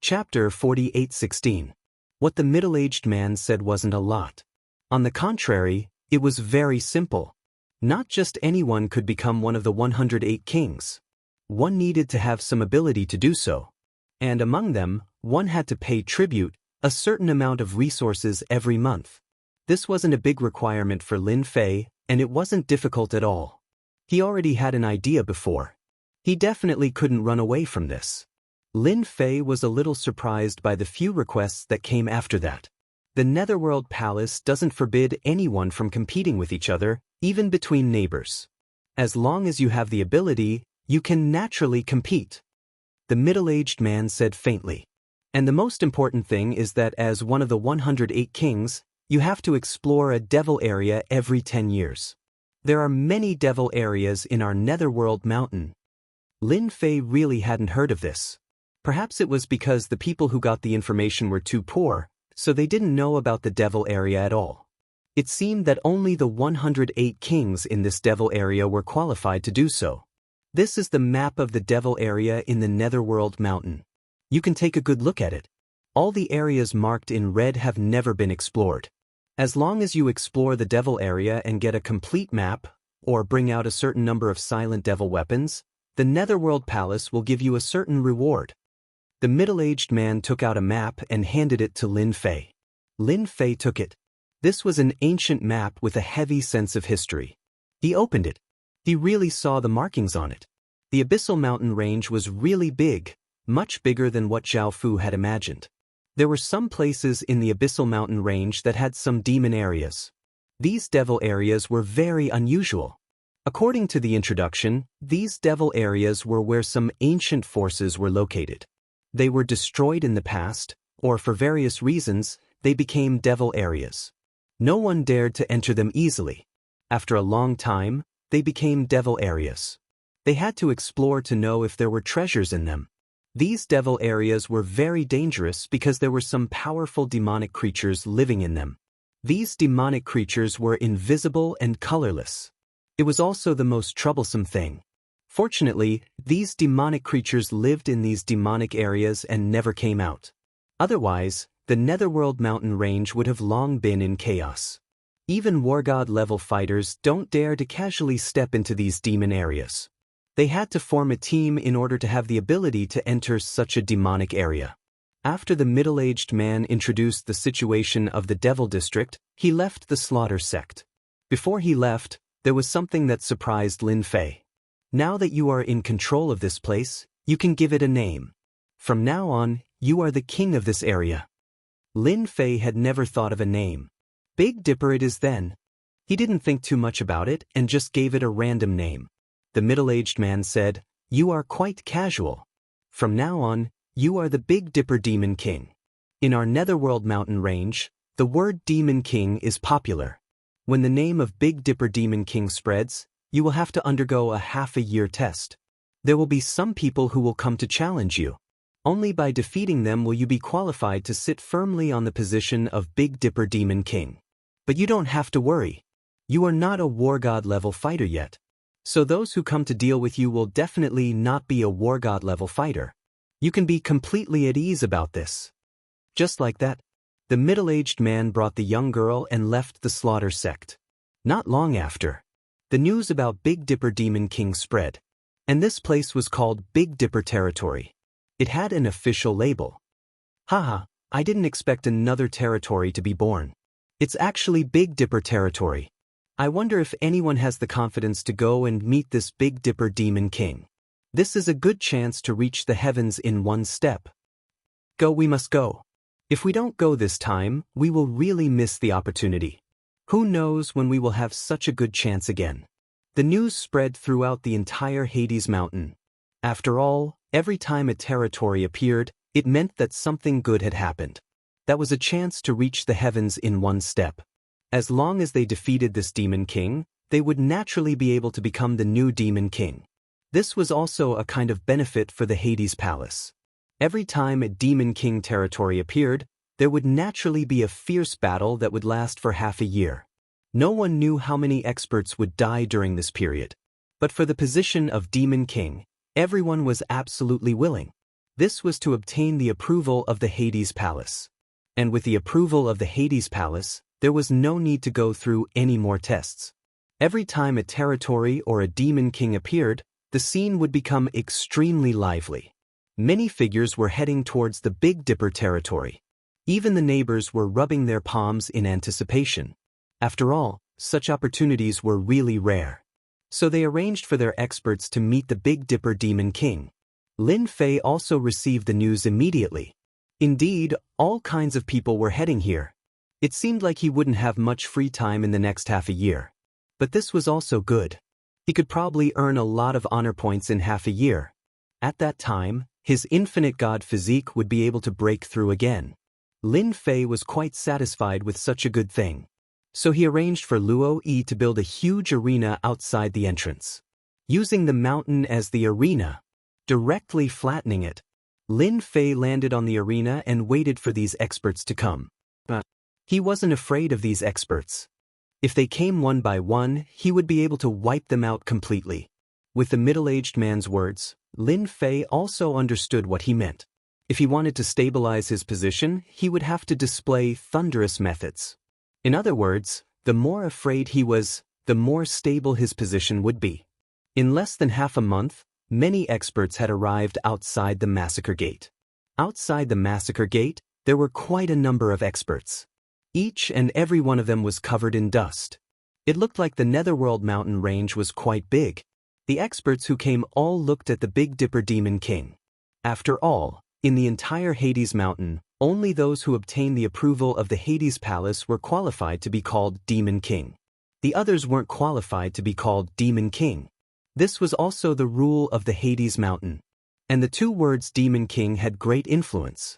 Chapter 48:16. What the middle-aged man said wasn't a lot. On the contrary, it was very simple. Not just anyone could become one of the 108 kings. One needed to have some ability to do so. And among them, one had to pay tribute, a certain amount of resources every month. This wasn't a big requirement for Lin Fei, and it wasn't difficult at all. He already had an idea before. He definitely couldn't run away from this. Lin Fei was a little surprised by the few requests that came after that. The Netherworld Palace doesn't forbid anyone from competing with each other, even between neighbors. As long as you have the ability, you can naturally compete. The middle-aged man said faintly. And the most important thing is that as one of the 108 kings, you have to explore a devil area every 10 years. There are many devil areas in our Netherworld mountain. Lin Fei really hadn't heard of this. Perhaps it was because the people who got the information were too poor, so they didn't know about the devil area at all. It seemed that only the 108 kings in this devil area were qualified to do so. This is the map of the devil area in the Netherworld mountain. You can take a good look at it. All the areas marked in red have never been explored. As long as you explore the devil area and get a complete map, or bring out a certain number of silent devil weapons, the Netherworld Palace will give you a certain reward. The middle-aged man took out a map and handed it to Lin Fei. Lin Fei took it. This was an ancient map with a heavy sense of history. He opened it. He really saw the markings on it. The Abyssal Mountain Range was really big, much bigger than what Jianghu had imagined. There were some places in the Abyssal Mountain Range that had some demon areas. These devil areas were very unusual. According to the introduction, these devil areas were where some ancient forces were located. They were destroyed in the past, or for various reasons, they became devil areas. No one dared to enter them easily. After a long time, they became devil areas. They had to explore to know if there were treasures in them. These devil areas were very dangerous because there were some powerful demonic creatures living in them. These demonic creatures were invisible and colorless. It was also the most troublesome thing. Fortunately, these demonic creatures lived in these demonic areas and never came out. Otherwise, the Netherworld mountain range would have long been in chaos. Even Wargod-level fighters don't dare to casually step into these demon areas. They had to form a team in order to have the ability to enter such a demonic area. After the middle-aged man introduced the situation of the Devil District, he left the Slaughter Sect. Before he left, there was something that surprised Lin Fei. Now that you are in control of this place, you can give it a name. From now on, you are the king of this area. Lin Fei had never thought of a name. Big Dipper it is then. He didn't think too much about it and just gave it a random name. The middle-aged man said, "You are quite casual. From now on, you are the Big Dipper Demon King. In our Netherworld mountain range, the word Demon King is popular. When the name of Big Dipper Demon King spreads, you will have to undergo a half-a-year test. There will be some people who will come to challenge you. Only by defeating them will you be qualified to sit firmly on the position of Big Dipper Demon King. But you don't have to worry. You are not a War God-level fighter yet. So those who come to deal with you will definitely not be a War God-level fighter. You can be completely at ease about this." Just like that, the middle-aged man brought the young girl and left the Slaughter Sect. Not long after, the news about Big Dipper Demon King spread, and this place was called Big Dipper Territory. It had an official label. Haha, I didn't expect another territory to be born. It's actually Big Dipper Territory. I wonder if anyone has the confidence to go and meet this Big Dipper Demon King. This is a good chance to reach the heavens in one step. Go, we must go. If we don't go this time, we will really miss the opportunity. Who knows when we will have such a good chance again. The news spread throughout the entire Hades Mountain. After all, every time a territory appeared, it meant that something good had happened. That was a chance to reach the heavens in one step. As long as they defeated this Demon King, they would naturally be able to become the new Demon King. This was also a kind of benefit for the Hades Palace. Every time a Demon King territory appeared, there would naturally be a fierce battle that would last for half a year. No one knew how many experts would die during this period. But for the position of Demon King, everyone was absolutely willing. This was to obtain the approval of the Hades Palace. And with the approval of the Hades Palace, there was no need to go through any more tests. Every time a territory or a demon king appeared, the scene would become extremely lively. Many figures were heading towards the Big Dipper territory. Even the neighbors were rubbing their palms in anticipation. After all, such opportunities were really rare. So they arranged for their experts to meet the Big Dipper Demon King. Lin Fei also received the news immediately. Indeed, all kinds of people were heading here. It seemed like he wouldn't have much free time in the next half a year. But this was also good. He could probably earn a lot of honor points in half a year. At that time, his infinite god physique would be able to break through again. Lin Fei was quite satisfied with such a good thing. So he arranged for Luo Yi to build a huge arena outside the entrance. Using the mountain as the arena, directly flattening it, Lin Fei landed on the arena and waited for these experts to come. But he wasn't afraid of these experts. If they came one by one, he would be able to wipe them out completely. With the middle-aged man's words, Lin Fei also understood what he meant. If he wanted to stabilize his position, he would have to display thunderous methods. In other words, the more afraid he was, the more stable his position would be. In less than half a month, many experts had arrived outside the massacre gate. Outside the massacre gate, there were quite a number of experts. Each and every one of them was covered in dust. It looked like the Netherworld mountain range was quite big. The experts who came all looked at the Big Dipper Demon King. After all, in the entire Hades mountain, only those who obtained the approval of the Hades Palace were qualified to be called Demon King. The others weren't qualified to be called Demon King. This was also the rule of the Hades mountain. And the two words Demon King had great influence.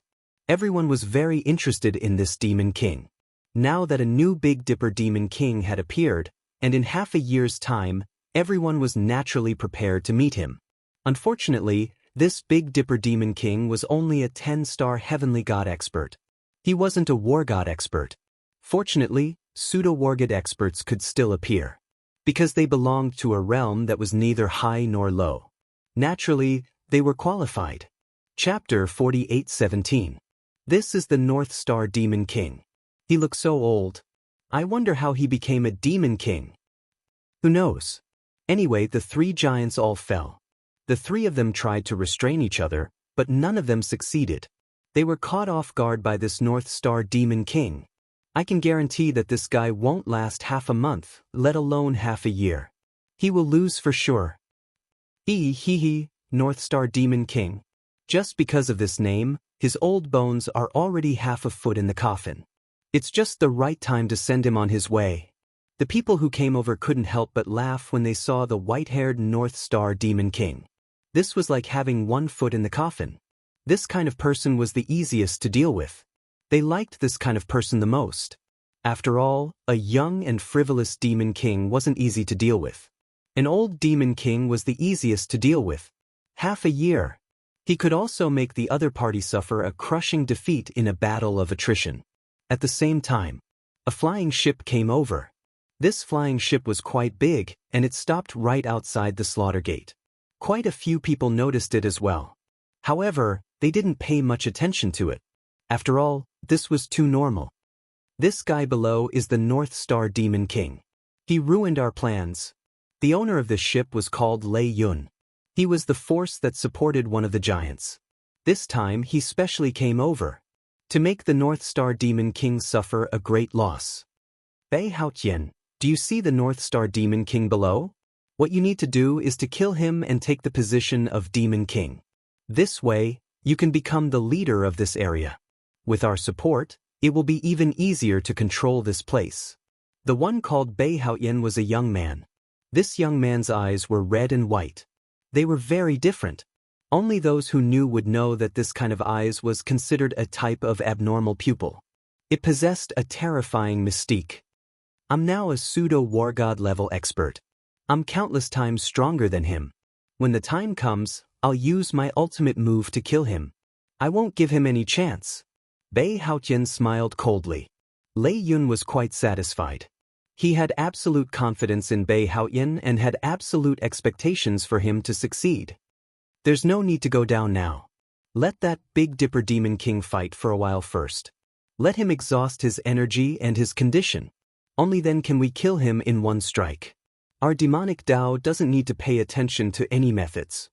Everyone was very interested in this Demon King. Now that a new Big Dipper Demon King had appeared, and in half a year's time, everyone was naturally prepared to meet him. Unfortunately, this Big Dipper Demon King was only a 10-star heavenly god expert. He wasn't a war god expert. Fortunately, pseudo-war god experts could still appear, because they belonged to a realm that was neither high nor low. Naturally, they were qualified. Chapter 48:17. This is the North Star Demon King. He looks so old. I wonder how he became a Demon King. Who knows? Anyway, the three giants all fell. The three of them tried to restrain each other, but none of them succeeded. They were caught off guard by this North Star Demon King. I can guarantee that this guy won't last half a month, let alone half a year. He will lose for sure. North Star Demon King. Just because of this name, his old bones are already half a foot in the coffin. It's just the right time to send him on his way. The people who came over couldn't help but laugh when they saw the white-haired North Star Demon King. This was like having one foot in the coffin. This kind of person was the easiest to deal with. They liked this kind of person the most. After all, a young and frivolous Demon King wasn't easy to deal with. An old Demon King was the easiest to deal with. Half a year. He could also make the other party suffer a crushing defeat in a battle of attrition. At the same time, a flying ship came over. This flying ship was quite big, and it stopped right outside the slaughter gate. Quite a few people noticed it as well. However, they didn't pay much attention to it. After all, this was too normal. This guy below is the North Star Demon King. He ruined our plans. The owner of this ship was called Lei Yun. He was the force that supported one of the giants. This time he specially came over to make the North Star Demon King suffer a great loss. Bei Haotian, do you see the North Star Demon King below? What you need to do is to kill him and take the position of Demon King. This way, you can become the leader of this area. With our support, it will be even easier to control this place. The one called Bei Haotian was a young man. This young man's eyes were red and white. They were very different. Only those who knew would know that this kind of eyes was considered a type of abnormal pupil. It possessed a terrifying mystique. I'm now a pseudo-war god level expert. I'm countless times stronger than him. When the time comes, I'll use my ultimate move to kill him. I won't give him any chance. Bei Haotian smiled coldly. Lei Yun was quite satisfied. He had absolute confidence in Bei Haotian and had absolute expectations for him to succeed. There's no need to go down now. Let that Big Dipper Demon King fight for a while first. Let him exhaust his energy and his condition. Only then can we kill him in one strike. Our demonic Tao doesn't need to pay attention to any methods.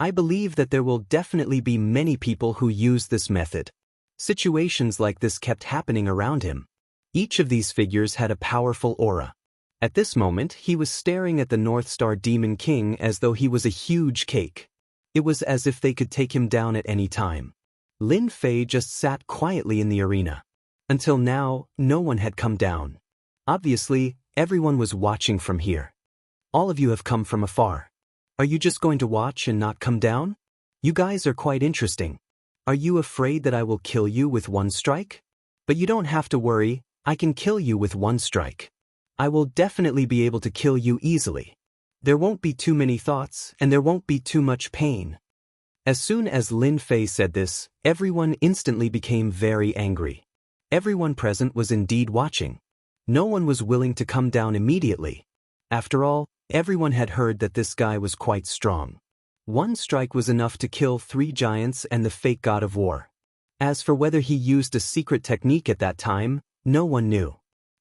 I believe that there will definitely be many people who use this method. Situations like this kept happening around him. Each of these figures had a powerful aura. At this moment, he was staring at the North Star Demon King as though he was a huge cake. It was as if they could take him down at any time. Lin Fei just sat quietly in the arena. Until now, no one had come down. Obviously, everyone was watching from here. All of you have come from afar. Are you just going to watch and not come down? You guys are quite interesting. Are you afraid that I will kill you with one strike? But you don't have to worry, I can kill you with one strike. I will definitely be able to kill you easily. There won't be too many thoughts, and there won't be too much pain. As soon as Lin Fei said this, everyone instantly became very angry. Everyone present was indeed watching. No one was willing to come down immediately. After all, everyone had heard that this guy was quite strong. One strike was enough to kill 3 giants and the fake god of war. As for whether he used a secret technique at that time, no one knew.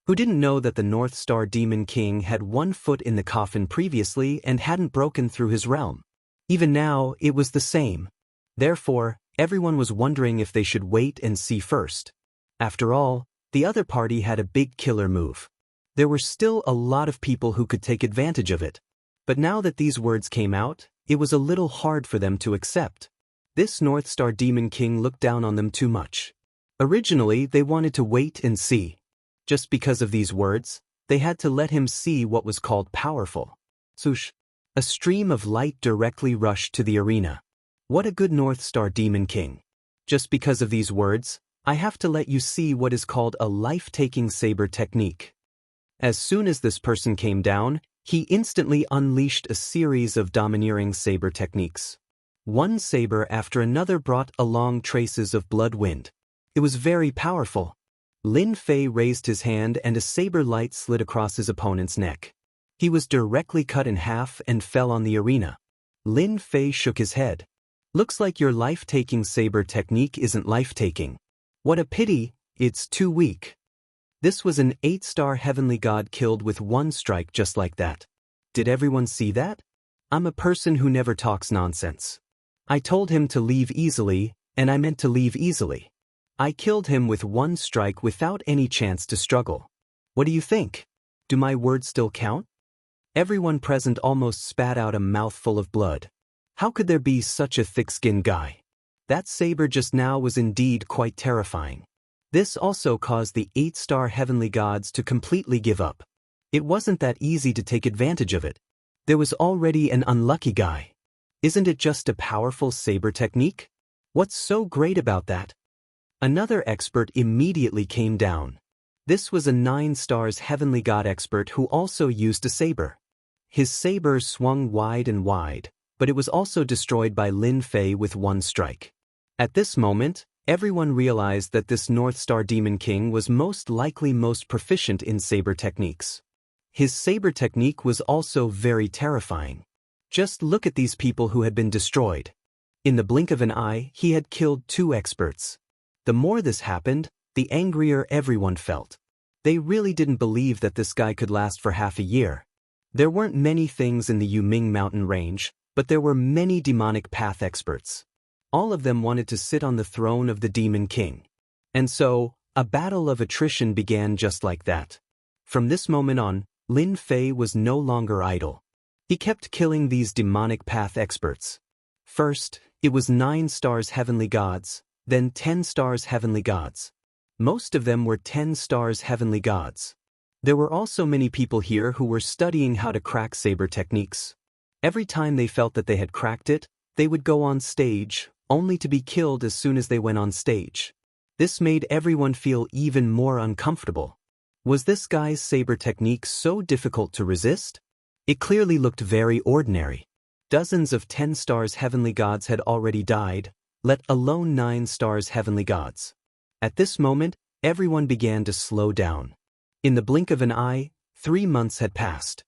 Who didn't know that the North Star Demon King had 1 foot in the coffin previously and hadn't broken through his realm? Even now, it was the same. Therefore, everyone was wondering if they should wait and see first. After all, the other party had a big killer move. There were still a lot of people who could take advantage of it. But now that these words came out, it was a little hard for them to accept. This North Star Demon King looked down on them too much. Originally, they wanted to wait and see. Just because of these words, they had to let him see what was called powerful. Swoosh! A stream of light directly rushed to the arena. What a good North Star Demon King. Just because of these words, I have to let you see what is called a life-taking saber technique. As soon as this person came down, he instantly unleashed a series of domineering saber techniques. One saber after another brought along traces of blood wind. It was very powerful. Lin Fei raised his hand and a saber light slid across his opponent's neck. He was directly cut in half and fell on the arena. Lin Fei shook his head. Looks like your life-taking saber technique isn't life-taking. What a pity, it's too weak. This was an 8-star heavenly god killed with one strike just like that. Did everyone see that? I'm a person who never talks nonsense. I told him to leave easily, and I meant to leave easily. I killed him with one strike without any chance to struggle. What do you think? Do my words still count? Everyone present almost spat out a mouthful of blood. How could there be such a thick-skinned guy? That saber just now was indeed quite terrifying. This also caused the 8-star heavenly gods to completely give up. It wasn't that easy to take advantage of it. There was already an unlucky guy. Isn't it just a powerful saber technique? What's so great about that? Another expert immediately came down. This was a 9 stars heavenly god expert who also used a saber. His saber swung wide and wide, but it was also destroyed by Lin Fei with one strike. At this moment, everyone realized that this North Star Demon King was most likely most proficient in saber techniques. His saber technique was also very terrifying. Just look at these people who had been destroyed. In the blink of an eye, he had killed 2 experts. The more this happened, the angrier everyone felt. They really didn't believe that this guy could last for half a year. There weren't many things in the Yuming mountain range, but there were many demonic path experts. All of them wanted to sit on the throne of the Demon King. And so, a battle of attrition began just like that. From this moment on, Lin Fei was no longer idle. He kept killing these demonic path experts. First, it was 9 stars heavenly gods, then 10 stars heavenly gods. Most of them were 10 stars heavenly gods. There were also many people here who were studying how to crack saber techniques. Every time they felt that they had cracked it, they would go on stage, only to be killed as soon as they went on stage. This made everyone feel even more uncomfortable. Was this guy's saber technique so difficult to resist? It clearly looked very ordinary. Dozens of 10 stars heavenly gods had already died, let alone 9 stars heavenly gods. At this moment, everyone began to slow down. In the blink of an eye, 3 months had passed.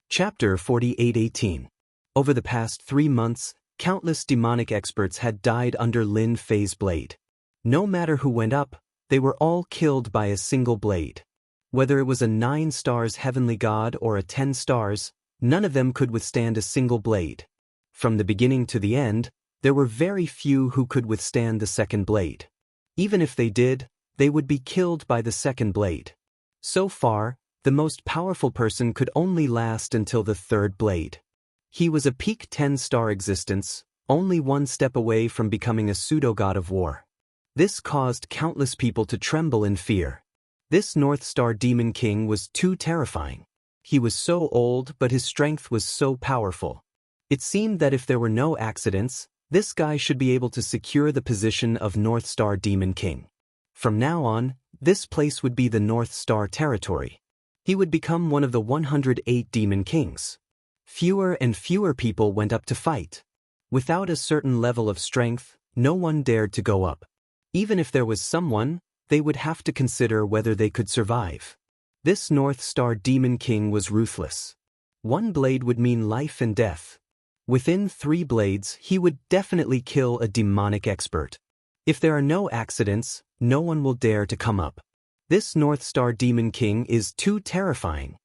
Chapter 48:18. Over the past 3 months, Countless demonic experts had died under Lin Fei's blade. No matter who went up, they were all killed by a single blade. Whether it was a 9 stars heavenly god or a 10 stars, none of them could withstand a single blade. From the beginning to the end, there were very few who could withstand the second blade. Even if they did, they would be killed by the second blade. So far, the most powerful person could only last until the third blade. He was a peak 10-star existence, only one step away from becoming a pseudo-god of war. This caused countless people to tremble in fear. This North Star Demon King was too terrifying. He was so old, but his strength was so powerful. It seemed that if there were no accidents, this guy should be able to secure the position of North Star Demon King. From now on, this place would be the North Star territory. He would become one of the 108 Demon Kings. Fewer and fewer people went up to fight. Without a certain level of strength, no one dared to go up. Even if there was someone, they would have to consider whether they could survive. This North Star Demon King was ruthless. One blade would mean life and death. Within 3 blades, he would definitely kill a demonic expert. If there are no accidents, no one will dare to come up. This North Star Demon King is too terrifying.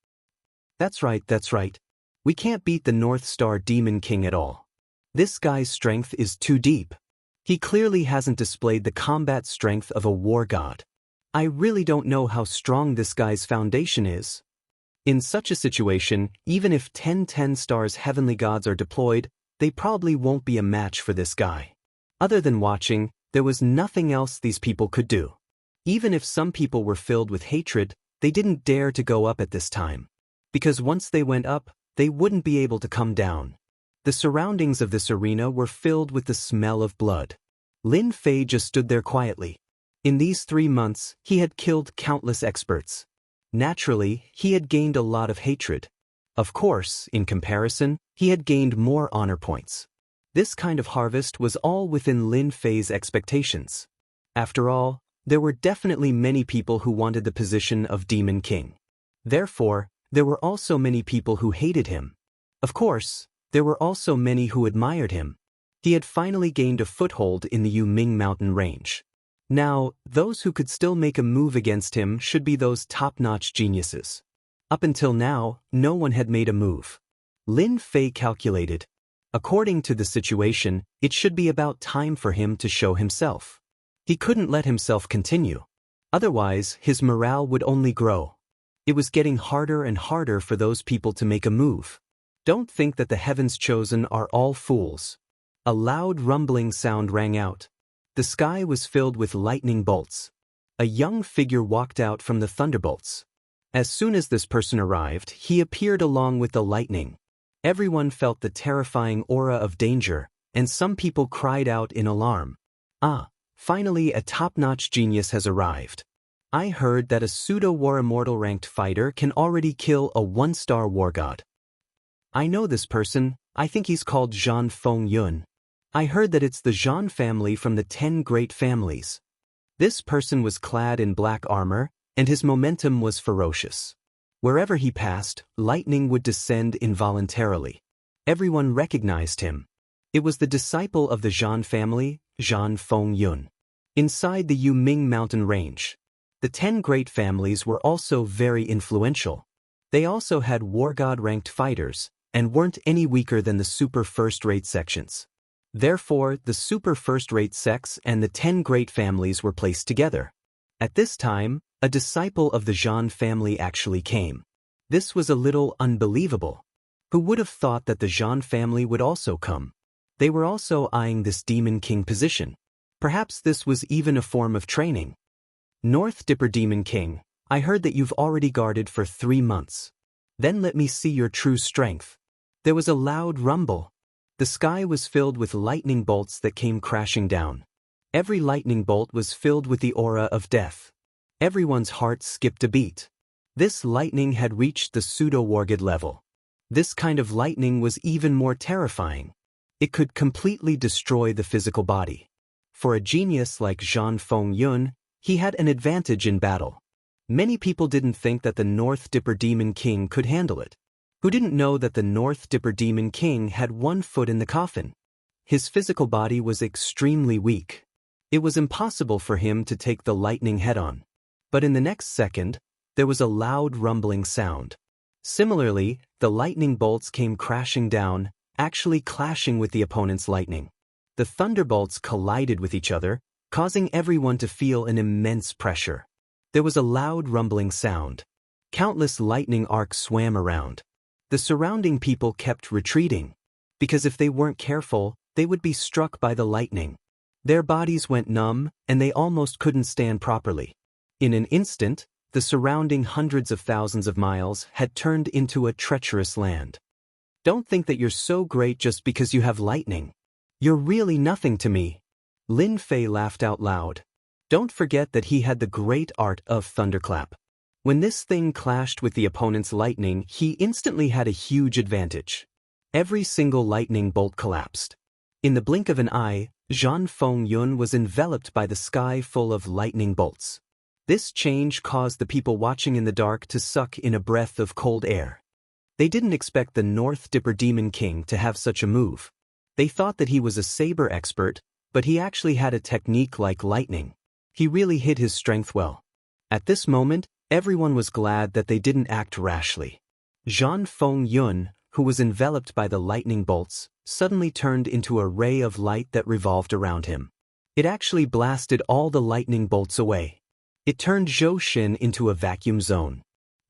That's right. We can't beat the North Star Demon King at all. This guy's strength is too deep. He clearly hasn't displayed the combat strength of a war god. I really don't know how strong this guy's foundation is. In such a situation, even if 10 stars heavenly gods are deployed, they probably won't be a match for this guy. Other than watching, there was nothing else these people could do. Even if some people were filled with hatred, they didn't dare to go up at this time. Because once they went up, they wouldn't be able to come down. The surroundings of this arena were filled with the smell of blood. Lin Fei just stood there quietly. In these 3 months, he had killed countless experts. Naturally, he had gained a lot of hatred. Of course, in comparison, he had gained more honor points. This kind of harvest was all within Lin Fei's expectations. After all, there were definitely many people who wanted the position of Demon King. Therefore, there were also many people who hated him. Of course, there were also many who admired him. He had finally gained a foothold in the Yuming mountain range. Now, those who could still make a move against him should be those top-notch geniuses. Up until now, no one had made a move. Lin Fei calculated. According to the situation, it should be about time for him to show himself. He couldn't let himself continue. Otherwise, his morale would only grow. It was getting harder and harder for those people to make a move. Don't think that the heavens chosen are all fools. A loud rumbling sound rang out. The sky was filled with lightning bolts. A young figure walked out from the thunderbolts. As soon as this person arrived, he appeared along with the lightning. Everyone felt the terrifying aura of danger, and some people cried out in alarm. Finally a top-notch genius has arrived. I heard that a pseudo-war immortal ranked fighter can already kill a 1-star war god. I know this person. I think he's called Zhan Fengyun. I heard that it's the Zhan family from the 10 great families. This person was clad in black armor, and his momentum was ferocious. Wherever he passed, lightning would descend involuntarily. Everyone recognized him. It was the disciple of the Zhan family, Zhan Fengyun. Inside the Yuming mountain range, the 10 great families were also very influential. They also had war god-ranked fighters, and weren't any weaker than the super first-rate sections. Therefore, the super first-rate sects and the 10 great families were placed together. At this time, a disciple of the Zhan family actually came. This was a little unbelievable. Who would have thought that the Zhan family would also come? They were also eyeing this Demon King position. Perhaps this was even a form of training. North Dipper Demon King, I heard that you've already guarded for 3 months. Then let me see your true strength. There was a loud rumble. The sky was filled with lightning bolts that came crashing down. Every lightning bolt was filled with the aura of death. Everyone's heart skipped a beat. This lightning had reached the pseudo-wargod level. This kind of lightning was even more terrifying. It could completely destroy the physical body. For a genius like Zhan Fengyun, he had an advantage in battle. Many people didn't think that the North Dipper Demon King could handle it. Who didn't know that the North Dipper Demon King had 1 foot in the coffin? His physical body was extremely weak. It was impossible for him to take the lightning head-on. But in the next second, there was a loud rumbling sound. Similarly, the lightning bolts came crashing down, actually clashing with the opponent's lightning. The thunderbolts collided with each other, causing everyone to feel an immense pressure. There was a loud rumbling sound. Countless lightning arcs swam around. The surrounding people kept retreating, because if they weren't careful, they would be struck by the lightning. Their bodies went numb, and they almost couldn't stand properly. In an instant, the surrounding hundreds of thousands of miles had turned into a treacherous land. Don't think that you're so great just because you have lightning. You're really nothing to me. Lin Fei laughed out loud. Don't forget that he had the great art of thunderclap. When this thing clashed with the opponent's lightning, he instantly had a huge advantage. Every single lightning bolt collapsed. In the blink of an eye, Zhan Fengyun was enveloped by the sky full of lightning bolts. This change caused the people watching in the dark to suck in a breath of cold air. They didn't expect the North Dipper Demon King to have such a move. They thought that he was a saber expert, but he actually had a technique like lightning. He really hid his strength well. At this moment, everyone was glad that they didn't act rashly. Zhan Fengyun, who was enveloped by the lightning bolts, suddenly turned into a ray of light that revolved around him. It actually blasted all the lightning bolts away. It turned Zhou Xin into a vacuum zone.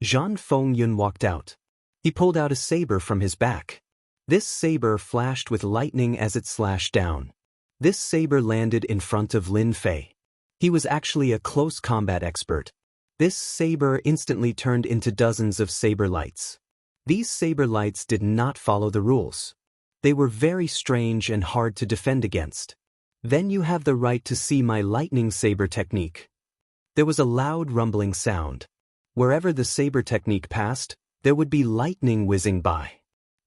Zhan Fengyun walked out. He pulled out a saber from his back. This saber flashed with lightning as it slashed down. This saber landed in front of Lin Fei. He was actually a close combat expert. This saber instantly turned into dozens of saber lights. These saber lights did not follow the rules. They were very strange and hard to defend against. Then you have the right to see my lightning saber technique. There was a loud rumbling sound. Wherever the saber technique passed, there would be lightning whizzing by.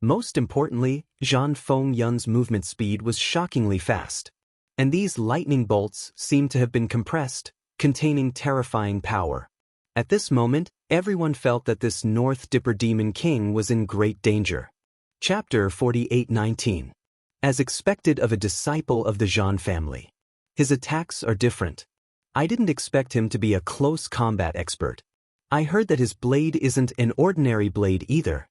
Most importantly, Zhan Fengyun's movement speed was shockingly fast. And these lightning bolts seemed to have been compressed, containing terrifying power. At this moment, everyone felt that this North Dipper Demon King was in great danger. Chapter 48:19. As expected of a disciple of the Zhan family. His attacks are different. I didn't expect him to be a close combat expert. I heard that his blade isn't an ordinary blade either.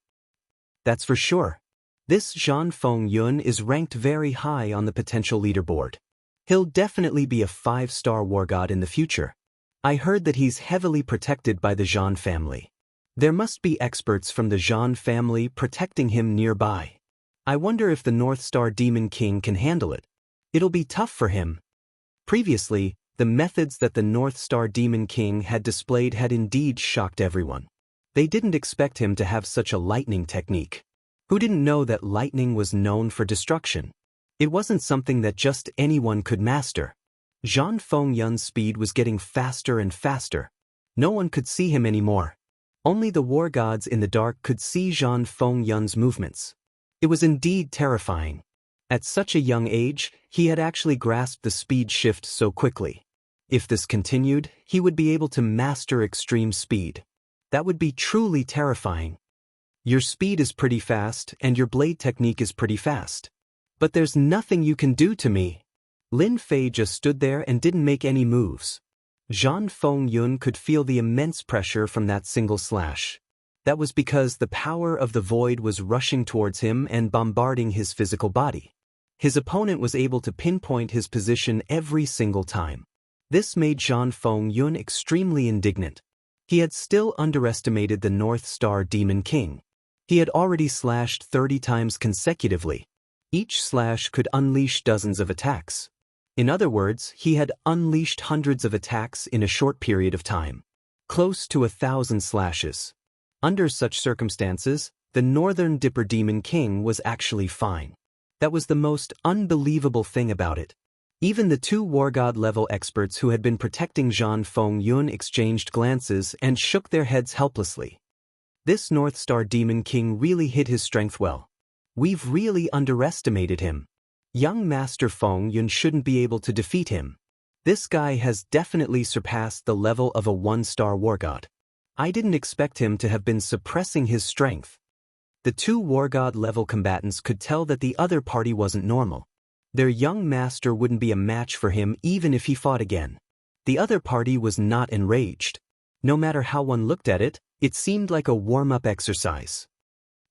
That's for sure. This Zhan Fengyun is ranked very high on the potential leaderboard. He'll definitely be a 5-star war god in the future. I heard that he's heavily protected by the Zhan family. There must be experts from the Zhan family protecting him nearby. I wonder if the North Star Demon King can handle it. It'll be tough for him. Previously, the methods that the North Star Demon King had displayed had indeed shocked everyone. They didn't expect him to have such a lightning technique. Who didn't know that lightning was known for destruction? It wasn't something that just anyone could master. Zhan Fengyun's speed was getting faster and faster. No one could see him anymore. Only the war gods in the dark could see Zhan Fengyun's movements. It was indeed terrifying. At such a young age, he had actually grasped the speed shift so quickly. If this continued, he would be able to master extreme speed. That would be truly terrifying. Your speed is pretty fast and your blade technique is pretty fast. But there's nothing you can do to me. Lin Fei just stood there and didn't make any moves. Zhan Fengyun could feel the immense pressure from that single slash. That was because the power of the void was rushing towards him and bombarding his physical body. His opponent was able to pinpoint his position every single time. This made Zhan Fengyun extremely indignant. He had still underestimated the North Star Demon King. He had already slashed 30 times consecutively. Each slash could unleash dozens of attacks. In other words, he had unleashed hundreds of attacks in a short period of time. Close to 1,000 slashes. Under such circumstances, the Northern Dipper Demon King was actually fine. That was the most unbelievable thing about it. Even the 2 War God level experts who had been protecting Zhan Fengyun exchanged glances and shook their heads helplessly. This North Star Demon King really hid his strength well. We've really underestimated him. Young Master Fengyun shouldn't be able to defeat him. This guy has definitely surpassed the level of a 1-star war god. I didn't expect him to have been suppressing his strength. The 2 war god level combatants could tell that the other party wasn't normal. Their young master wouldn't be a match for him even if he fought again. The other party was not enraged. No matter how one looked at it, it seemed like a warm-up exercise.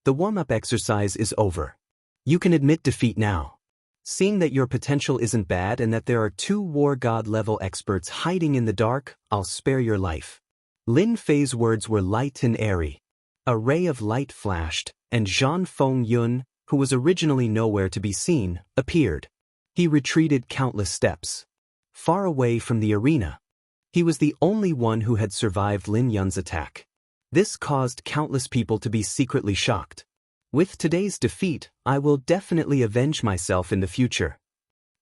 The warm-up exercise is over. You can admit defeat now. Seeing that your potential isn't bad and that there are 2 war god-level experts hiding in the dark, I'll spare your life. Lin Fei's words were light and airy. A ray of light flashed, and Zhang Fengyun, who was originally nowhere to be seen, appeared. He retreated countless steps. Far away from the arena. He was the only one who had survived Lin Yun's attack. This caused countless people to be secretly shocked. With today's defeat, I will definitely avenge myself in the future.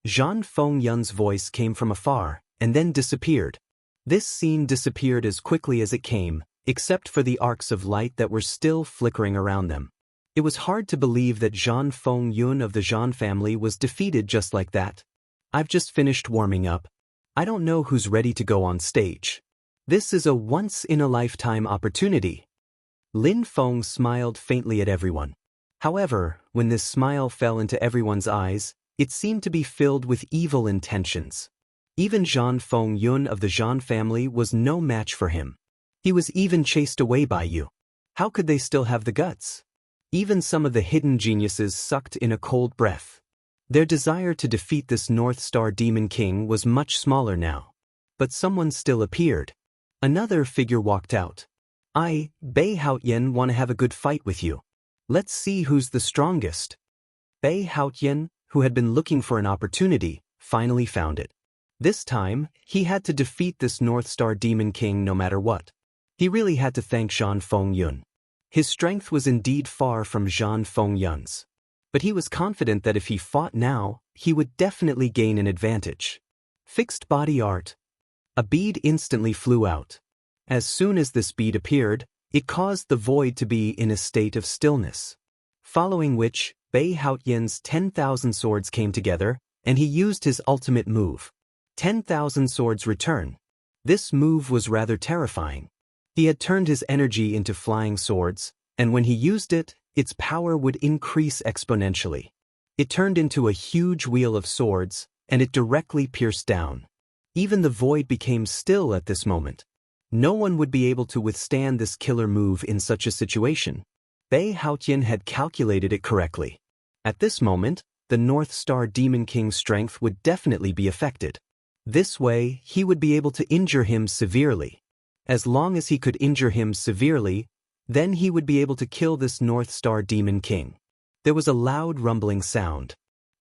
Zhang Fengyun's voice came from afar, and then disappeared. This scene disappeared as quickly as it came, except for the arcs of light that were still flickering around them. It was hard to believe that Zhang Fengyun of the Zhang family was defeated just like that. I've just finished warming up. I don't know who's ready to go on stage. This is a once-in-a-lifetime opportunity. Lin Feng smiled faintly at everyone. However, when this smile fell into everyone's eyes, it seemed to be filled with evil intentions. Even Zhang Fengyun of the Zhang family was no match for him. He was even chased away by you. How could they still have the guts? Even some of the hidden geniuses sucked in a cold breath. Their desire to defeat this North Star Demon King was much smaller now. But someone still appeared. Another figure walked out. I, Bei Haotian, want to have a good fight with you. Let's see who's the strongest. Bei Haotian, who had been looking for an opportunity, finally found it. This time, he had to defeat this North Star Demon King no matter what. He really had to thank Zhang Fengyun. His strength was indeed far from Zhang Fengyun's. But he was confident that if he fought now, he would definitely gain an advantage. Fixed body art. A bead instantly flew out. As soon as this bead appeared, it caused the void to be in a state of stillness. Following which, Bei Haotian's 10,000 swords came together, and he used his ultimate move. 10,000 swords return. This move was rather terrifying. He had turned his energy into flying swords, and when he used it, its power would increase exponentially. It turned into a huge wheel of swords, and it directly pierced down. Even the void became still at this moment. No one would be able to withstand this killer move in such a situation. Bei Haotian had calculated it correctly. At this moment, the North Star Demon King's strength would definitely be affected. This way, he would be able to injure him severely. As long as he could injure him severely, then he would be able to kill this North Star Demon King. There was a loud rumbling sound.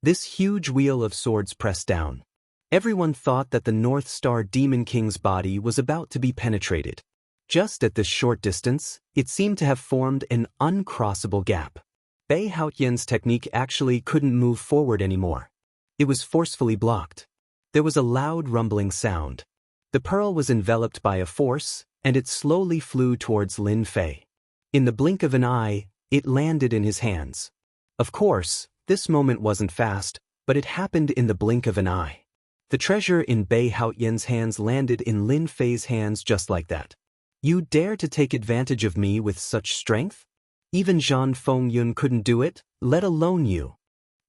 This huge wheel of swords pressed down. Everyone thought that the North Star Demon King's body was about to be penetrated. Just at this short distance, it seemed to have formed an uncrossable gap. Bei Haotian's technique actually couldn't move forward anymore. It was forcefully blocked. There was a loud rumbling sound. The pearl was enveloped by a force, and it slowly flew towards Lin Fei. In the blink of an eye, it landed in his hands. Of course, this moment wasn't fast, but it happened in the blink of an eye. The treasure in Bei Haotian's hands landed in Lin Fei's hands just like that. You dare to take advantage of me with such strength? Even Zhang Fengyun couldn't do it, let alone you.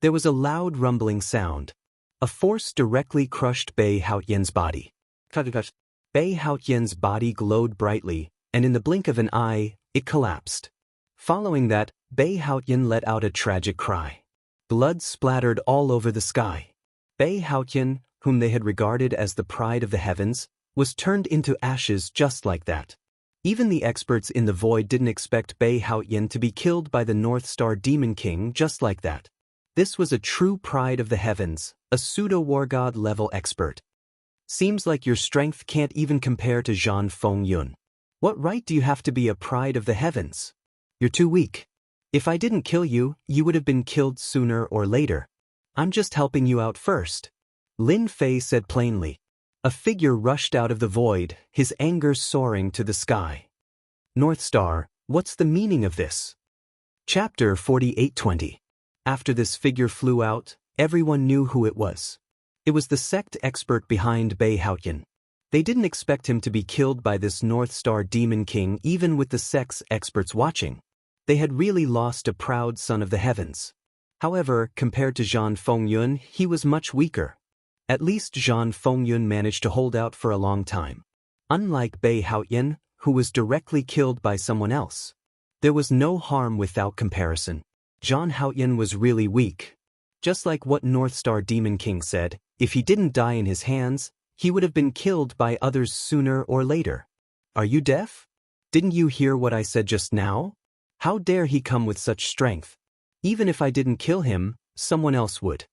There was a loud rumbling sound. A force directly crushed Bei Haotian's body. Bei Haotian's body glowed brightly, and in the blink of an eye, it collapsed. Following that, Bei Haotian let out a tragic cry. Blood splattered all over the sky. Bei Haotian, whom they had regarded as the pride of the heavens, was turned into ashes just like that. Even the experts in the void didn't expect Bei Haotian to be killed by the North Star Demon King just like that. This was a true pride of the heavens, a pseudo-war god level expert. Seems like your strength can't even compare to Zhang Fengyun. What right do you have to be a pride of the heavens? You're too weak. If I didn't kill you, you would have been killed sooner or later. I'm just helping you out first. Lin Fei said plainly. A figure rushed out of the void, his anger soaring to the sky. North Star, what's the meaning of this? Chapter 48:20. After this figure flew out, everyone knew who it was. It was the sect expert behind Bei Haotian. They didn't expect him to be killed by this North Star Demon King even with the sect's experts watching. They had really lost a proud son of the heavens. However, compared to Zhang Fengyun, he was much weaker. At least Zhang Fengyun managed to hold out for a long time. Unlike Bei Haoyan, who was directly killed by someone else. There was no harm without comparison. Zhang Haoyan was really weak. Just like what North Star Demon King said, if he didn't die in his hands, he would have been killed by others sooner or later. Are you deaf? Didn't you hear what I said just now? How dare he come with such strength? Even if I didn't kill him, someone else would.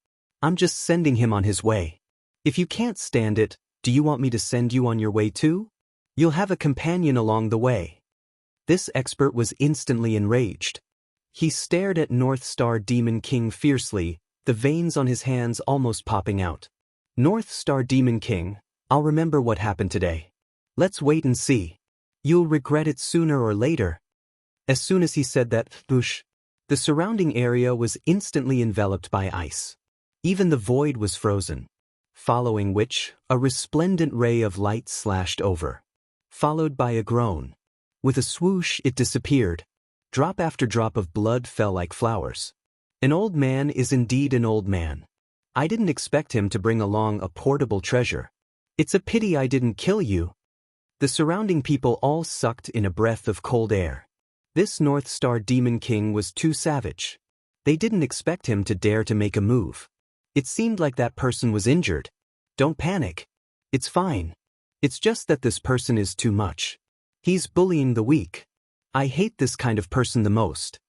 I'm just sending him on his way. If you can't stand it, do you want me to send you on your way too? You'll have a companion along the way. This expert was instantly enraged. He stared at North Star Demon King fiercely, the veins on his hands almost popping out. North Star Demon King, I'll remember what happened today. Let's wait and see. You'll regret it sooner or later. As soon as he said that, whoosh, the surrounding area was instantly enveloped by ice. Even the void was frozen. Following which, a resplendent ray of light slashed over. Followed by a groan. With a swoosh, it disappeared. Drop after drop of blood fell like flowers. An old man is indeed an old man. I didn't expect him to bring along a portable treasure. It's a pity I didn't kill you. The surrounding people all sucked in a breath of cold air. This North Star Demon King was too savage. They didn't expect him to dare to make a move. It seemed like that person was injured. Don't panic. It's fine. It's just that this person is too much. He's bullying the weak. I hate this kind of person the most.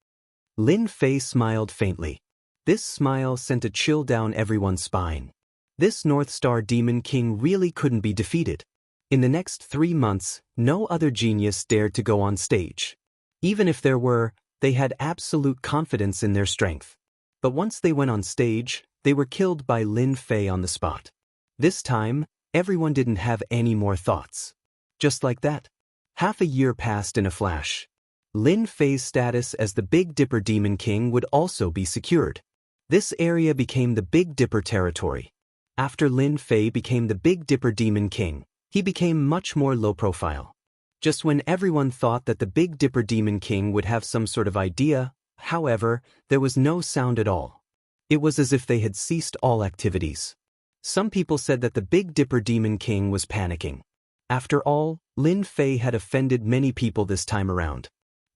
Lin Fei smiled faintly. This smile sent a chill down everyone's spine. This North Star Demon King really couldn't be defeated. In the next 3 months, no other genius dared to go on stage. Even if there were, they had absolute confidence in their strength. But once they went on stage, they were killed by Lin Fei on the spot. This time, everyone didn't have any more thoughts. Just like that. Half a year passed in a flash. Lin Fei's status as the Big Dipper Demon King would also be secured. This area became the Big Dipper territory. After Lin Fei became the Big Dipper Demon King, he became much more low profile. Just when everyone thought that the Big Dipper Demon King would have some sort of idea, however, there was no sound at all. It was as if they had ceased all activities. Some people said that the Big Dipper Demon King was panicking. After all, Lin Fei had offended many people this time around.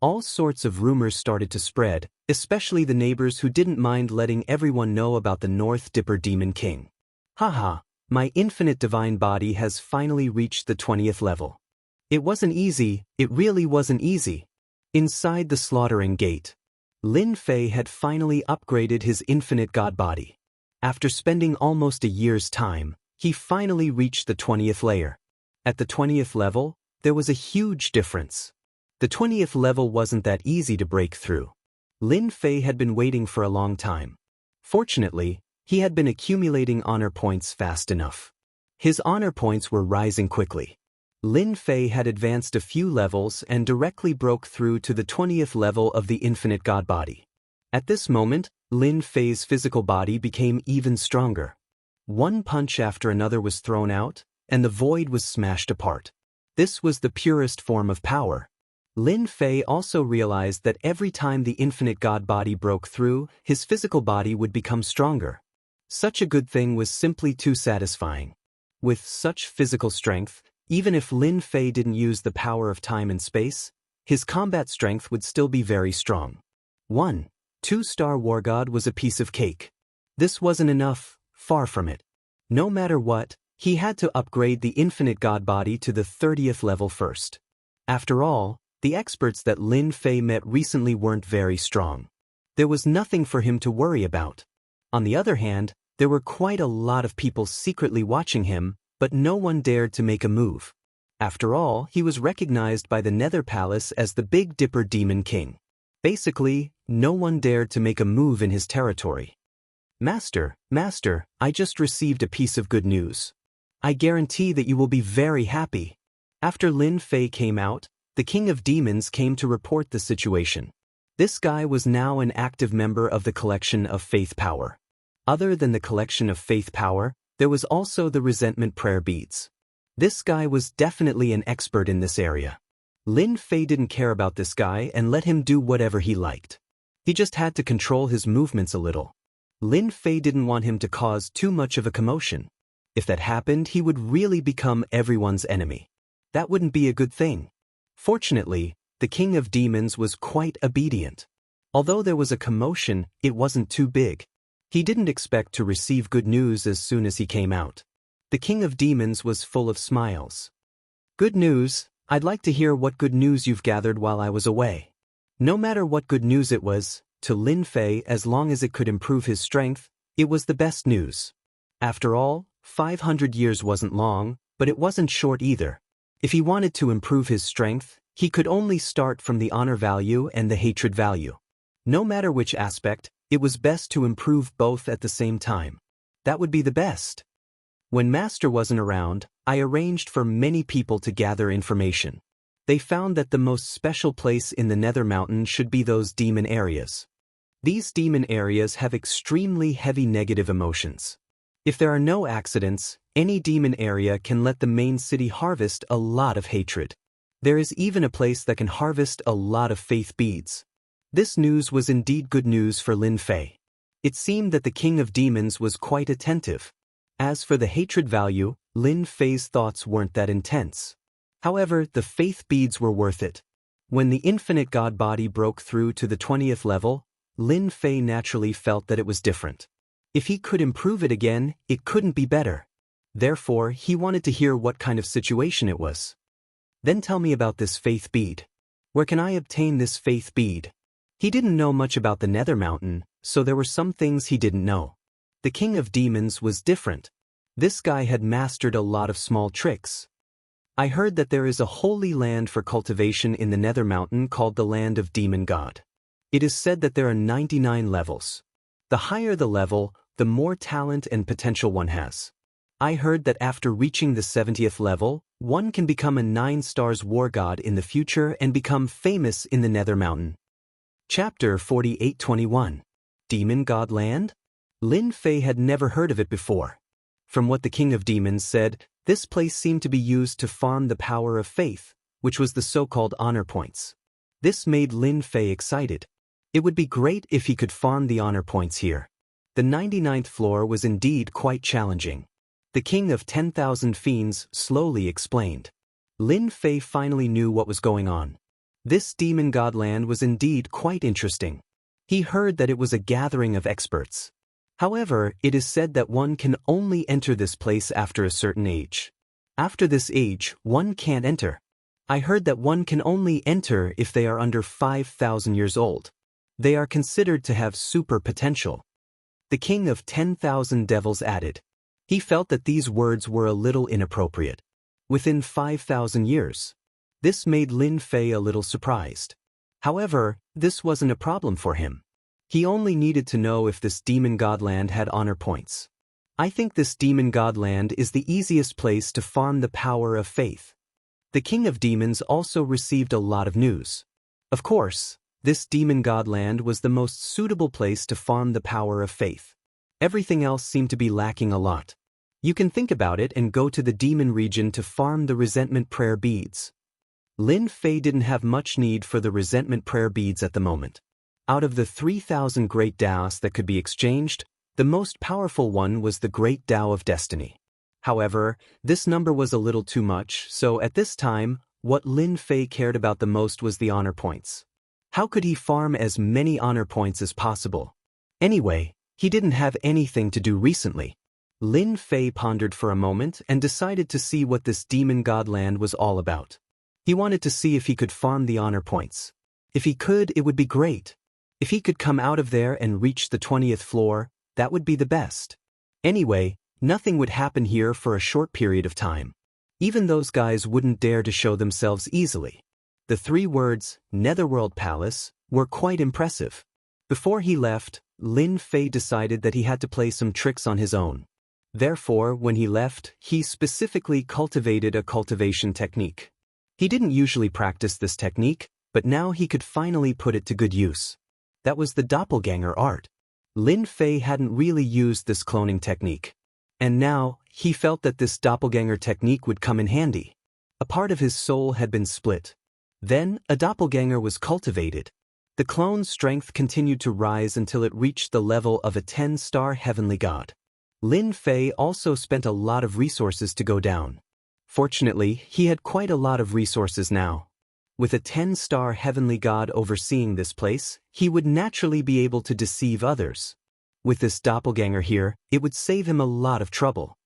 All sorts of rumors started to spread, especially the neighbors who didn't mind letting everyone know about the North Dipper Demon King. Haha, my infinite divine body has finally reached the 20th level. It wasn't easy, it really wasn't easy. Inside the slaughtering gate, Lin Fei had finally upgraded his infinite god body. After spending almost a year's time, he finally reached the 20th layer. At the 20th level, there was a huge difference. The 20th level wasn't that easy to break through. Lin Fei had been waiting for a long time. Fortunately, he had been accumulating honor points fast enough. His honor points were rising quickly. Lin Fei had advanced a few levels and directly broke through to the 20th level of the infinite god body. At this moment, Lin Fei's physical body became even stronger. One punch after another was thrown out, and the void was smashed apart. This was the purest form of power. Lin Fei also realized that every time the infinite god body broke through, his physical body would become stronger. Such a good thing was simply too satisfying. With such physical strength, even if Lin Fei didn't use the power of time and space, his combat strength would still be very strong. 1. 2-star War God was a piece of cake. This wasn't enough, far from it. No matter what, he had to upgrade the infinite god body to the 30th level first. After all, the experts that Lin Fei met recently weren't very strong. There was nothing for him to worry about. On the other hand, there were quite a lot of people secretly watching him, but no one dared to make a move. After all, he was recognized by the Nether Palace as the Big Dipper Demon King. Basically, no one dared to make a move in his territory. Master, I just received a piece of good news. I guarantee that you will be very happy. After Lin Fei came out, the King of Demons came to report the situation. This guy was now an active member of the collection of faith power. Other than the collection of faith power, there was also the resentment prayer beads. This guy was definitely an expert in this area. Lin Fei didn't care about this guy and let him do whatever he liked. He just had to control his movements a little. Lin Fei didn't want him to cause too much of a commotion. If that happened, he would really become everyone's enemy. That wouldn't be a good thing. Fortunately, the King of Demons was quite obedient. Although there was a commotion, it wasn't too big. He didn't expect to receive good news as soon as he came out. The King of Demons was full of smiles. Good news? I'd like to hear what good news you've gathered while I was away. No matter what good news it was, to Lin Fei, as long as it could improve his strength, it was the best news. After all, 500 years wasn't long, but it wasn't short either. If he wanted to improve his strength, he could only start from the honor value and the hatred value. No matter which aspect, it was best to improve both at the same time. That would be the best. When Master wasn't around, I arranged for many people to gather information. They found that the most special place in the Nether Mountain should be those demon areas. These demon areas have extremely heavy negative emotions. If there are no accidents, any demon area can let the main city harvest a lot of hatred. There is even a place that can harvest a lot of faith beads. This news was indeed good news for Lin Fei. It seemed that the King of Demons was quite attentive. As for the hatred value, Lin Fei's thoughts weren't that intense. However, the faith beads were worth it. When the infinite god body broke through to the 20th level, Lin Fei naturally felt that it was different. If he could improve it again, it couldn't be better. Therefore, he wanted to hear what kind of situation it was. Then tell me about this faith bead. Where can I obtain this faith bead? He didn't know much about the Nether Mountain, so there were some things he didn't know. The King of Demons was different. This guy had mastered a lot of small tricks. I heard that there is a holy land for cultivation in the Nether Mountain called the Land of Demon God. It is said that there are 99 levels. The higher the level, the more talent and potential one has. I heard that after reaching the 70th level, one can become a 9-stars war god in the future and become famous in the Nether Mountain. Chapter 48:21. Demon God Land? Lin Fei had never heard of it before. From what the King of Demons said, this place seemed to be used to farm the power of faith, which was the so-called honor points. This made Lin Fei excited. It would be great if he could farm the honor points here. The 99th floor was indeed quite challenging. The King of 10,000 Fiends slowly explained. Lin Fei finally knew what was going on. This demon god land was indeed quite interesting. He heard that it was a gathering of experts. However, it is said that one can only enter this place after a certain age. After this age, one can't enter. I heard that one can only enter if they are under 5,000 years old. They are considered to have super potential. The King of 10,000 Devils added. He felt that these words were a little inappropriate. Within 5,000 years. This made Lin Fei a little surprised. However, this wasn't a problem for him. He only needed to know if this demon godland had honor points. I think this demon godland is the easiest place to farm the power of faith. The King of Demons also received a lot of news. Of course, this demon godland was the most suitable place to farm the power of faith. Everything else seemed to be lacking a lot. You can think about it and go to the demon region to farm the resentment prayer beads. Lin Fei didn't have much need for the resentment prayer beads at the moment. Out of the 3,000 great Taoists that could be exchanged, the most powerful one was the Great Tao of Destiny. However, this number was a little too much, so at this time, what Lin Fei cared about the most was the honor points. How could he farm as many honor points as possible? Anyway, he didn't have anything to do recently. Lin Fei pondered for a moment and decided to see what this demon godland was all about. He wanted to see if he could farm the honor points. If he could, it would be great. If he could come out of there and reach the 20th floor, that would be the best. Anyway, nothing would happen here for a short period of time. Even those guys wouldn't dare to show themselves easily. The 3 words, Netherworld Palace, were quite impressive. Before he left, Lin Fei decided that he had to play some tricks on his own. Therefore, when he left, he specifically cultivated a cultivation technique. He didn't usually practice this technique, but now he could finally put it to good use. That was the doppelganger art. Lin Fei hadn't really used this cloning technique. And now, he felt that this doppelganger technique would come in handy. A part of his soul had been split. Then, a doppelganger was cultivated. The clone's strength continued to rise until it reached the level of a 10-star heavenly god. Lin Fei also spent a lot of resources to go down. Fortunately, he had quite a lot of resources now. With a 10-star heavenly god overseeing this place, he would naturally be able to deceive others. With this doppelganger here, it would save him a lot of trouble.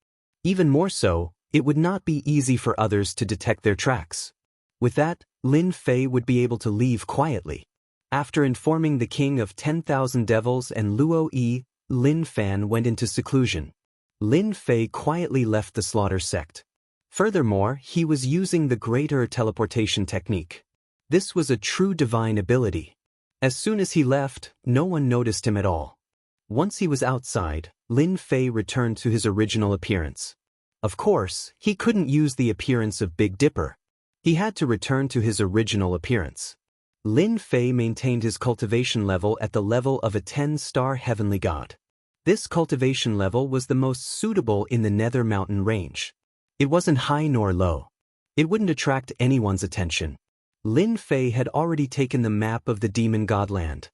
Even more so, it would not be easy for others to detect their tracks. With that, Lin Fei would be able to leave quietly. After informing the king of 10,000 devils and Luo Yi, Lin Fan went into seclusion. Lin Fei quietly left the slaughter sect. Furthermore, he was using the greater teleportation technique. This was a true divine ability. As soon as he left, no one noticed him at all. Once he was outside, Lin Fei returned to his original appearance. Of course, he couldn't use the appearance of Big Dipper. He had to return to his original appearance. Lin Fei maintained his cultivation level at the level of a 10-star heavenly god. This cultivation level was the most suitable in the Nether Mountain range. It wasn't high nor low. It wouldn't attract anyone's attention. Lin Fei had already taken the map of the Demon Godland.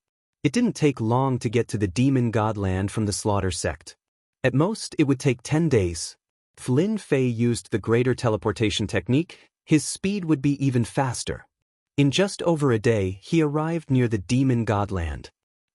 It didn't take long to get to the Demon Godland from the slaughter sect. At most, it would take 10 days. If Lin Fei used the greater teleportation technique, his speed would be even faster. In just over a day, he arrived near the Demon Godland.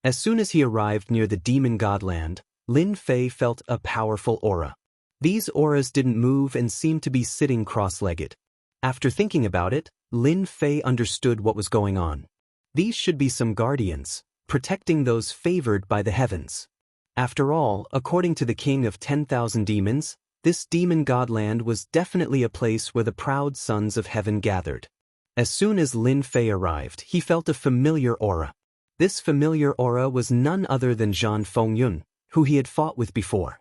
As soon as he arrived near the Demon Godland, Lin Fei felt a powerful aura. These auras didn't move and seemed to be sitting cross-legged. After thinking about it, Lin Fei understood what was going on. These should be some guardians, protecting those favored by the heavens. After all, according to the king of 10,000 demons, this Demon Godland was definitely a place where the proud sons of heaven gathered. As soon as Lin Fei arrived, he felt a familiar aura. This familiar aura was none other than Zhan Fengyun, who he had fought with before.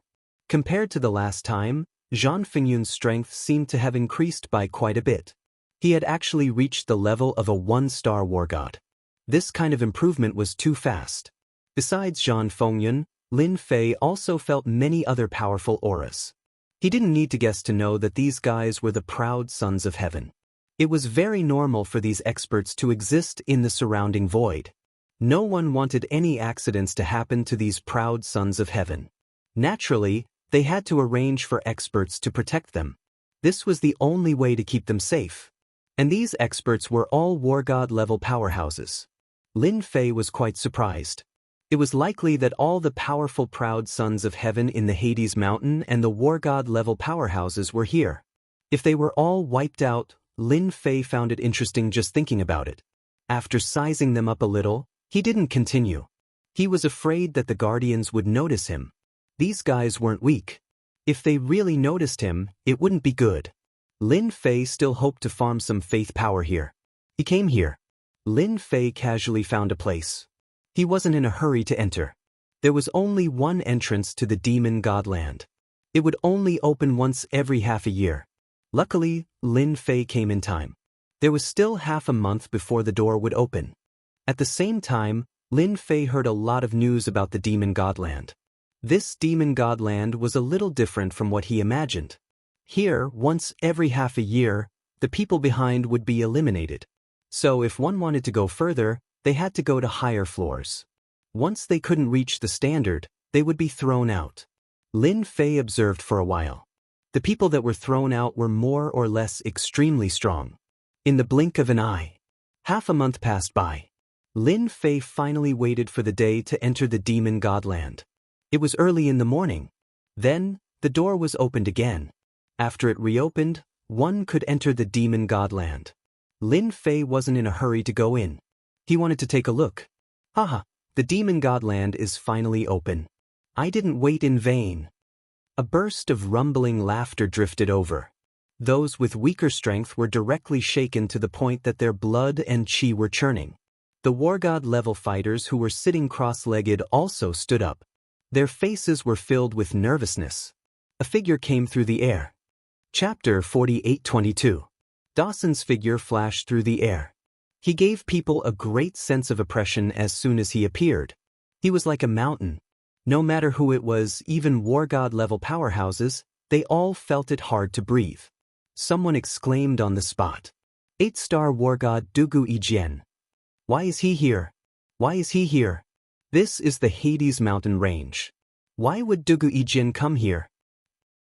Compared to the last time, Zhan Fengyun's strength seemed to have increased by quite a bit. He had actually reached the level of a 1-star war god. This kind of improvement was too fast. Besides Zhan Fengyun, Lin Fei also felt many other powerful auras. He didn't need to guess to know that these guys were the proud sons of heaven. It was very normal for these experts to exist in the surrounding void. No one wanted any accidents to happen to these proud sons of heaven. Naturally, they had to arrange for experts to protect them. This was the only way to keep them safe. And these experts were all war god level powerhouses. Lin Fei was quite surprised. It was likely that all the powerful proud sons of heaven in the Hades mountain and the war god level powerhouses were here. If they were all wiped out, Lin Fei found it interesting just thinking about it. After sizing them up a little, he didn't continue. He was afraid that the guardians would notice him. These guys weren't weak. If they really noticed him, it wouldn't be good. Lin Fei still hoped to farm some faith power here. He came here. Lin Fei casually found a place. He wasn't in a hurry to enter. There was only one entrance to the Demon Godland. It would only open once every half a year. Luckily, Lin Fei came in time. There was still half a month before the door would open. At the same time, Lin Fei heard a lot of news about the Demon Godland. This Demon Godland was a little different from what he imagined. Here, once every half a year, the people behind would be eliminated. So if one wanted to go further, they had to go to higher floors. Once they couldn't reach the standard, they would be thrown out. Lin Fei observed for a while. The people that were thrown out were more or less extremely strong. In the blink of an eye, half a month passed by. Lin Fei finally waited for the day to enter the Demon Godland. It was early in the morning. Then, the door was opened again. After it reopened, one could enter the Demon Godland. Lin Fei wasn't in a hurry to go in. He wanted to take a look. Haha, the Demon Godland is finally open. I didn't wait in vain. A burst of rumbling laughter drifted over. Those with weaker strength were directly shaken to the point that their blood and chi were churning. The war god level fighters who were sitting cross-legged also stood up. Their faces were filled with nervousness. A figure came through the air. Chapter 48:22. Dawson's figure flashed through the air. He gave people a great sense of oppression as soon as he appeared. He was like a mountain. No matter who it was, even war god level powerhouses, they all felt it hard to breathe. Someone exclaimed on the spot. 8-star war god Dugu Ijian. Why is he here? Why is he here? This is the Hades mountain range. Why would Dugu Ijin come here?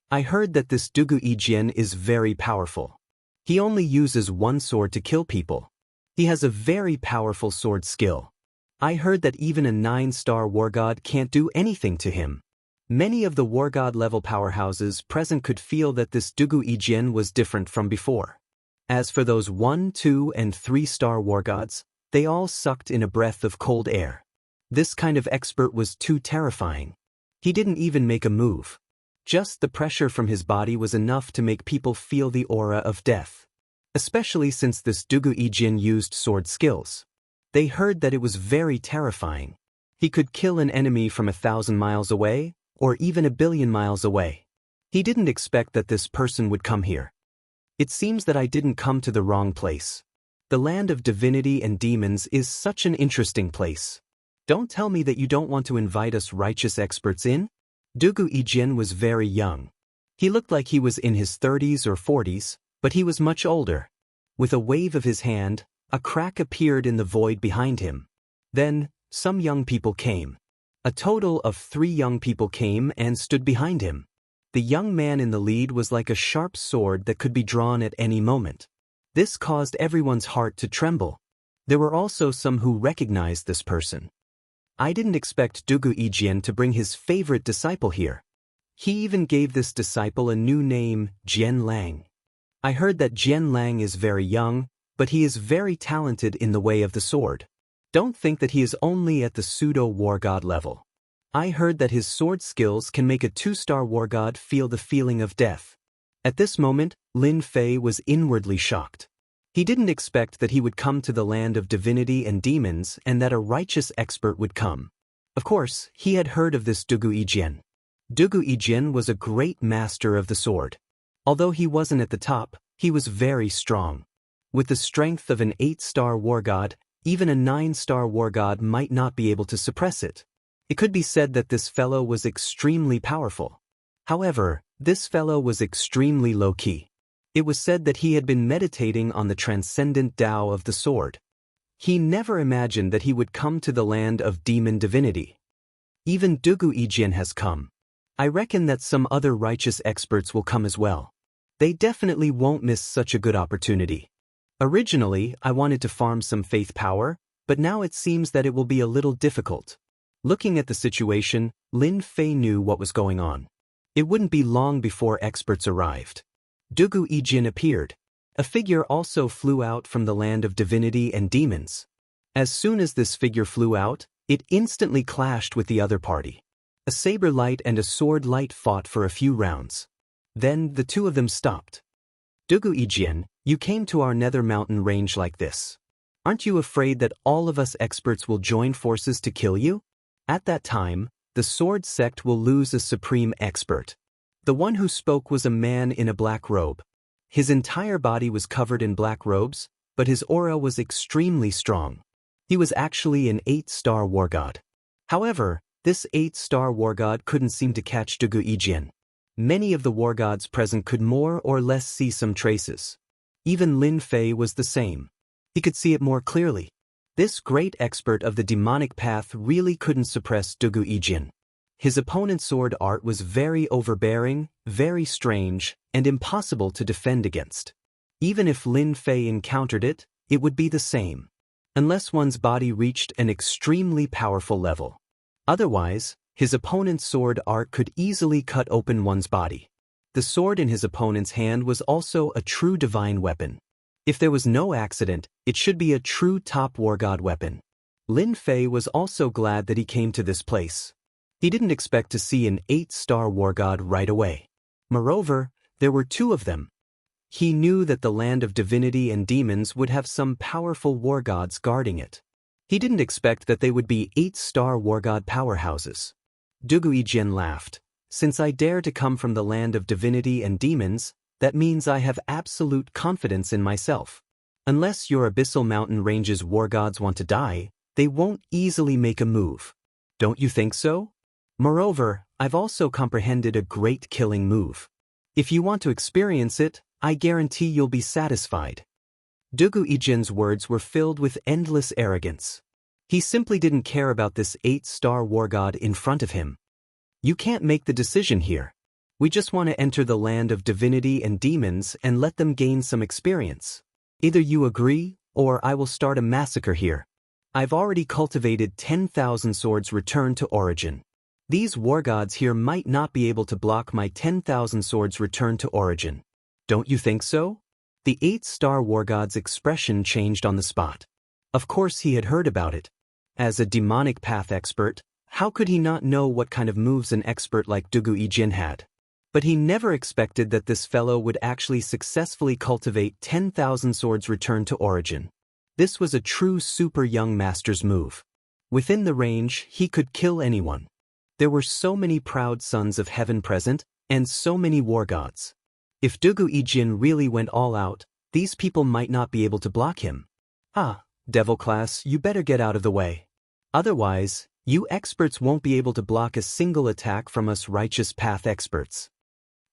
I heard that this Dugu Ijin is very powerful. He only uses one sword to kill people. He has a very powerful sword skill. I heard that even a 9-star war god can't do anything to him. Many of the war god level powerhouses present could feel that this Dugu Ijin was different from before. As for those 1, 2, and 3-star war gods, they all sucked in a breath of cold air. This kind of expert was too terrifying. He didn't even make a move. Just the pressure from his body was enough to make people feel the aura of death. Especially since this Dugu Ijin used sword skills. They heard that it was very terrifying. He could kill an enemy from 1,000 miles away, or even 1,000,000,000 miles away. He didn't expect that this person would come here. It seems that I didn't come to the wrong place. The land of divinity and demons is such an interesting place. Don't tell me that you don't want to invite us righteous experts in? Dugu Ijin was very young. He looked like he was in his 30s or 40s, but he was much older. With a wave of his hand, a crack appeared in the void behind him. Then, some young people came. A total of 3 young people came and stood behind him. The young man in the lead was like a sharp sword that could be drawn at any moment. This caused everyone's heart to tremble. There were also some who recognized this person. I didn't expect Dugu Ijin to bring his favorite disciple here. He even gave this disciple a new name, Jian Lang. I heard that Jian Lang is very young, but he is very talented in the way of the sword. Don't think that he is only at the pseudo-war god level. I heard that his sword skills can make a 2-star war god feel the feeling of death. At this moment, Lin Fei was inwardly shocked. He didn't expect that he would come to the land of divinity and demons and that a righteous expert would come. Of course, he had heard of this Dugu Ijin. Dugu Ijin was a great master of the sword. Although he wasn't at the top, he was very strong. With the strength of an 8-star war god, even a 9-star war god might not be able to suppress it. It could be said that this fellow was extremely powerful. However, this fellow was extremely low-key. It was said that he had been meditating on the transcendent Tao of the sword. He never imagined that he would come to the land of demon divinity. Even Dugu Ijin has come. I reckon that some other righteous experts will come as well. They definitely won't miss such a good opportunity. Originally, I wanted to farm some faith power, but now it seems that it will be a little difficult. Looking at the situation, Lin Fei knew what was going on. It wouldn't be long before experts arrived. Dugu Ijin appeared. A figure also flew out from the land of divinity and demons. As soon as this figure flew out, it instantly clashed with the other party. A saber light and a sword light fought for a few rounds. Then the two of them stopped. Dugu Ijin, you came to our nether mountain range like this. Aren't you afraid that all of us experts will join forces to kill you? At that time, the sword sect will lose a supreme expert. The one who spoke was a man in a black robe. His entire body was covered in black robes, but his aura was extremely strong. He was actually an 8-star war god. However, this 8-star war god couldn't seem to catch Dugu Ijin. Many of the war gods present could more or less see some traces. Even Lin Fei was the same. He could see it more clearly. This great expert of the demonic path really couldn't suppress Dugu Ijin. His opponent's sword art was very overbearing, very strange, and impossible to defend against. Even if Lin Fei encountered it, it would be the same. Unless one's body reached an extremely powerful level. Otherwise, his opponent's sword art could easily cut open one's body. The sword in his opponent's hand was also a true divine weapon. If there was no accident, it should be a true top war god weapon. Lin Fei was also glad that he came to this place. He didn't expect to see an 8-star war god right away. Moreover, there were 2 of them. He knew that the land of divinity and demons would have some powerful war gods guarding it. He didn't expect that they would be 8-star war god powerhouses. Dugu Ijin laughed. Since I dare to come from the land of divinity and demons, that means I have absolute confidence in myself. Unless your Abyssal Mountain Range's war gods want to die, they won't easily make a move. Don't you think so? Moreover, I've also comprehended a great killing move. If you want to experience it, I guarantee you'll be satisfied. Dugu Ijin's words were filled with endless arrogance. He simply didn't care about this 8-star war god in front of him. You can't make the decision here. We just want to enter the land of divinity and demons and let them gain some experience. Either you agree, or I will start a massacre here. I've already cultivated 10,000 swords return to origin. These war gods here might not be able to block my 10,000 swords return to origin. Don't you think so? The 8-star war god's expression changed on the spot. Of course he had heard about it. As a demonic path expert, how could he not know what kind of moves an expert like Dugu Yijin had? But he never expected that this fellow would actually successfully cultivate 10,000 swords return to origin. This was a true super young master's move. Within the range, he could kill anyone. There were so many proud sons of heaven present, and so many war gods. If Dugu Yijin really went all out, these people might not be able to block him. Ah, devil class, you better get out of the way. Otherwise, you experts won't be able to block a single attack from us righteous path experts.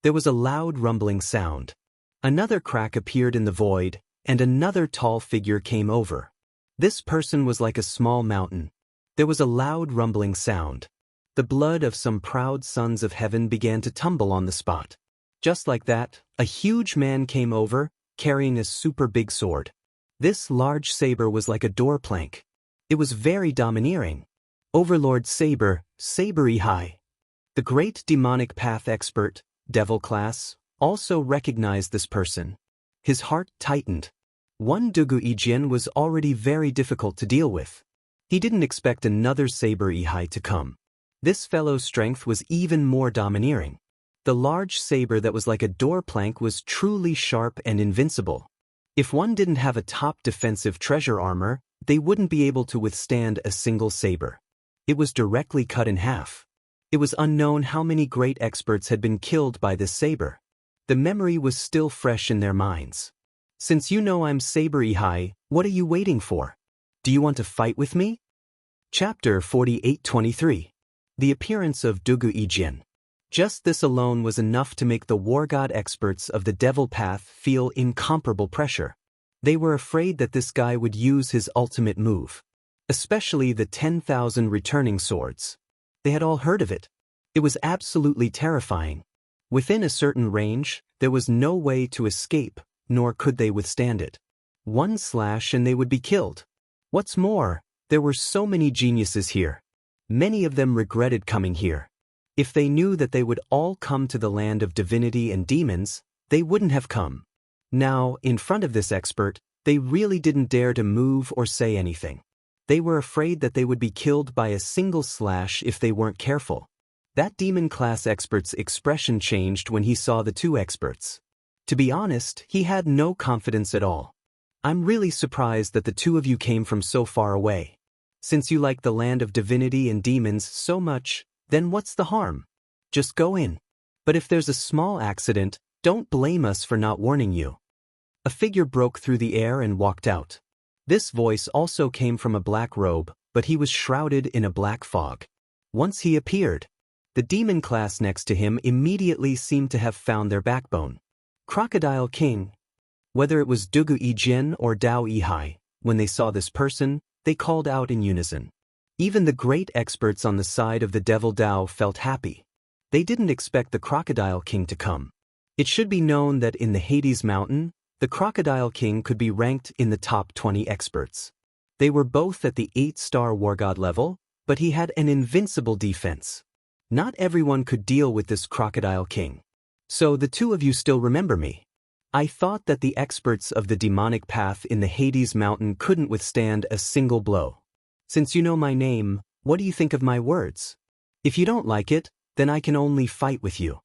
There was a loud rumbling sound. Another crack appeared in the void, and another tall figure came over. This person was like a small mountain. There was a loud rumbling sound. The blood of some proud sons of heaven began to tumble on the spot. Just like that, a huge man came over, carrying a super big sword. This large saber was like a door plank. It was very domineering. Overlord Saber, Saber High. The great demonic path expert, devil class, also recognized this person. His heart tightened. One Dugu Yijin was already very difficult to deal with. He didn't expect another Saber High to come. This fellow's strength was even more domineering. The large saber that was like a door plank was truly sharp and invincible. If one didn't have a top defensive treasure armor, they wouldn't be able to withstand a single saber. It was directly cut in half. It was unknown how many great experts had been killed by this saber. The memory was still fresh in their minds. Since you know I'm Saber High, what are you waiting for? Do you want to fight with me? Chapter 48-23. The appearance of Dugu Yijin. Just this alone was enough to make the war god experts of the devil path feel incomparable pressure. They were afraid that this guy would use his ultimate move. Especially the 10,000 returning swords. They had all heard of it. It was absolutely terrifying. Within a certain range, there was no way to escape, nor could they withstand it. One slash and they would be killed. What's more, there were so many geniuses here. Many of them regretted coming here. If they knew that they would all come to the land of divinity and demons, they wouldn't have come. Now, in front of this expert, they really didn't dare to move or say anything. They were afraid that they would be killed by a single slash if they weren't careful. That demon class expert's expression changed when he saw the two experts. To be honest, he had no confidence at all. I'm really surprised that the two of you came from so far away. Since you like the land of divinity and demons so much, then what's the harm? Just go in. But if there's a small accident, don't blame us for not warning you. A figure broke through the air and walked out. This voice also came from a black robe, but he was shrouded in a black fog. Once he appeared, the demon class next to him immediately seemed to have found their backbone. Crocodile King. Whether it was Dugu Yijin or Dao Yihai, when they saw this person, they called out in unison. Even the great experts on the side of the devil Dao felt happy. They didn't expect the Crocodile King to come. It should be known that in the Hades Mountain, the Crocodile King could be ranked in the top 20 experts. They were both at the 8-star war god level, but he had an invincible defense. Not everyone could deal with this Crocodile King. So the two of you still remember me. I thought that the experts of the demonic path in the Hades Mountain couldn't withstand a single blow. Since you know my name, what do you think of my words? If you don't like it, then I can only fight with you.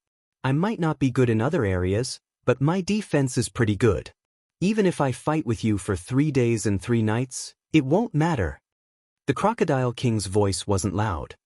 I might not be good in other areas, but my defense is pretty good. Even if I fight with you for 3 days and 3 nights, it won't matter. The Crocodile King's voice wasn't loud.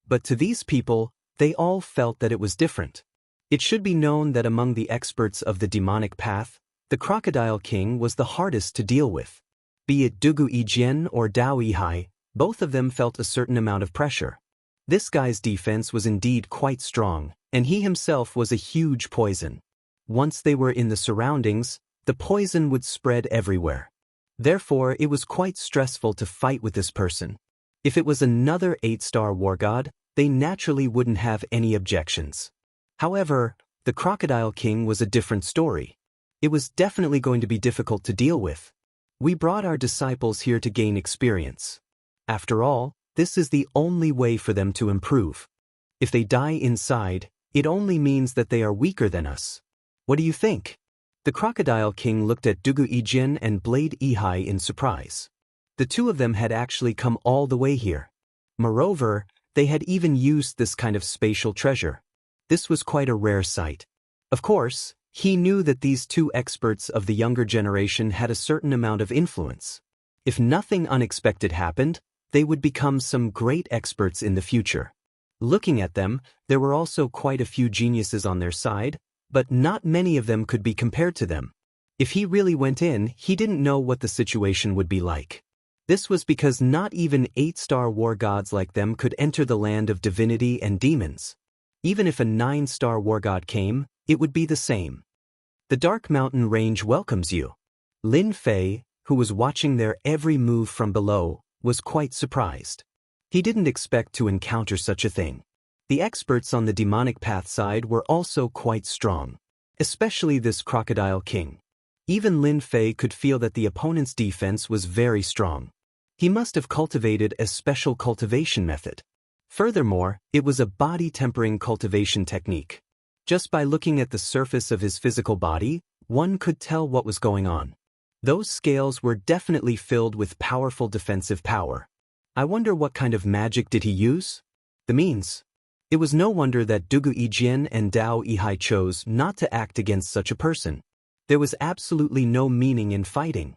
But to these people, they all felt that it was different. It should be known that among the experts of the demonic path, the Crocodile King was the hardest to deal with. Be it Dugu Yijin or Dao Yihai, both of them felt a certain amount of pressure. This guy's defense was indeed quite strong, and he himself was a huge poison. Once they were in the surroundings, the poison would spread everywhere. Therefore, it was quite stressful to fight with this person. If it was another 8-star war god, they naturally wouldn't have any objections. However, the Crocodile King was a different story. It was definitely going to be difficult to deal with. We brought our disciples here to gain experience. After all, this is the only way for them to improve. If they die inside, it only means that they are weaker than us. What do you think? The Crocodile King looked at Dugu Yijin and Blade Yihai in surprise. The two of them had actually come all the way here. Moreover, they had even used this kind of spatial treasure. This was quite a rare sight. Of course, he knew that these two experts of the younger generation had a certain amount of influence. If nothing unexpected happened, they would become some great experts in the future. Looking at them, there were also quite a few geniuses on their side, but not many of them could be compared to them. If he really went in, he didn't know what the situation would be like. This was because not even 8-star war gods like them could enter the land of divinity and demons. Even if a 9-star war god came, it would be the same. The Dark Mountain Range welcomes you. Lin Fei, who was watching their every move from below, was quite surprised. He didn't expect to encounter such a thing. The experts on the demonic path side were also quite strong, especially this Crocodile King. Even Lin Fei could feel that the opponent's defense was very strong. He must have cultivated a special cultivation method. Furthermore, it was a body-tempering cultivation technique. Just by looking at the surface of his physical body, one could tell what was going on. Those scales were definitely filled with powerful defensive power. I wonder what kind of magic did he use? The means. It was no wonder that Dugu Yijin and Dao Yihai chose not to act against such a person. There was absolutely no meaning in fighting.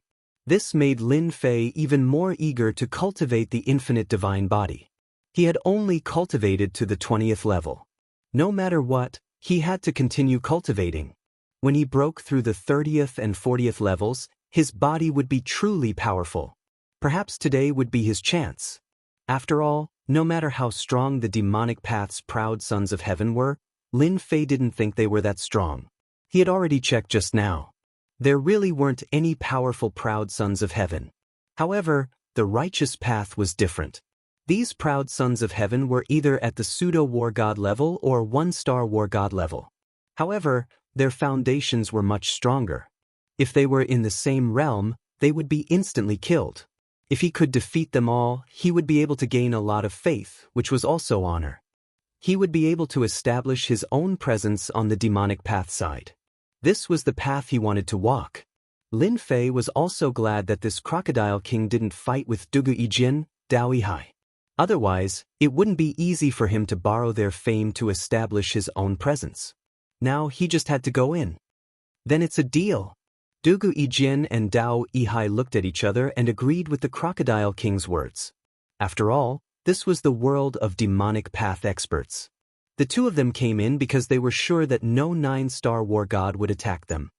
This made Lin Fei even more eager to cultivate the infinite divine body. He had only cultivated to the 20th level. No matter what, he had to continue cultivating. When he broke through the 30th and 40th levels, his body would be truly powerful. Perhaps today would be his chance. After all, no matter how strong the demonic path's proud sons of heaven were, Lin Fei didn't think they were that strong. He had already checked just now. There really weren't any powerful proud sons of heaven. However, the righteous path was different. These proud sons of heaven were either at the pseudo-war god level or 1-star war god level. However, their foundations were much stronger. If they were in the same realm, they would be instantly killed. If he could defeat them all, he would be able to gain a lot of faith, which was also honor. He would be able to establish his own presence on the demonic path side. This was the path he wanted to walk. Lin Fei was also glad that this Crocodile King didn't fight with Dugu Yijin, Dao Yihai. Otherwise, it wouldn't be easy for him to borrow their fame to establish his own presence. Now he just had to go in. Then it's a deal. Dugu Yijin and Dao Yihai looked at each other and agreed with the Crocodile King's words. After all, this was the world of demonic path experts. The two of them came in because they were sure that no 9-star war god would attack them.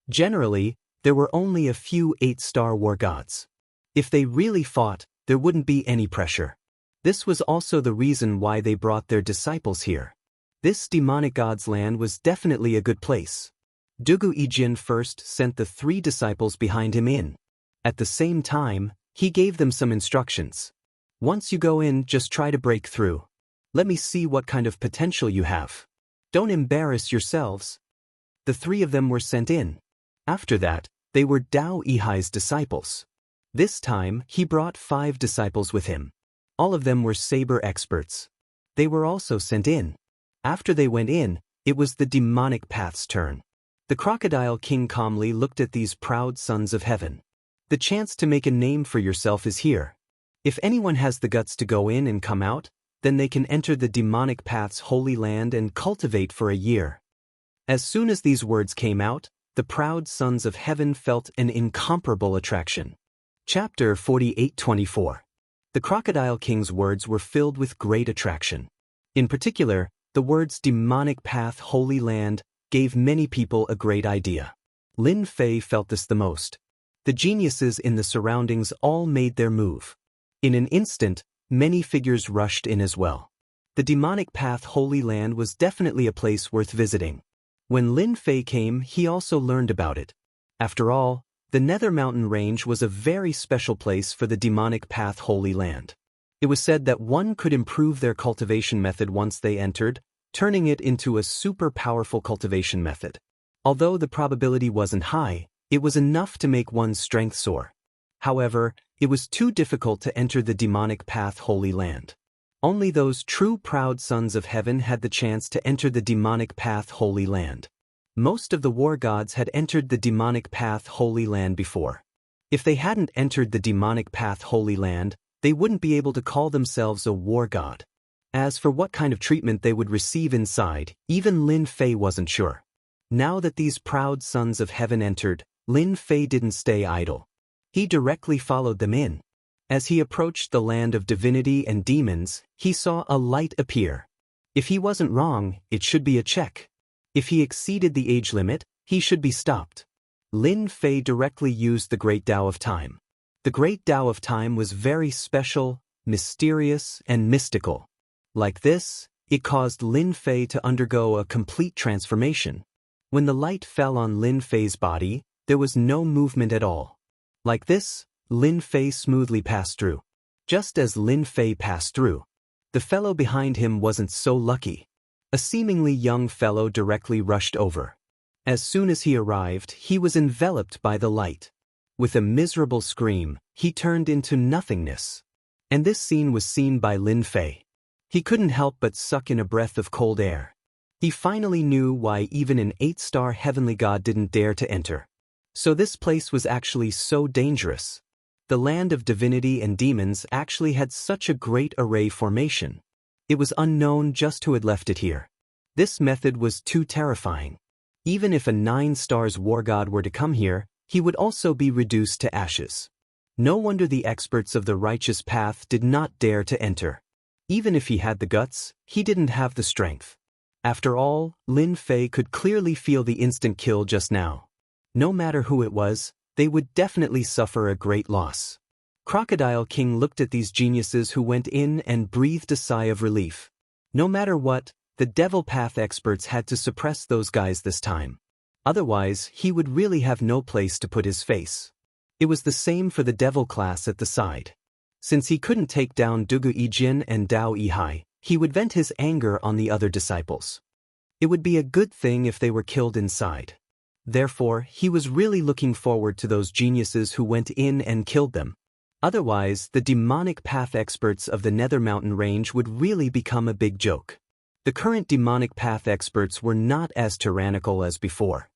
Generally, there were only a few 8-star war gods. If they really fought, there wouldn't be any pressure. This was also the reason why they brought their disciples here. This demonic god's land was definitely a good place. Dugu Yijin first sent the 3 disciples behind him in. At the same time, he gave them some instructions. Once you go in, just try to break through. Let me see what kind of potential you have. Don't embarrass yourselves. The 3 of them were sent in. After that, they were Dao Yihai's disciples. This time, he brought 5 disciples with him. All of them were saber experts. They were also sent in. After they went in, it was the demonic path's turn. The Crocodile King calmly looked at these proud sons of heaven. The chance to make a name for yourself is here. If anyone has the guts to go in and come out, then they can enter the demonic path's holy land and cultivate for a year. As soon as these words came out, the proud sons of heaven felt an incomparable attraction. Chapter 48-24. The Crocodile King's words were filled with great attraction. In particular, the words demonic path holy land gave many people a great idea. Lin Fei felt this the most. The geniuses in the surroundings all made their move. In an instant, many figures rushed in as well. The demonic path holy land was definitely a place worth visiting. When Lin Fei came, he also learned about it. After all, the Nether Mountain Range was a very special place for the demonic path holy land. It was said that one could improve their cultivation method once they entered, turning it into a super powerful cultivation method. Although the probability wasn't high, it was enough to make one's strength soar. However, it was too difficult to enter the demonic path Holy Land. Only those true proud sons of heaven had the chance to enter the demonic path Holy Land. Most of the war gods had entered the demonic path Holy Land before. If they hadn't entered the demonic path Holy Land, they wouldn't be able to call themselves a war god. As for what kind of treatment they would receive inside, even Lin Fei wasn't sure. Now that these proud sons of heaven entered, Lin Fei didn't stay idle. He directly followed them in. As he approached the land of divinity and demons, he saw a light appear. If he wasn't wrong, it should be a check. If he exceeded the age limit, he should be stopped. Lin Fei directly used the Great Tao of Time. The Great Tao of Time was very special, mysterious, and mystical. Like this, it caused Lin Fei to undergo a complete transformation. When the light fell on Lin Fei's body, there was no movement at all. Like this, Lin Fei smoothly passed through. Just as Lin Fei passed through, the fellow behind him wasn't so lucky. A seemingly young fellow directly rushed over. As soon as he arrived, he was enveloped by the light. With a miserable scream, he turned into nothingness. And this scene was seen by Lin Fei. He couldn't help but suck in a breath of cold air. He finally knew why even an 8-star heavenly god didn't dare to enter. So this place was actually so dangerous. The land of divinity and demons actually had such a great array formation. It was unknown just who had left it here. This method was too terrifying. Even if a 9-star war god were to come here, he would also be reduced to ashes. No wonder the experts of the righteous path did not dare to enter. Even if he had the guts, he didn't have the strength. After all, Lin Fei could clearly feel the instant kill just now. No matter who it was, they would definitely suffer a great loss. Crocodile King looked at these geniuses who went in and breathed a sigh of relief. No matter what, the Devil Path experts had to suppress those guys this time. Otherwise, he would really have no place to put his face. It was the same for the Devil class at the side. Since he couldn't take down Dugu Yijin and Dao Yihai, he would vent his anger on the other disciples. It would be a good thing if they were killed inside. Therefore, he was really looking forward to those geniuses who went in and killed them. Otherwise, the demonic path experts of the Nether Mountain Range would really become a big joke. The current demonic path experts were not as tyrannical as before.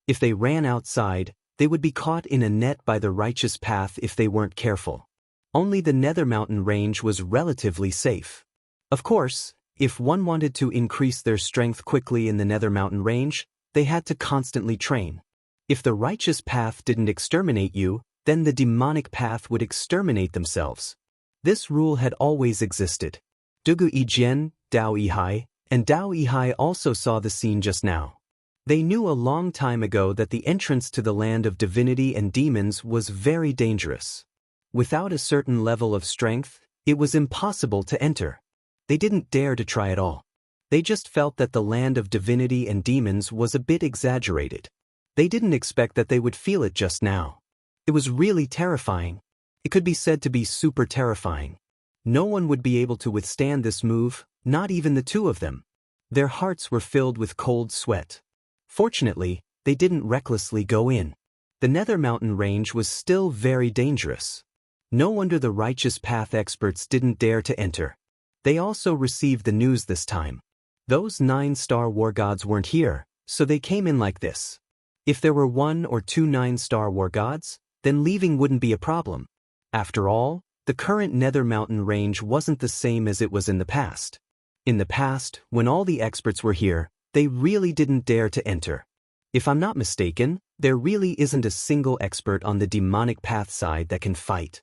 If they ran outside, they would be caught in a net by the righteous path if they weren't careful. Only the Nether Mountain Range was relatively safe. Of course, if one wanted to increase their strength quickly in the Nether Mountain Range, they had to constantly train. If the righteous path didn't exterminate you, then the demonic path would exterminate themselves. This rule had always existed. Dugu Yijin, Dao Yihai, and Dao Yihai also saw the scene just now. They knew a long time ago that the entrance to the land of divinity and demons was very dangerous. Without a certain level of strength, it was impossible to enter. They didn't dare to try at all. They just felt that the land of divinity and demons was a bit exaggerated. They didn't expect that they would feel it just now. It was really terrifying. It could be said to be super terrifying. No one would be able to withstand this move, not even the two of them. Their hearts were filled with cold sweat. Fortunately, they didn't recklessly go in. The Nether Mountain Range was still very dangerous. No wonder the righteous path experts didn't dare to enter. They also received the news this time. Those 9-star war gods weren't here, so they came in like this. If there were 1 or 2 9-star war gods, then leaving wouldn't be a problem. After all, the current Nether Mountain Range wasn't the same as it was in the past. In the past, when all the experts were here, they really didn't dare to enter. If I'm not mistaken, there really isn't a single expert on the demonic path side that can fight.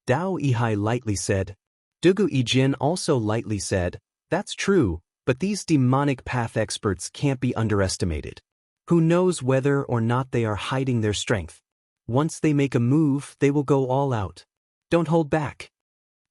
Dao Yihai lightly said. Dugu Yijin also lightly said, "That's true, but these demonic path experts can't be underestimated. Who knows whether or not they are hiding their strength? Once they make a move, they will go all out. Don't hold back."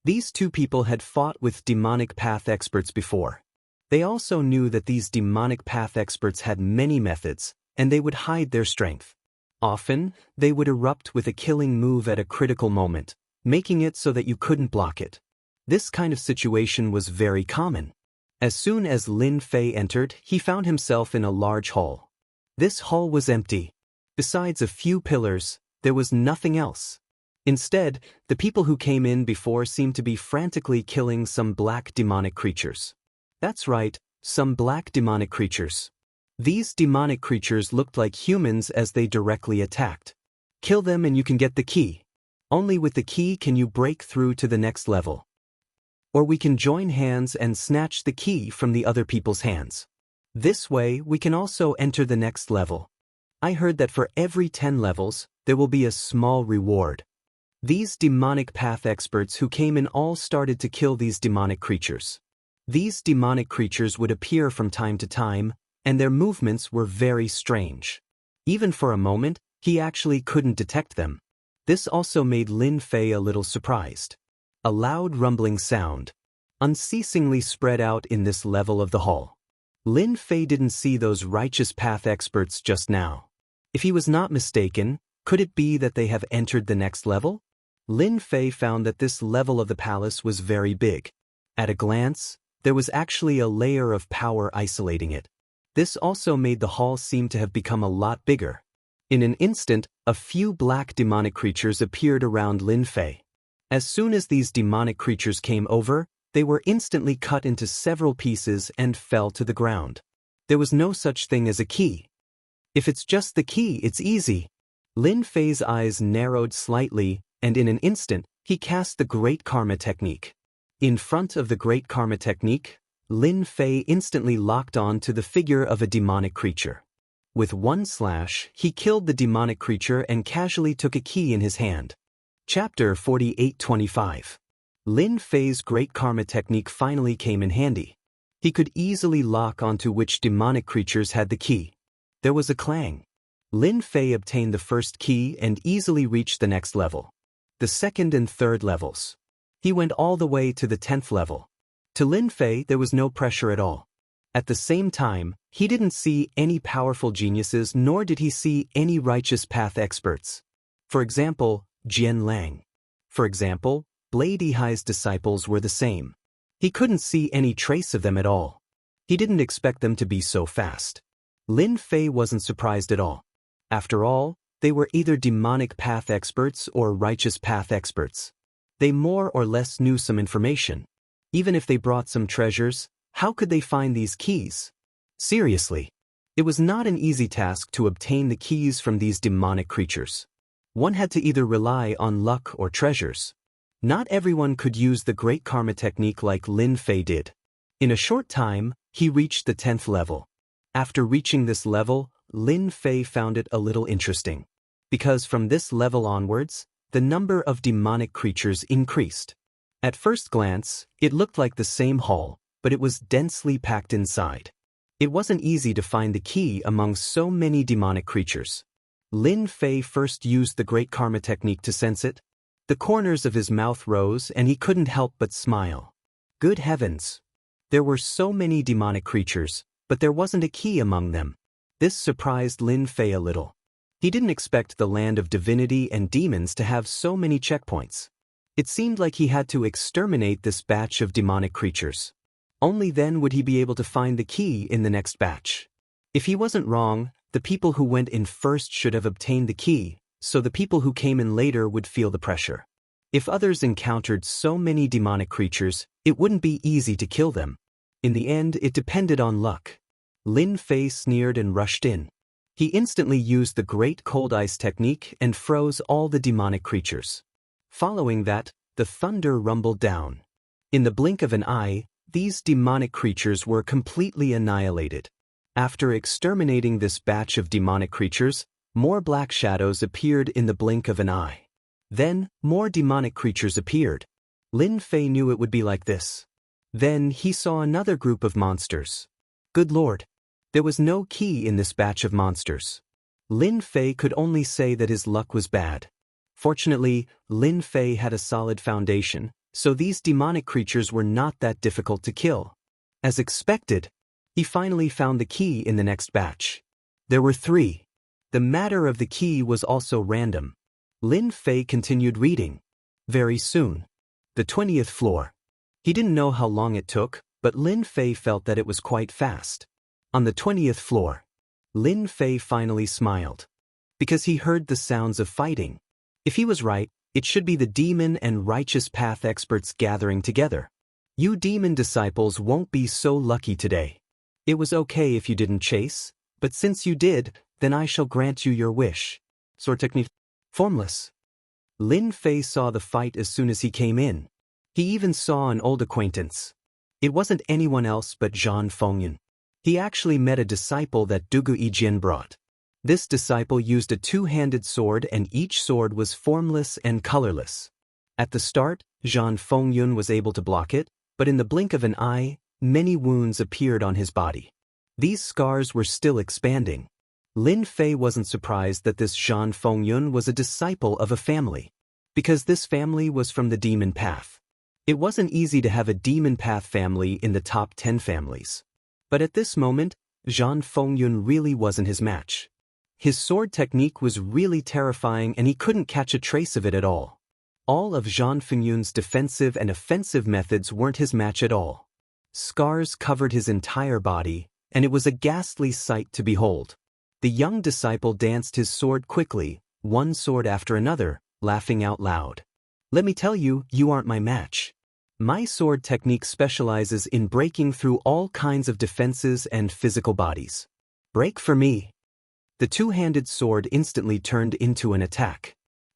These two people had fought with demonic path experts before. They also knew that these demonic path experts had many methods, and they would hide their strength. Often, they would erupt with a killing move at a critical moment, making it so that you couldn't block it. This kind of situation was very common. As soon as Lin Fei entered, he found himself in a large hall. This hall was empty. Besides a few pillars, there was nothing else. Instead, the people who came in before seemed to be frantically killing some black demonic creatures. That's right, some black demonic creatures. These demonic creatures looked like humans as they directly attacked. Kill them and you can get the key. Only with the key can you break through to the next level. Or we can join hands and snatch the key from the other people's hands. This way, we can also enter the next level. I heard that for every 10 levels, there will be a small reward. These demonic path experts who came in all started to kill these demonic creatures. These demonic creatures would appear from time to time, and their movements were very strange. Even for a moment, he actually couldn't detect them. This also made Lin Fei a little surprised. A loud rumbling sound unceasingly spread out in this level of the hall. Lin Fei didn't see those righteous path experts just now. If he was not mistaken, could it be that they have entered the next level? Lin Fei found that this level of the palace was very big. At a glance, there was actually a layer of power isolating it. This also made the hall seem to have become a lot bigger. In an instant, a few black demonic creatures appeared around Lin Fei. As soon as these demonic creatures came over, they were instantly cut into several pieces and fell to the ground. There was no such thing as a key. If it's just the key, it's easy. Lin Fei's eyes narrowed slightly, and in an instant, he cast the Great Karma Technique. In front of the Great Karma Technique, Lin Fei instantly locked on to the figure of a demonic creature. With one slash, he killed the demonic creature and casually took a key in his hand. Chapter 48-25. Lin Fei's Great Karma Technique finally came in handy. He could easily lock onto which demonic creatures had the key. There was a clang. Lin Fei obtained the first key and easily reached the next level. The second and third levels. He went all the way to the 10th level. To Lin Fei, there was no pressure at all. At the same time, he didn't see any powerful geniuses nor did he see any righteous path experts. For example, Jian Lang. For example, Blade Ehai's disciples were the same. He couldn't see any trace of them at all. He didn't expect them to be so fast. Lin Fei wasn't surprised at all. After all, they were either demonic path experts or righteous path experts. They more or less knew some information. Even if they brought some treasures, how could they find these keys? Seriously, it was not an easy task to obtain the keys from these demonic creatures. One had to either rely on luck or treasures. Not everyone could use the Great Karma Technique like Lin Fei did. In a short time, he reached the 10th level. After reaching this level, Lin Fei found it a little interesting. Because from this level onwards, the number of demonic creatures increased. At first glance, it looked like the same hall, but it was densely packed inside. It wasn't easy to find the key among so many demonic creatures. Lin Fei first used the Great Karma Technique to sense it. The corners of his mouth rose and he couldn't help but smile. Good heavens! There were so many demonic creatures, but there wasn't a key among them. This surprised Lin Fei a little. He didn't expect the land of divinity and demons to have so many checkpoints. It seemed like he had to exterminate this batch of demonic creatures. Only then would he be able to find the key in the next batch. If he wasn't wrong, the people who went in first should have obtained the key, so the people who came in later would feel the pressure. If others encountered so many demonic creatures, it wouldn't be easy to kill them. In the end, it depended on luck. Lin Fei sneered and rushed in. He instantly used the Great Cold Ice Technique and froze all the demonic creatures. Following that, the thunder rumbled down. In the blink of an eye, these demonic creatures were completely annihilated. After exterminating this batch of demonic creatures, more black shadows appeared in the blink of an eye. Then, more demonic creatures appeared. Lin Fei knew it would be like this. Then he saw another group of monsters. Good Lord! There was no key in this batch of monsters. Lin Fei could only say that his luck was bad. Fortunately, Lin Fei had a solid foundation, so these demonic creatures were not that difficult to kill. As expected, he finally found the key in the next batch. There were 3. The matter of the key was also random. Lin Fei continued reading. Very soon. The 20th floor. He didn't know how long it took, but Lin Fei felt that it was quite fast. On the 20th floor, Lin Fei finally smiled. Because he heard the sounds of fighting. If he was right, it should be the demon and righteous path experts gathering together. You demon disciples won't be so lucky today. It was okay if you didn't chase, but since you did, then I shall grant you your wish. Sword technique. Formless. Lin Fei saw the fight as soon as he came in. He even saw an old acquaintance. It wasn't anyone else but Zhan Fengyun. He actually met a disciple that Dugu Yijian brought. This disciple used a two-handed sword and each sword was formless and colorless. At the start, Zhan Fengyun was able to block it, but in the blink of an eye, many wounds appeared on his body. These scars were still expanding. Lin Fei wasn't surprised that this Zhan Fengyun was a disciple of a family, because this family was from the demon path. It wasn't easy to have a demon path family in the top 10 families. But at this moment, Zhan Fengyun really wasn't his match. His sword technique was really terrifying and he couldn't catch a trace of it at all. All of Zhan Fengyun's defensive and offensive methods weren't his match at all. Scars covered his entire body, and it was a ghastly sight to behold. The young disciple danced his sword quickly, one sword after another, laughing out loud. Let me tell you, you aren't my match. My sword technique specializes in breaking through all kinds of defenses and physical bodies. Break for me. The two-handed sword instantly turned into an attack.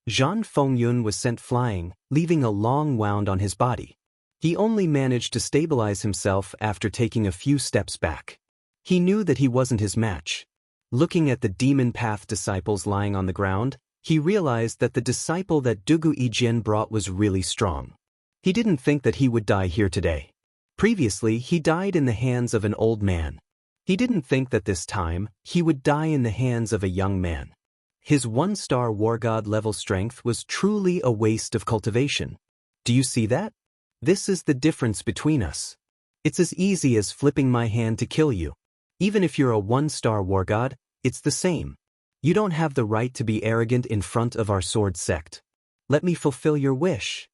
Zhan Fengyun was sent flying, leaving a long wound on his body. He only managed to stabilize himself after taking a few steps back. He knew that he wasn't his match. Looking at the demon path disciples lying on the ground, he realized that the disciple that Dugu Yijian brought was really strong. He didn't think that he would die here today. Previously, he died in the hands of an old man. He didn't think that this time, he would die in the hands of a young man. His one-star war god level strength was truly a waste of cultivation. Do you see that? This is the difference between us. It's as easy as flipping my hand to kill you. Even if you're a one-star war god, it's the same. You don't have the right to be arrogant in front of our sword sect. Let me fulfill your wish.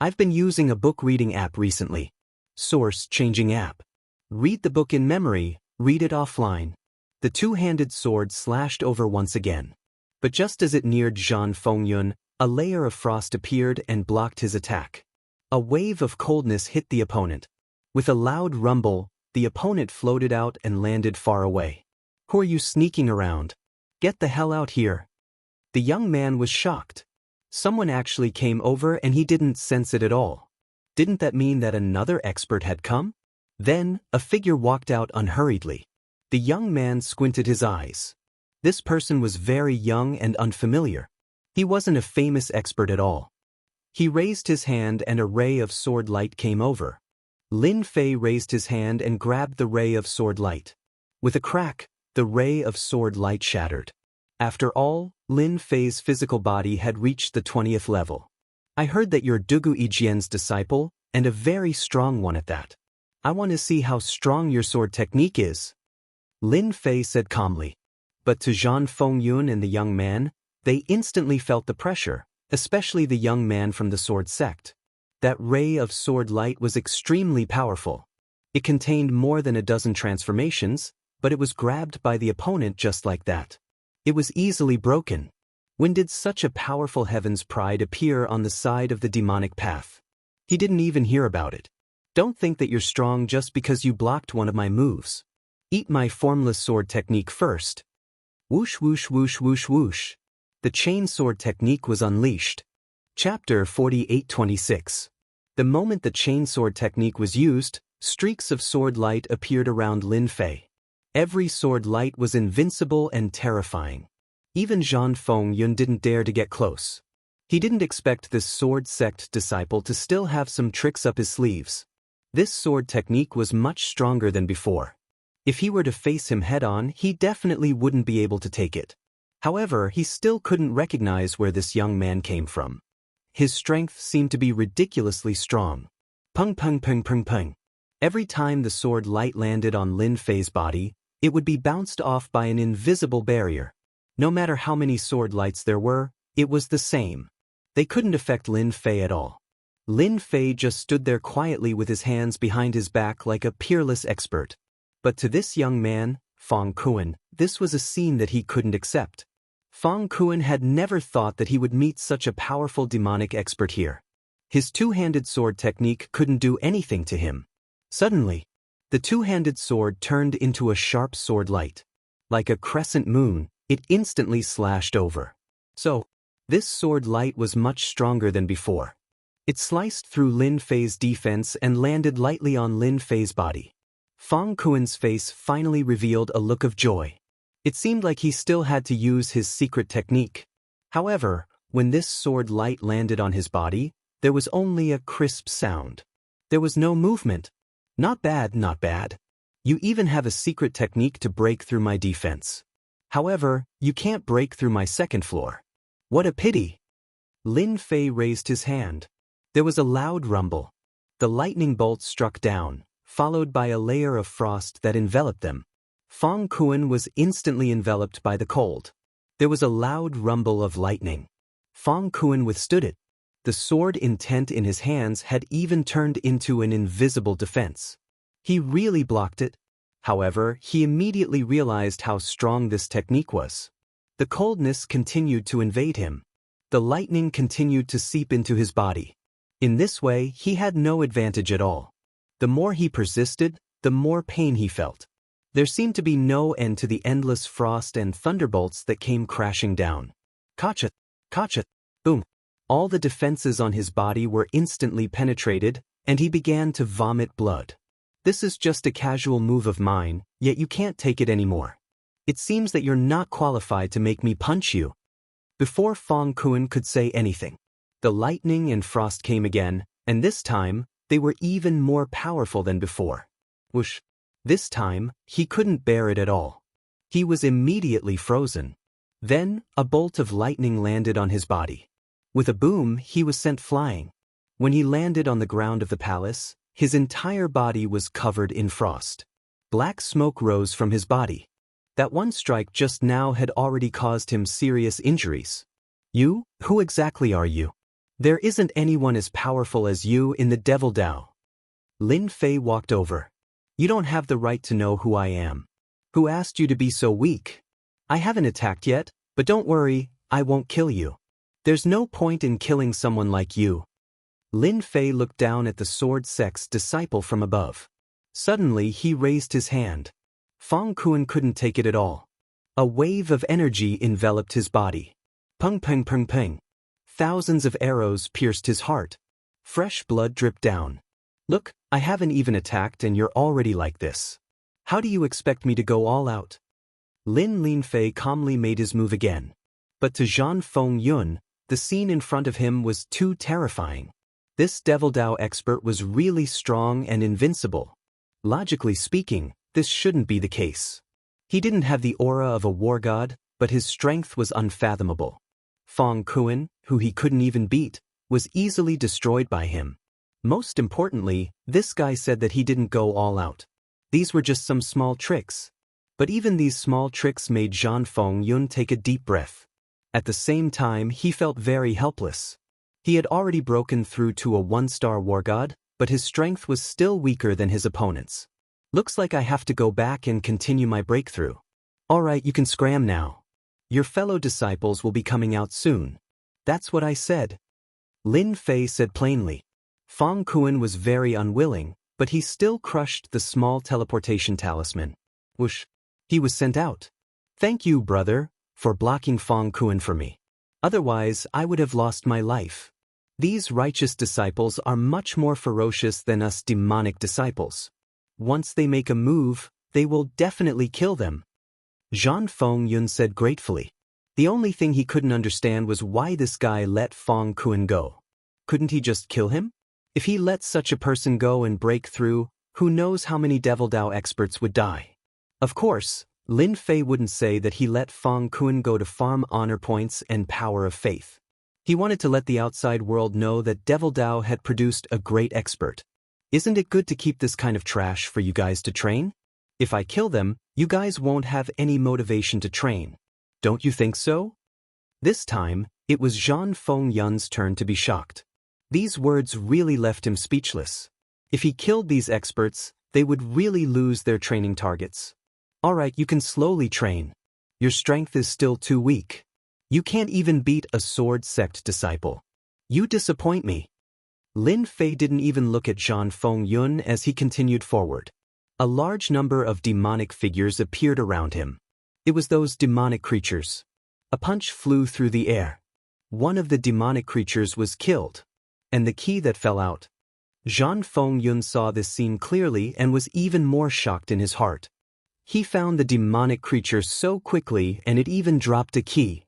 I've been using a book reading app recently. Source changing app. Read the book in memory, read it offline. The two-handed sword slashed over once again. But just as it neared Zhan Fengyun, a layer of frost appeared and blocked his attack. A wave of coldness hit the opponent. With a loud rumble, the opponent floated out and landed far away. Who are you sneaking around? Get the hell out here. The young man was shocked. Someone actually came over and he didn't sense it at all. Didn't that mean that another expert had come? Then, a figure walked out unhurriedly. The young man squinted his eyes. This person was very young and unfamiliar. He wasn't a famous expert at all. He raised his hand and a ray of sword light came over. Lin Fei raised his hand and grabbed the ray of sword light. With a crack, the ray of sword light shattered. After all, Lin Fei's physical body had reached the 20th level. I heard that you're Dugu Yijian's disciple, and a very strong one at that. I want to see how strong your sword technique is. Lin Fei said calmly. But to Zhan Fengyun and the young man, they instantly felt the pressure, especially the young man from the sword sect. That ray of sword light was extremely powerful. It contained more than a dozen transformations, but it was grabbed by the opponent just like that. It was easily broken. When did such a powerful heaven's pride appear on the side of the demonic path? He didn't even hear about it. Don't think that you're strong just because you blocked one of my moves. Eat my formless sword technique first. Whoosh whoosh whoosh whoosh whoosh. The chain sword technique was unleashed. Chapter 48:26. The moment the chain sword technique was used, streaks of sword light appeared around Lin Fei. Every sword light was invincible and terrifying. Even Zhan Fengyun didn't dare to get close. He didn't expect this sword sect disciple to still have some tricks up his sleeves. This sword technique was much stronger than before. If he were to face him head-on, he definitely wouldn't be able to take it. However, he still couldn't recognize where this young man came from. His strength seemed to be ridiculously strong. Pung pung pung pung pung. Every time the sword light landed on Lin Fei's body, it would be bounced off by an invisible barrier. No matter how many sword lights there were, it was the same. They couldn't affect Lin Fei at all. Lin Fei just stood there quietly with his hands behind his back like a peerless expert. But to this young man, Fang Kuan, this was a scene that he couldn't accept. Fang Kuan had never thought that he would meet such a powerful demonic expert here. His two-handed sword technique couldn't do anything to him. Suddenly, the two-handed sword turned into a sharp sword light. Like a crescent moon, it instantly slashed over. So, this sword light was much stronger than before. It sliced through Lin Fei's defense and landed lightly on Lin Fei's body. Fang Kuan's face finally revealed a look of joy. It seemed like he still had to use his secret technique. However, when this sword light landed on his body, there was only a crisp sound. There was no movement. Not bad, not bad. You even have a secret technique to break through my defense. However, you can't break through my second floor. What a pity. Lin Fei raised his hand. There was a loud rumble. The lightning bolt struck down, followed by a layer of frost that enveloped them. Fang Kuan was instantly enveloped by the cold. There was a loud rumble of lightning. Fang Kuan withstood it. The sword intent in his hands had even turned into an invisible defense. He really blocked it. However, he immediately realized how strong this technique was. The coldness continued to invade him. The lightning continued to seep into his body. In this way, he had no advantage at all. The more he persisted, the more pain he felt. There seemed to be no end to the endless frost and thunderbolts that came crashing down. Kacha! Kacha! Boom! All the defenses on his body were instantly penetrated, and he began to vomit blood. This is just a casual move of mine, yet you can't take it anymore. It seems that you're not qualified to make me punch you. Before Fang Kuan could say anything, the lightning and frost came again, and this time, they were even more powerful than before. Whoosh! This time, he couldn't bear it at all. He was immediately frozen. Then, a bolt of lightning landed on his body. With a boom, he was sent flying. When he landed on the ground of the palace, his entire body was covered in frost. Black smoke rose from his body. That one strike just now had already caused him serious injuries. You? Who exactly are you? There isn't anyone as powerful as you in the Devil Dao. Lin Fei walked over. You don't have the right to know who I am. Who asked you to be so weak? I haven't attacked yet, but don't worry, I won't kill you. There's no point in killing someone like you. Lin Fei looked down at the sword sect's disciple from above. Suddenly he raised his hand. Fang Kuan couldn't take it at all. A wave of energy enveloped his body. Pung pung pung pung. Thousands of arrows pierced his heart. Fresh blood dripped down. Look, I haven't even attacked and you're already like this. How do you expect me to go all out? Lin Fei calmly made his move again. But to Zhan Fengyun, the scene in front of him was too terrifying. This Devil Dao expert was really strong and invincible. Logically speaking, this shouldn't be the case. He didn't have the aura of a war god, but his strength was unfathomable. Fang Kuan, who he couldn't even beat, was easily destroyed by him. Most importantly, this guy said that he didn't go all out. These were just some small tricks. But even these small tricks made Zhan Fengyun take a deep breath. At the same time, he felt very helpless. He had already broken through to a one-star war god, but his strength was still weaker than his opponents. Looks like I have to go back and continue my breakthrough. Alright, you can scram now. Your fellow disciples will be coming out soon. That's what I said. Lin Fei said plainly. Fang Kuan was very unwilling, but he still crushed the small teleportation talisman. Whoosh! He was sent out. Thank you, brother, for blocking Fang Kuan for me. Otherwise, I would have lost my life. These righteous disciples are much more ferocious than us demonic disciples. Once they make a move, they will definitely kill them. Zhan Fengyun said gratefully. The only thing he couldn't understand was why this guy let Fang Kuan go. Couldn't he just kill him? If he let such a person go and break through, who knows how many Devil Dao experts would die? Of course, Lin Fei wouldn't say that he let Fang Kuan go to farm honor points and power of faith. He wanted to let the outside world know that Devil Dao had produced a great expert. Isn't it good to keep this kind of trash for you guys to train? If I kill them, you guys won't have any motivation to train. Don't you think so? This time, it was Zhan Fengyun's turn to be shocked. These words really left him speechless. If he killed these experts, they would really lose their training targets. Alright, you can slowly train. Your strength is still too weak. You can't even beat a sword sect disciple. You disappoint me. Lin Fei didn't even look at Zhang Fengyun as he continued forward. A large number of demonic figures appeared around him. It was those demonic creatures. A punch flew through the air. One of the demonic creatures was killed. And the key that fell out. Zhang Fengyun saw this scene clearly and was even more shocked in his heart. He found the demonic creature so quickly and it even dropped a key.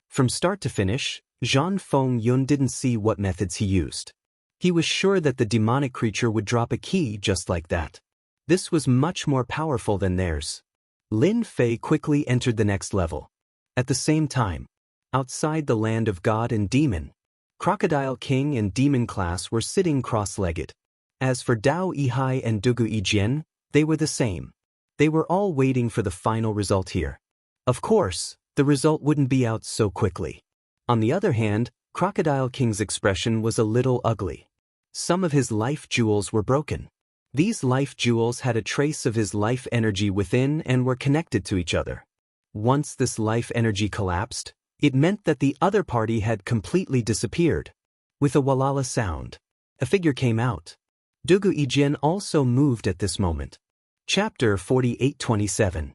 From start to finish, Zhang Fengyun didn't see what methods he used. He was sure that the demonic creature would drop a key just like that. This was much more powerful than theirs. Lin Fei quickly entered the next level. At the same time, outside the land of God and Demon, Crocodile King and Demon class were sitting cross-legged. As for Dao Yihai and Dugu Yijian, they were the same. They were all waiting for the final result here. Of course, the result wouldn't be out so quickly. On the other hand, Crocodile King's expression was a little ugly. Some of his life jewels were broken. These life jewels had a trace of his life energy within and were connected to each other. Once this life energy collapsed, it meant that the other party had completely disappeared. With a walala sound, a figure came out. Dugu Yijian also moved at this moment. Chapter 48:27.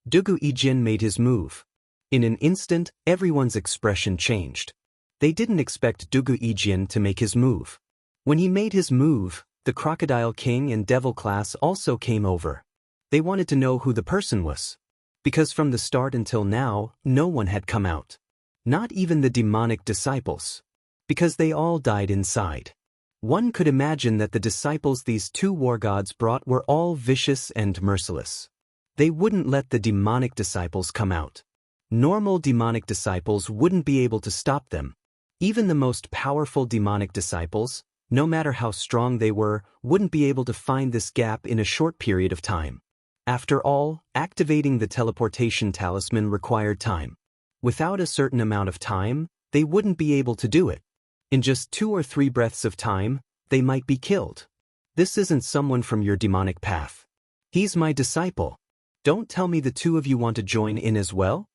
Dugu Yijian made his move. In an instant, everyone's expression changed. They didn't expect Dugu Yijian to make his move. When he made his move, the Crocodile King and Devil class also came over. They wanted to know who the person was. Because from the start until now, no one had come out. Not even the demonic disciples. Because they all died inside. One could imagine that the disciples these two war gods brought were all vicious and merciless. They wouldn't let the demonic disciples come out. Normal demonic disciples wouldn't be able to stop them. Even the most powerful demonic disciples, no matter how strong they were, wouldn't be able to find this gap in a short period of time. After all, activating the teleportation talisman required time. Without a certain amount of time, they wouldn't be able to do it. In just 2 or 3 breaths of time, they might be killed. This isn't someone from your demonic path. He's my disciple. Don't tell me the two of you want to join in as well?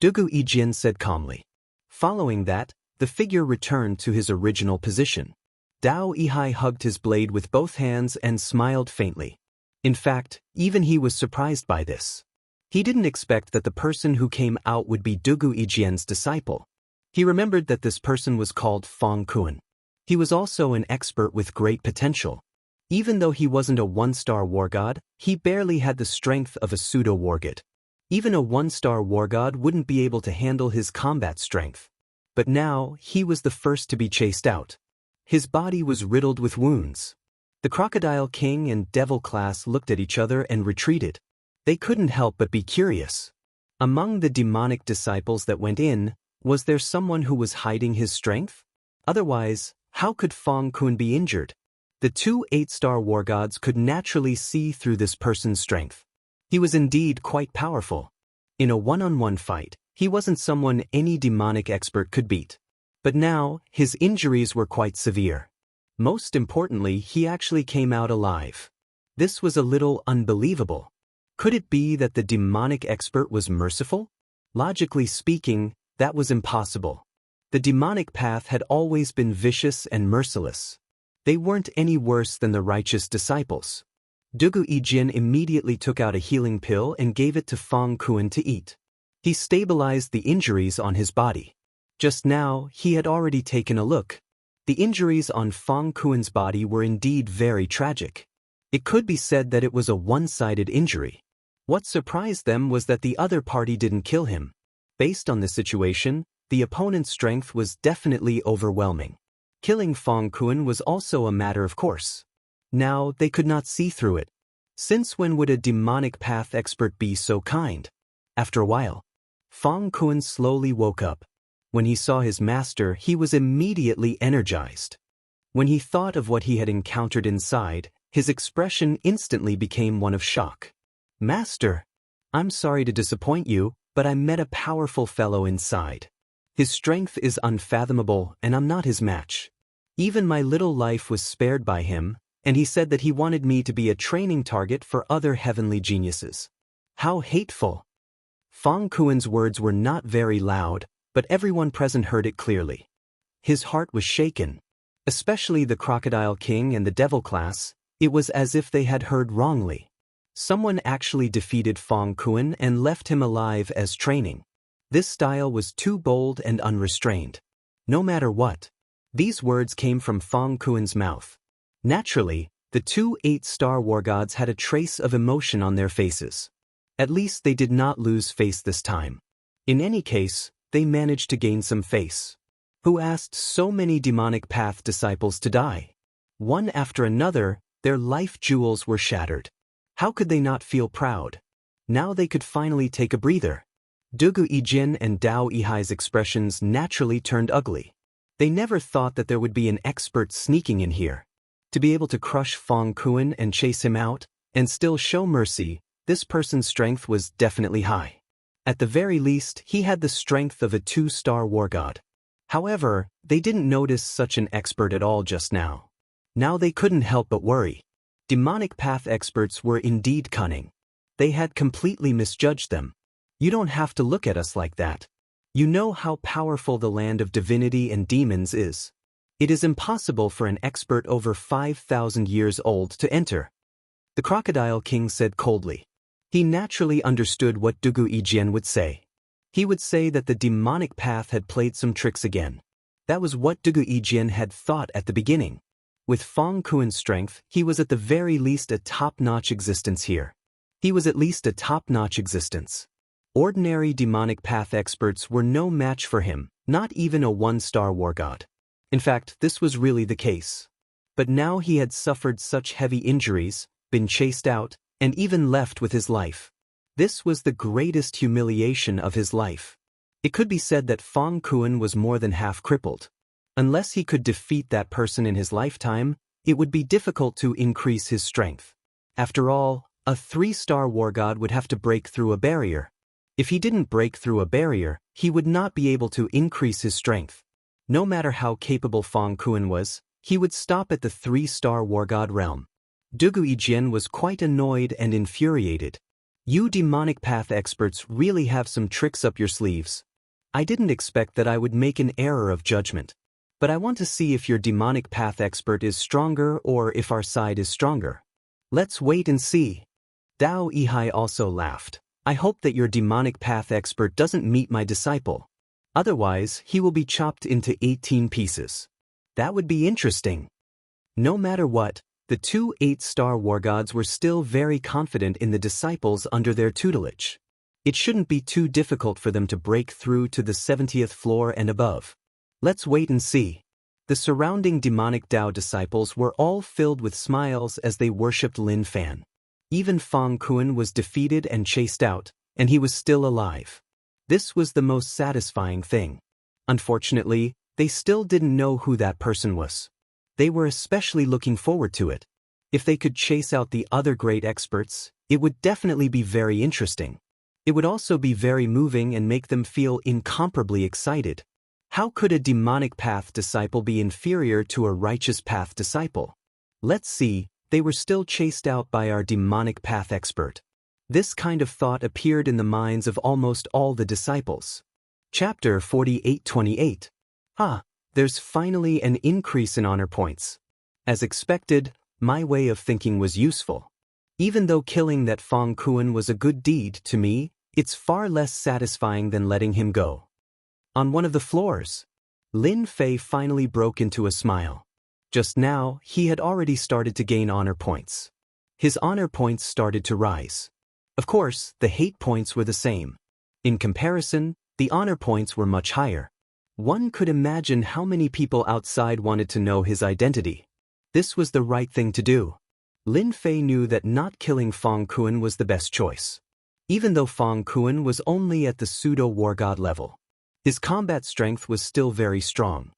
Dugu Yijian said calmly. Following that, the figure returned to his original position. Dao Yihai hugged his blade with both hands and smiled faintly. In fact, even he was surprised by this. He didn't expect that the person who came out would be Dugu Yijian's disciple. He remembered that this person was called Feng Kuan. He was also an expert with great potential. Even though he wasn't a 1-star war god, he barely had the strength of a pseudo-war god. Even a 1-star war god wouldn't be able to handle his combat strength. But now, he was the first to be chased out. His body was riddled with wounds. The Crocodile King and Devil class looked at each other and retreated. They couldn't help but be curious. Among the demonic disciples that went in, was there someone who was hiding his strength? Otherwise, how could Feng Kuan be injured? The 2 8-star war gods could naturally see through this person's strength. He was indeed quite powerful. In a one-on-one fight, he wasn't someone any demonic expert could beat. But now, his injuries were quite severe. Most importantly, he actually came out alive. This was a little unbelievable. Could it be that the demonic expert was merciful? Logically speaking, that was impossible. The demonic path had always been vicious and merciless. They weren't any worse than the righteous disciples. Dugu Yijian immediately took out a healing pill and gave it to Feng Kuan to eat. He stabilized the injuries on his body. Just now, he had already taken a look. The injuries on Feng Kuan's body were indeed very tragic. It could be said that it was a one-sided injury. What surprised them was that the other party didn't kill him. Based on the situation, the opponent's strength was definitely overwhelming. Killing Feng Kuan was also a matter of course. Now, they could not see through it. Since when would a demonic path expert be so kind? After a while, Feng Kuan slowly woke up. When he saw his master, he was immediately energized. When he thought of what he had encountered inside, his expression instantly became one of shock. Master, I'm sorry to disappoint you, but I met a powerful fellow inside. His strength is unfathomable and I'm not his match. Even my little life was spared by him, and he said that he wanted me to be a training target for other heavenly geniuses. How hateful! Feng Kuen's words were not very loud, but everyone present heard it clearly. His heart was shaken. Especially the Crocodile King and the Devil class, it was as if they had heard wrongly. Someone actually defeated Feng Kuen and left him alive as training. This style was too bold and unrestrained. No matter what. These words came from Feng Kuen's mouth. Naturally, the two 8-star war gods had a trace of emotion on their faces. At least they did not lose face this time. In any case, they managed to gain some face. Who asked so many demonic path disciples to die? One after another, their life jewels were shattered. How could they not feel proud? Now they could finally take a breather. Dugu Yijin and Dao Yihai's expressions naturally turned ugly. They never thought that there would be an expert sneaking in here. To be able to crush Feng Kuen and chase him out, and still show mercy, this person's strength was definitely high. At the very least, he had the strength of a 2-star war god. However, they didn't notice such an expert at all just now. Now they couldn't help but worry. Demonic path experts were indeed cunning. They had completely misjudged them. You don't have to look at us like that. You know how powerful the land of divinity and demons is. It is impossible for an expert over 5,000 years old to enter. The Crocodile King said coldly. He naturally understood what Dugu Yijin would say. He would say that the demonic path had played some tricks again. That was what Dugu Yijin had thought at the beginning. With Feng Kuen's strength, he was at the very least a top-notch existence here. He was at least a top-notch existence. Ordinary demonic path experts were no match for him, not even a 1-star war god. In fact, this was really the case. But now he had suffered such heavy injuries, been chased out, and even left with his life. This was the greatest humiliation of his life. It could be said that Feng Kuen was more than half crippled. Unless he could defeat that person in his lifetime, it would be difficult to increase his strength. After all, a 3-star war god would have to break through a barrier. If he didn't break through a barrier, he would not be able to increase his strength. No matter how capable Feng Kuen was, he would stop at the 3-star war god realm. Dugu Yijin was quite annoyed and infuriated. You demonic path experts really have some tricks up your sleeves. I didn't expect that I would make an error of judgment. But I want to see if your demonic path expert is stronger or if our side is stronger. Let's wait and see. Dao Yihai also laughed. I hope that your demonic path expert doesn't meet my disciple. Otherwise, he will be chopped into 18 pieces. That would be interesting. No matter what, the two 8-star war gods were still very confident in the disciples under their tutelage. It shouldn't be too difficult for them to break through to the 70th floor and above. Let's wait and see. The surrounding demonic Dao disciples were all filled with smiles as they worshipped Lin Fan. Even Feng Kuen was defeated and chased out, and he was still alive. This was the most satisfying thing. Unfortunately, they still didn't know who that person was. They were especially looking forward to it. If they could chase out the other great experts, it would definitely be very interesting. It would also be very moving and make them feel incomparably excited. How could a demonic path disciple be inferior to a righteous path disciple? Let's see, they were still chased out by our demonic path expert. This kind of thought appeared in the minds of almost all the disciples. Chapter 48:28. There's finally an increase in honor points. As expected, my way of thinking was useful. Even though killing that Feng Kuen was a good deed to me, it's far less satisfying than letting him go. On one of the floors, Lin Fei finally broke into a smile. Just now, he had already started to gain honor points. His honor points started to rise. Of course, the hate points were the same. In comparison, the honor points were much higher. One could imagine how many people outside wanted to know his identity. This was the right thing to do. Lin Fei knew that not killing Feng Kuen was the best choice. Even though Feng Kuen was only at the pseudo-war god level, his combat strength was still very strong.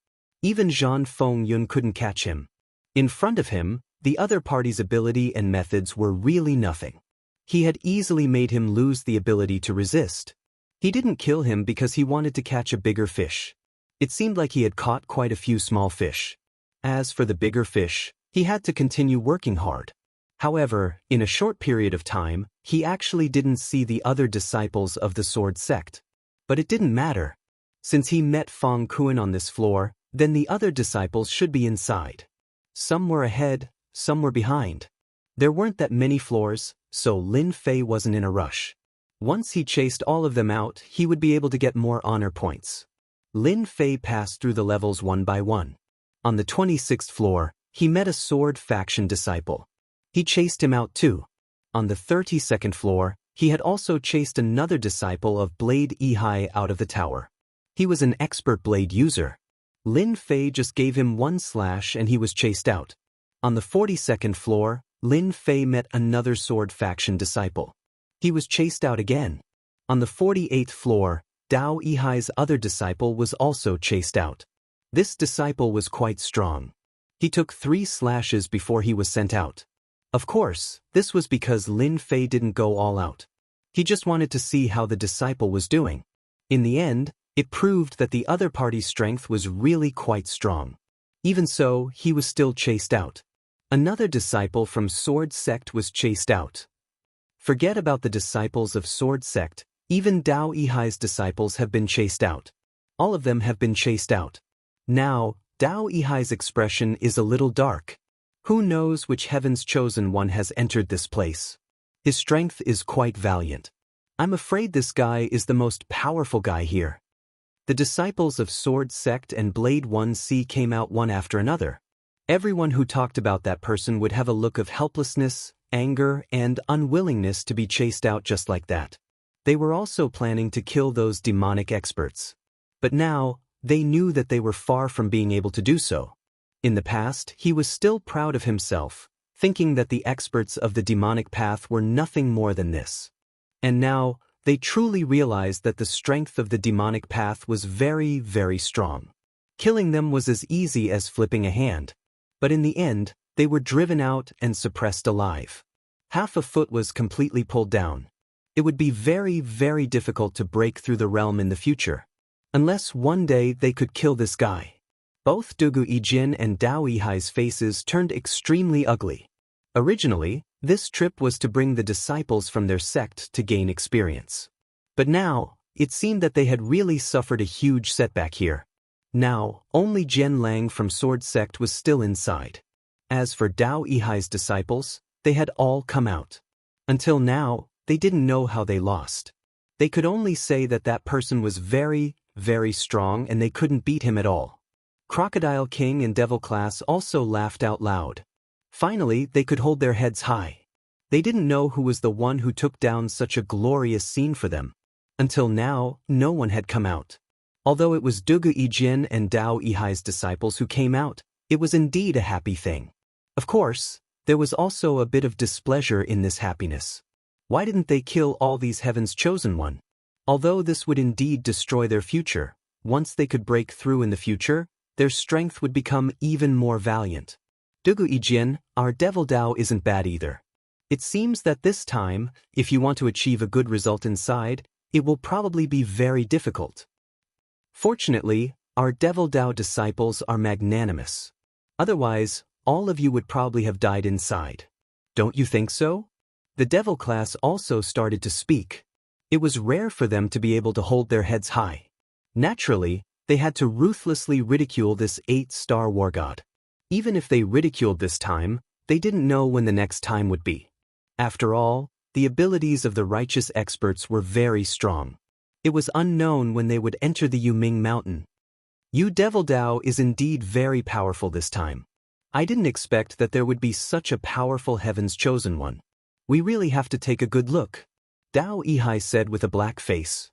Even Zhan Fengyun couldn't catch him. In front of him, the other party's ability and methods were really nothing. He had easily made him lose the ability to resist. He didn't kill him because he wanted to catch a bigger fish. It seemed like he had caught quite a few small fish. As for the bigger fish, he had to continue working hard. However, in a short period of time, he actually didn't see the other disciples of the sword sect. But it didn't matter. Since he met Feng Kuan on this floor, then the other disciples should be inside. Some were ahead, some were behind. There weren't that many floors, so Lin Fei wasn't in a rush. Once he chased all of them out, he would be able to get more honor points. Lin Fei passed through the levels one by one. On the 26th floor, he met a sword faction disciple. He chased him out too. On the 32nd floor, he had also chased another disciple of Blade Yihai out of the tower. He was an expert blade user. Lin Fei just gave him one slash and he was chased out. On the 42nd floor, Lin Fei met another sword faction disciple. He was chased out again. On the 48th floor, Dao Yihai's other disciple was also chased out. This disciple was quite strong. He took 3 slashes before he was sent out. Of course, this was because Lin Fei didn't go all out. He just wanted to see how the disciple was doing. In the end, it proved that the other party's strength was really quite strong. Even so, he was still chased out. Another disciple from Sword Sect was chased out. Forget about the disciples of Sword Sect, even Dao Yihai's disciples have been chased out. All of them have been chased out. Now, Dao Yihai's expression is a little dark. Who knows which heaven's chosen one has entered this place? His strength is quite valiant. I'm afraid this guy is the most powerful guy here. The disciples of Sword Sect and Blade 1C came out one after another. Everyone who talked about that person would have a look of helplessness, anger, and unwillingness to be chased out just like that. They were also planning to kill those demonic experts. But now, they knew that they were far from being able to do so. In the past, he was still proud of himself, thinking that the experts of the demonic path were nothing more than this. And now, they truly realized that the strength of the demonic path was very, very strong. Killing them was as easy as flipping a hand. But in the end, they were driven out and suppressed alive. Half a foot was completely pulled down. It would be very, very difficult to break through the realm in the future. Unless one day they could kill this guy. Both Dugu Yijin and Dao Yihai's faces turned extremely ugly. Originally, this trip was to bring the disciples from their sect to gain experience. But now, it seemed that they had really suffered a huge setback here. Now, only Jian Lang from Sword Sect was still inside. As for Dao Yihai's disciples, they had all come out. Until now, they didn't know how they lost. They could only say that that person was very, very strong and they couldn't beat him at all. Crocodile King and Devil Class also laughed out loud. Finally, they could hold their heads high. They didn't know who was the one who took down such a glorious scene for them. Until now, no one had come out. Although it was Dugu Yijin and Dao Yihai's disciples who came out, it was indeed a happy thing. Of course, there was also a bit of displeasure in this happiness. Why didn't they kill all these heaven's chosen one? Although this would indeed destroy their future, once they could break through in the future, their strength would become even more valiant. Dugu Yijin, our Devil Dao isn't bad either. It seems that this time, if you want to achieve a good result inside, it will probably be very difficult. Fortunately, our Devil Dao disciples are magnanimous. Otherwise, all of you would probably have died inside. Don't you think so? The Devil Class also started to speak. It was rare for them to be able to hold their heads high. Naturally, they had to ruthlessly ridicule this 8-star war god. Even if they ridiculed this time, they didn't know when the next time would be. After all, the abilities of the righteous experts were very strong. It was unknown when they would enter the Yuming Mountain. You Devil Dao is indeed very powerful this time. I didn't expect that there would be such a powerful heaven's chosen one. We really have to take a good look, Dao Yihai said with a black face.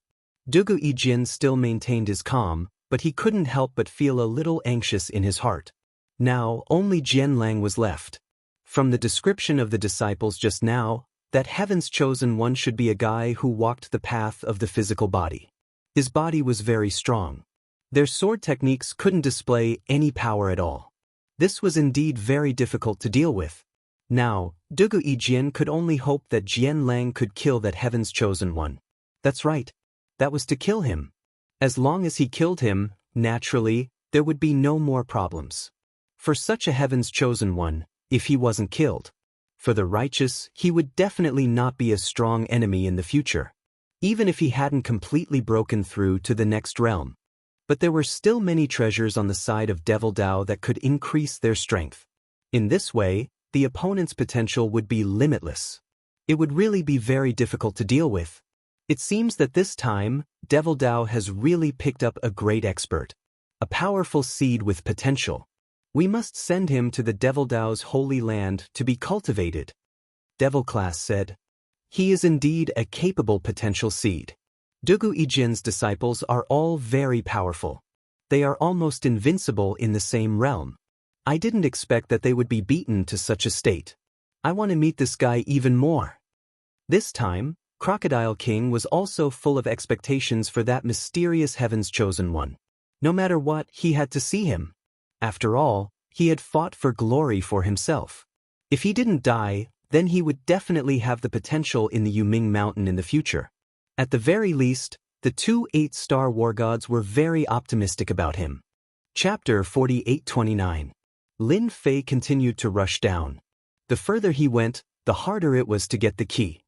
Dugu Yijin still maintained his calm, but he couldn't help but feel a little anxious in his heart. Now, only Jian Lang was left. From the description of the disciples just now, that heaven's chosen one should be a guy who walked the path of the physical body. His body was very strong. Their sword techniques couldn't display any power at all. This was indeed very difficult to deal with. Now, Dugu Yijin could only hope that Jian Lang could kill that heaven's chosen one. That's right. That was to kill him. As long as he killed him, naturally, there would be no more problems. For such a heaven's chosen one, if he wasn't killed. For the righteous, he would definitely not be a strong enemy in the future, even if he hadn't completely broken through to the next realm. But there were still many treasures on the side of Devil Dao that could increase their strength. In this way, the opponent's potential would be limitless. It would really be very difficult to deal with. It seems that this time, Devil Dao has really picked up a great expert. A powerful seed with potential. We must send him to the Devil Dao's holy land to be cultivated. Devil Class said. He is indeed a capable potential seed. Dugu Ijian's disciples are all very powerful. They are almost invincible in the same realm. I didn't expect that they would be beaten to such a state. I want to meet this guy even more. This time, Crocodile King was also full of expectations for that mysterious heaven's chosen one. No matter what, he had to see him. After all, he had fought for glory for himself. If he didn't die, then he would definitely have the potential in the Yuming Mountain in the future. At the very least, the two 8-star war gods were very optimistic about him. Chapter 48-29. Lin Fei continued to rush down. The further he went, the harder it was to get the key.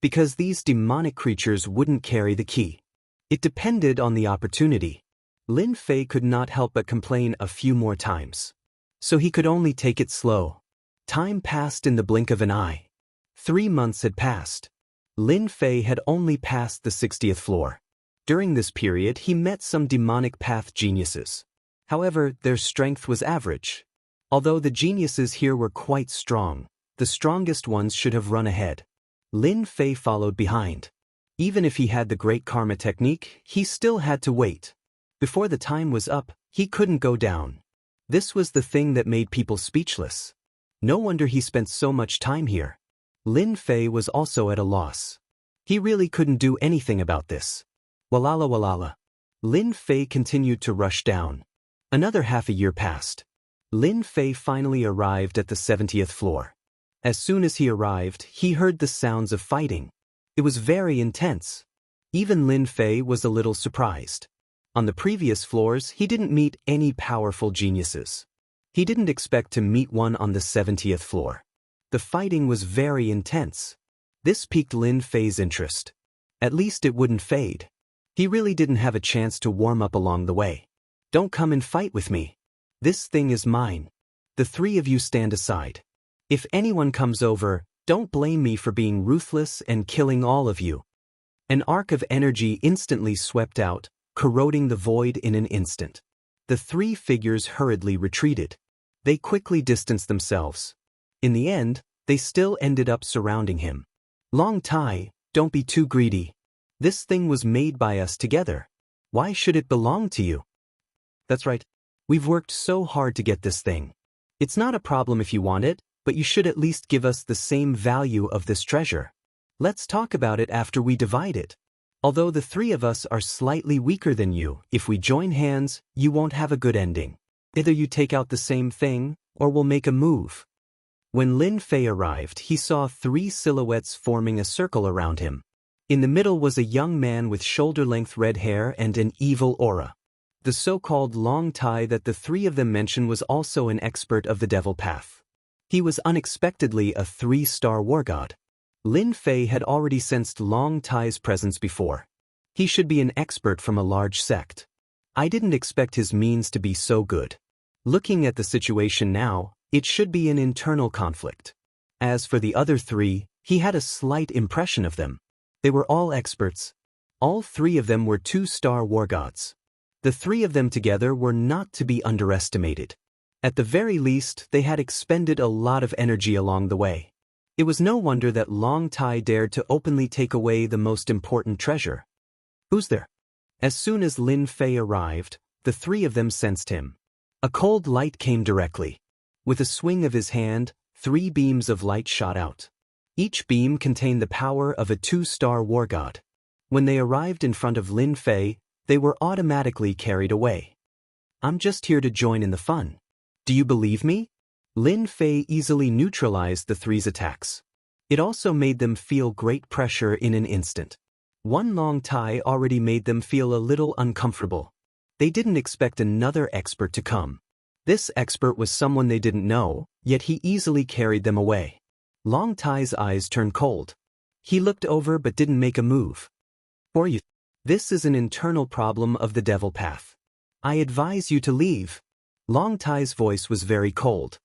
Because these demonic creatures wouldn't carry the key. It depended on the opportunity. Lin Fei could not help but complain a few more times. So he could only take it slow. Time passed in the blink of an eye. 3 months had passed. Lin Fei had only passed the 60th floor. During this period, he met some demonic path geniuses. However, their strength was average. Although the geniuses here were quite strong, the strongest ones should have run ahead. Lin Fei followed behind. Even if he had the great karma technique, he still had to wait. Before the time was up, he couldn't go down. This was the thing that made people speechless. No wonder he spent so much time here. Lin Fei was also at a loss. He really couldn't do anything about this. Walala walala. Lin Fei continued to rush down. Another half a year passed. Lin Fei finally arrived at the 70th floor. As soon as he arrived, he heard the sounds of fighting. It was very intense. Even Lin Fei was a little surprised. On the previous floors, he didn't meet any powerful geniuses. He didn't expect to meet one on the 70th floor. The fighting was very intense. This piqued Lin Fei's interest. At least it wouldn't fade. He really didn't have a chance to warm up along the way. Don't come and fight with me. This thing is mine. The 3 of you stand aside. If anyone comes over, don't blame me for being ruthless and killing all of you. An arc of energy instantly swept out, corroding the void in an instant. The 3 figures hurriedly retreated. They quickly distanced themselves. In the end, they still ended up surrounding him. Long Tai, don't be too greedy. This thing was made by us together. Why should it belong to you? That's right. We've worked so hard to get this thing. It's not a problem if you want it, but you should at least give us the same value of this treasure. Let's talk about it after we divide it. Although the 3 of us are slightly weaker than you, if we join hands, you won't have a good ending. Either you take out the same thing, or we'll make a move. When Lin Fei arrived, he saw 3 silhouettes forming a circle around him. In the middle was a young man with shoulder-length red hair and an evil aura. The so-called Long Tai that the 3 of them mentioned was also an expert of the devil path. He was unexpectedly a 3-star war god. Lin Fei had already sensed Long Tai's presence before. He should be an expert from a large sect. I didn't expect his means to be so good. Looking at the situation now, it should be an internal conflict. As for the other 3, he had a slight impression of them. They were all experts. All 3 of them were 2-star war gods. The 3 of them together were not to be underestimated. At the very least, they had expended a lot of energy along the way. It was no wonder that Long Tai dared to openly take away the most important treasure. Who's there? As soon as Lin Fei arrived, the 3 of them sensed him. A cold light came directly. With a swing of his hand, 3 beams of light shot out. Each beam contained the power of a 2-star war god. When they arrived in front of Lin Fei, they were automatically carried away. I'm just here to join in the fun. Do you believe me? Lin Fei easily neutralized the 3's attacks. It also made them feel great pressure in an instant. One Long Tai already made them feel a little uncomfortable. They didn't expect another expert to come. This expert was someone they didn't know, yet he easily carried them away. Long Tai's eyes turned cold. He looked over but didn't make a move. For you. This is an internal problem of the devil path. I advise you to leave. Long Tai's voice was very cold.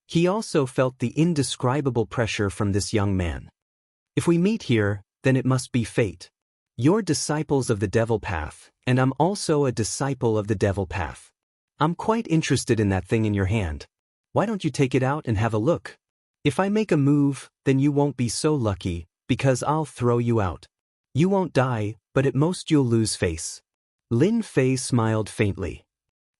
He also felt the indescribable pressure from this young man. If we meet here, then it must be fate. You're disciples of the devil path, and I'm also a disciple of the devil path. I'm quite interested in that thing in your hand. Why don't you take it out and have a look? If I make a move, then you won't be so lucky, because I'll throw you out. You won't die, but at most you'll lose face. Lin Fei smiled faintly.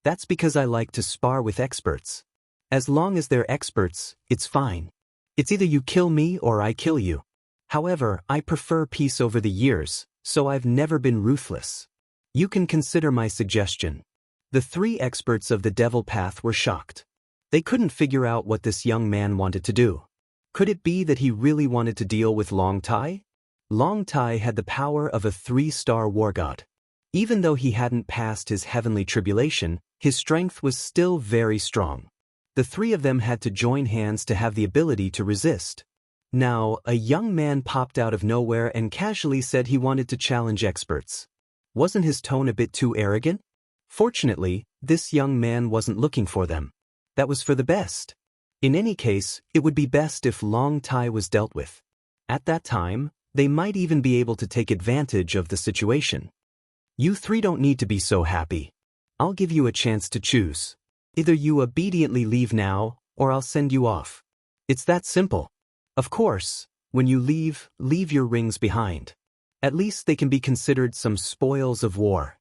That's because I like to spar with experts. As long as they're experts, it's fine. It's either you kill me or I kill you. However, I prefer peace over the years, so I've never been ruthless. You can consider my suggestion. The three experts of the devil path were shocked. They couldn't figure out what this young man wanted to do. Could it be that he really wanted to deal with Long Tai? Long Tai had the power of a 3-star war god. Even though he hadn't passed his heavenly tribulation, his strength was still very strong. The three of them had to join hands to have the ability to resist. Now, a young man popped out of nowhere and casually said he wanted to challenge experts. Wasn't his tone a bit too arrogant? Fortunately, this young man wasn't looking for them. That was for the best. In any case, it would be best if Long Tai was dealt with. At that time, they might even be able to take advantage of the situation. You three don't need to be so happy. I'll give you a chance to choose. Either you obediently leave now, or I'll send you off. It's that simple. Of course, when you leave your rings behind. At least they can be considered some spoils of war.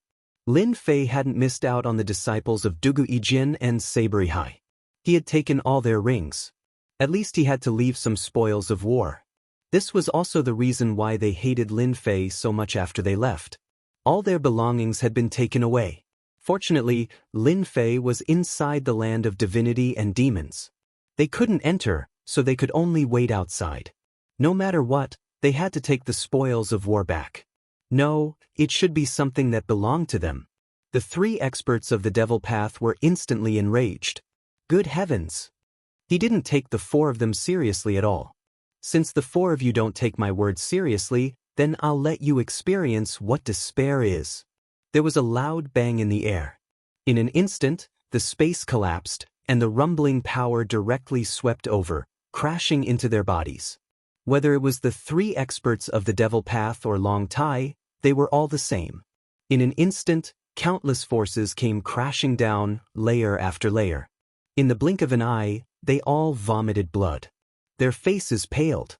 Lin Fei hadn't missed out on the disciples of Dugu Yijin and Saberihai. He had taken all their rings. At least he had to leave some spoils of war. This was also the reason why they hated Lin Fei so much after they left. All their belongings had been taken away. Fortunately, Lin Fei was inside the land of divinity and demons. They couldn't enter, so they could only wait outside. No matter what, they had to take the spoils of war back. No, it should be something that belonged to them. The three experts of the devil path were instantly enraged. Good heavens! He didn't take the four of them seriously at all. Since the four of you don't take my words seriously, then I'll let you experience what despair is. There was a loud bang in the air. In an instant, the space collapsed, and the rumbling power directly swept over, crashing into their bodies. Whether it was the three experts of the devil path or Long Tai, they were all the same. In an instant, countless forces came crashing down, layer after layer. In the blink of an eye, they all vomited blood. Their faces paled.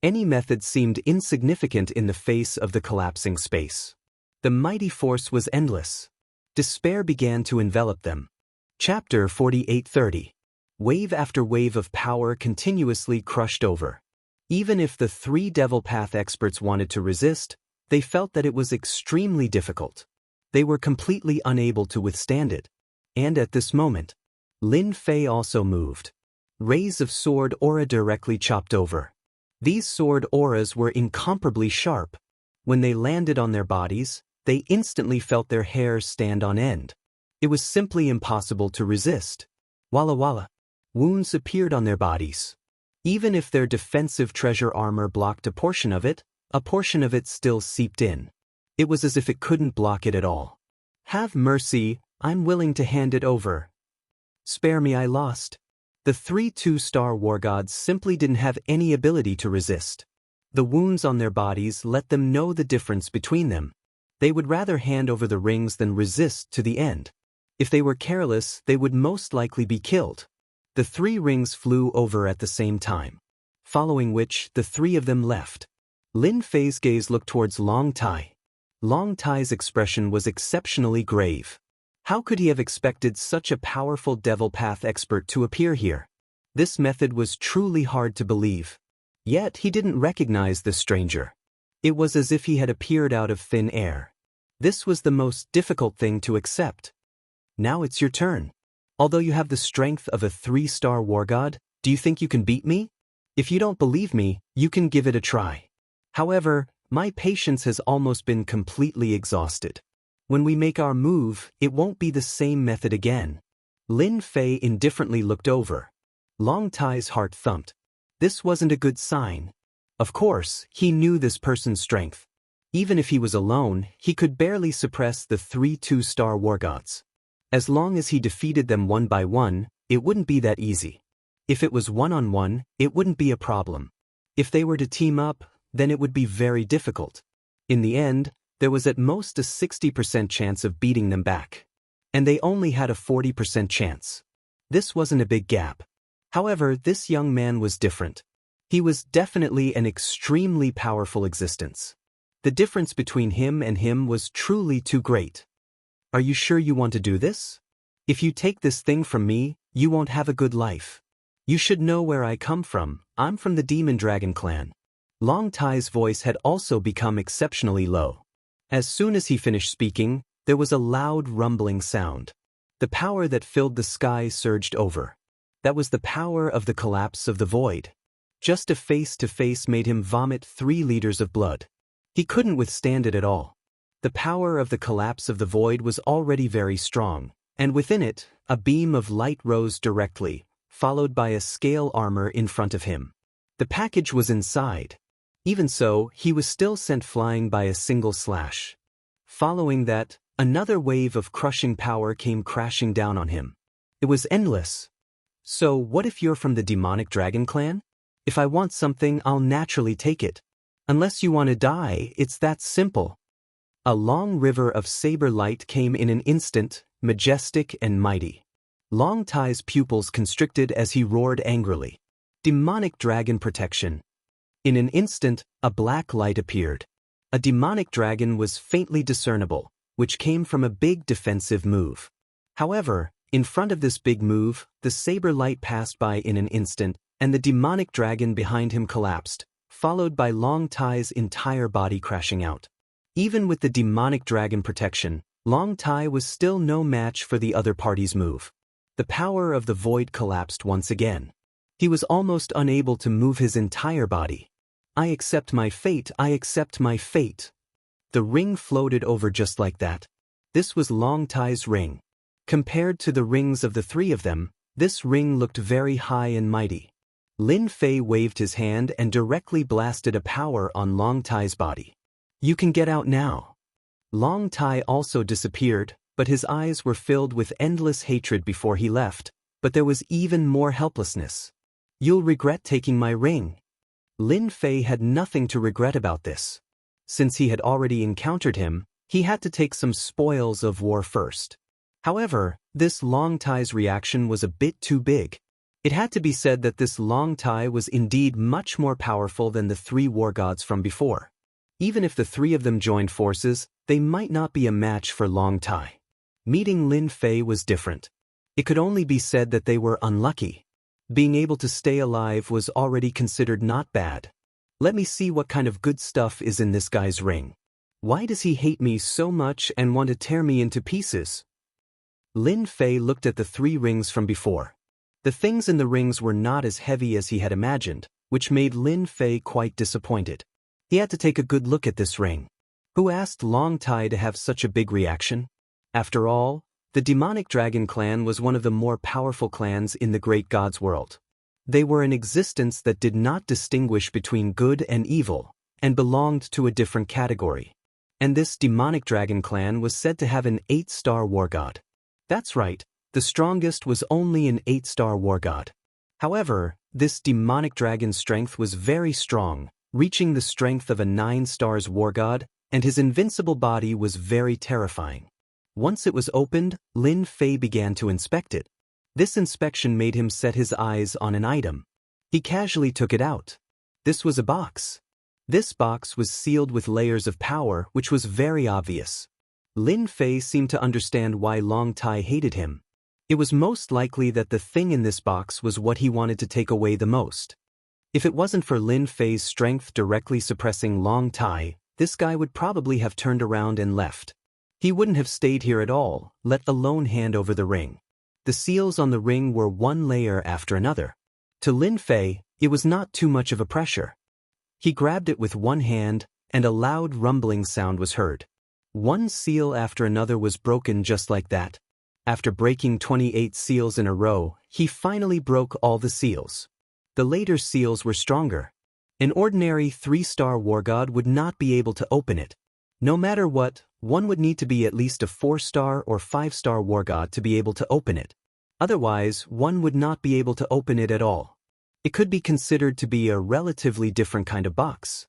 Any method seemed insignificant in the face of the collapsing space. The mighty force was endless. Despair began to envelop them. Chapter 48:30. Wave after wave of power continuously crushed over. Even if the three devil path experts wanted to resist, they felt that it was extremely difficult. They were completely unable to withstand it. And at this moment, Lin Fei also moved. Rays of sword aura directly chopped over. These sword auras were incomparably sharp. When they landed on their bodies, they instantly felt their hair stand on end. It was simply impossible to resist. Walla walla. Wounds appeared on their bodies. Even if their defensive treasure armor blocked a portion of it still seeped in. It was as if it couldn't block it at all. Have mercy, I'm willing to hand it over. Spare me, I lost. The three 2-star war gods simply didn't have any ability to resist. The wounds on their bodies let them know the difference between them. They would rather hand over the rings than resist to the end. If they were careless, they would most likely be killed. The three rings flew over at the same time. Following which, the three of them left. Lin Fei's gaze looked towards Long Tai. Long Tai's expression was exceptionally grave. How could he have expected such a powerful devil path expert to appear here? This method was truly hard to believe. Yet he didn't recognize the stranger. It was as if he had appeared out of thin air. This was the most difficult thing to accept. Now it's your turn. Although you have the strength of a 3-star war god, do you think you can beat me? If you don't believe me, you can give it a try. However, my patience has almost been completely exhausted. When we make our move, it won't be the same method again. Lin Fei indifferently looked over. Long Tai's heart thumped. This wasn't a good sign. Of course, he knew this person's strength. Even if he was alone, he could barely suppress the 3 2-star war gods. As long as he defeated them one by one, it wouldn't be that easy. If it was one-on-one, it wouldn't be a problem. If they were to team up, then it would be very difficult. In the end, there was at most a 60% chance of beating them back. And they only had a 40% chance. This wasn't a big gap. However, this young man was different. He was definitely an extremely powerful existence. The difference between him and him was truly too great. Are you sure you want to do this? If you take this thing from me, you won't have a good life. You should know where I come from. I'm from the Demon Dragon clan. Long Tai's voice had also become exceptionally low. As soon as he finished speaking, there was a loud rumbling sound. The power that filled the sky surged over. That was the power of the collapse of the void. Just a face-to-face made him vomit 3 liters of blood. He couldn't withstand it at all. The power of the collapse of the void was already very strong, and within it, a beam of light rose directly, followed by a scale armor in front of him. The package was inside. Even so, he was still sent flying by a single slash. Following that, another wave of crushing power came crashing down on him. It was endless. So what if you're from the Demonic Dragon clan? If I want something, I'll naturally take it. Unless you want to die, it's that simple. A long river of saber light came in an instant, majestic and mighty. Long Tai's pupils constricted as he roared angrily. Demonic Dragon Protection. In an instant, a black light appeared. A demonic dragon was faintly discernible, which came from a big defensive move. However, in front of this big move, the saber light passed by in an instant, and the demonic dragon behind him collapsed, followed by Long Tai's entire body crashing out. Even with the demonic dragon protection, Long Tai was still no match for the other party's move. The power of the void collapsed once again. He was almost unable to move his entire body. I accept my fate, I accept my fate. The ring floated over just like that. This was Long Tai's ring. Compared to the rings of the 3 of them, this ring looked very high and mighty. Lin Fei waved his hand and directly blasted a power on Long Tai's body. You can get out now. Long Tai also disappeared, but his eyes were filled with endless hatred before he left, but there was even more helplessness. You'll regret taking my ring. Lin Fei had nothing to regret about this. Since he had already encountered him, he had to take some spoils of war first. However, this Long Tai's reaction was a bit too big. It had to be said that this Long Tai was indeed much more powerful than the 3 war gods from before. Even if the 3 of them joined forces, they might not be a match for Long Tai. Meeting Lin Fei was different. It could only be said that they were unlucky. Being able to stay alive was already considered not bad. Let me see what kind of good stuff is in this guy's ring. Why does he hate me so much and want to tear me into pieces? Lin Fei looked at the 3 rings from before. The things in the rings were not as heavy as he had imagined, which made Lin Fei quite disappointed. He had to take a good look at this ring. Who asked Long Tai to have such a big reaction? After all, the Demonic Dragon clan was one of the more powerful clans in the Great God's world. They were an existence that did not distinguish between good and evil, and belonged to a different category. And this Demonic Dragon clan was said to have an 8-star war god. That's right, the strongest was only an 8-star war god. However, this demonic dragon's strength was very strong, reaching the strength of a 9-star war god, and his invincible body was very terrifying. Once it was opened, Lin Fei began to inspect it. This inspection made him set his eyes on an item. He casually took it out. This was a box. This box was sealed with layers of power, which was very obvious. Lin Fei seemed to understand why Long Tai hated him. It was most likely that the thing in this box was what he wanted to take away the most. If it wasn't for Lin Fei's strength directly suppressing Long Tai, this guy would probably have turned around and left. He wouldn't have stayed here at all, let alone hand over the ring. The seals on the ring were one layer after another. To Lin Fei, it was not too much of a pressure. He grabbed it with one hand, and a loud rumbling sound was heard. One seal after another was broken just like that. After breaking 28 seals in a row, he finally broke all the seals. The later seals were stronger. An ordinary 3-star war god would not be able to open it. No matter what, one would need to be at least a 4-star or 5-star war god to be able to open it. Otherwise, one would not be able to open it at all. It could be considered to be a relatively different kind of box.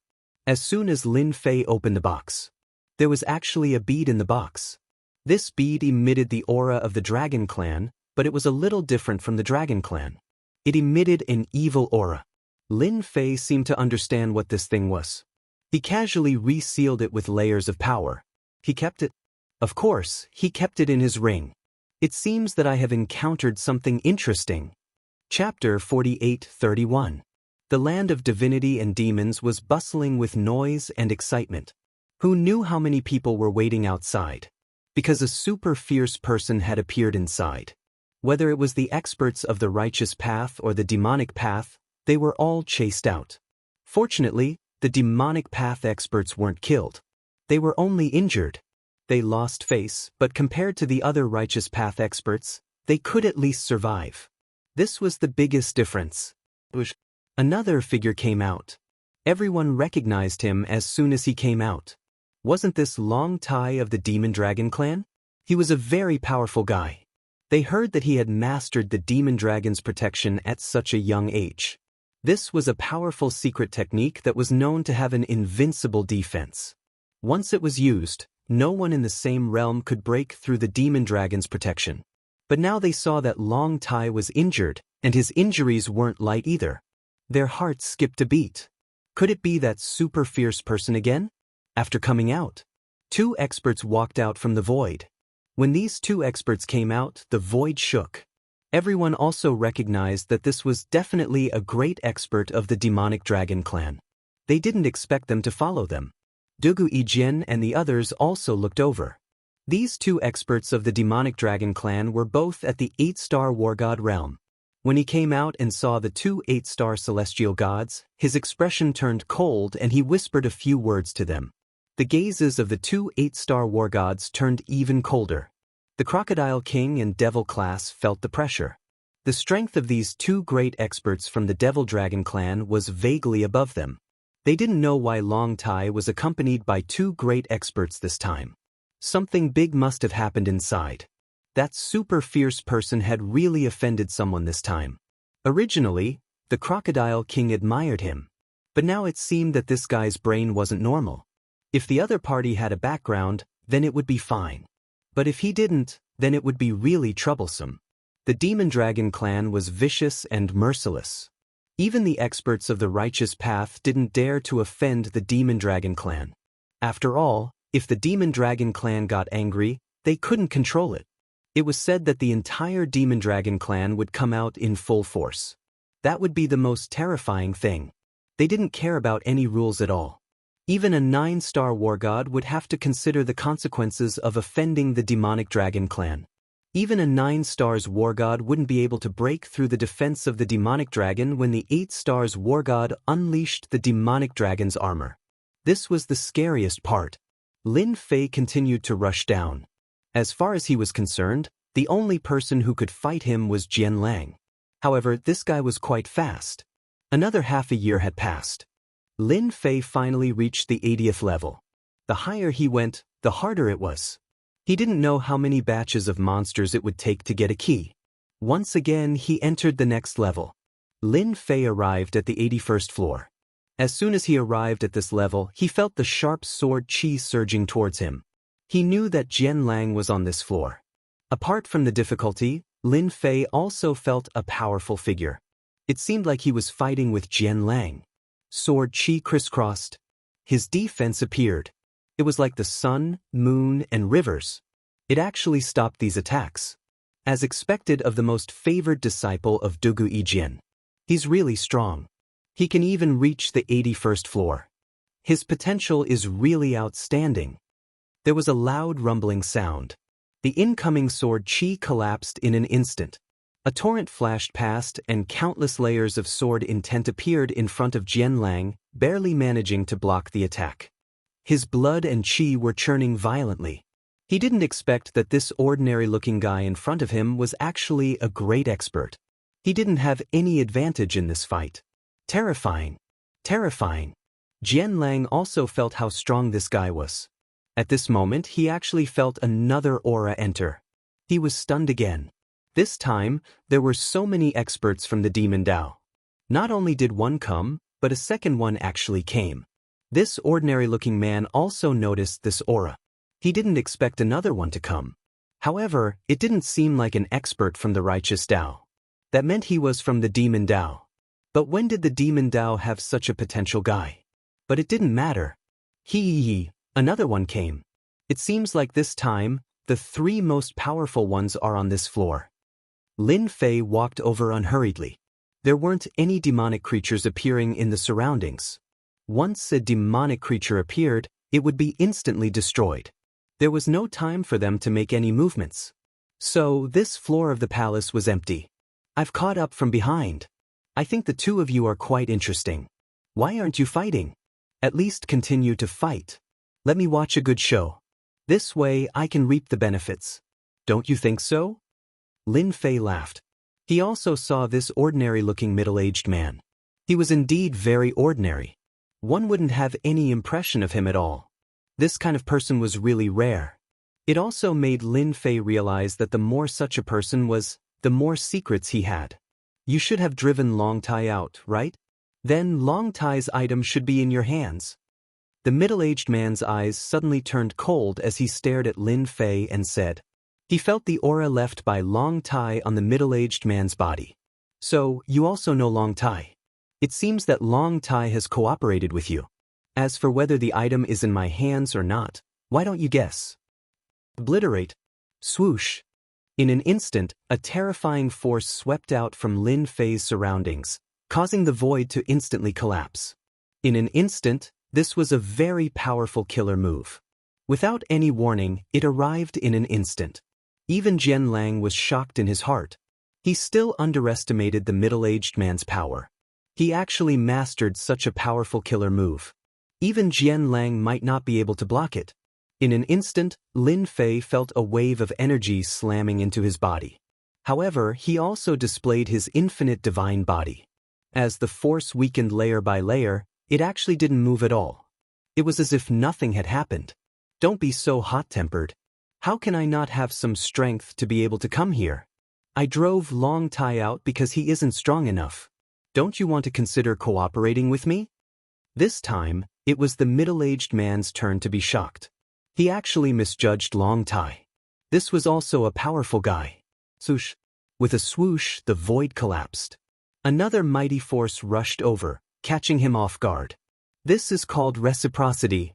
As soon as Lin Fei opened the box, there was actually a bead in the box. This bead emitted the aura of the Dragon Clan, but it was a little different from the Dragon Clan. It emitted an evil aura. Lin Fei seemed to understand what this thing was. He casually resealed it with layers of power. He kept it. Of course, he kept it in his ring. It seems that I have encountered something interesting. Chapter 48-31. The land of divinity and demons was bustling with noise and excitement. Who knew how many people were waiting outside? Because a super fierce person had appeared inside. Whether it was the experts of the righteous path or the demonic path, they were all chased out. Fortunately, the demonic path experts weren't killed. They were only injured. They lost face, but compared to the other righteous path experts, they could at least survive. This was the biggest difference. Another figure came out. Everyone recognized him as soon as he came out. Wasn't this Long Tai of the Demon Dragon Clan? He was a very powerful guy. They heard that he had mastered the Demon Dragon's protection at such a young age. This was a powerful secret technique that was known to have an invincible defense. Once it was used, no one in the same realm could break through the Demon Dragon's protection. But now they saw that Long Tai was injured, and his injuries weren't light either. Their hearts skipped a beat. Could it be that super fierce person again? After coming out, 2 experts walked out from the void. When these 2 experts came out, the void shook. Everyone also recognized that this was definitely a great expert of the demonic dragon clan. They didn't expect them to follow them. Dugu Yijian and the others also looked over. These 2 experts of the demonic dragon clan were both at the 8-star war god realm. When he came out and saw the 2 8-star celestial gods, his expression turned cold and he whispered a few words to them. The gazes of the 2 8-star war gods turned even colder. The Crocodile King and Devil class felt the pressure. The strength of these 2 great experts from the Devil Dragon clan was vaguely above them. They didn't know why Long Tai was accompanied by 2 great experts this time. Something big must have happened inside. That super fierce person had really offended someone this time. Originally, the Crocodile King admired him. But now it seemed that this guy's brain wasn't normal. If the other party had a background, then it would be fine. But if he didn't, then it would be really troublesome. The Demon Dragon clan was vicious and merciless. Even the experts of the righteous path didn't dare to offend the Demon Dragon clan. After all, if the Demon Dragon clan got angry, they couldn't control it. It was said that the entire Demon Dragon clan would come out in full force. That would be the most terrifying thing. They didn't care about any rules at all. Even a 9-star war god would have to consider the consequences of offending the demonic dragon clan. Even a 9-stars war god wouldn't be able to break through the defense of the demonic dragon when the 8-stars war god unleashed the demonic dragon's armor. This was the scariest part. Lin Fei continued to rush down. As far as he was concerned, the only person who could fight him was Jian Lang. However, this guy was quite fast. Another half a year had passed. Lin Fei finally reached the 80th level. The higher he went, the harder it was. He didn't know how many batches of monsters it would take to get a key. Once again, he entered the next level. Lin Fei arrived at the 81st floor. As soon as he arrived at this level, he felt the sharp sword chi surging towards him. He knew that Jian Lang was on this floor. Apart from the difficulty, Lin Fei also felt a powerful figure. It seemed like he was fighting with Jian Lang. Sword chi crisscrossed. His defense appeared. It was like the sun, moon, and rivers. It actually stopped these attacks. As expected of the most favored disciple of Dugu Yijian. He's really strong. He can even reach the 81st floor. His potential is really outstanding. There was a loud rumbling sound. The incoming sword chi collapsed in an instant. A torrent flashed past and countless layers of sword intent appeared in front of Jian Lang, barely managing to block the attack. His blood and chi were churning violently. He didn't expect that this ordinary-looking guy in front of him was actually a great expert. He didn't have any advantage in this fight. Terrifying. Terrifying. Jianlang also felt how strong this guy was. At this moment, he actually felt another aura enter. He was stunned again. This time, there were so many experts from the Demon Dao. Not only did one come, but a second one actually came. This ordinary-looking man also noticed this aura. He didn't expect another one to come. However, it didn't seem like an expert from the righteous Dao. That meant he was from the Demon Dao. But when did the Demon Dao have such a potential guy? But it didn't matter. Another one came. It seems like this time, the three most powerful ones are on this floor. Lin Fei walked over unhurriedly. There weren't any demonic creatures appearing in the surroundings. Once a demonic creature appeared, it would be instantly destroyed. There was no time for them to make any movements. So, this floor of the palace was empty. I've caught up from behind. I think the two of you are quite interesting. Why aren't you fighting? At least continue to fight. Let me watch a good show. This way I can reap the benefits. Don't you think so? Lin Fei laughed. He also saw this ordinary-looking middle-aged man. He was indeed very ordinary. One wouldn't have any impression of him at all. This kind of person was really rare. It also made Lin Fei realize that the more such a person was, the more secrets he had. You should have driven Long Tai out, right? Then Long Tai's item should be in your hands. The middle-aged man's eyes suddenly turned cold as he stared at Lin Fei and said. He felt the aura left by Long Tai on the middle-aged man's body. So, you also know Long Tai. It seems that Long Tai has cooperated with you. As for whether the item is in my hands or not, why don't you guess? Obliterate. Swoosh. In an instant, a terrifying force swept out from Lin Fei's surroundings, causing the void to instantly collapse. In an instant, this was a very powerful killer move. Without any warning, it arrived in an instant. Even Jianlang was shocked in his heart. He still underestimated the middle-aged man's power. He actually mastered such a powerful killer move. Even Jianlang might not be able to block it. In an instant, Lin Fei felt a wave of energy slamming into his body. However, he also displayed his infinite divine body. As the force weakened layer by layer, it actually didn't move at all. It was as if nothing had happened. Don't be so hot-tempered. How can I not have some strength to be able to come here? I drove Long Tai out because he isn't strong enough. Don't you want to consider cooperating with me? This time, it was the middle-aged man's turn to be shocked. He actually misjudged Long Tai. This was also a powerful guy. Swoosh. With a swoosh, the void collapsed. Another mighty force rushed over, catching him off guard. This is called reciprocity.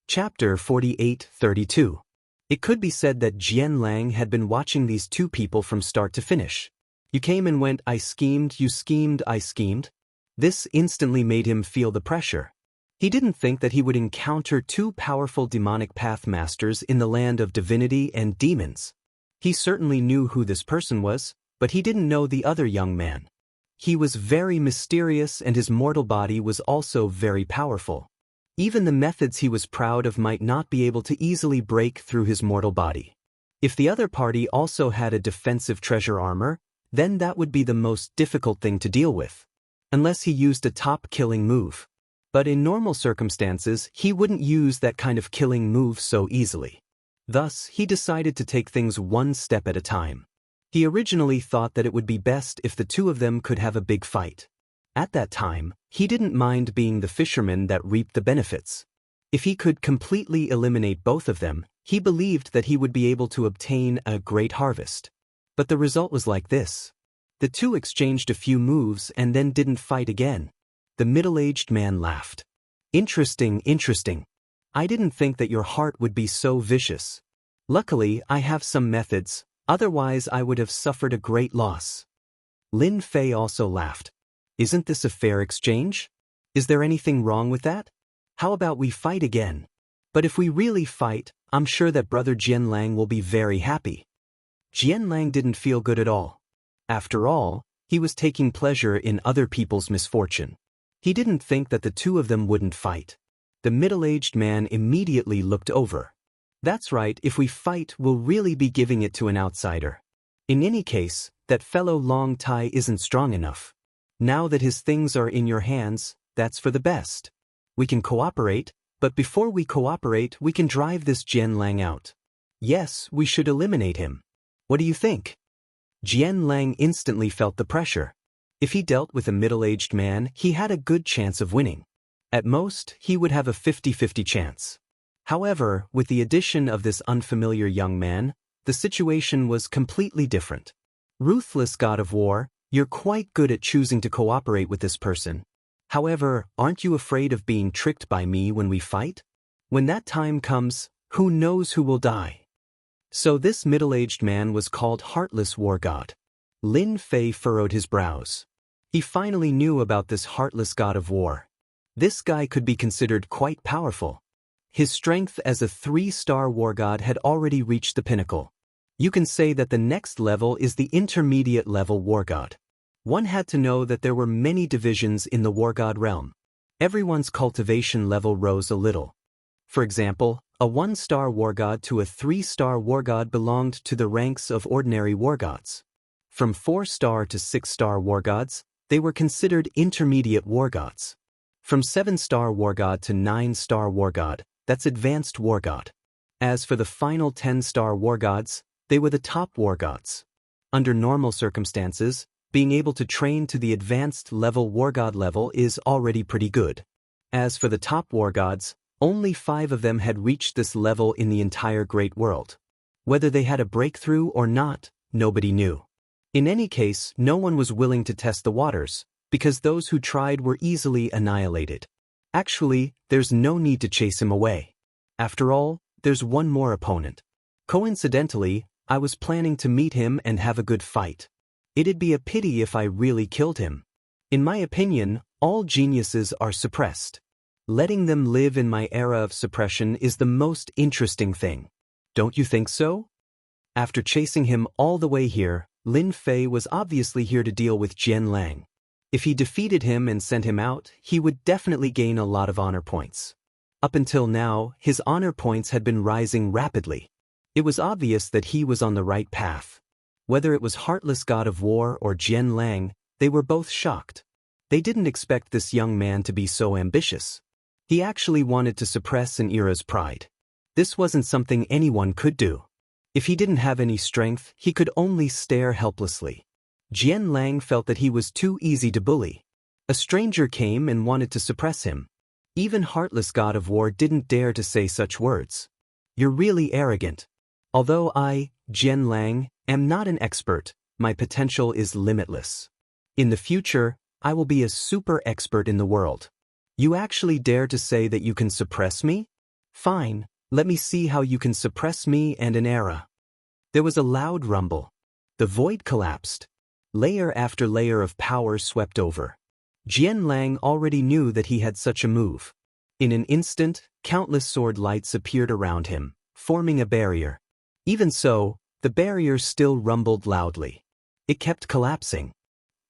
Chapter 48-32. It could be said that Jianlang had been watching these two people from start to finish. You came and went, I schemed, you schemed, I schemed. This instantly made him feel the pressure. He didn't think that he would encounter two powerful demonic path masters in the land of divinity and demons. He certainly knew who this person was, but he didn't know the other young man. He was very mysterious and his mortal body was also very powerful. Even the methods he was proud of might not be able to easily break through his mortal body. If the other party also had a defensive treasure armor, then that would be the most difficult thing to deal with. Unless he used a top-killing move. But in normal circumstances, he wouldn't use that kind of killing move so easily. Thus, he decided to take things one step at a time. He originally thought that it would be best if the two of them could have a big fight. At that time, he didn't mind being the fisherman that reaped the benefits. If he could completely eliminate both of them, he believed that he would be able to obtain a great harvest. But the result was like this. The two exchanged a few moves and then didn't fight again. The middle-aged man laughed. Interesting, interesting. I didn't think that your heart would be so vicious. Luckily, I have some methods, otherwise I would have suffered a great loss. Lin Fei also laughed. Isn't this a fair exchange? Is there anything wrong with that? How about we fight again? But if we really fight, I'm sure that Brother Jianlang will be very happy. Jianlang didn't feel good at all. After all, he was taking pleasure in other people's misfortune. He didn't think that the two of them wouldn't fight. The middle-aged man immediately looked over. That's right, if we fight, we'll really be giving it to an outsider. In any case, that fellow Long Tai isn't strong enough. Now that his things are in your hands, that's for the best. We can cooperate, but before we cooperate, we can drive this Jian Lang out. Yes, we should eliminate him. What do you think? Jian Lang instantly felt the pressure. If he dealt with a middle-aged man, he had a good chance of winning. At most, he would have a 50-50 chance. However, with the addition of this unfamiliar young man, the situation was completely different. Ruthless God of War, you're quite good at choosing to cooperate with this person. However, aren't you afraid of being tricked by me when we fight? When that time comes, who knows who will die? So this middle-aged man was called Heartless War God. Lin Fei furrowed his brows. He finally knew about this heartless God of War. This guy could be considered quite powerful. His strength as a 3-star war god had already reached the pinnacle. You can say that the next level is the intermediate level war god. One had to know that there were many divisions in the war god realm. Everyone's cultivation level rose a little. For example, a 1-star war god to a 3-star war god belonged to the ranks of ordinary war gods. From 4-star to 6-star war gods, they were considered intermediate war gods. From 7-star war god to 9-star war god, that's advanced war god. As for the final 10-star war gods, they were the top war gods. Under normal circumstances, being able to train to the advanced level war god level is already pretty good. As for the top war gods, only 5 of them had reached this level in the entire great world. Whether they had a breakthrough or not, nobody knew. In any case, no one was willing to test the waters, because those who tried were easily annihilated. Actually, there's no need to chase him away. After all, there's one more opponent. Coincidentally, I was planning to meet him and have a good fight. It'd be a pity if I really killed him. In my opinion, all geniuses are suppressed. Letting them live in my era of suppression is the most interesting thing. Don't you think so? After chasing him all the way here, Lin Fei was obviously here to deal with Jian Lang. If he defeated him and sent him out, he would definitely gain a lot of honor points. Up until now, his honor points had been rising rapidly. It was obvious that he was on the right path. Whether it was Heartless God of War or Jian Lang, they were both shocked. They didn't expect this young man to be so ambitious. He actually wanted to suppress an era's pride. This wasn't something anyone could do. If he didn't have any strength, he could only stare helplessly. Jian Lang felt that he was too easy to bully. A stranger came and wanted to suppress him. Even Heartless God of War didn't dare to say such words. You're really arrogant. Although I, Jian Lang, am not an expert, my potential is limitless. In the future, I will be a super expert in the world. You actually dare to say that you can suppress me? Fine, let me see how you can suppress me and an era. There was a loud rumble. The void collapsed. Layer after layer of power swept over. Jian Lang already knew that he had such a move. In an instant, countless sword lights appeared around him, forming a barrier. Even so, the barrier still rumbled loudly. It kept collapsing.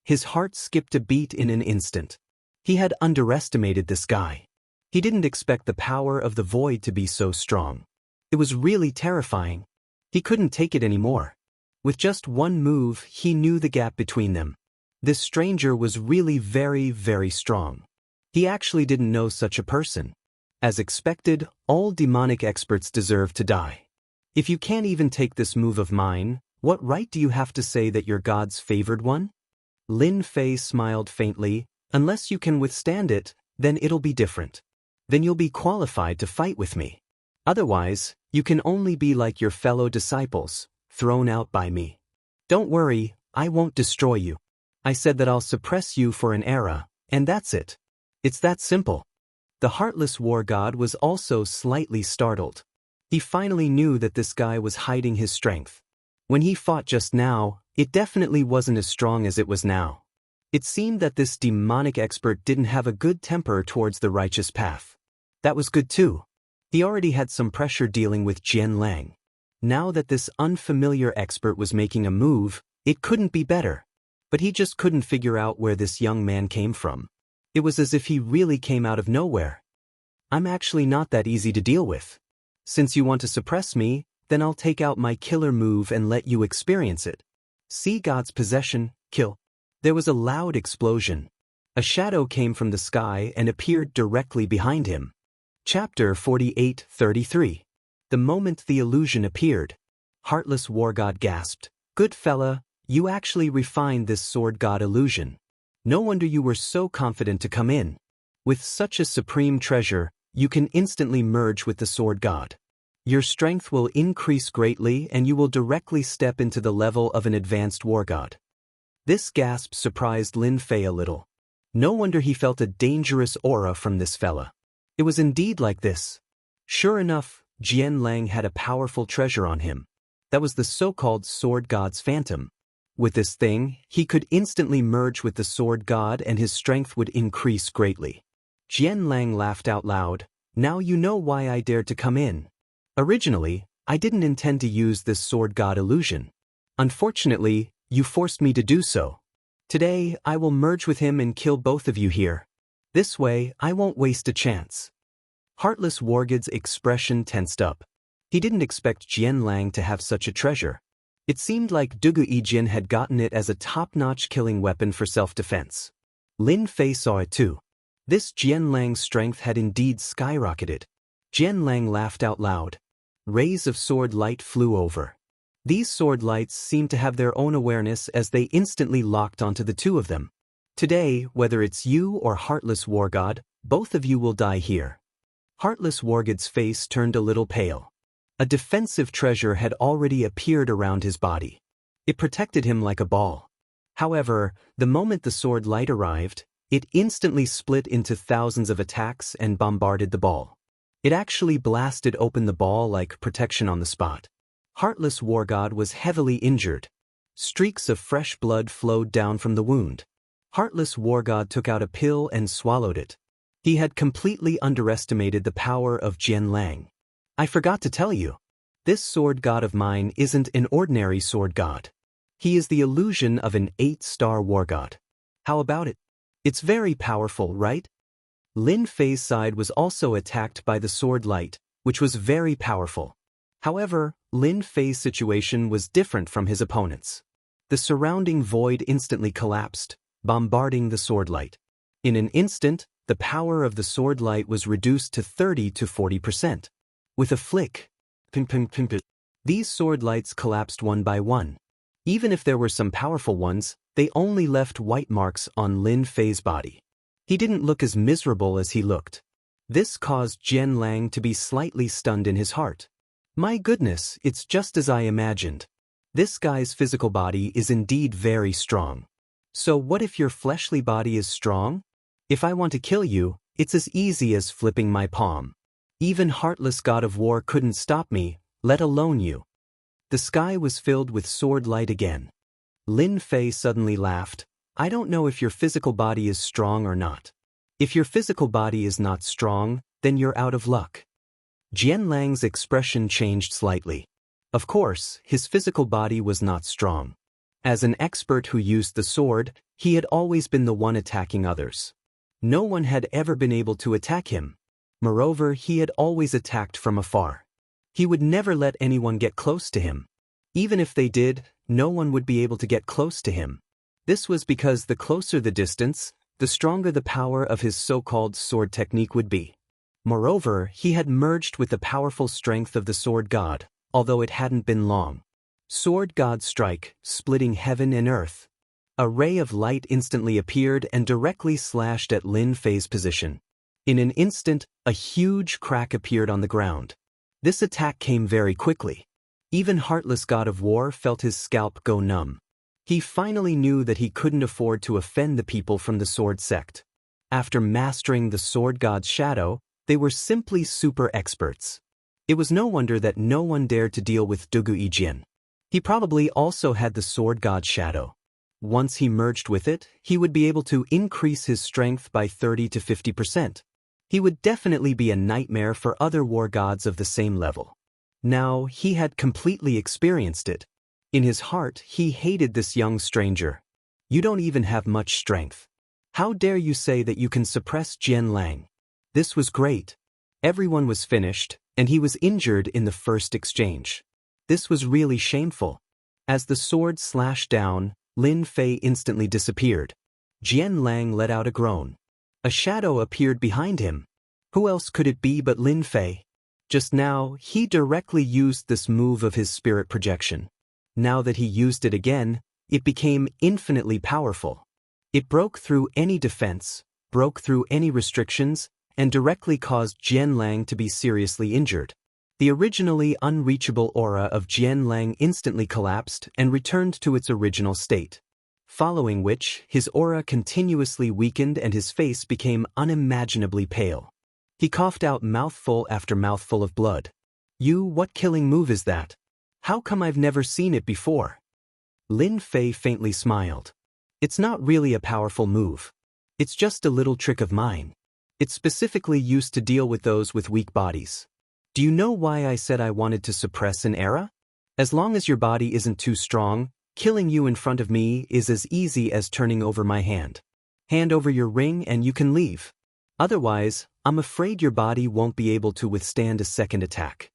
His heart skipped a beat in an instant. He had underestimated this guy. He didn't expect the power of the void to be so strong. It was really terrifying. He couldn't take it anymore. With just one move, he knew the gap between them. This stranger was really very, very strong. He actually didn't know such a person. As expected, all demonic experts deserve to die. If you can't even take this move of mine, what right do you have to say that you're God's favored one? Lin Fei smiled faintly. Unless you can withstand it, then it'll be different. Then you'll be qualified to fight with me. Otherwise, you can only be like your fellow disciples, thrown out by me. Don't worry, I won't destroy you. I said that I'll suppress you for an era, and that's it. It's that simple. The Heartless War God was also slightly startled. He finally knew that this guy was hiding his strength. When he fought just now, it definitely wasn't as strong as it was now. It seemed that this demonic expert didn't have a good temper towards the righteous path. That was good too. He already had some pressure dealing with Jian Lang. Now that this unfamiliar expert was making a move, it couldn't be better. But he just couldn't figure out where this young man came from. It was as if he really came out of nowhere. I'm actually not that easy to deal with. Since you want to suppress me, then I'll take out my killer move and let you experience it. See God's possession, kill. There was a loud explosion. A shadow came from the sky and appeared directly behind him. Chapter 48:33. The moment the illusion appeared, Heartless War God gasped, "Good fella, you actually refined this sword god illusion. No wonder you were so confident to come in. With such a supreme treasure, you can instantly merge with the sword god. Your strength will increase greatly and you will directly step into the level of an advanced war god." This gasp surprised Lin Fei a little. No wonder he felt a dangerous aura from this fella. It was indeed like this. Sure enough, Jian Lang had a powerful treasure on him. That was the so-called sword god's phantom. With this thing, he could instantly merge with the sword god and his strength would increase greatly. Jian Lang laughed out loud. "Now you know why I dared to come in. Originally, I didn't intend to use this sword god illusion. Unfortunately, you forced me to do so. Today, I will merge with him and kill both of you here. This way, I won't waste a chance." Heartless Wargod's expression tensed up. He didn't expect Jian Lang to have such a treasure. It seemed like Dugu Yijin had gotten it as a top-notch killing weapon for self-defense. Lin Fei saw it too. This Jian Lang's strength had indeed skyrocketed. Jian Lang laughed out loud. Rays of sword light flew over. These sword lights seemed to have their own awareness as they instantly locked onto the two of them. "Today, whether it's you or Heartless War God, both of you will die here." Heartless Wargod's face turned a little pale. A defensive treasure had already appeared around his body. It protected him like a ball. However, the moment the sword light arrived, it instantly split into thousands of attacks and bombarded the ball. It actually blasted open the ball like protection on the spot. Heartless War God was heavily injured. Streaks of fresh blood flowed down from the wound. Heartless War God took out a pill and swallowed it. He had completely underestimated the power of Jian Lang. "I forgot to tell you. This sword god of mine isn't an ordinary sword god. He is the illusion of an 8-star war god. How about it? It's very powerful, right?" Lin Fei's side was also attacked by the sword light, which was very powerful. However, Lin Fei's situation was different from his opponent's. The surrounding void instantly collapsed, bombarding the sword light. In an instant, the power of the sword light was reduced to 30 to 40%. With a flick, these sword lights collapsed one by one. Even if there were some powerful ones, they only left white marks on Lin Fei's body. He didn't look as miserable as he looked. This caused Jian Lang to be slightly stunned in his heart. My goodness, it's just as I imagined. This guy's physical body is indeed very strong. So what if your fleshly body is strong? If I want to kill you, it's as easy as flipping my palm. Even Heartless God of War couldn't stop me, let alone you. The sky was filled with sword light again. Lin Fei suddenly laughed. "I don't know if your physical body is strong or not. If your physical body is not strong, then you're out of luck." Jian Lang's expression changed slightly. Of course, his physical body was not strong. As an expert who used the sword, he had always been the one attacking others. No one had ever been able to attack him. Moreover, he had always attacked from afar. He would never let anyone get close to him. Even if they did, no one would be able to get close to him. This was because the closer the distance, the stronger the power of his so-called sword technique would be. Moreover, he had merged with the powerful strength of the sword god, although it hadn't been long. Sword god strike, splitting heaven and earth. A ray of light instantly appeared and directly slashed at Lin Fei's position. In an instant, a huge crack appeared on the ground. This attack came very quickly. Even Heartless God of War felt his scalp go numb. He finally knew that he couldn't afford to offend the people from the sword sect. After mastering the sword god's shadow, they were simply super experts. It was no wonder that no one dared to deal with Dugu Yijin. He probably also had the sword god's shadow. Once he merged with it, he would be able to increase his strength by 30 to 50%. He would definitely be a nightmare for other war gods of the same level. Now, he had completely experienced it. In his heart, he hated this young stranger. "You don't even have much strength. How dare you say that you can suppress Jian Lang?" This was great. Everyone was finished, and he was injured in the first exchange. This was really shameful. As the sword slashed down, Lin Fei instantly disappeared. Jian Lang let out a groan. A shadow appeared behind him. Who else could it be but Lin Fei? Just now, he directly used this move of his spirit projection. Now that he used it again, it became infinitely powerful. It broke through any defense, broke through any restrictions, and directly caused Jian Lang to be seriously injured. The originally unreachable aura of Jian Lang instantly collapsed and returned to its original state. Following which, his aura continuously weakened and his face became unimaginably pale. He coughed out mouthful after mouthful of blood. What killing move is that? How come I've never seen it before? Lin Fei faintly smiled. It's not really a powerful move. It's just a little trick of mine. It's specifically used to deal with those with weak bodies. Do you know why I said I wanted to suppress an era? As long as your body isn't too strong, killing you in front of me is as easy as turning over my hand. Hand over your ring and you can leave. Otherwise, I'm afraid your body won't be able to withstand a second attack.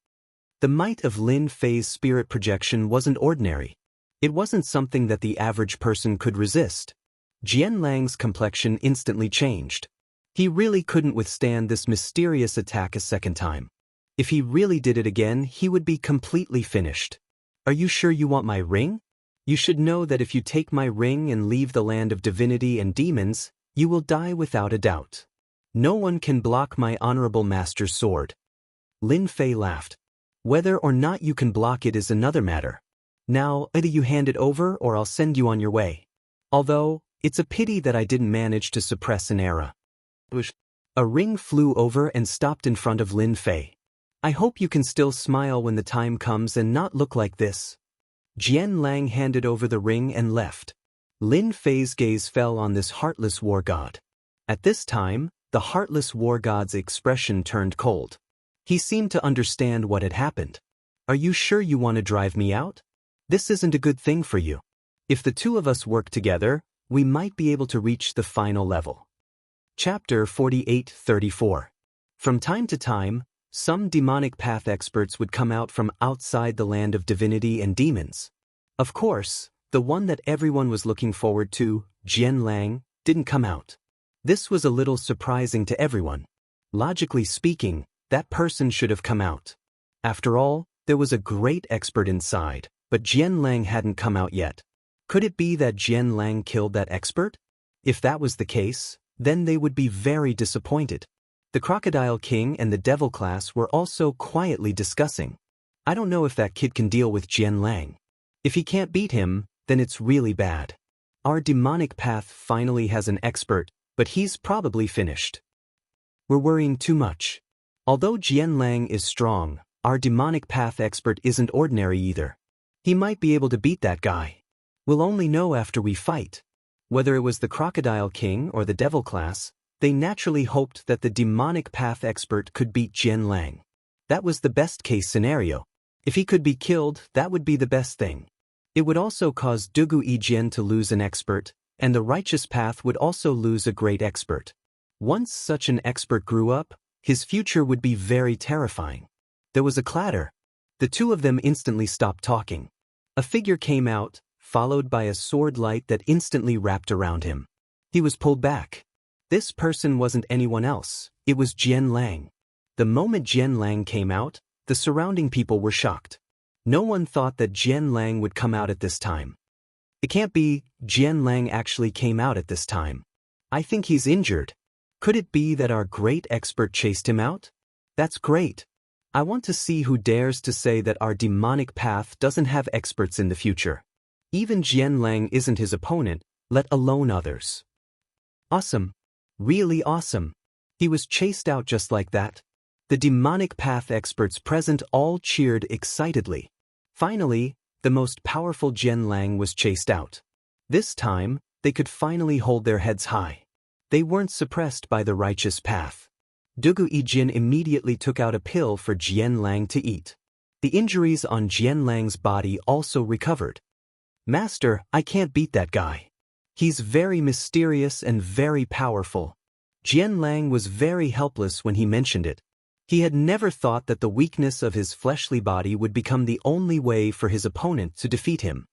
The might of Lin Fei's spirit projection wasn't ordinary. It wasn't something that the average person could resist. Jian Lang's complexion instantly changed. He really couldn't withstand this mysterious attack a second time. If he really did it again, he would be completely finished. Are you sure you want my ring? You should know that if you take my ring and leave the land of divinity and demons, you will die without a doubt. No one can block my honorable master's sword. Lin Fei laughed. Whether or not you can block it is another matter. Now, either you hand it over or I'll send you on your way. Although, it's a pity that I didn't manage to suppress an era. A ring flew over and stopped in front of Lin Fei. I hope you can still smile when the time comes and not look like this. Jian Lang handed over the ring and left. Lin Fei's gaze fell on this heartless war god. At this time, the heartless war god's expression turned cold. He seemed to understand what had happened. Are you sure you want to drive me out? This isn't a good thing for you. If the two of us work together, we might be able to reach the final level. Chapter 48-34. From time to time, some demonic path experts would come out from outside the land of divinity and demons. Of course, the one that everyone was looking forward to, Jian Lang, didn't come out. This was a little surprising to everyone. Logically speaking, that person should have come out. After all, there was a great expert inside, but Jian Lang hadn't come out yet. Could it be that Jian Lang killed that expert? If that was the case, then they would be very disappointed. The Crocodile King and the Devil class were also quietly discussing. I don't know if that kid can deal with Jian Lang. If he can't beat him, then it's really bad. Our demonic path finally has an expert, but he's probably finished. We're worrying too much. Although Jian Lang is strong, our demonic path expert isn't ordinary either. He might be able to beat that guy. We'll only know after we fight. Whether it was the Crocodile King or the Devil class, they naturally hoped that the demonic path expert could beat Jian Lang. That was the best-case scenario. If he could be killed, that would be the best thing. It would also cause Dugu Yijian to lose an expert, and the righteous path would also lose a great expert. Once such an expert grew up, his future would be very terrifying. There was a clatter. The two of them instantly stopped talking. A figure came out, followed by a sword light that instantly wrapped around him. He was pulled back. This person wasn't anyone else, it was Jian Lang. The moment Jian Lang came out, the surrounding people were shocked. No one thought that Jian Lang would come out at this time. It can't be, Jian Lang actually came out at this time. I think he's injured. Could it be that our great expert chased him out? That's great. I want to see who dares to say that our demonic path doesn't have experts in the future. Even Jian Lang isn't his opponent, let alone others. Awesome. Really awesome. He was chased out just like that. The demonic path experts present all cheered excitedly. Finally, the most powerful Jian Lang was chased out. This time, they could finally hold their heads high. They weren't suppressed by the righteous path. Dugu Yijin immediately took out a pill for Jian Lang to eat. The injuries on Jian Lang's body also recovered. Master, I can't beat that guy. He's very mysterious and very powerful. Jian Lang was very helpless when he mentioned it. He had never thought that the weakness of his fleshly body would become the only way for his opponent to defeat him.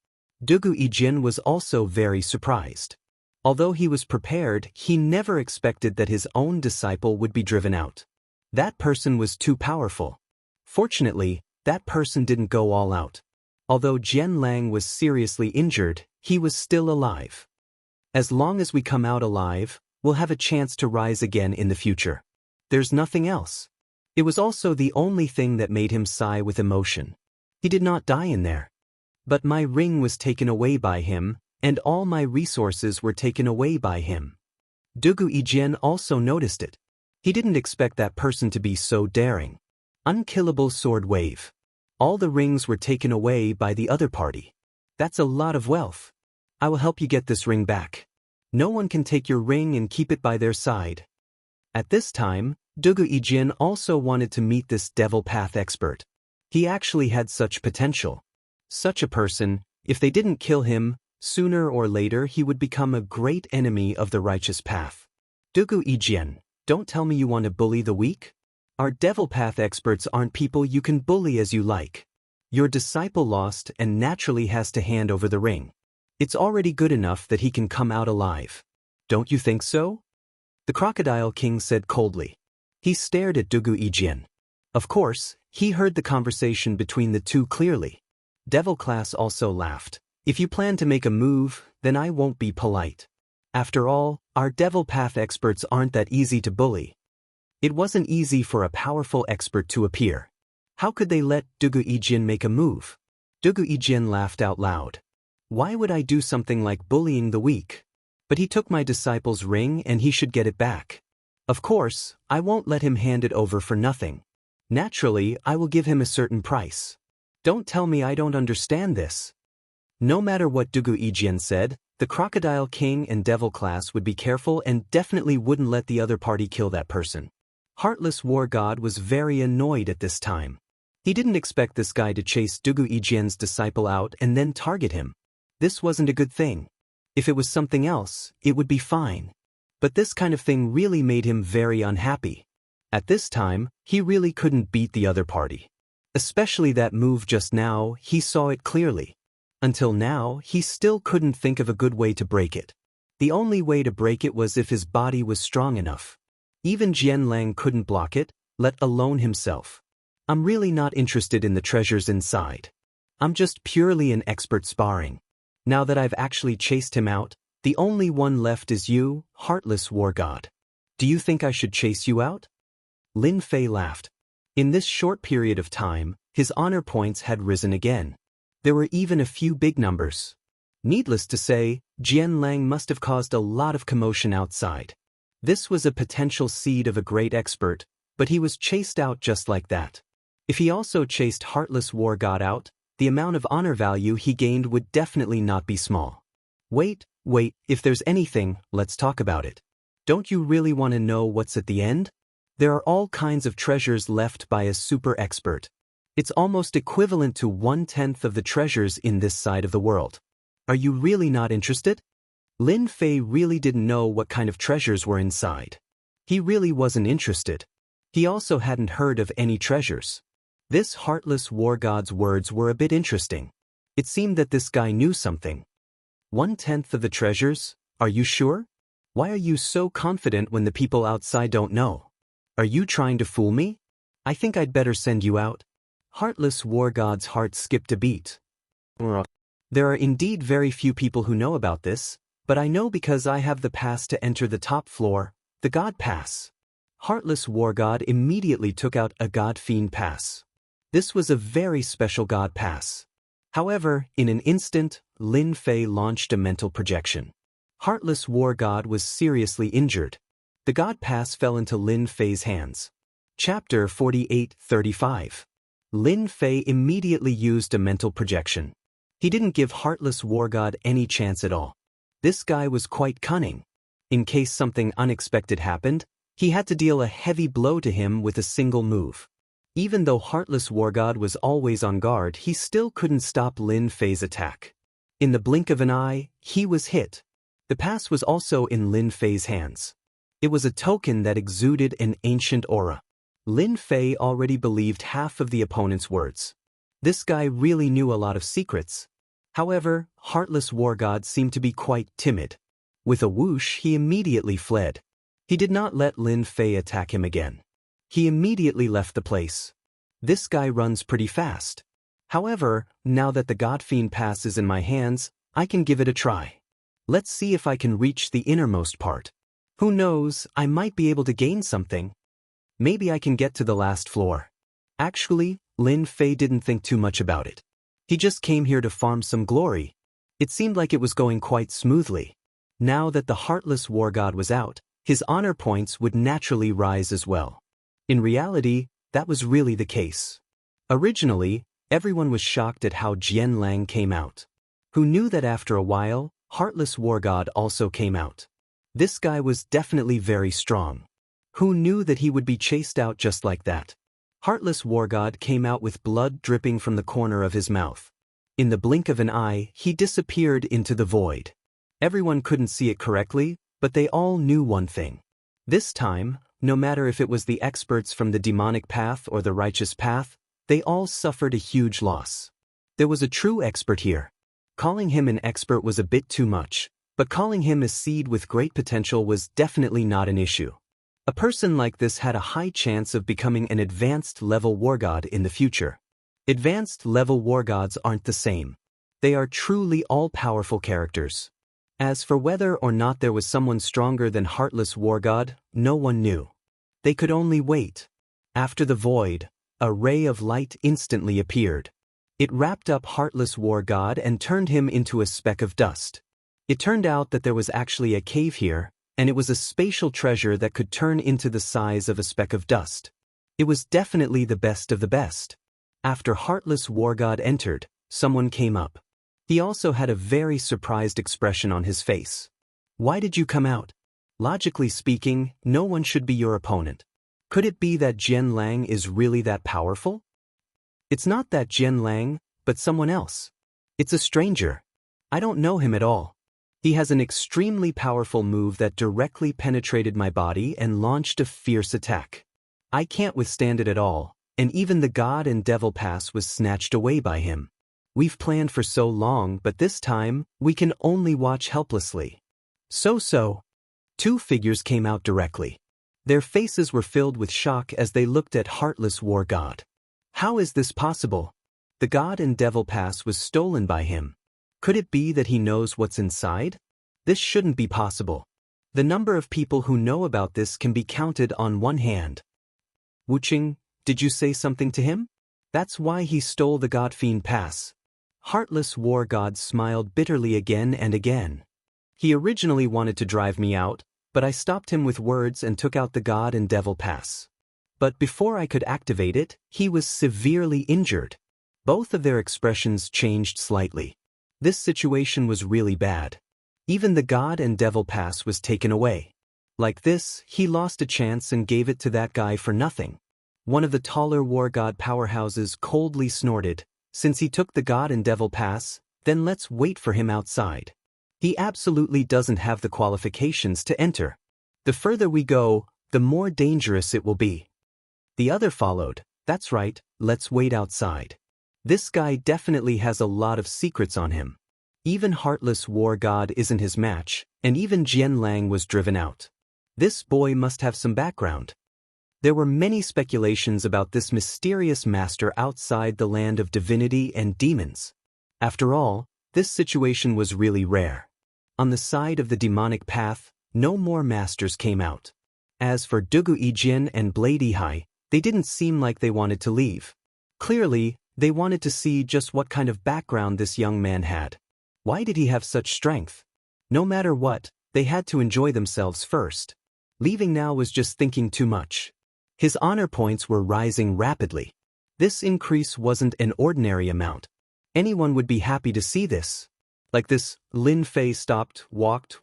Dugu Yijin was also very surprised. Although he was prepared, he never expected that his own disciple would be driven out. That person was too powerful. Fortunately, that person didn't go all out. Although Jian Lang was seriously injured, he was still alive. As long as we come out alive, we'll have a chance to rise again in the future. There's nothing else. It was also the only thing that made him sigh with emotion. He did not die in there. But my ring was taken away by him, and all my resources were taken away by him. Dugu Yijin also noticed it. He didn't expect that person to be so daring. Unkillable sword wave. All the rings were taken away by the other party. That's a lot of wealth. I will help you get this ring back. No one can take your ring and keep it by their side. At this time, Dugu Yijin also wanted to meet this devil path expert. He actually had such potential. Such a person, if they didn't kill him, sooner or later he would become a great enemy of the righteous path. Dugu Yijin, don't tell me you want to bully the weak? Our devil path experts aren't people you can bully as you like. Your disciple lost and naturally has to hand over the ring. It's already good enough that he can come out alive. Don't you think so? The Crocodile King said coldly. He stared at Dugu Yijin. Of course, he heard the conversation between the two clearly. Devil Class also laughed. If you plan to make a move, then I won't be polite. After all, our devil path experts aren't that easy to bully. It wasn't easy for a powerful expert to appear. How could they let Dugu Yijin make a move? Dugu Yijin laughed out loud. Why would I do something like bullying the weak? But he took my disciple's ring and he should get it back. Of course, I won't let him hand it over for nothing. Naturally, I will give him a certain price. Don't tell me I don't understand this. No matter what Dugu Yijin said, the Crocodile King and Devil Class would be careful and definitely wouldn't let the other party kill that person. Heartless War God was very annoyed at this time. He didn't expect this guy to chase Dugu Yijin's disciple out and then target him. This wasn't a good thing. If it was something else, it would be fine. But this kind of thing really made him very unhappy. At this time, he really couldn't beat the other party. Especially that move just now, he saw it clearly. Until now, he still couldn't think of a good way to break it. The only way to break it was if his body was strong enough. Even Jian Lang couldn't block it, let alone himself. I'm really not interested in the treasures inside. I'm just purely an expert sparring. Now that I've actually chased him out, the only one left is you, Heartless War God. Do you think I should chase you out? Lin Fei laughed. In this short period of time, his honor points had risen again. There were even a few big numbers. Needless to say, Jian Lang must have caused a lot of commotion outside. This was a potential seed of a great expert, but he was chased out just like that. If he also chased Heartless War God out, the amount of honor value he gained would definitely not be small. Wait, if there's anything, let's talk about it. Don't you really want to know what's at the end? There are all kinds of treasures left by a super expert. It's almost equivalent to 1/10 of the treasures in this side of the world. Are you really not interested? Lin Fei really didn't know what kind of treasures were inside. He really wasn't interested. He also hadn't heard of any treasures. This Heartless War God's words were a bit interesting. It seemed that this guy knew something. 1/10 of the treasures? Are you sure? Why are you so confident when the people outside don't know? Are you trying to fool me? I think I'd better send you out. Heartless War God's heart skipped a beat. There are indeed very few people who know about this, but I know because I have the pass to enter the top floor, the God Pass. Heartless War God immediately took out a God Fiend Pass. This was a very special God Pass. However, in an instant, Lin Fei launched a mental projection. Heartless War God was seriously injured. The God Pass fell into Lin Fei's hands. Chapter 48-35. Lin Fei immediately used a mental projection. He didn't give Heartless War God any chance at all. This guy was quite cunning. In case something unexpected happened, he had to deal a heavy blow to him with a single move. Even though Heartless War God was always on guard, he still couldn't stop Lin Fei's attack. In the blink of an eye, he was hit. The pass was also in Lin Fei's hands. It was a token that exuded an ancient aura. Lin Fei already believed half of the opponent's words. This guy really knew a lot of secrets. However, Heartless War God seemed to be quite timid. With a whoosh, he immediately fled. He did not let Lin Fei attack him again. He immediately left the place. This guy runs pretty fast. However, now that the God Fiend Pass is in my hands, I can give it a try. Let's see if I can reach the innermost part. Who knows, I might be able to gain something. Maybe I can get to the last floor. Actually, Lin Fei didn't think too much about it. He just came here to farm some glory. It seemed like it was going quite smoothly. Now that the Heartless War God was out, his honor points would naturally rise as well. In reality, that was really the case. Originally, everyone was shocked at how Jian Lang came out. Who knew that after a while, Heartless War God also came out? This guy was definitely very strong. Who knew that he would be chased out just like that? Heartless War God came out with blood dripping from the corner of his mouth. In the blink of an eye, he disappeared into the void. Everyone couldn't see it correctly, but they all knew one thing. This time, no matter if it was the experts from the demonic path or the righteous path, they all suffered a huge loss. There was a true expert here. Calling him an expert was a bit too much, but calling him a seed with great potential was definitely not an issue. A person like this had a high chance of becoming an advanced level war god in the future. Advanced level war gods aren't the same. They are truly all-powerful characters. As for whether or not there was someone stronger than Heartless War God, no one knew. They could only wait. After the void, a ray of light instantly appeared. It wrapped up Heartless War God and turned him into a speck of dust. It turned out that there was actually a cave here, and it was a spatial treasure that could turn into the size of a speck of dust. It was definitely the best of the best. After Heartless War God entered, someone came up. He also had a very surprised expression on his face. Why did you come out? Logically speaking, no one should be your opponent. Could it be that Jian Lang is really that powerful? It's not that Jian Lang, but someone else. It's a stranger. I don't know him at all. He has an extremely powerful move that directly penetrated my body and launched a fierce attack. I can't withstand it at all, and even the God and Devil Pass was snatched away by him. We've planned for so long, but this time, we can only watch helplessly. So. Two figures came out directly. Their faces were filled with shock as they looked at Heartless War God. How is this possible? The God and Devil Pass was stolen by him. Could it be that he knows what's inside? This shouldn't be possible. The number of people who know about this can be counted on one hand. Wuxia, did you say something to him? That's why he stole the God Fiend Pass. Heartless War God smiled bitterly again and again. He originally wanted to drive me out, but I stopped him with words and took out the God and Devil Pass. But before I could activate it, he was severely injured. Both of their expressions changed slightly. This situation was really bad. Even the God and Devil Pass was taken away. Like this, he lost a chance and gave it to that guy for nothing. One of the taller war god powerhouses coldly snorted, since he took the God and Devil Pass, then let's wait for him outside. He absolutely doesn't have the qualifications to enter. The further we go, the more dangerous it will be. The other followed, that's right, let's wait outside. This guy definitely has a lot of secrets on him. Even Heartless War God isn't his match, and even Jian Lang was driven out. This boy must have some background. There were many speculations about this mysterious master outside the land of divinity and demons. After all, this situation was really rare. On the side of the demonic path, no more masters came out. As for Dugu Yijin and Blade Yihai, they didn't seem like they wanted to leave. Clearly, they wanted to see just what kind of background this young man had. Why did he have such strength? No matter what, they had to enjoy themselves first. Leaving now was just thinking too much. His honor points were rising rapidly. This increase wasn't an ordinary amount. Anyone would be happy to see this. Like this, Lin Fei stopped, walked,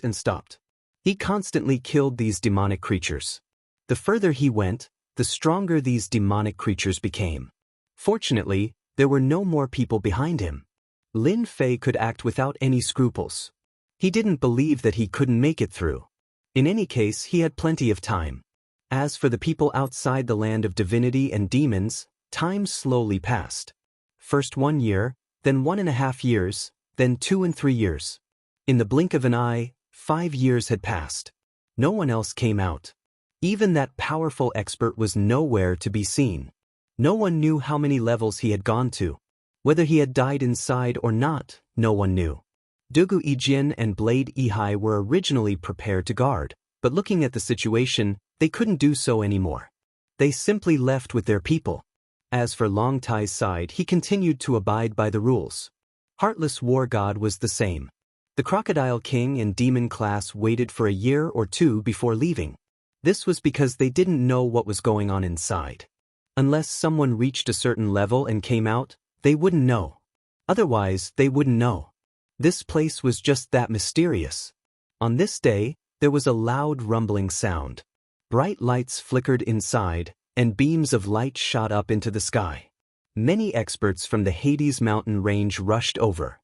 and stopped. He constantly killed these demonic creatures. The further he went, the stronger these demonic creatures became. Fortunately, there were no more people behind him. Lin Fei could act without any scruples. He didn't believe that he couldn't make it through. In any case, he had plenty of time. As for the people outside the land of divinity and demons, time slowly passed. First 1 year, then 1.5 years, then 2 and 3 years. In the blink of an eye, 5 years had passed. No one else came out. Even that powerful expert was nowhere to be seen. No one knew how many levels he had gone to. Whether he had died inside or not, no one knew. Dugu Ijin and Blade Ihai were originally prepared to guard, but looking at the situation, they couldn't do so anymore. They simply left with their people. As for Long Tai's side, he continued to abide by the rules. Heartless War God was the same. The Crocodile King and Demon class waited for a year or 2 before leaving. This was because they didn't know what was going on inside. Unless someone reached a certain level and came out, they wouldn't know. Otherwise, they wouldn't know. This place was just that mysterious. On this day, there was a loud rumbling sound. Bright lights flickered inside, and beams of light shot up into the sky. Many experts from the Hades mountain range rushed over.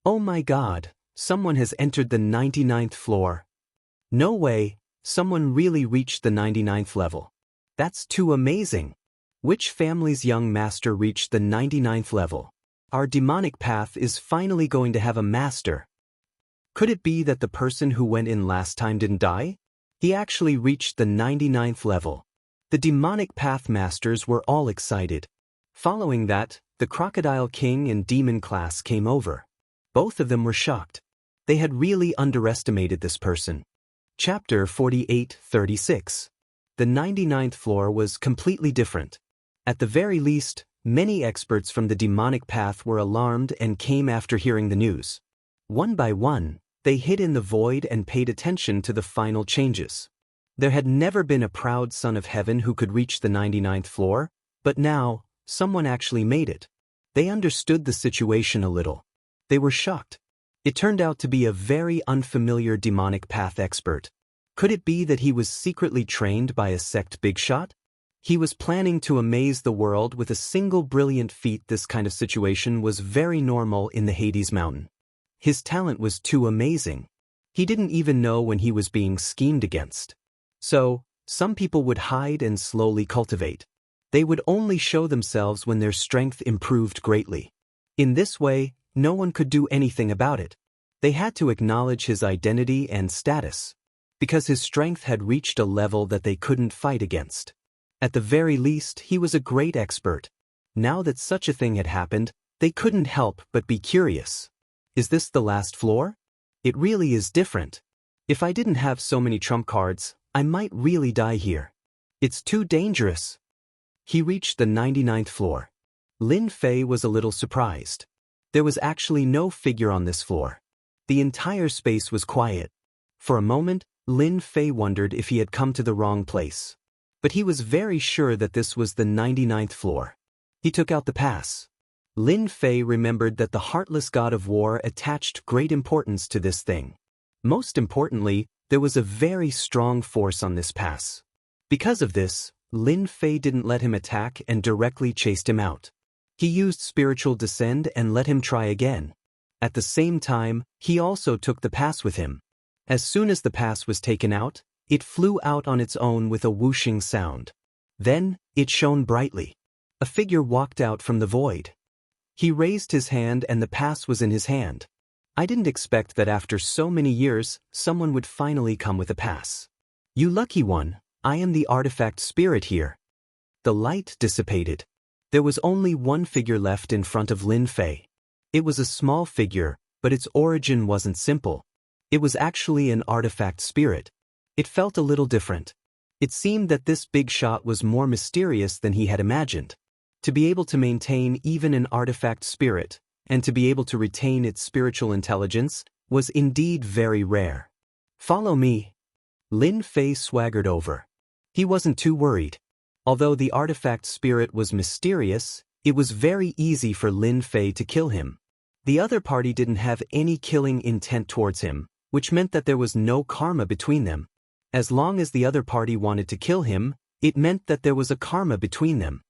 Oh my God, someone has entered the 99th floor. No way, someone really reached the 99th level. That's too amazing. Which family's young master reached the 99th level? Our demonic path is finally going to have a master. Could it be that the person who went in last time didn't die? He actually reached the 99th level. The demonic path masters were all excited. Following that, the Crocodile King and Demon class came over. Both of them were shocked. They had really underestimated this person. Chapter 48-36. The 99th floor was completely different. At the very least, many experts from the demonic path were alarmed and came after hearing the news. One by one, they hid in the void and paid attention to the final changes. There had never been a proud son of heaven who could reach the 99th floor, but now, someone actually made it. They understood the situation a little. They were shocked. It turned out to be a very unfamiliar demonic path expert. Could it be that he was secretly trained by a sect big shot? He was planning to amaze the world with a single brilliant feat. This kind of situation was very normal in the Hades mountain. His talent was too amazing. He didn't even know when he was being schemed against. So, some people would hide and slowly cultivate. They would only show themselves when their strength improved greatly. In this way, no one could do anything about it. They had to acknowledge his identity and status, because his strength had reached a level that they couldn't fight against. At the very least, he was a great expert. Now that such a thing had happened, they couldn't help but be curious. Is this the last floor? It really is different. If I didn't have so many trump cards, I might really die here. It's too dangerous. He reached the 99th floor. Lin Fei was a little surprised. There was actually no figure on this floor. The entire space was quiet. For a moment, Lin Fei wondered if he had come to the wrong place. But he was very sure that this was the 99th floor. He took out the pass. Lin Fei remembered that the heartless god of war attached great importance to this thing. Most importantly, there was a very strong force on this pass. Because of this, Lin Fei didn't let him attack and directly chased him out. He used spiritual descend and let him try again. At the same time, he also took the pass with him. As soon as the pass was taken out, it flew out on its own with a whooshing sound. Then, it shone brightly. A figure walked out from the void. He raised his hand and the pass was in his hand. I didn't expect that after so many years, someone would finally come with a pass. You lucky one, I am the artifact spirit here. The light dissipated. There was only one figure left in front of Lin Fei. It was a small figure, but its origin wasn't simple. It was actually an artifact spirit. It felt a little different. It seemed that this big shot was more mysterious than he had imagined. To be able to maintain even an artifact spirit, and to be able to retain its spiritual intelligence, was indeed very rare. Follow me. Lin Fei swaggered over. He wasn't too worried. Although the artifact spirit was mysterious, it was very easy for Lin Fei to kill him. The other party didn't have any killing intent towards him, which meant that there was no karma between them. As long as the other party wanted to kill him, it meant that there was a karma between them.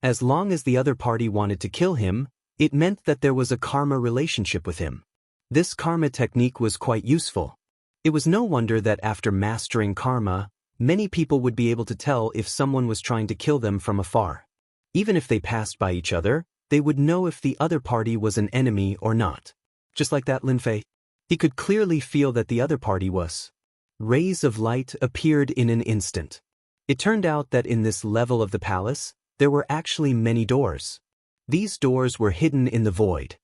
As long as the other party wanted to kill him, it meant that there was a karma relationship with him. This karma technique was quite useful. It was no wonder that after mastering karma, Many people would be able to tell if someone was trying to kill them from afar. Even if they passed by each other, they would know if the other party was an enemy or not. Just like that Lin Fei. He could clearly feel that the other party was. Rays of light appeared in an instant. It turned out that in this level of the palace, there were actually many doors. These doors were hidden in the void.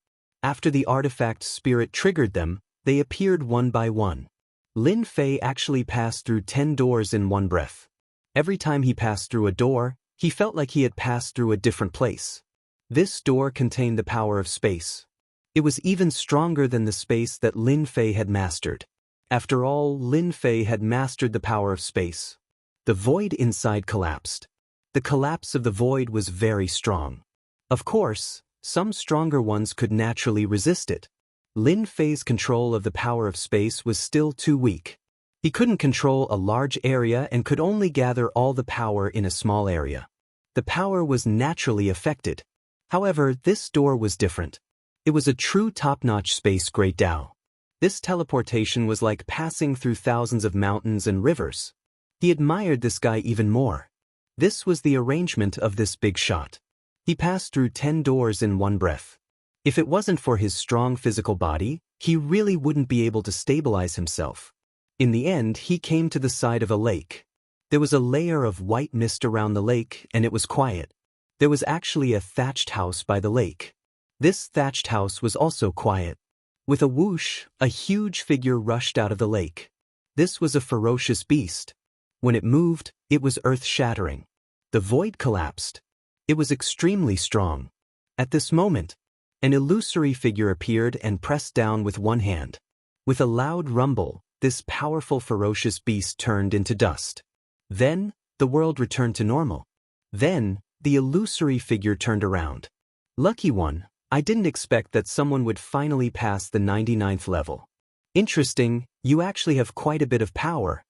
After the artifact spirit triggered them, they appeared one by one. Lin Fei actually passed through 10 doors in one breath. Every time he passed through a door, he felt like he had passed through a different place. This door contained the power of space. It was even stronger than the space that Lin Fei had mastered. After all, Lin Fei had mastered the power of space. The void inside collapsed. The collapse of the void was very strong. Of course, some stronger ones could naturally resist it. Lin Fei's control of the power of space was still too weak. He couldn't control a large area and could only gather all the power in a small area. The power was naturally affected. However, this door was different. It was a true top-notch space Great Tao. This teleportation was like passing through thousands of mountains and rivers. He admired this guy even more. This was the arrangement of this big shot. He passed through 10 doors in one breath. If it wasn't for his strong physical body, he really wouldn't be able to stabilize himself. In the end, he came to the side of a lake. There was a layer of white mist around the lake, and it was quiet. There was actually a thatched house by the lake. This thatched house was also quiet. With a whoosh, a huge figure rushed out of the lake. This was a ferocious beast. When it moved, it was earth-shattering. The void collapsed. It was extremely strong. At this moment, an illusory figure appeared and pressed down with one hand. With a loud rumble, this powerful ferocious beast turned into dust. Then, the world returned to normal. Then, the illusory figure turned around. Lucky one, I didn't expect that someone would finally pass the 99th level. Interesting, you actually have quite a bit of power.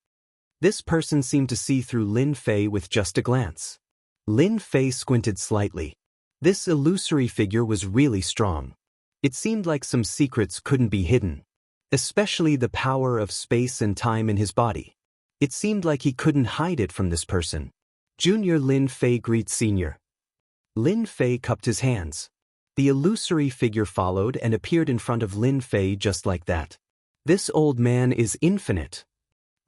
This person seemed to see through Lin Fei with just a glance. Lin Fei squinted slightly. This illusory figure was really strong. It seemed like some secrets couldn't be hidden. Especially the power of space and time in his body. It seemed like he couldn't hide it from this person. Junior Lin Fei greets Senior. Lin Fei cupped his hands. The illusory figure followed and appeared in front of Lin Fei just like that. This old man is infinite.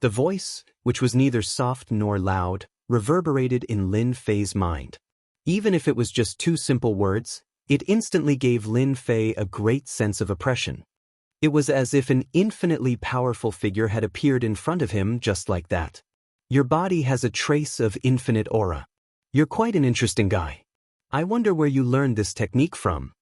The voice, which was neither soft nor loud, reverberated in Lin Fei's mind. Even if it was just 2 simple words, it instantly gave Lin Fei a great sense of oppression. It was as if an infinitely powerful figure had appeared in front of him just like that. Your body has a trace of infinite aura. You're quite an interesting guy. I wonder where you learned this technique from.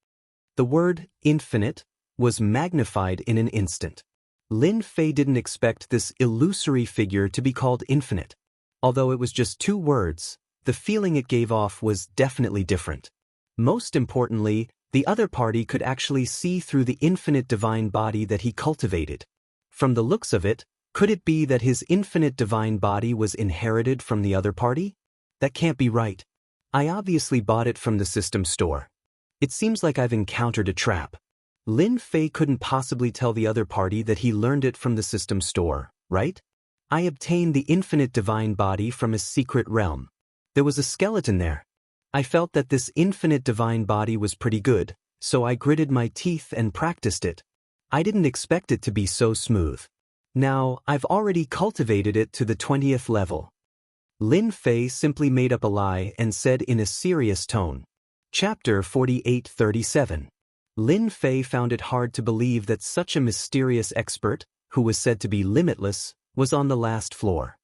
The word infinite was magnified in an instant. Lin Fei didn't expect this illusory figure to be called infinite. Although it was just 2 words, the feeling it gave off was definitely different. Most importantly, the other party could actually see through the infinite divine body that he cultivated. From the looks of it, could it be that his infinite divine body was inherited from the other party? That can't be right. I obviously bought it from the system store. It seems like I've encountered a trap. Lin Fei couldn't possibly tell the other party that he learned it from the system store, right? I obtained the infinite divine body from a secret realm. There was a skeleton there. I felt that this infinite divine body was pretty good, so I gritted my teeth and practiced it. I didn't expect it to be so smooth. Now, I've already cultivated it to the 20th level. Lin Fei simply made up a lie and said in a serious tone. Chapter 4837. Lin Fei found it hard to believe that such a mysterious expert, who was said to be limitless, was on the last floor.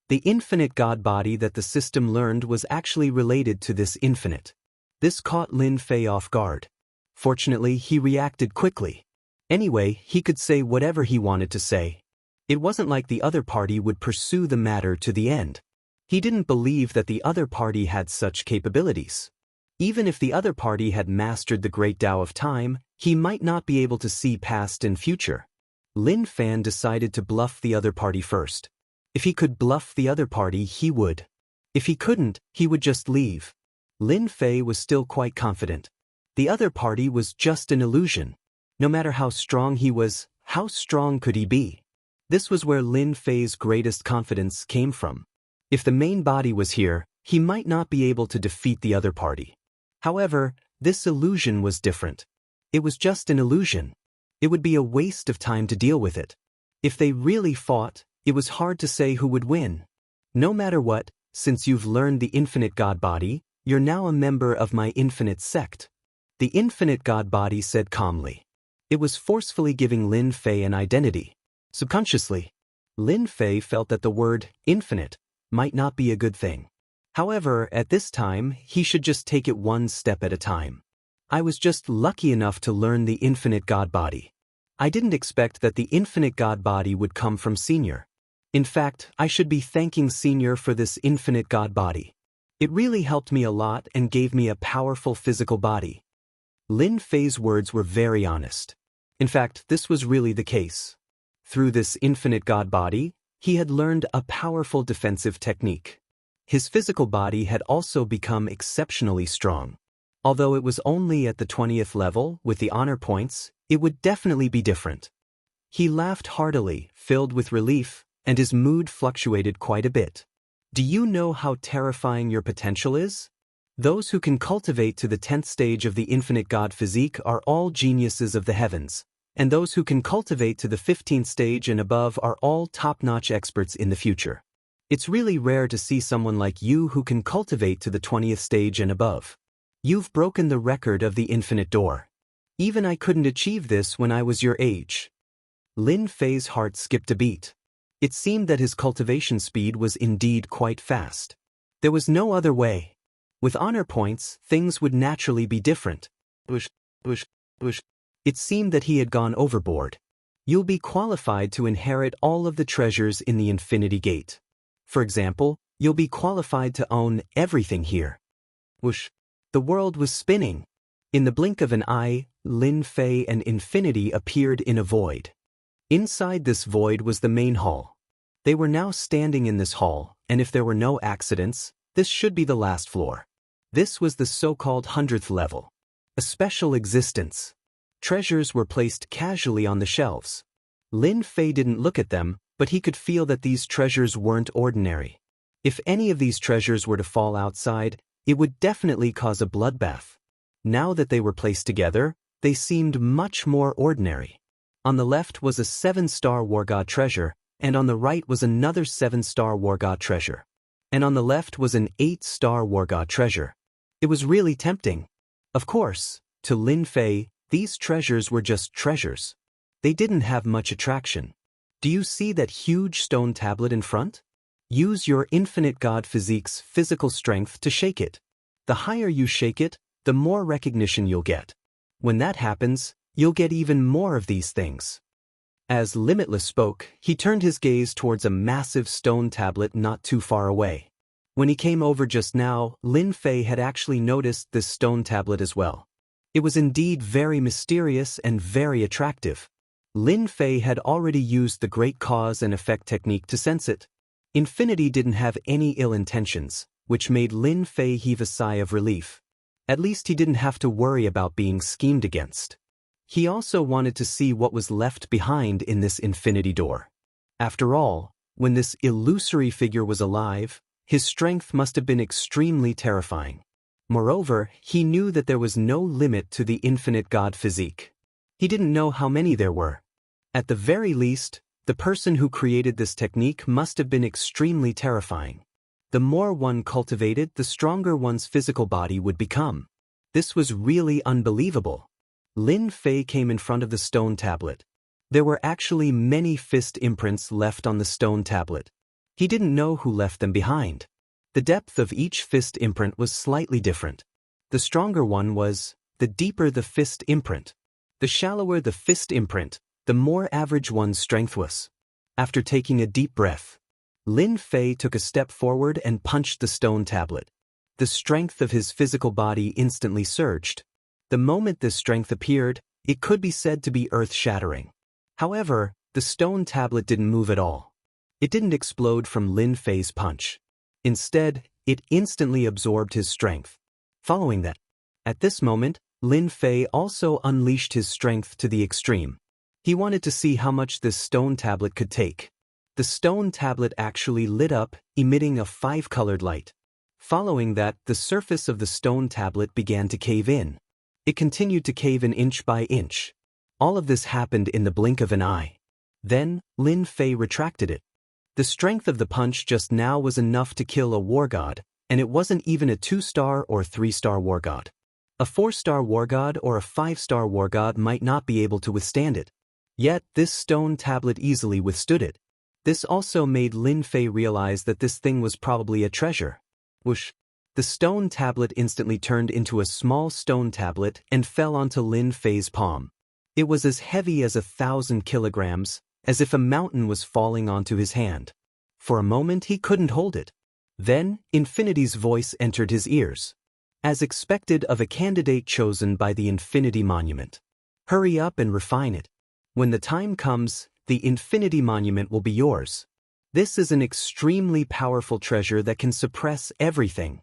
The infinite god body that the system learned was actually related to this infinite. This caught Lin Fei off guard. Fortunately, he reacted quickly. Anyway, he could say whatever he wanted to say. It wasn't like the other party would pursue the matter to the end. He didn't believe that the other party had such capabilities. Even if the other party had mastered the great Tao of time, he might not be able to see past and future. Lin Fan decided to bluff the other party first. If he could bluff the other party, he would. If he couldn't, he would just leave. Lin Fei was still quite confident. The other party was just an illusion. No matter how strong he was, how strong could he be? This was where Lin Fei's greatest confidence came from. If the main body was here, he might not be able to defeat the other party. However, this illusion was different. It was just an illusion. It would be a waste of time to deal with it. If they really fought, it was hard to say who would win. No matter what, since you've learned the infinite God body, you're now a member of my infinite sect. The infinite God body said calmly. It was forcefully giving Lin Fei an identity. Subconsciously, Lin Fei felt that the word infinite might not be a good thing. However, at this time, he should just take it one step at a time. I was just lucky enough to learn the infinite God body. I didn't expect that the infinite God body would come from Senior. In fact, I should be thanking Senior for this infinite God body. It really helped me a lot and gave me a powerful physical body. Lin Fei's words were very honest. In fact, this was really the case. Through this infinite God body, he had learned a powerful defensive technique. His physical body had also become exceptionally strong. Although it was only at the 20th level, with the honor points, it would definitely be different. He laughed heartily, filled with relief, and his mood fluctuated quite a bit. Do you know how terrifying your potential is? Those who can cultivate to the 10th stage of the infinite God physique are all geniuses of the heavens, and those who can cultivate to the 15th stage and above are all top-notch experts in the future. It's really rare to see someone like you who can cultivate to the 20th stage and above. You've broken the record of the infinite door. Even I couldn't achieve this when I was your age. Lin Fei's heart skipped a beat. It seemed that his cultivation speed was indeed quite fast. There was no other way. With honor points, things would naturally be different. It seemed that he had gone overboard. You'll be qualified to inherit all of the treasures in the Infinity Gate. For example, you'll be qualified to own everything here. Whoosh. The world was spinning. In the blink of an eye, Lin Fei and Infinity appeared in a void. Inside this void was the main hall. They were now standing in this hall, and if there were no accidents, this should be the last floor. This was the so-called 100th level. A special existence. Treasures were placed casually on the shelves. Lin Fei didn't look at them, but he could feel that these treasures weren't ordinary. If any of these treasures were to fall outside, it would definitely cause a bloodbath. Now that they were placed together, they seemed much more ordinary. On the left was a 7-star War God treasure, and on the right was another 7-star War God treasure. And on the left was an 8-star War God treasure. It was really tempting. Of course, to Lin Fei, these treasures were just treasures. They didn't have much attraction. Do you see that huge stone tablet in front? Use your infinite God physique's physical strength to shake it. The higher you shake it, the more recognition you'll get. When that happens, you'll get even more of these things. As Limitless spoke, he turned his gaze towards a massive stone tablet not too far away. When he came over just now, Lin Fei had actually noticed this stone tablet as well. It was indeed very mysterious and very attractive. Lin Fei had already used the great cause and effect technique to sense it. Infinity didn't have any ill intentions, which made Lin Fei heave a sigh of relief. At least he didn't have to worry about being schemed against. He also wanted to see what was left behind in this infinity door. After all, when this illusory figure was alive, his strength must have been extremely terrifying. Moreover, he knew that there was no limit to the infinite God physique. He didn't know how many there were. At the very least, the person who created this technique must have been extremely terrifying. The more one cultivated, the stronger one's physical body would become. This was really unbelievable. Lin Fei came in front of the stone tablet. There were actually many fist imprints left on the stone tablet. He didn't know who left them behind. The depth of each fist imprint was slightly different. The stronger one was, the deeper the fist imprint. The shallower the fist imprint, the more average one's strength was. After taking a deep breath, Lin Fei took a step forward and punched the stone tablet. The strength of his physical body instantly surged. The moment this strength appeared, it could be said to be earth-shattering. However, the stone tablet didn't move at all. It didn't explode from Lin Fei's punch. Instead, it instantly absorbed his strength. Following that, at this moment, Lin Fei also unleashed his strength to the extreme. He wanted to see how much this stone tablet could take. The stone tablet actually lit up, emitting a 5-colored light. Following that, the surface of the stone tablet began to cave in. It continued to cave in inch by inch. All of this happened in the blink of an eye. Then, Lin Fei retracted it. The strength of the punch just now was enough to kill a war god, and it wasn't even a 2-star or 3-star war god. A 4-star war god or a 5-star war god might not be able to withstand it. Yet, this stone tablet easily withstood it. This also made Lin Fei realize that this thing was probably a treasure. Whoosh! The stone tablet instantly turned into a small stone tablet and fell onto Lin Fei's palm. It was as heavy as 1,000 kilograms, as if a mountain was falling onto his hand. For a moment he couldn't hold it. Then, Infinity's voice entered his ears. As expected of a candidate chosen by the Infinity Monument. Hurry up and refine it. When the time comes, the Infinity Monument will be yours. This is an extremely powerful treasure that can suppress everything.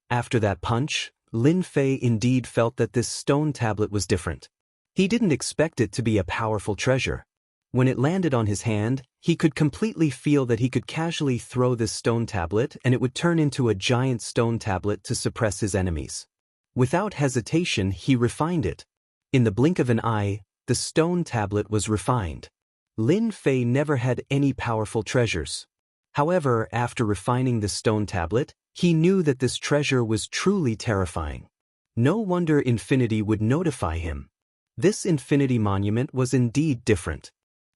After that punch, Lin Fei indeed felt that this stone tablet was different. He didn't expect it to be a powerful treasure. When it landed on his hand, he could completely feel that he could casually throw this stone tablet and it would turn into a giant stone tablet to suppress his enemies. Without hesitation, he refined it. In the blink of an eye, the stone tablet was refined. Lin Fei never had any powerful treasures. However, after refining the stone tablet, he knew that this treasure was truly terrifying. No wonder Infinity would notify him. This Infinity Monument was indeed different.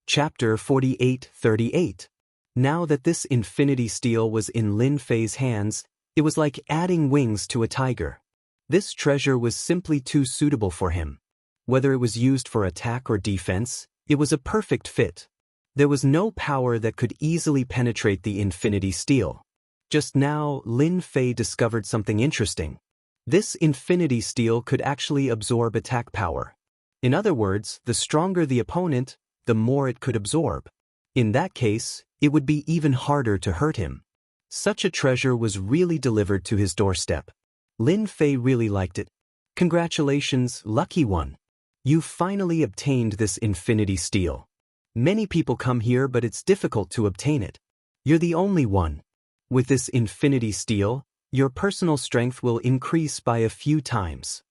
Chapter 48:38. Now that this Infinity Steel was in Lin Fei's hands, it was like adding wings to a tiger. This treasure was simply too suitable for him. Whether it was used for attack or defense, it was a perfect fit. There was no power that could easily penetrate the Infinity Steel. Just now, Lin Fei discovered something interesting. This Infinity Steel could actually absorb attack power. In other words, the stronger the opponent, the more it could absorb. In that case, it would be even harder to hurt him. Such a treasure was really delivered to his doorstep. Lin Fei really liked it. Congratulations, lucky one. You finally obtained this Infinity Steel. Many people come here but it's difficult to obtain it. You're the only one. With this Infinity Steel, your personal strength will increase by a few times.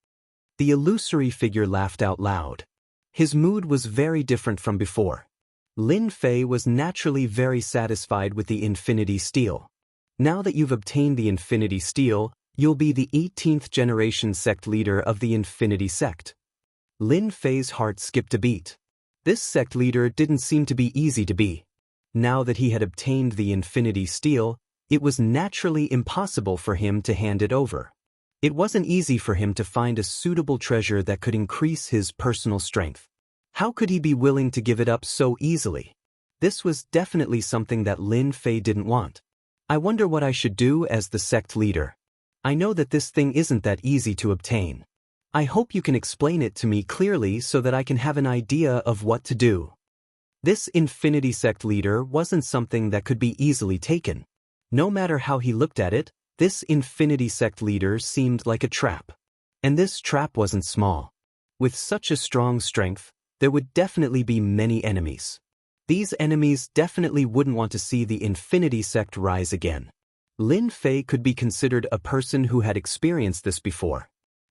The illusory figure laughed out loud. His mood was very different from before. Lin Fei was naturally very satisfied with the Infinity Steel. Now that you've obtained the Infinity Steel, you'll be the 18th generation sect leader of the Infinity Sect. Lin Fei's heart skipped a beat. This sect leader didn't seem to be easy to be. Now that he had obtained the Infinity Steel, it was naturally impossible for him to hand it over. It wasn't easy for him to find a suitable treasure that could increase his personal strength. How could he be willing to give it up so easily? This was definitely something that Lin Fei didn't want. I wonder what I should do as the sect leader. I know that this thing isn't that easy to obtain. I hope you can explain it to me clearly so that I can have an idea of what to do. This Infinity Sect leader wasn't something that could be easily taken. No matter how he looked at it, this Infinity Sect leader seemed like a trap. And this trap wasn't small. With such a strong strength, there would definitely be many enemies. These enemies definitely wouldn't want to see the Infinity Sect rise again. Lin Fei could be considered a person who had experienced this before.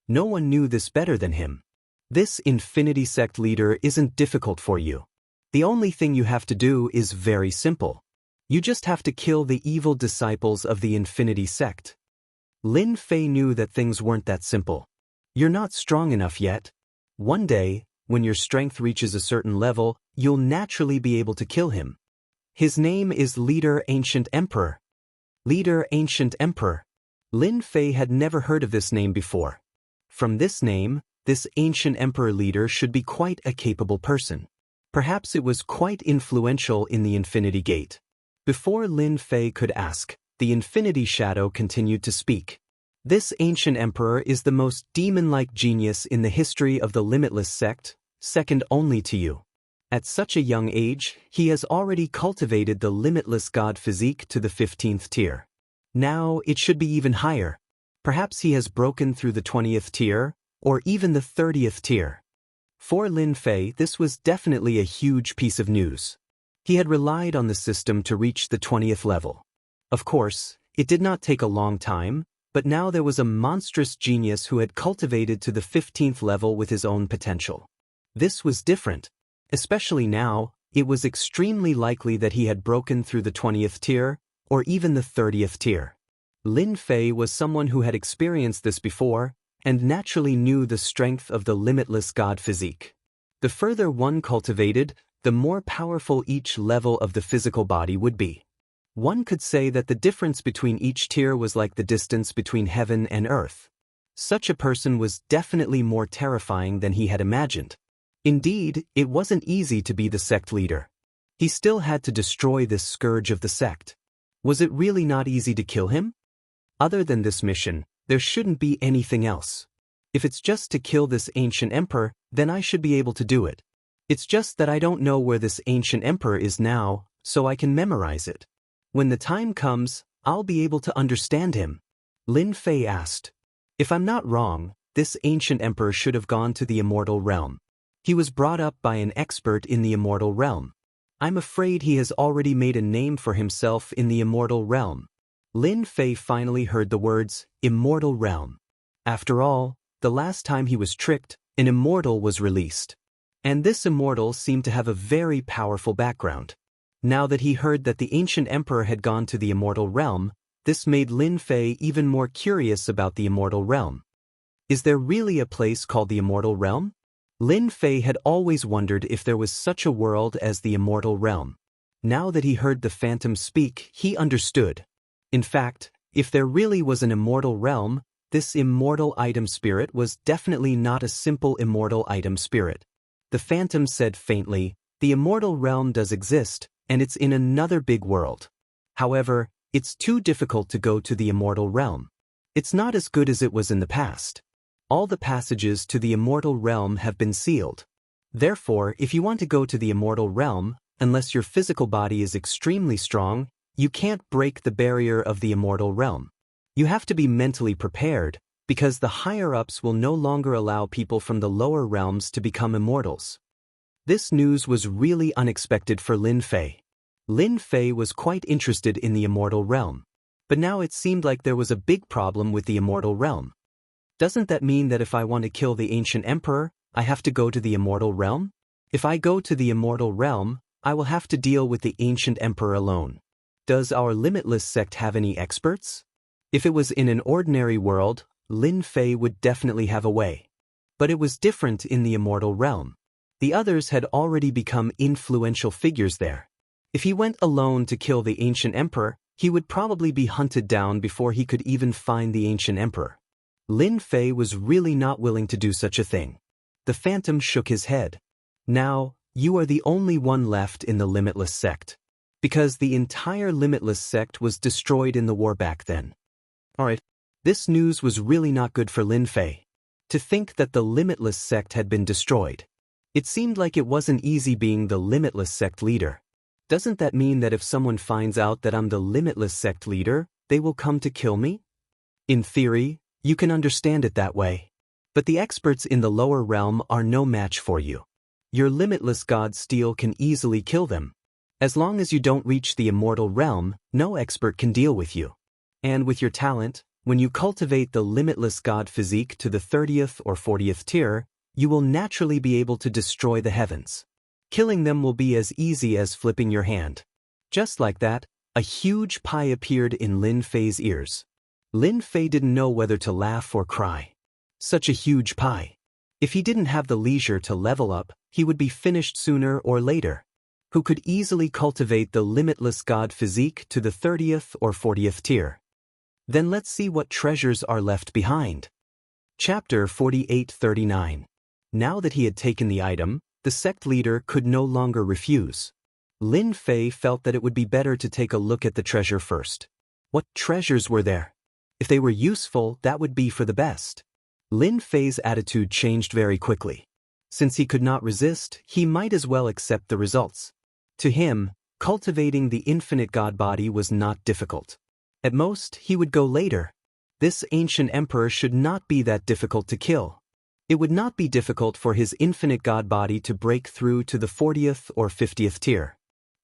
No one knew this better than him. This Infinity Sect leader isn't difficult for you. The only thing you have to do is very simple. You just have to kill the evil disciples of the Infinity Sect. Lin Fei knew that things weren't that simple. You're not strong enough yet. One day, when your strength reaches a certain level, you'll naturally be able to kill him. His name is Leader Ancient Emperor. Leader Ancient Emperor. Lin Fei had never heard of this name before. From this name, this Ancient Emperor leader should be quite a capable person. Perhaps it was quite influential in the Infinity Gate. Before Lin Fei could ask, the Infinity Shadow continued to speak. This Ancient Emperor is the most demon-like genius in the history of the Limitless Sect, second only to you. At such a young age, he has already cultivated the Limitless God physique to the 15th tier. Now, it should be even higher. Perhaps he has broken through the 20th tier, or even the 30th tier. For Lin Fei, this was definitely a huge piece of news. He had relied on the system to reach the 20th level. Of course, it did not take a long time, but now there was a monstrous genius who had cultivated to the 15th level with his own potential. This was different. Especially now, it was extremely likely that he had broken through the 20th tier, or even the 30th tier. Lin Fei was someone who had experienced this before, and naturally knew the strength of the limitless god physique. The further one cultivated, the more powerful each level of the physical body would be. One could say that the difference between each tier was like the distance between heaven and earth. Such a person was definitely more terrifying than he had imagined. Indeed, it wasn't easy to be the sect leader. He still had to destroy this scourge of the sect. Was it really not easy to kill him? Other than this mission, there shouldn't be anything else. If it's just to kill this ancient emperor, then I should be able to do it. It's just that I don't know where this ancient emperor is now, so I can memorize it. When the time comes, I'll be able to understand him. Lin Fei asked. If I'm not wrong, this ancient emperor should have gone to the Immortal realm. He was brought up by an expert in the Immortal realm. I'm afraid he has already made a name for himself in the Immortal realm. Lin Fei finally heard the words, Immortal realm. After all, the last time he was tricked, an immortal was released. And this immortal seemed to have a very powerful background. Now that he heard that the ancient emperor had gone to the Immortal realm, this made Lin Fei even more curious about the Immortal realm. Is there really a place called the Immortal realm? Lin Fei had always wondered if there was such a world as the Immortal realm. Now that he heard the phantom speak, he understood. In fact, if there really was an immortal realm, this immortal item spirit was definitely not a simple immortal item spirit. The phantom said faintly, the immortal realm does exist, and it's in another big world. However, it's too difficult to go to the immortal realm. It's not as good as it was in the past. All the passages to the immortal realm have been sealed. Therefore, if you want to go to the immortal realm, unless your physical body is extremely strong, you can't break the barrier of the immortal realm. You have to be mentally prepared, because the higher-ups will no longer allow people from the lower realms to become immortals. This news was really unexpected for Lin Fei. Lin Fei was quite interested in the immortal realm. But now it seemed like there was a big problem with the immortal realm. Doesn't that mean that if I want to kill the ancient emperor, I have to go to the immortal realm? If I go to the immortal realm, I will have to deal with the ancient emperor alone. Does our limitless sect have any experts? If it was in an ordinary world, Lin Fei would definitely have a way. But it was different in the immortal realm. The others had already become influential figures there. If he went alone to kill the ancient emperor, he would probably be hunted down before he could even find the ancient emperor. Lin Fei was really not willing to do such a thing. The phantom shook his head. Now, you are the only one left in the limitless sect. Because the entire limitless sect was destroyed in the war back then. Alright, this news was really not good for Lin Fei. To think that the limitless sect had been destroyed. It seemed like it wasn't easy being the limitless sect leader. Doesn't that mean that if someone finds out that I'm the limitless sect leader, they will come to kill me? In theory, you can understand it that way. But the experts in the lower realm are no match for you. Your limitless god steel can easily kill them. As long as you don't reach the immortal realm, no expert can deal with you. And with your talent, when you cultivate the limitless god physique to the 30th or 40th tier, you will naturally be able to destroy the heavens. Killing them will be as easy as flipping your hand. Just like that, a huge pie appeared in Lin Fei's ears. Lin Fei didn't know whether to laugh or cry. Such a huge pie. If he didn't have the leisure to level up, he would be finished sooner or later. Who could easily cultivate the limitless god physique to the 30th or 40th tier. Then let's see what treasures are left behind. Chapter 48-39. Now that he had taken the item, the sect leader could no longer refuse. Lin Fei felt that it would be better to take a look at the treasure first. What treasures were there? If they were useful, that would be for the best. Lin Fei's attitude changed very quickly. Since he could not resist, he might as well accept the results. To him, cultivating the infinite god body was not difficult. At most, he would go later. This ancient emperor should not be that difficult to kill. It would not be difficult for his infinite god body to break through to the 40th or 50th tier.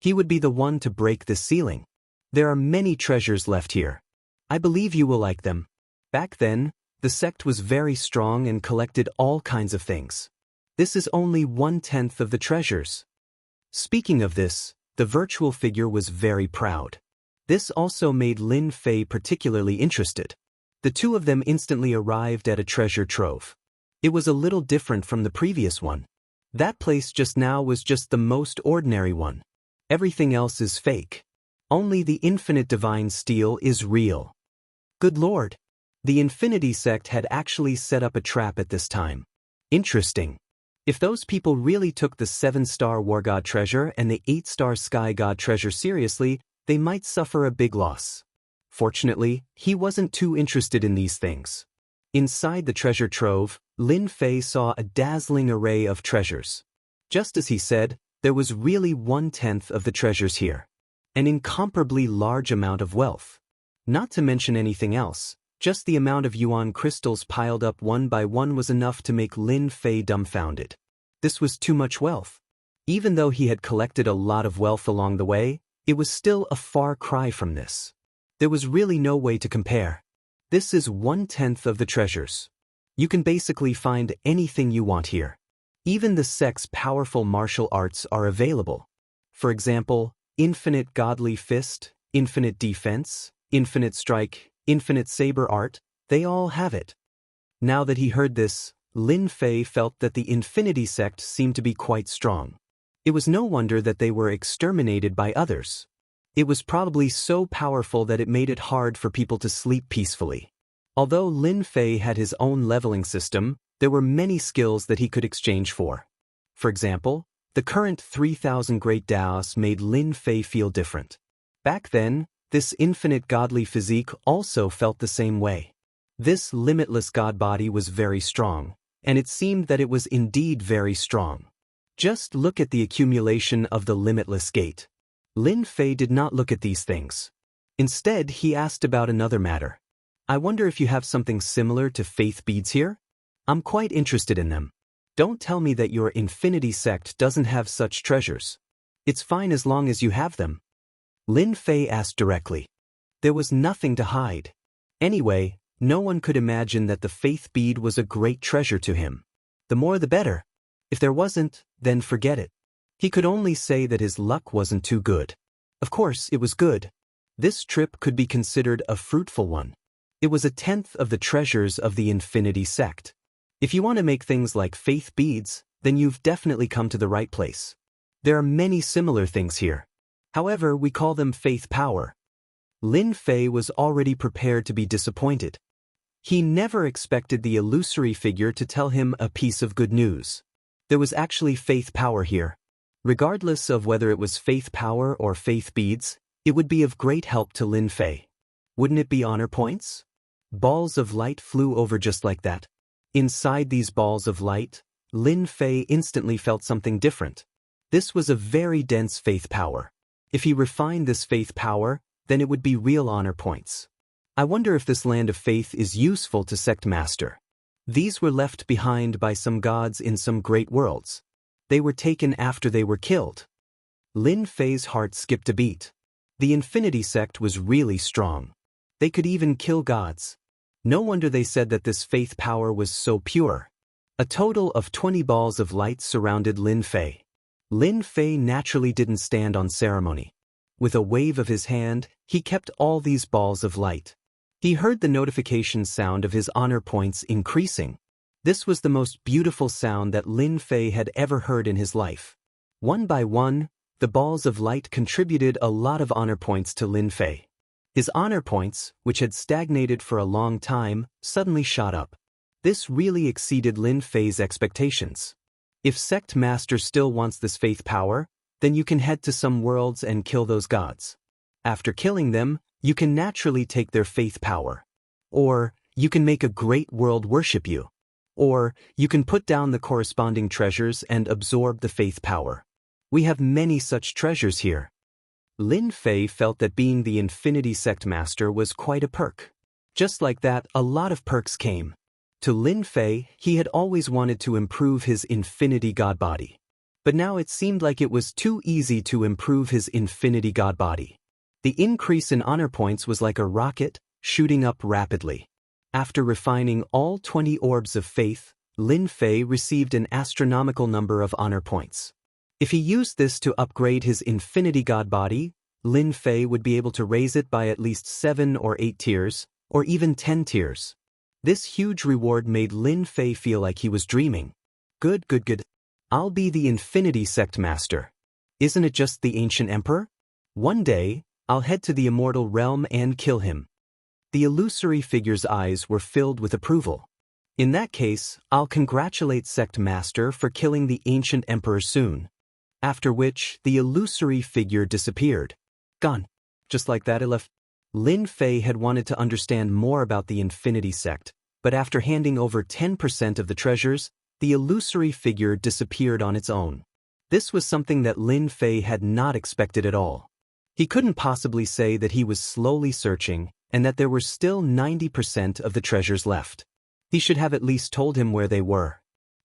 He would be the one to break this ceiling. There are many treasures left here. I believe you will like them. Back then, the sect was very strong and collected all kinds of things. This is only 1/10 of the treasures. Speaking of this, the virtual figure was very proud. This also made Lin Fei particularly interested. The two of them instantly arrived at a treasure trove. It was a little different from the previous one. That place just now was just the most ordinary one. Everything else is fake. Only the infinite divine steel is real. Good Lord! The Infinity sect had actually set up a trap at this time. Interesting. If those people really took the 7-star War God treasure and the 8-star Sky God treasure seriously, they might suffer a big loss. Fortunately, he wasn't too interested in these things. Inside the treasure trove, Lin Fei saw a dazzling array of treasures. Just as he said, there was really 1/10 of the treasures here. An incomparably large amount of wealth. Not to mention anything else, just the amount of yuan crystals piled up one by one was enough to make Lin Fei dumbfounded. This was too much wealth. Even though he had collected a lot of wealth along the way, it was still a far cry from this. There was really no way to compare. This is 1/10 of the treasures. You can basically find anything you want here. Even the sect's powerful martial arts are available. For example, infinite godly fist, infinite defense, infinite strike, infinite saber art, they all have it. Now that he heard this, Lin Fei felt that the Infinity sect seemed to be quite strong. It was no wonder that they were exterminated by others. It was probably so powerful that it made it hard for people to sleep peacefully. Although Lin Fei had his own leveling system, there were many skills that he could exchange for. For example, the current 3,000 Great Daos made Lin Fei feel different. Back then, this infinite godly physique also felt the same way. This limitless god body was very strong, and it seemed that it was indeed very strong. Just look at the accumulation of the limitless gate. Lin Fei did not look at these things. Instead, he asked about another matter. I wonder if you have something similar to faith beads here? I'm quite interested in them. Don't tell me that your Infinity sect doesn't have such treasures. It's fine as long as you have them. Lin Fei asked directly. There was nothing to hide. Anyway, no one could imagine that the faith bead was a great treasure to him. The more the better. If there wasn't, then forget it. He could only say that his luck wasn't too good. Of course, it was good. This trip could be considered a fruitful one. It was 1/10 of the treasures of the Infinity sect. If you want to make things like faith beads, then you've definitely come to the right place. There are many similar things here. However, we call them faith power. Lin Fei was already prepared to be disappointed. He never expected the illusory figure to tell him a piece of good news. There was actually faith power here. Regardless of whether it was faith power or faith beads, it would be of great help to Lin Fei. Wouldn't it be honor points? Balls of light flew over just like that. Inside these balls of light, Lin Fei instantly felt something different. This was a very dense faith power. If he refined this faith power, then it would be real honor points. I wonder if this land of faith is useful to Sect Master. These were left behind by some gods in some great worlds. They were taken after they were killed. Lin Fei's heart skipped a beat. The Infinity sect was really strong. They could even kill gods. No wonder they said that this faith power was so pure. A total of 20 balls of light surrounded Lin Fei. Lin Fei naturally didn't stand on ceremony. With a wave of his hand, he kept all these balls of light. He heard the notification sound of his honor points increasing. This was the most beautiful sound that Lin Fei had ever heard in his life. One by one, the balls of light contributed a lot of honor points to Lin Fei. His honor points, which had stagnated for a long time, suddenly shot up. This really exceeded Lin Fei's expectations. If Sect Master still wants this faith power, then you can head to some worlds and kill those gods. After killing them, you can naturally take their faith power. Or, you can make a great world worship you. Or, you can put down the corresponding treasures and absorb the faith power. We have many such treasures here. Lin Fei felt that being the Infinity Sect Master was quite a perk. Just like that, a lot of perks came. To Lin Fei, he had always wanted to improve his Infinity God body. But now it seemed like it was too easy to improve his infinity god body. The increase in honor points was like a rocket, shooting up rapidly. After refining all 20 orbs of faith, Lin Fei received an astronomical number of honor points. If he used this to upgrade his infinity god body, Lin Fei would be able to raise it by at least 7 or 8 tiers, or even 10 tiers. This huge reward made Lin Fei feel like he was dreaming. Good. I'll be the Infinity Sect Master. Isn't it just the ancient emperor? One day, I'll head to the Immortal realm and kill him. The illusory figure's eyes were filled with approval. In that case, I'll congratulate Sect Master for killing the ancient emperor soon. After which, the illusory figure disappeared. Gone. Just like that it left. Lin Fei had wanted to understand more about the Infinity Sect, but after handing over 10% of the treasures, the illusory figure disappeared on its own. This was something that Lin Fei had not expected at all. He couldn't possibly say that he was slowly searching and that there were still 90% of the treasures left. He should have at least told him where they were.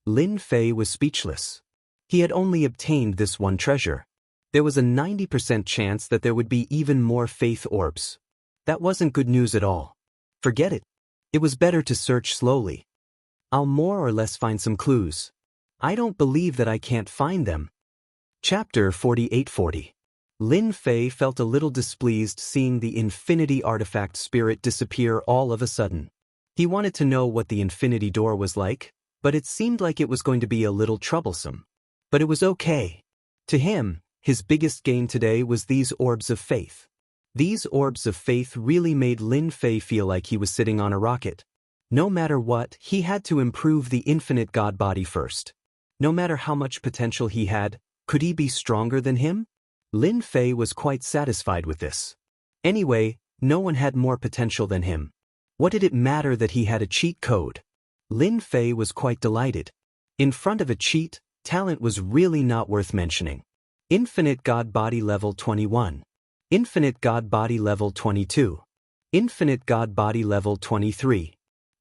Lin Fei was speechless. He had only obtained this one treasure. There was a 90% chance that there would be even more faith orbs. That wasn't good news at all. Forget it. It was better to search slowly. I'll more or less find some clues. I don't believe that I can't find them. Chapter 4840. Lin Fei felt a little displeased seeing the Infinity Artifact Spirit disappear all of a sudden. He wanted to know what the Infinity Door was like, but it seemed like it was going to be a little troublesome. But it was okay. To him, his biggest gain today was these orbs of faith. These orbs of faith really made Lin Fei feel like he was sitting on a rocket. No matter what, he had to improve the infinite god body first. No matter how much potential he had, could he be stronger than him? Lin Fei was quite satisfied with this. Anyway, no one had more potential than him. What did it matter that he had a cheat code? Lin Fei was quite delighted. In front of a cheat, talent was really not worth mentioning. Infinite God Body Level 21. Infinite God Body Level 22. Infinite God Body Level 23.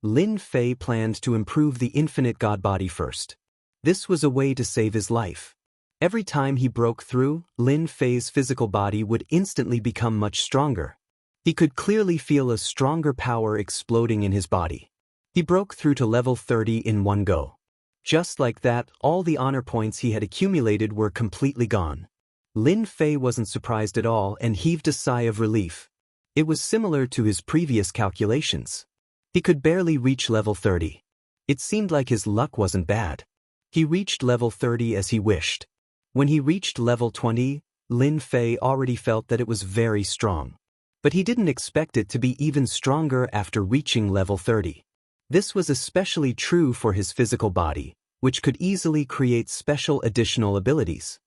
Lin Fei planned to improve the Infinite God Body first. This was a way to save his life. Every time he broke through, Lin Fei's physical body would instantly become much stronger. He could clearly feel a stronger power exploding in his body. He broke through to level 30 in one go. Just like that, all the honor points he had accumulated were completely gone. Lin Fei wasn't surprised at all and heaved a sigh of relief. It was similar to his previous calculations. He could barely reach level 30. It seemed like his luck wasn't bad. He reached level 30 as he wished. When he reached level 20, Lin Fei already felt that it was very strong. But he didn't expect it to be even stronger after reaching level 30. This was especially true for his physical body, which could easily create special additional abilities.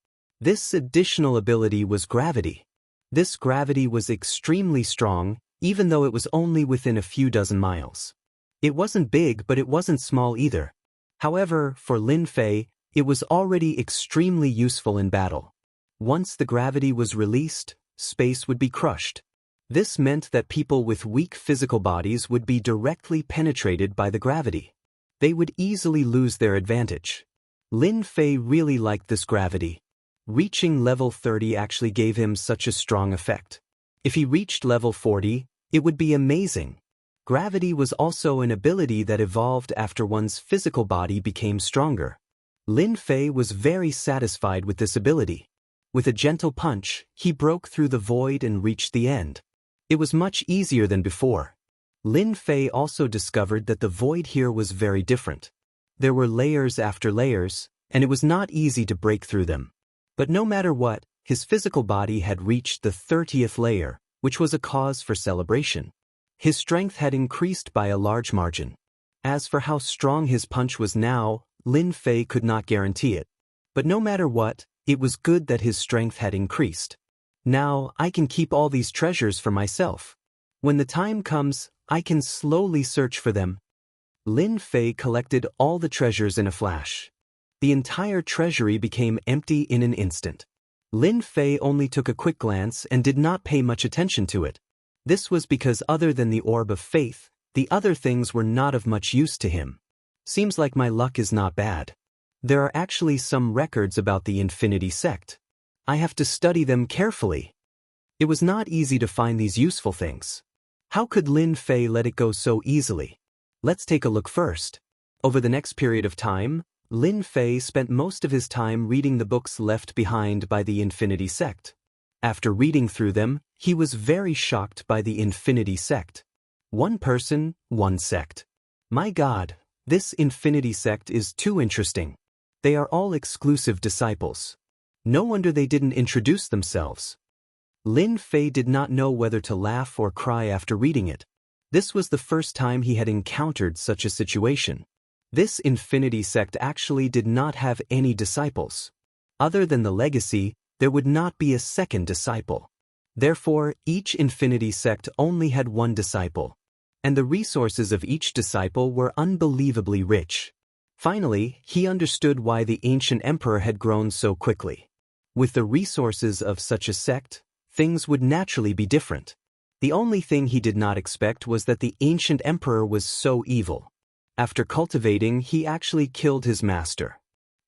This additional ability was gravity. This gravity was extremely strong, even though it was only within a few dozen miles. It wasn't big, but it wasn't small either. However, for Lin Fei, it was already extremely useful in battle. Once the gravity was released, space would be crushed. This meant that people with weak physical bodies would be directly penetrated by the gravity. They would easily lose their advantage. Lin Fei really liked this gravity. Reaching level 30 actually gave him such a strong effect. If he reached level 40, it would be amazing. Gravity was also an ability that evolved after one's physical body became stronger. Lin Fei was very satisfied with this ability. With a gentle punch, he broke through the void and reached the end. It was much easier than before. Lin Fei also discovered that the void here was very different. There were layers after layers, and it was not easy to break through them. But no matter what, his physical body had reached the 30th layer, which was a cause for celebration. His strength had increased by a large margin. As for how strong his punch was now, Lin Fei could not guarantee it. But no matter what, it was good that his strength had increased. Now, I can keep all these treasures for myself. When the time comes, I can slowly search for them. Lin Fei collected all the treasures in a flash. The entire treasury became empty in an instant. Lin Fei only took a quick glance and did not pay much attention to it. This was because other than the orb of faith, the other things were not of much use to him. Seems like my luck is not bad. There are actually some records about the Infinity Sect. I have to study them carefully. It was not easy to find these useful things. How could Lin Fei let it go so easily? Let's take a look first. Over the next period of time, Lin Fei spent most of his time reading the books left behind by the Infinity Sect. After reading through them, he was very shocked by the Infinity Sect. One person, one sect. My God, this Infinity Sect is too interesting. They are all exclusive disciples. No wonder they didn't introduce themselves. Lin Fei did not know whether to laugh or cry after reading it. This was the first time he had encountered such a situation. This Infinity Sect actually did not have any disciples. Other than the legacy, there would not be a second disciple. Therefore, each Infinity Sect only had one disciple. And the resources of each disciple were unbelievably rich. Finally, he understood why the ancient emperor had grown so quickly. With the resources of such a sect, things would naturally be different. The only thing he did not expect was that the ancient emperor was so evil. After cultivating, he actually killed his master,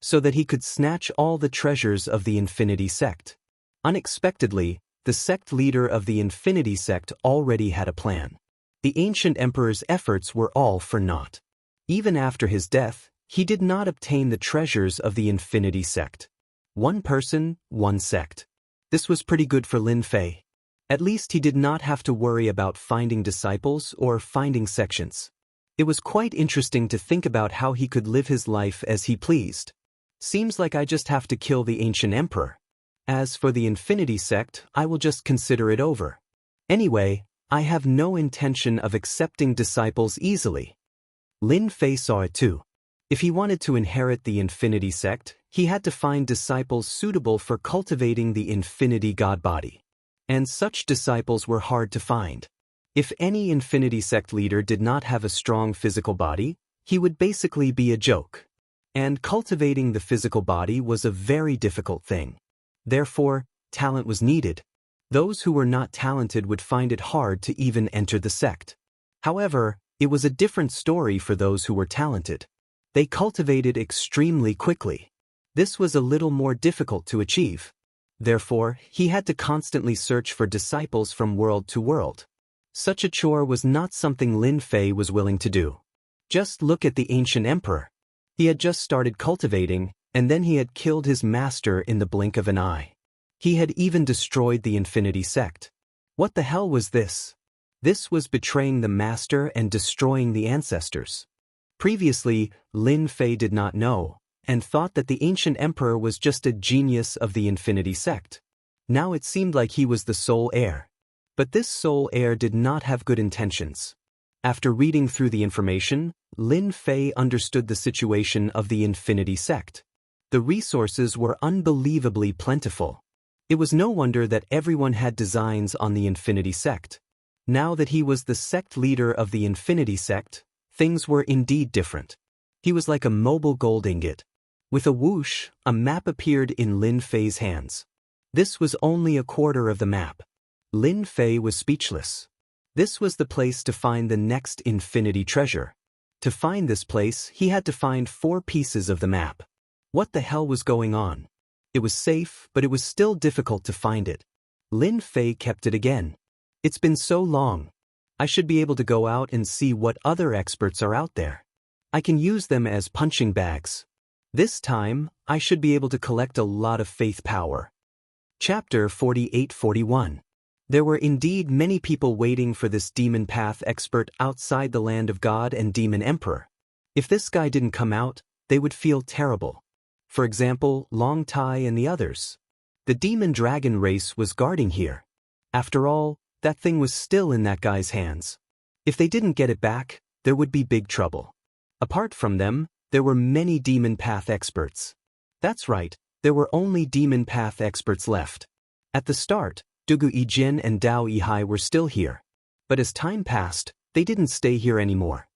so that he could snatch all the treasures of the Infinity Sect. Unexpectedly, the sect leader of the Infinity Sect already had a plan. The ancient emperor's efforts were all for naught. Even after his death, he did not obtain the treasures of the Infinity Sect. One person, one sect. This was pretty good for Lin Fei. At least he did not have to worry about finding disciples or finding sections. It was quite interesting to think about how he could live his life as he pleased. Seems like I just have to kill the ancient emperor. As for the Infinity Sect, I will just consider it over. Anyway, I have no intention of accepting disciples easily. Lin Fei saw it too. If he wanted to inherit the Infinity Sect, he had to find disciples suitable for cultivating the Infinity God Body. And such disciples were hard to find. If any Infinity Sect leader did not have a strong physical body, he would basically be a joke. And cultivating the physical body was a very difficult thing. Therefore, talent was needed. Those who were not talented would find it hard to even enter the sect. However, it was a different story for those who were talented. They cultivated extremely quickly. This was a little more difficult to achieve. Therefore, he had to constantly search for disciples from world to world. Such a chore was not something Lin Fei was willing to do. Just look at the ancient emperor. He had just started cultivating, and then he had killed his master in the blink of an eye. He had even destroyed the Infinity Sect. What the hell was this? This was betraying the master and destroying the ancestors. Previously, Lin Fei did not know, and thought that the ancient emperor was just a genius of the Infinity Sect. Now it seemed like he was the sole heir. But this sole heir did not have good intentions. After reading through the information, Lin Fei understood the situation of the Infinity Sect. The resources were unbelievably plentiful. It was no wonder that everyone had designs on the Infinity Sect. Now that he was the sect leader of the Infinity Sect, things were indeed different. He was like a mobile gold ingot. With a whoosh, a map appeared in Lin Fei's hands. This was only a quarter of the map. Lin Fei was speechless. This was the place to find the next infinity treasure. To find this place, he had to find 4 pieces of the map. What the hell was going on? It was safe, but it was still difficult to find it. Lin Fei kept it again. It's been so long. I should be able to go out and see what other experts are out there. I can use them as punching bags. This time, I should be able to collect a lot of faith power. Chapter 48-41. There were indeed many people waiting for this demon path expert outside the land of God and Demon Emperor. If this guy didn't come out, they would feel terrible. For example, Long Tai and the others. The demon dragon race was guarding here. After all, that thing was still in that guy's hands. If they didn't get it back, there would be big trouble. Apart from them, there were many demon path experts. That's right, there were only demon path experts left. At the start, Dugu Yijin and Dao Yihai were still here. But as time passed, they didn't stay here anymore.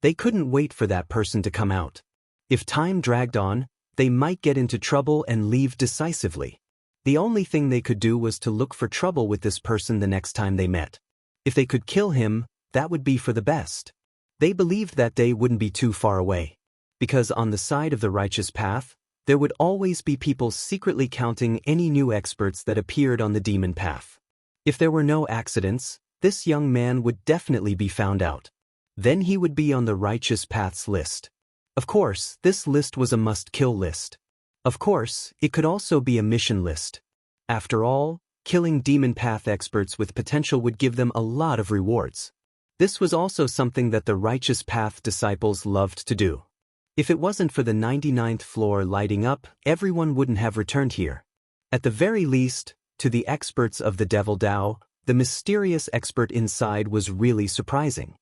They couldn't wait for that person to come out. If time dragged on, they might get into trouble and leave decisively. The only thing they could do was to look for trouble with this person the next time they met. If they could kill him, that would be for the best. They believed that day wouldn't be too far away. because on the side of the righteous path, there would always be people secretly counting any new experts that appeared on the demon path. If there were no accidents, this young man would definitely be found out. Then he would be on the righteous path's list. Of course, this list was a must-kill list. Of course, it could also be a mission list. After all, killing demon path experts with potential would give them a lot of rewards. This was also something that the righteous path disciples loved to do. If it wasn't for the 99th floor lighting up, everyone wouldn't have returned here. At the very least, to the experts of the Devil Dao, the mysterious expert inside was really surprising.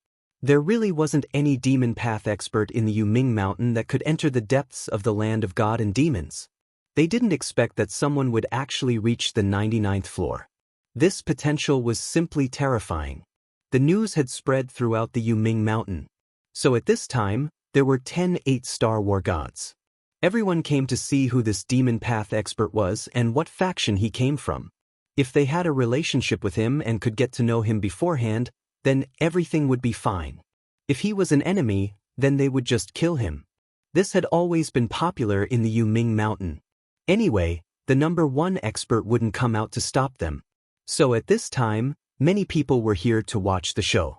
There really wasn't any demon path expert in the Yuming Mountain that could enter the depths of the land of God and demons. They didn't expect that someone would actually reach the 99th floor. This potential was simply terrifying. The news had spread throughout the Yuming Mountain. So at this time, there were 10 8-star war gods. Everyone came to see who this demon path expert was and what faction he came from. If they had a relationship with him and could get to know him beforehand, then everything would be fine. If he was an enemy, then they would just kill him. This had always been popular in the Yuming Mountain. Anyway, the number 1 expert wouldn't come out to stop them. So at this time, many people were here to watch the show.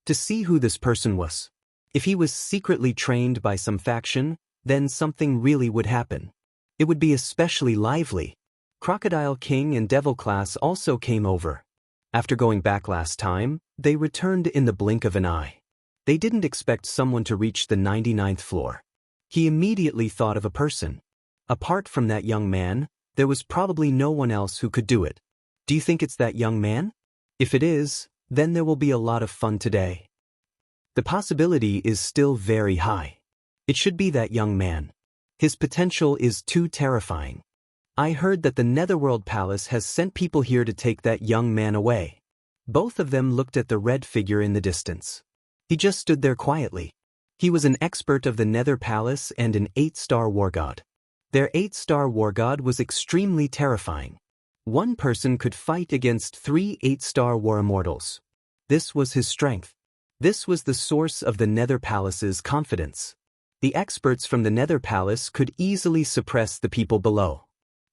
To see who this person was. If he was secretly trained by some faction, then something really would happen. It would be especially lively. Crocodile King and Devil Class also came over. After going back last time, they returned in the blink of an eye. They didn't expect someone to reach the 99th floor. He immediately thought of a person. Apart from that young man, there was probably no one else who could do it. Do you think it's that young man? If it is, then there will be a lot of fun today. The possibility is still very high. It should be that young man. His potential is too terrifying. I heard that the Netherworld Palace has sent people here to take that young man away. Both of them looked at the red figure in the distance. He just stood there quietly. He was an expert of the Nether Palace and an 8-star war god. Their 8-star war god was extremely terrifying. One person could fight against 3 8-star war immortals. This was his strength. This was the source of the Nether Palace's confidence. The experts from the Nether Palace could easily suppress the people below.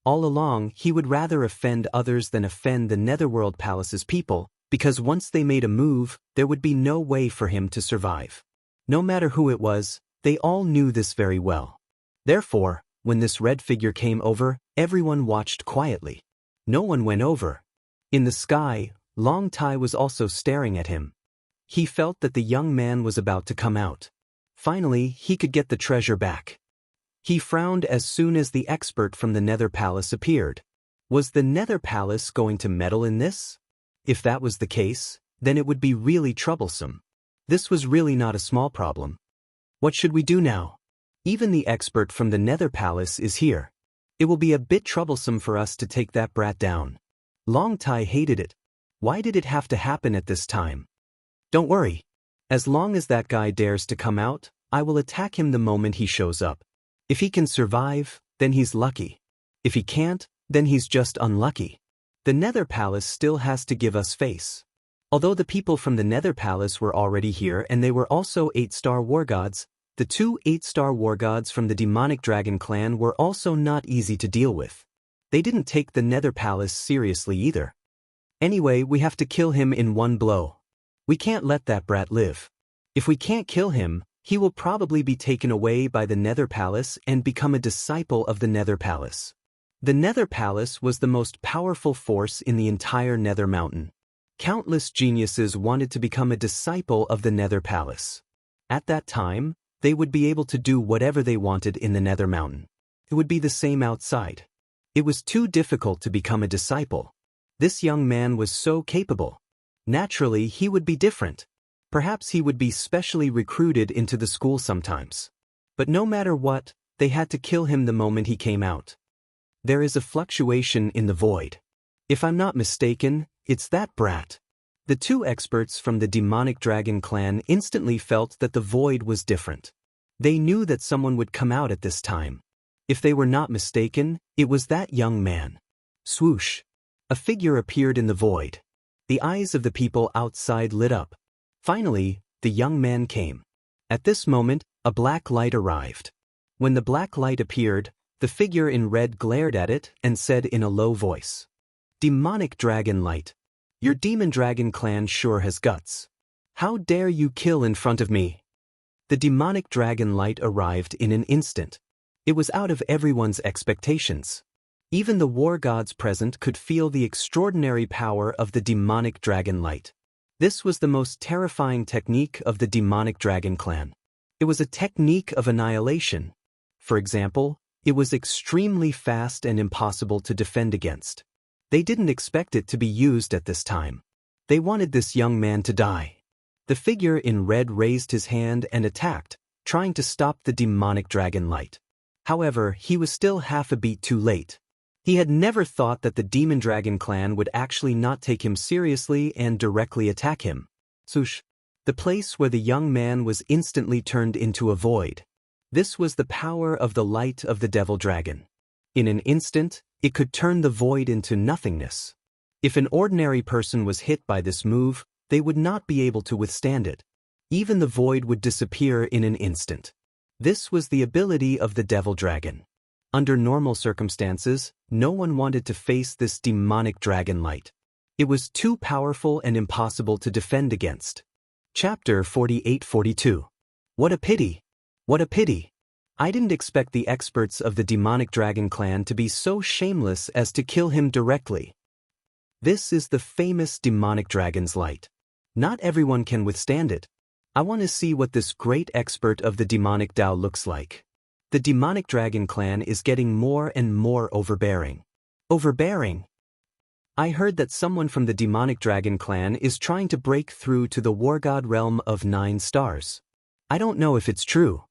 All along, he would rather offend others than offend the Netherworld Palace's people, because once they made a move, there would be no way for him to survive. No matter who it was, they all knew this very well. Therefore, when this red figure came over, everyone watched quietly. No one went over. In the sky, Long Tai was also staring at him. He felt that the young man was about to come out. Finally, he could get the treasure back. He frowned as soon as the expert from the Nether Palace appeared. Was the Nether Palace going to meddle in this? If that was the case, then it would be really troublesome. This was really not a small problem. What should we do now? Even the expert from the Nether Palace is here. It will be a bit troublesome for us to take that brat down. Long Tai hated it. Why did it have to happen at this time? Don't worry. As long as that guy dares to come out, I will attack him the moment he shows up. If he can survive, then he's lucky. If he can't, then he's just unlucky. The Nether Palace still has to give us face. Although the people from the Nether Palace were already here and they were also 8-star war gods, the 2 8-star war gods from the demonic dragon clan were also not easy to deal with. They didn't take the Nether Palace seriously either. Anyway, we have to kill him in one blow. We can't let that brat live. If we can't kill him, he will probably be taken away by the Nether Palace and become a disciple of the Nether Palace. The Nether Palace was the most powerful force in the entire Nether Mountain. Countless geniuses wanted to become a disciple of the Nether Palace. At that time, they would be able to do whatever they wanted in the Nether Mountain. It would be the same outside. It was too difficult to become a disciple. This young man was so capable. Naturally, he would be different. Perhaps he would be specially recruited into the school sometimes. But no matter what, they had to kill him the moment he came out. There is a fluctuation in the void. If I'm not mistaken, it's that brat. The 2 experts from the demonic dragon clan instantly felt that the void was different. They knew that someone would come out at this time. If they were not mistaken, it was that young man. Swoosh. A figure appeared in the void. The eyes of the people outside lit up. Finally, the young man came. At this moment, a black light arrived. When the black light appeared, the figure in red glared at it and said in a low voice, "Demonic dragon light. Your demon dragon clan sure has guts. How dare you kill in front of me?" The demonic dragon light arrived in an instant. It was out of everyone's expectations. Even the war gods present could feel the extraordinary power of the demonic dragon light. This was the most terrifying technique of the demonic dragon clan. It was a technique of annihilation. For example, it was extremely fast and impossible to defend against. They didn't expect it to be used at this time. They wanted this young man to die. The figure in red raised his hand and attacked, trying to stop the demonic dragon light. However, he was still half a beat too late. He had never thought that the demon dragon clan would actually not take him seriously and directly attack him. Swoosh! The place where the young man was instantly turned into a void. This was the power of the light of the devil dragon. In an instant, it could turn the void into nothingness. If an ordinary person was hit by this move, they would not be able to withstand it. Even the void would disappear in an instant. This was the ability of the devil dragon. Under normal circumstances, no one wanted to face this demonic dragon light. It was too powerful and impossible to defend against. Chapter 48-42. What a pity! What a pity! I didn't expect the experts of the demonic dragon clan to be so shameless as to kill him directly. This is the famous demonic dragon's light. Not everyone can withstand it. I want to see what this great expert of the demonic Tao looks like. The demonic dragon clan is getting more and more overbearing. Overbearing? I heard that someone from the demonic dragon clan is trying to break through to the war god realm of 9 stars. I don't know if it's true.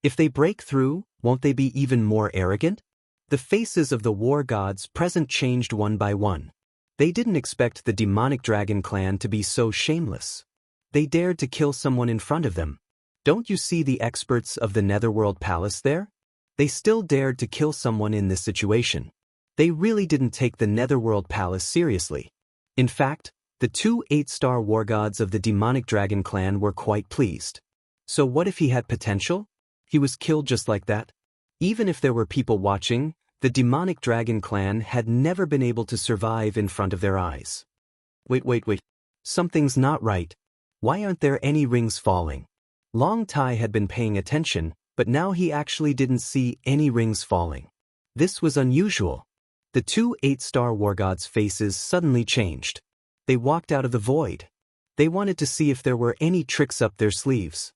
If they break through, won't they be even more arrogant? The faces of the war gods present changed one by one. They didn't expect the demonic dragon clan to be so shameless. They dared to kill someone in front of them. Don't you see the experts of the Netherworld Palace there? They still dared to kill someone in this situation. They really didn't take the Netherworld Palace seriously. In fact, the 2 8-star war gods of the demonic dragon clan were quite pleased. So what if he had potential? He was killed just like that? Even if there were people watching, the demonic dragon clan had never been able to survive in front of their eyes. Wait. Something's not right. Why aren't there any rings falling? Long Tai had been paying attention, but now he actually didn't see any rings falling. This was unusual. The 2 8-star war gods' faces suddenly changed. They walked out of the void. They wanted to see if there were any tricks up their sleeves.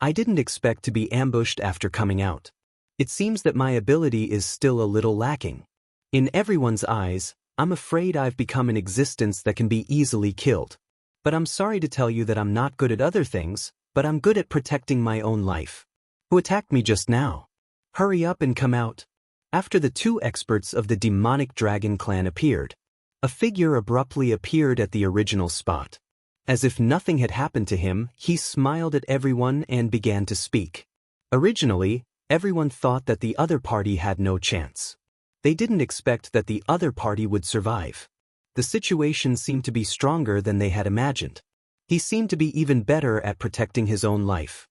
I didn't expect to be ambushed after coming out. It seems that my ability is still a little lacking. In everyone's eyes, I'm afraid I've become an existence that can be easily killed. But I'm sorry to tell you that I'm not good at other things, but I'm good at protecting my own life. Who attacked me just now? Hurry up and come out. After the 2 experts of the demonic dragon clan appeared, a figure abruptly appeared at the original spot. As if nothing had happened to him, he smiled at everyone and began to speak. Originally, everyone thought that the other party had no chance. They didn't expect that the other party would survive. The situation seemed to be stronger than they had imagined. He seemed to be even better at protecting his own life.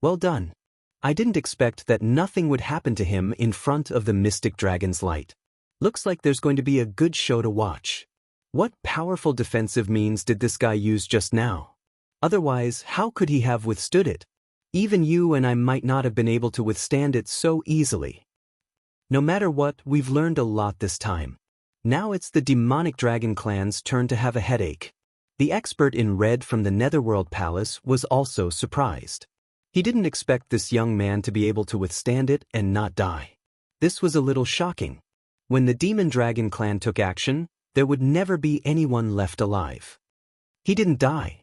Well done. I didn't expect that nothing would happen to him in front of the mystic dragon's light. Looks like there's going to be a good show to watch. What powerful defensive means did this guy use just now? Otherwise, how could he have withstood it? Even you and I might not have been able to withstand it so easily. No matter what, we've learned a lot this time. Now it's the demonic dragon clan's turn to have a headache. The expert in red from the Netherworld Palace was also surprised. He didn't expect this young man to be able to withstand it and not die. This was a little shocking. When the demon dragon clan took action, there would never be anyone left alive. He didn't die.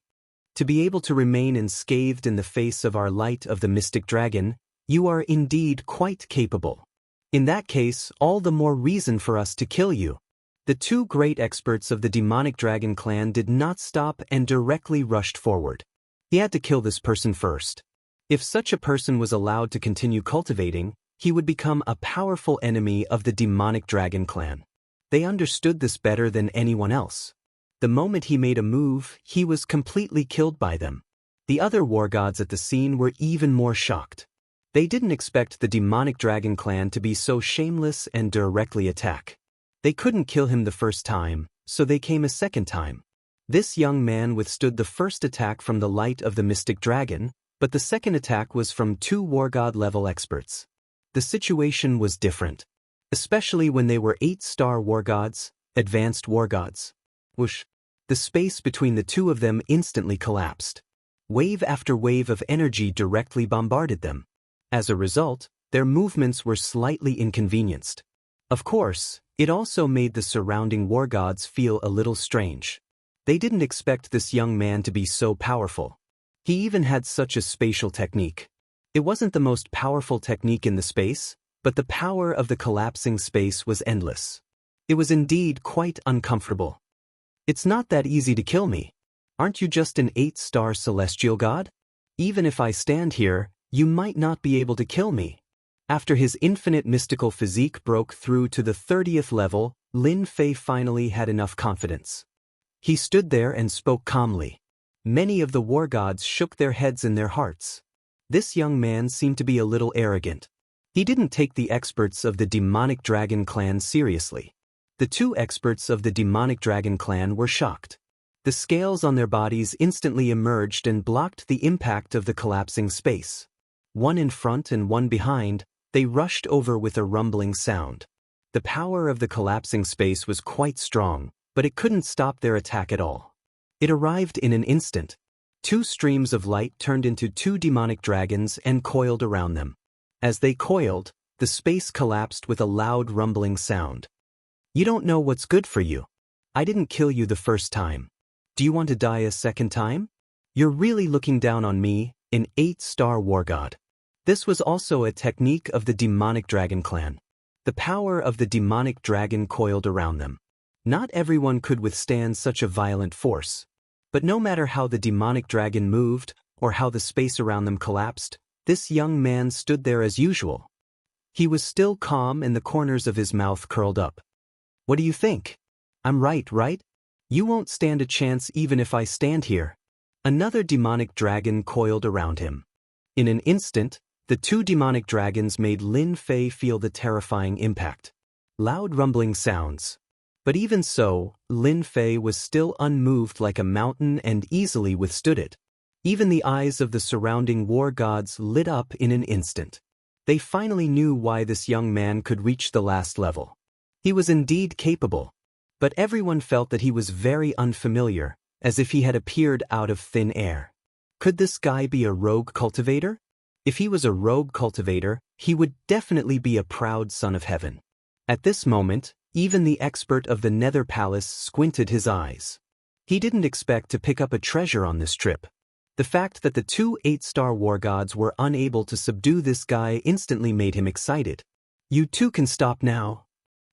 To be able to remain unscathed in the face of our light of the mystic dragon, you are indeed quite capable. In that case, all the more reason for us to kill you. The 2 great experts of the demonic dragon clan did not stop and directly rushed forward. He had to kill this person first. If such a person was allowed to continue cultivating, he would become a powerful enemy of the demonic dragon clan. They understood this better than anyone else. The moment he made a move, he was completely killed by them. The other war gods at the scene were even more shocked. They didn't expect the demonic dragon clan to be so shameless and directly attack. They couldn't kill him the first time, so they came a second time. This young man withstood the first attack from the light of the mystic dragon, but the second attack was from two war god level experts. The situation was different, especially when they were 8-star war gods, advanced war gods. Whoosh! The space between the two of them instantly collapsed. Wave after wave of energy directly bombarded them. As a result, their movements were slightly inconvenienced. Of course, it also made the surrounding war gods feel a little strange. They didn't expect this young man to be so powerful. He even had such a spatial technique. It wasn't the most powerful technique in the space, but the power of the collapsing space was endless. It was indeed quite uncomfortable. It's not that easy to kill me. Aren't you just an 8-star celestial god? Even if I stand here, you might not be able to kill me. After his infinite mystical physique broke through to the 30th level, Lin Fei finally had enough confidence. He stood there and spoke calmly. Many of the war gods shook their heads in their hearts. This young man seemed to be a little arrogant. He didn't take the experts of the demonic dragon clan seriously. The two experts of the demonic dragon clan were shocked. The scales on their bodies instantly emerged and blocked the impact of the collapsing space. One in front and one behind, they rushed over with a rumbling sound. The power of the collapsing space was quite strong, but it couldn't stop their attack at all. It arrived in an instant. Two streams of light turned into two demonic dragons and coiled around them. As they coiled, the space collapsed with a loud rumbling sound. You don't know what's good for you. I didn't kill you the first time. Do you want to die a second time? You're really looking down on me, an 8-star war god. This was also a technique of the demonic dragon clan. The power of the demonic dragon coiled around them. Not everyone could withstand such a violent force. But no matter how the demonic dragon moved, or how the space around them collapsed, this young man stood there as usual. He was still calm and the corners of his mouth curled up. What do you think? I'm right, right? You won't stand a chance even if I stand here. Another demonic dragon coiled around him. In an instant, the two demonic dragons made Lin Fei feel the terrifying impact. Loud rumbling sounds. But even so, Lin Fei was still unmoved like a mountain and easily withstood it. Even the eyes of the surrounding war gods lit up in an instant. They finally knew why this young man could reach the last level. He was indeed capable. But everyone felt that he was very unfamiliar, as if he had appeared out of thin air. Could this guy be a rogue cultivator? If he was a rogue cultivator, he would definitely be a proud son of heaven. At this moment, even the expert of the Nether Palace squinted his eyes. He didn't expect to pick up a treasure on this trip. The fact that the two 8-star war gods were unable to subdue this guy instantly made him excited. You two can stop now.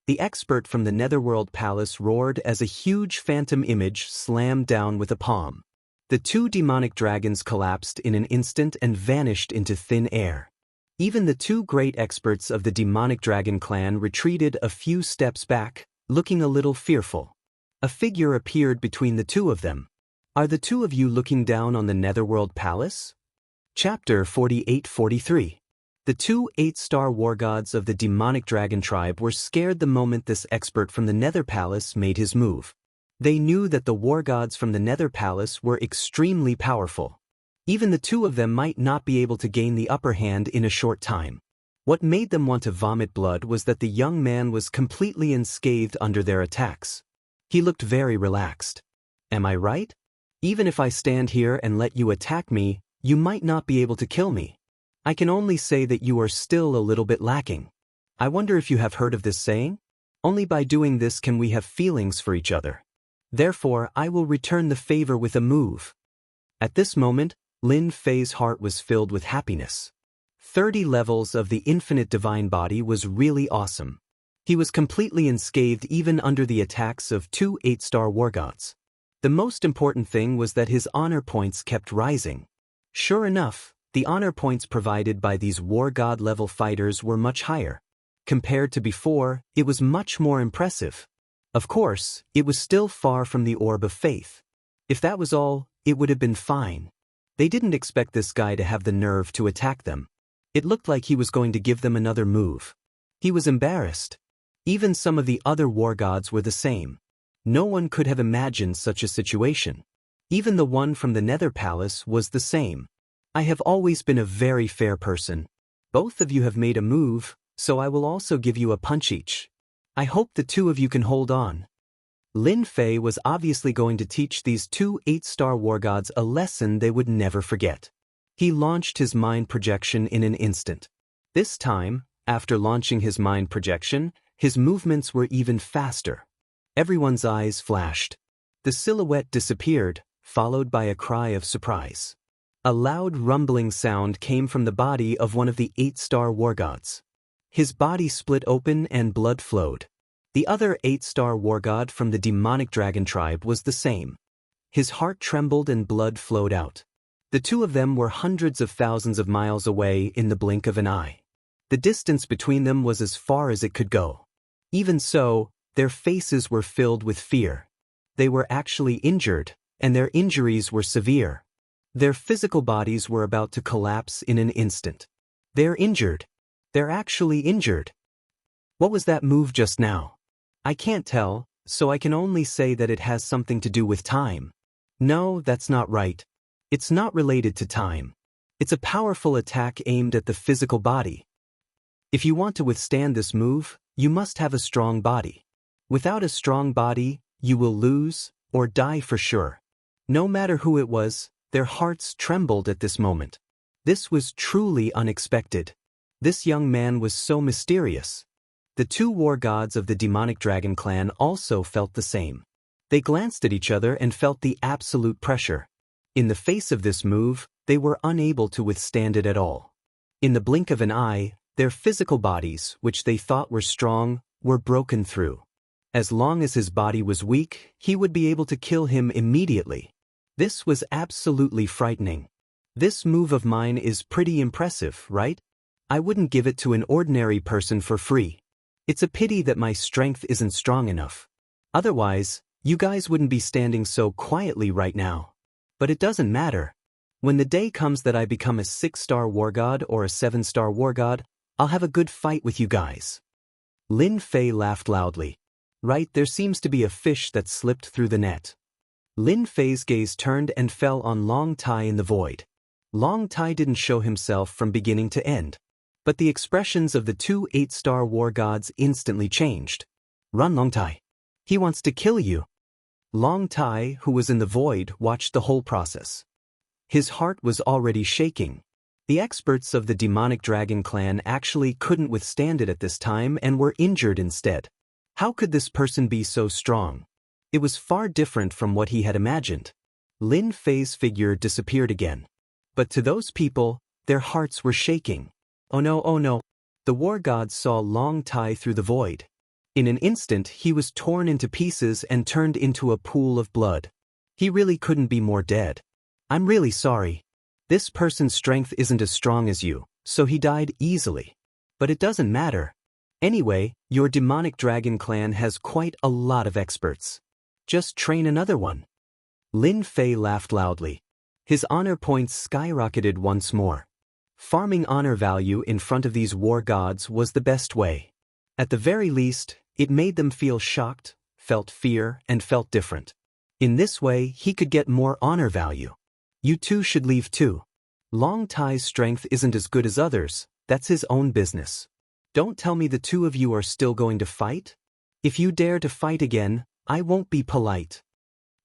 The expert from the Netherworld Palace roared as a huge phantom image slammed down with a palm. The two demonic dragons collapsed in an instant and vanished into thin air. Even the two great experts of the demonic dragon clan retreated a few steps back, looking a little fearful. A figure appeared between the two of them. Are the two of you looking down on the Netherworld Palace? Chapter 48-43. The two 8-star war gods of the demonic dragon tribe were scared the moment this expert from the Nether Palace made his move. They knew that the war gods from the Nether Palace were extremely powerful. Even the two of them might not be able to gain the upper hand in a short time. What made them want to vomit blood was that the young man was completely unscathed under their attacks. He looked very relaxed. Am I right? Even if I stand here and let you attack me, you might not be able to kill me. I can only say that you are still a little bit lacking. I wonder if you have heard of this saying? Only by doing this can we have feelings for each other. Therefore, I will return the favor with a move. At this moment, Lin Fei's heart was filled with happiness. 30 levels of the infinite divine body was really awesome. He was completely unscathed even under the attacks of two 8-star war gods. The most important thing was that his honor points kept rising. Sure enough, the honor points provided by these war god level fighters were much higher. Compared to before, it was much more impressive. Of course, it was still far from the orb of faith. If that was all, it would have been fine. They didn't expect this guy to have the nerve to attack them. It looked like he was going to give them another move. He was embarrassed. Even some of the other war gods were the same. No one could have imagined such a situation. Even the one from the Nether Palace was the same. I have always been a very fair person. Both of you have made a move, so I will also give you a punch each. I hope the two of you can hold on. Lin Fei was obviously going to teach these two 8-star war gods a lesson they would never forget. He launched his mind projection in an instant. This time, after launching his mind projection, his movements were even faster. Everyone's eyes flashed. The silhouette disappeared, followed by a cry of surprise. A loud rumbling sound came from the body of one of the 8-star war gods. His body split open and blood flowed. The other 8-star war god from the demonic dragon tribe was the same. His heart trembled and blood flowed out. The two of them were hundreds of thousands of miles away in the blink of an eye. The distance between them was as far as it could go. Even so, their faces were filled with fear. They were actually injured, and their injuries were severe. Their physical bodies were about to collapse in an instant. They're injured. They're actually injured. What was that move just now? I can't tell, so I can only say that it has something to do with time. No, that's not right. It's not related to time. It's a powerful attack aimed at the physical body. If you want to withstand this move, you must have a strong body. Without a strong body, you will lose, or die for sure. No matter who it was, their hearts trembled at this moment. This was truly unexpected. This young man was so mysterious. The two war gods of the demonic dragon clan also felt the same. They glanced at each other and felt the absolute pressure. In the face of this move, they were unable to withstand it at all. In the blink of an eye, their physical bodies, which they thought were strong, were broken through. As long as his body was weak, he would be able to kill him immediately. This was absolutely frightening. This move of mine is pretty impressive, right? I wouldn't give it to an ordinary person for free. It's a pity that my strength isn't strong enough. Otherwise, you guys wouldn't be standing so quietly right now. But it doesn't matter. When the day comes that I become a 6-star war god or a 7-star war god, I'll have a good fight with you guys. Lin Fei laughed loudly. Right, there seems to be a fish that slipped through the net. Lin Fei's gaze turned and fell on Long Tai in the void. Long Tai didn't show himself from beginning to end. But the expressions of the two 8-star war gods instantly changed. Run, Long Tai. He wants to kill you. Long Tai, who was in the void, watched the whole process. His heart was already shaking. The experts of the demonic dragon clan actually couldn't withstand it at this time and were injured instead. How could this person be so strong? It was far different from what he had imagined. Lin Fei's figure disappeared again. But to those people, their hearts were shaking. Oh no, oh no. The war gods saw Long Tai through the void. In an instant, he was torn into pieces and turned into a pool of blood. He really couldn't be more dead. I'm really sorry. This person's strength isn't as strong as you, so he died easily. But it doesn't matter. Anyway, your demonic dragon clan has quite a lot of experts. Just train another one. Lin Fei laughed loudly. His honor points skyrocketed once more. Farming honor value in front of these war gods was the best way. At the very least, it made them feel shocked, felt fear, and felt different. In this way, he could get more honor value. You two should leave too. Long Tai's strength isn't as good as others, that's his own business. Don't tell me the two of you are still going to fight? If you dare to fight again, I won't be polite.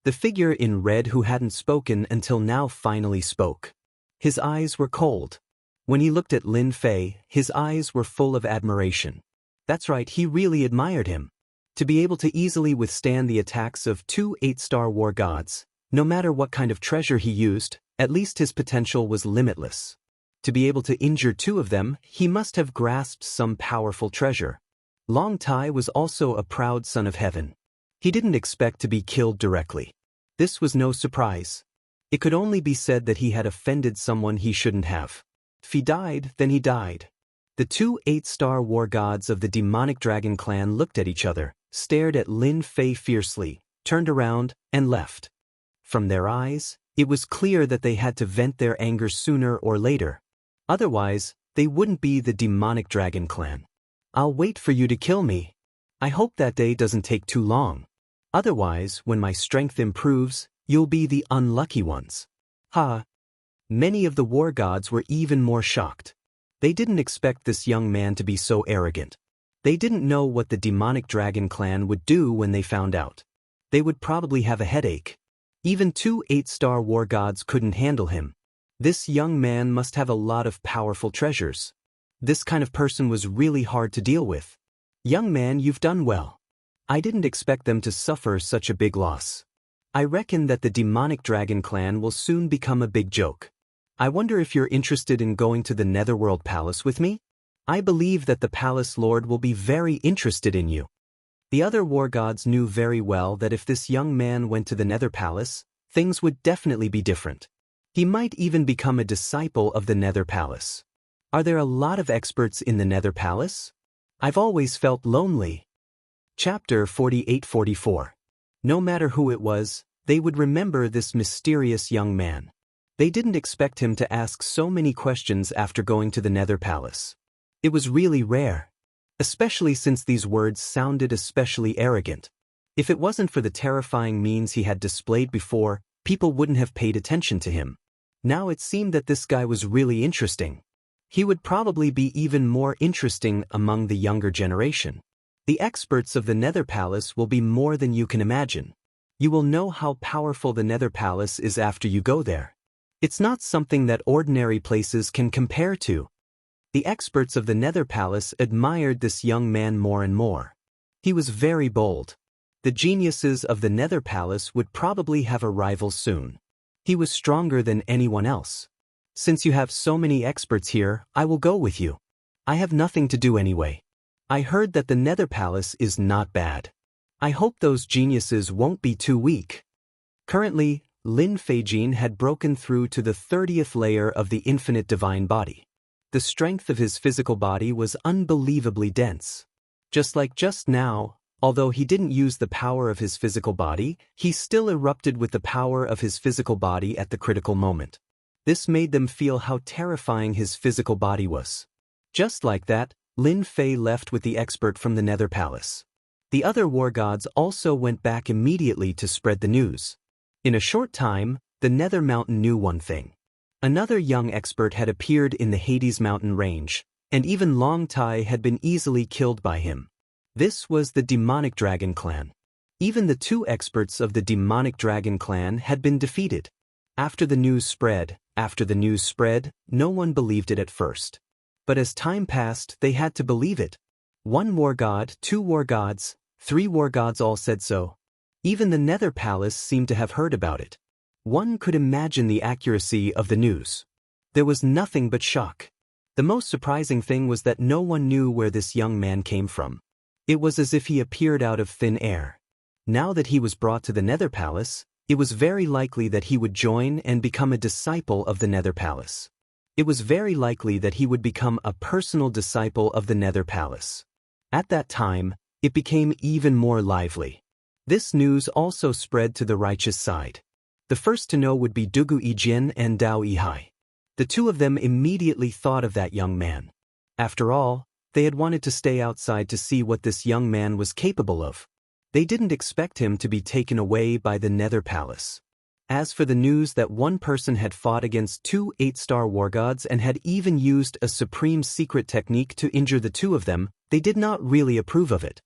The figure in red who hadn't spoken until now finally spoke. His eyes were cold. When he looked at Lin Fei, his eyes were full of admiration. That's right, he really admired him. To be able to easily withstand the attacks of two 8-star war gods, no matter what kind of treasure he used, at least his potential was limitless. To be able to injure two of them, he must have grasped some powerful treasure. Long Tai was also a proud son of heaven. He didn't expect to be killed directly. This was no surprise. It could only be said that he had offended someone he shouldn't have. If he died, then he died. The two 8-star war gods of the demonic dragon clan looked at each other, stared at Lin Fei fiercely, turned around, and left. From their eyes, It was clear that they had to vent their anger sooner or later. Otherwise, they wouldn't be the demonic dragon clan. I'll wait for you to kill me. I hope that day doesn't take too long. Otherwise, when my strength improves, you'll be the unlucky ones. Ha! Many of the war gods were even more shocked. They didn't expect this young man to be so arrogant. They didn't know what the demonic dragon clan would do when they found out. They would probably have a headache. Even 2 8-star war gods couldn't handle him. This young man must have a lot of powerful treasures. This kind of person was really hard to deal with. Young man, you've done well. I didn't expect them to suffer such a big loss. I reckon that the demonic dragon clan will soon become a big joke. I wonder if you're interested in going to the Netherworld Palace with me? I believe that the Palace Lord will be very interested in you. The other war gods knew very well that if this young man went to the Nether Palace, things would definitely be different. He might even become a disciple of the Nether Palace. Are there a lot of experts in the Nether Palace? I've always felt lonely. Chapter 48-44. No matter who it was, they would remember this mysterious young man. They didn't expect him to ask so many questions after going to the Nether Palace. It was really rare. Especially since these words sounded especially arrogant. If it wasn't for the terrifying means he had displayed before, people wouldn't have paid attention to him. Now it seemed that this guy was really interesting. He would probably be even more interesting among the younger generation. The experts of the Nether Palace will be more than you can imagine. You will know how powerful the Nether Palace is after you go there. It's not something that ordinary places can compare to. The experts of the Nether Palace admired this young man more and more. He was very bold. The geniuses of the Nether Palace would probably have a rival soon. He was stronger than anyone else. Since you have so many experts here, I will go with you. I have nothing to do anyway. I heard that the Nether Palace is not bad. I hope those geniuses won't be too weak. Currently, Lin Feijin had broken through to the 30th layer of the infinite divine body. The strength of his physical body was unbelievably dense. Just like just now, although he didn't use the power of his physical body, he still erupted with the power of his physical body at the critical moment. This made them feel how terrifying his physical body was. Just like that, Lin Fei left with the expert from the Nether Palace. The other war gods also went back immediately to spread the news. In a short time, the Nether Mountain knew one thing. Another young expert had appeared in the Hades Mountain range, and even Long Tai had been easily killed by him. This was the demonic dragon clan. Even the 2 experts of the demonic dragon clan had been defeated. After the news spread, no one believed it at first. But as time passed, they had to believe it. 1 war god, 2 war gods, 3 war gods all said so. Even the Nether Palace seemed to have heard about it. One could imagine the accuracy of the news. There was nothing but shock. The most surprising thing was that no one knew where this young man came from. It was as if he appeared out of thin air. Now that he was brought to the Nether Palace, it was very likely that he would join and become a disciple of the Nether Palace. It was very likely that he would become a personal disciple of the Nether Palace. At that time, it became even more lively. This news also spread to the righteous side. The first to know would be Dugu Yijin and Dao Yihai. The 2 of them immediately thought of that young man. After all, they had wanted to stay outside to see what this young man was capable of. They didn't expect him to be taken away by the Nether Palace. As for the news that one person had fought against 2 8-star war gods and had even used a supreme secret technique to injure the 2 of them, they did not really approve of it.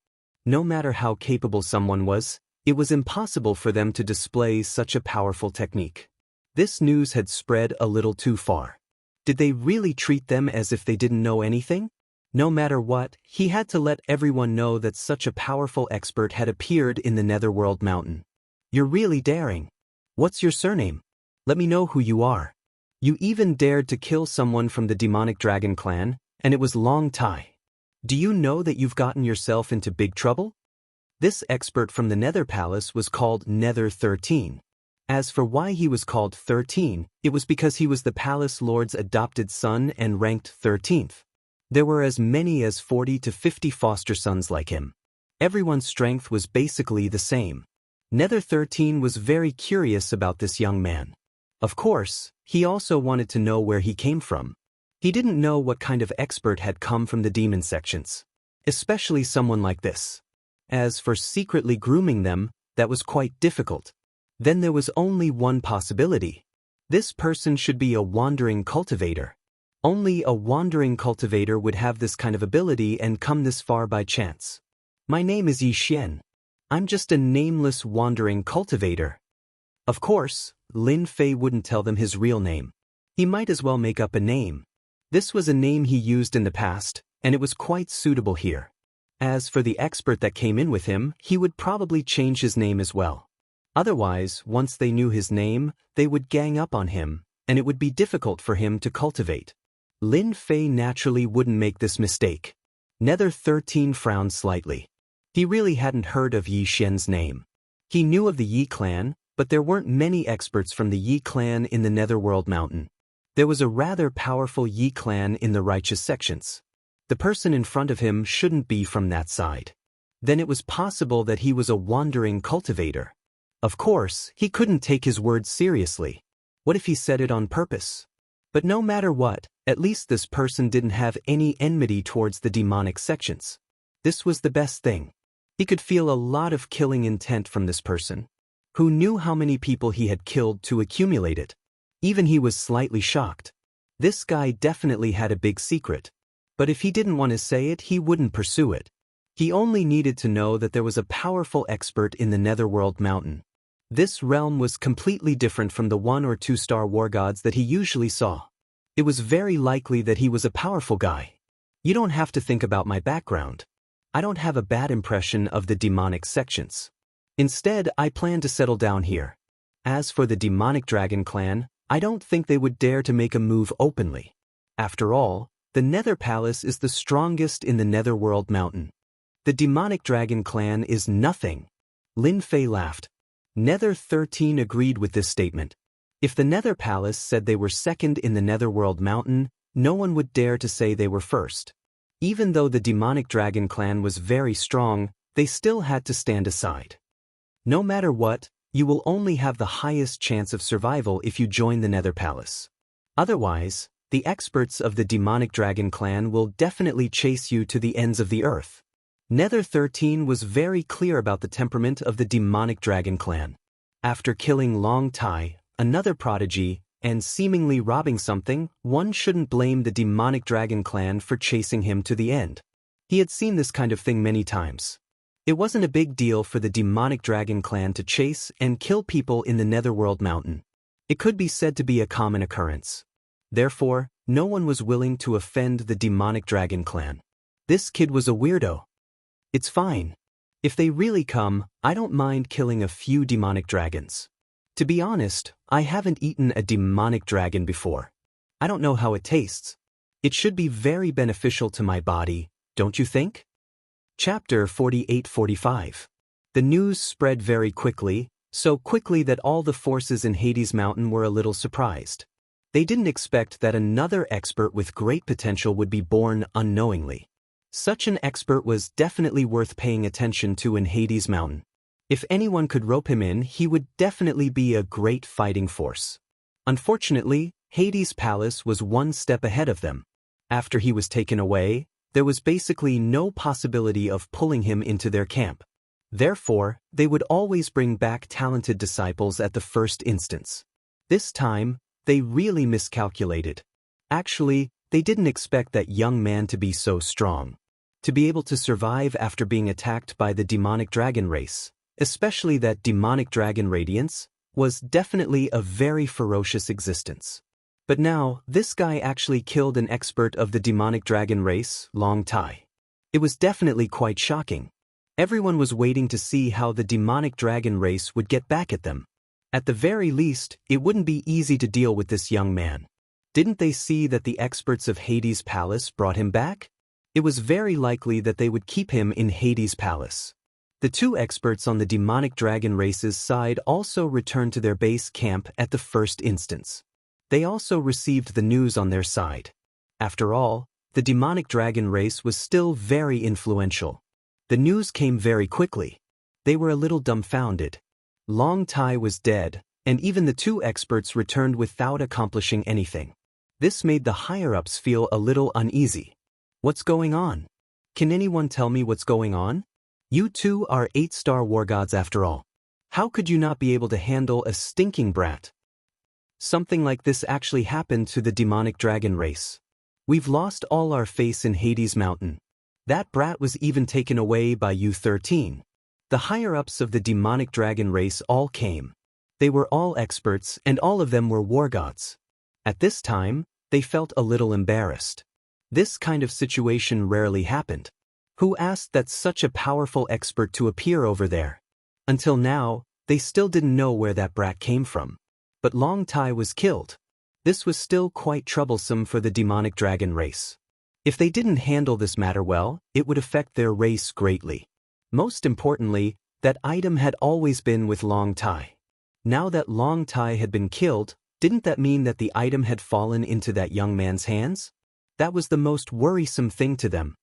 No matter how capable someone was, it was impossible for them to display such a powerful technique. This news had spread a little too far. Did they really treat them as if they didn't know anything? No matter what, he had to let everyone know that such a powerful expert had appeared in the Netherworld Mountain. You're really daring. What's your surname? Let me know who you are. You even dared to kill someone from the demonic dragon clan, and it was Long Tai. Do you know that you've gotten yourself into big trouble? This expert from the Nether Palace was called Nether 13. As for why he was called 13, it was because he was the Palace Lord's adopted son and ranked 13th. There were as many as 40 to 50 foster sons like him. Everyone's strength was basically the same. Nether 13 was very curious about this young man. Of course, he also wanted to know where he came from. He didn't know what kind of expert had come from the demon sections, especially someone like this. As for secretly grooming them, that was quite difficult. Then there was only one possibility. This person should be a wandering cultivator. Only a wandering cultivator would have this kind of ability and come this far by chance. My name is Yi Xian. I'm just a nameless wandering cultivator. Of course, Lin Fei wouldn't tell them his real name. He might as well make up a name. This was a name he used in the past, and it was quite suitable here. As for the expert that came in with him, he would probably change his name as well. Otherwise, once they knew his name, they would gang up on him, and it would be difficult for him to cultivate. Lin Fei naturally wouldn't make this mistake. Nether 13 frowned slightly. He really hadn't heard of Yi Xian's name. He knew of the Yi clan, but there weren't many experts from the Yi clan in the Netherworld Mountain. There was a rather powerful Yi clan in the righteous sections. The person in front of him shouldn't be from that side. Then it was possible that he was a wandering cultivator. Of course, he couldn't take his words seriously. What if he said it on purpose? But no matter what, at least this person didn't have any enmity towards the demonic sections. This was the best thing. He could feel a lot of killing intent from this person. Who knew how many people he had killed to accumulate it? Even he was slightly shocked. This guy definitely had a big secret. But if he didn't want to say it, he wouldn't pursue it. He only needed to know that there was a powerful expert in the Netherworld Mountain. This realm was completely different from the 1 or 2 star war gods that he usually saw. It was very likely that he was a powerful guy. You don't have to think about my background. I don't have a bad impression of the demonic sections. Instead, I plan to settle down here. As for the demonic dragon clan, I don't think they would dare to make a move openly. After all, the Nether Palace is the strongest in the Netherworld Mountain. The demonic dragon clan is nothing. Lin Fei laughed. Nether 13 agreed with this statement. If the Nether Palace said they were second in the Netherworld Mountain, no one would dare to say they were first. Even though the demonic dragon clan was very strong, they still had to stand aside. No matter what, you will only have the highest chance of survival if you join the Nether Palace. Otherwise, the experts of the demonic dragon clan will definitely chase you to the ends of the earth. Nether 13 was very clear about the temperament of the demonic dragon clan. After killing Long Tai, another prodigy, and seemingly robbing something, one shouldn't blame the demonic dragon clan for chasing him to the end. He had seen this kind of thing many times. It wasn't a big deal for the demonic dragon clan to chase and kill people in the Netherworld Mountain. It could be said to be a common occurrence. Therefore, no one was willing to offend the demonic dragon clan. This kid was a weirdo. It's fine. If they really come, I don't mind killing a few demonic dragons. To be honest, I haven't eaten a demonic dragon before. I don't know how it tastes. It should be very beneficial to my body, don't you think? Chapter 48-45. The news spread very quickly, so quickly that all the forces in Hades Mountain were a little surprised. They didn't expect that another expert with great potential would be born unknowingly. Such an expert was definitely worth paying attention to in Hades Mountain. If anyone could rope him in, he would definitely be a great fighting force. Unfortunately, Hades' palace was one step ahead of them. After he was taken away, there was basically no possibility of pulling him into their camp. Therefore, they would always bring back talented disciples at the first instance. This time, they really miscalculated. Actually, they didn't expect that young man to be so strong. To be able to survive after being attacked by the demonic dragon race, especially that demonic dragon radiance, was definitely a very ferocious existence. But now, this guy actually killed an expert of the demonic dragon race, Long Tai. It was definitely quite shocking. Everyone was waiting to see how the demonic dragon race would get back at them. At the very least, it wouldn't be easy to deal with this young man. Didn't they see that the experts of Hades' Palace brought him back? It was very likely that they would keep him in Hades' Palace. The 2 experts on the demonic dragon race's side also returned to their base camp at the first instance. They also received the news on their side. After all, the demonic dragon race was still very influential. The news came very quickly. They were a little dumbfounded. Long Tai was dead, and even the two experts returned without accomplishing anything. This made the higher-ups feel a little uneasy. What's going on? Can anyone tell me what's going on? You two are 8-star war gods after all. How could you not be able to handle a stinking brat? Something like this actually happened to the demonic dragon race. We've lost all our faith in Hades Mountain. That brat was even taken away by you 13. The higher-ups of the demonic dragon race all came. They were all experts, and all of them were war gods. At this time, they felt a little embarrassed. This kind of situation rarely happened. Who asked that such a powerful expert to appear over there? Until now, they still didn't know where that brat came from. But Long Tai was killed. This was still quite troublesome for the demonic dragon race. If they didn't handle this matter well, it would affect their race greatly. Most importantly, that item had always been with Long Tai. Now that Long Tai had been killed, didn't that mean that the item had fallen into that young man's hands? That was the most worrisome thing to them.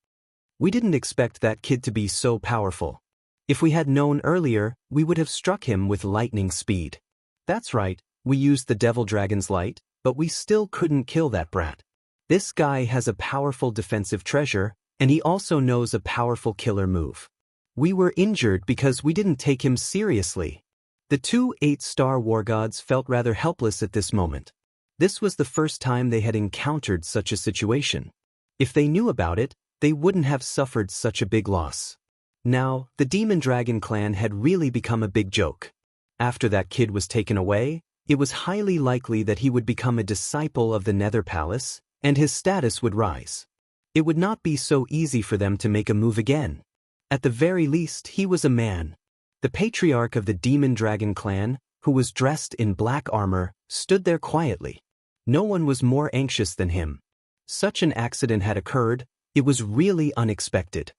We didn't expect that kid to be so powerful. If we had known earlier, we would have struck him with lightning speed. That's right, we used the Devil Dragon's Light, but we still couldn't kill that brat. This guy has a powerful defensive treasure, and he also knows a powerful killer move. We were injured because we didn't take him seriously. The two 8-star war gods felt rather helpless at this moment. This was the first time they had encountered such a situation. If they knew about it, they wouldn't have suffered such a big loss. Now, the Demon Dragon clan had really become a big joke. After that kid was taken away, it was highly likely that he would become a disciple of the Nether Palace, and his status would rise. It would not be so easy for them to make a move again. At the very least, he was a man. The patriarch of the Demon Dragon clan, who was dressed in black armor, stood there quietly. No one was more anxious than him. Such an accident had occurred, it was really unexpected.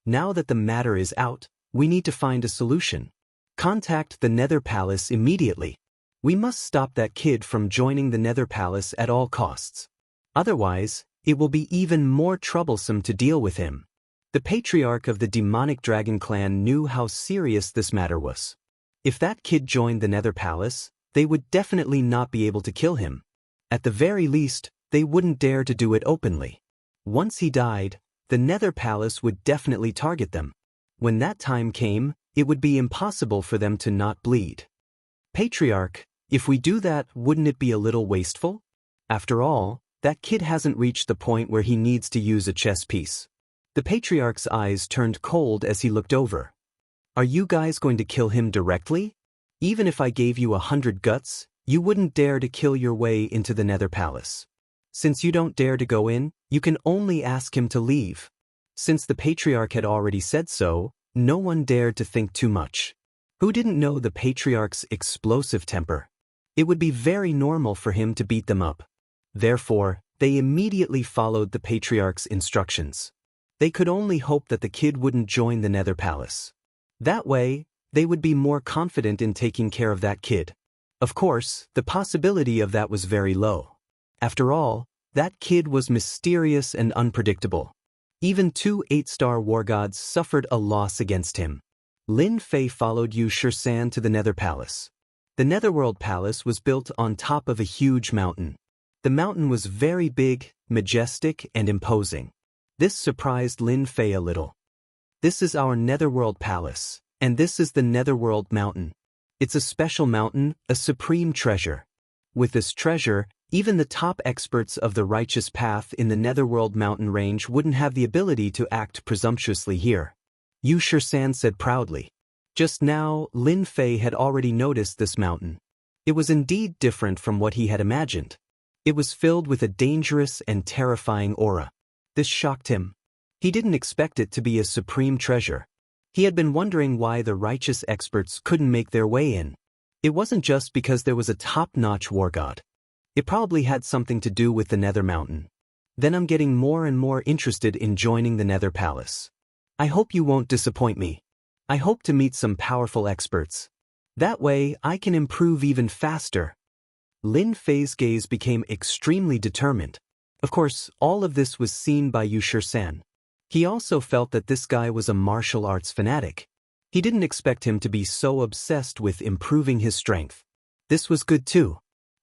Now that the matter is out, we need to find a solution. Contact the Nether Palace immediately. We must stop that kid from joining the Nether Palace at all costs. Otherwise, it will be even more troublesome to deal with him. The patriarch of the Demonic Dragon clan knew how serious this matter was. If that kid joined the Nether Palace, they would definitely not be able to kill him. At the very least, they wouldn't dare to do it openly. Once he died, the Nether Palace would definitely target them. When that time came, it would be impossible for them to not bleed. Patriarch, if we do that, wouldn't it be a little wasteful? After all, that kid hasn't reached the point where he needs to use a chess piece. The Patriarch's eyes turned cold as he looked over. Are you guys going to kill him directly? Even if I gave you 100 guts, you wouldn't dare to kill your way into the Nether Palace. Since you don't dare to go in, you can only ask him to leave. Since the Patriarch had already said so, no one dared to think too much. Who didn't know the Patriarch's explosive temper? It would be very normal for him to beat them up. Therefore, they immediately followed the Patriarch's instructions. They could only hope that the kid wouldn't join the Nether Palace. That way, they would be more confident in taking care of that kid. Of course, the possibility of that was very low. After all, that kid was mysterious and unpredictable. Even two 8-star war gods suffered a loss against him. Lin Fei followed Yu Shisan to the Nether Palace. The Netherworld Palace was built on top of a huge mountain. The mountain was very big, majestic, and imposing. This surprised Lin Fei a little. This is our Netherworld Palace, and this is the Netherworld Mountain. It's a special mountain, a supreme treasure. With this treasure, even the top experts of the righteous path in the Netherworld mountain range wouldn't have the ability to act presumptuously here. Yu Shisan said proudly. Just now, Lin Fei had already noticed this mountain. It was indeed different from what he had imagined. It was filled with a dangerous and terrifying aura. This shocked him. He didn't expect it to be a supreme treasure. He had been wondering why the righteous experts couldn't make their way in. It wasn't just because there was a top-notch war god. It probably had something to do with the Nether Mountain. Then I'm getting more and more interested in joining the Nether Palace. I hope you won't disappoint me. I hope to meet some powerful experts. That way, I can improve even faster. Lin Fei's gaze became extremely determined. Of course, all of this was seen by Yu Shisan. He also felt that this guy was a martial arts fanatic. He didn't expect him to be so obsessed with improving his strength. This was good too.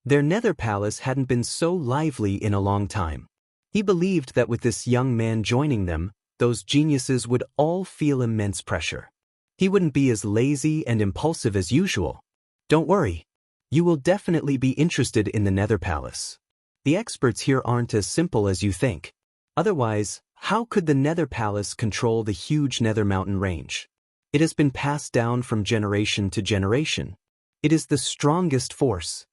Their nether palace hadn't been so lively in a long time. He believed that with this young man joining them, those geniuses would all feel immense pressure. He wouldn't be as lazy and impulsive as usual. Don't worry. You will definitely be interested in the nether palace. The experts here aren't as simple as you think. Otherwise, how could the nether palace control the huge nether mountain range? It has been passed down from generation to generation. It is the strongest force.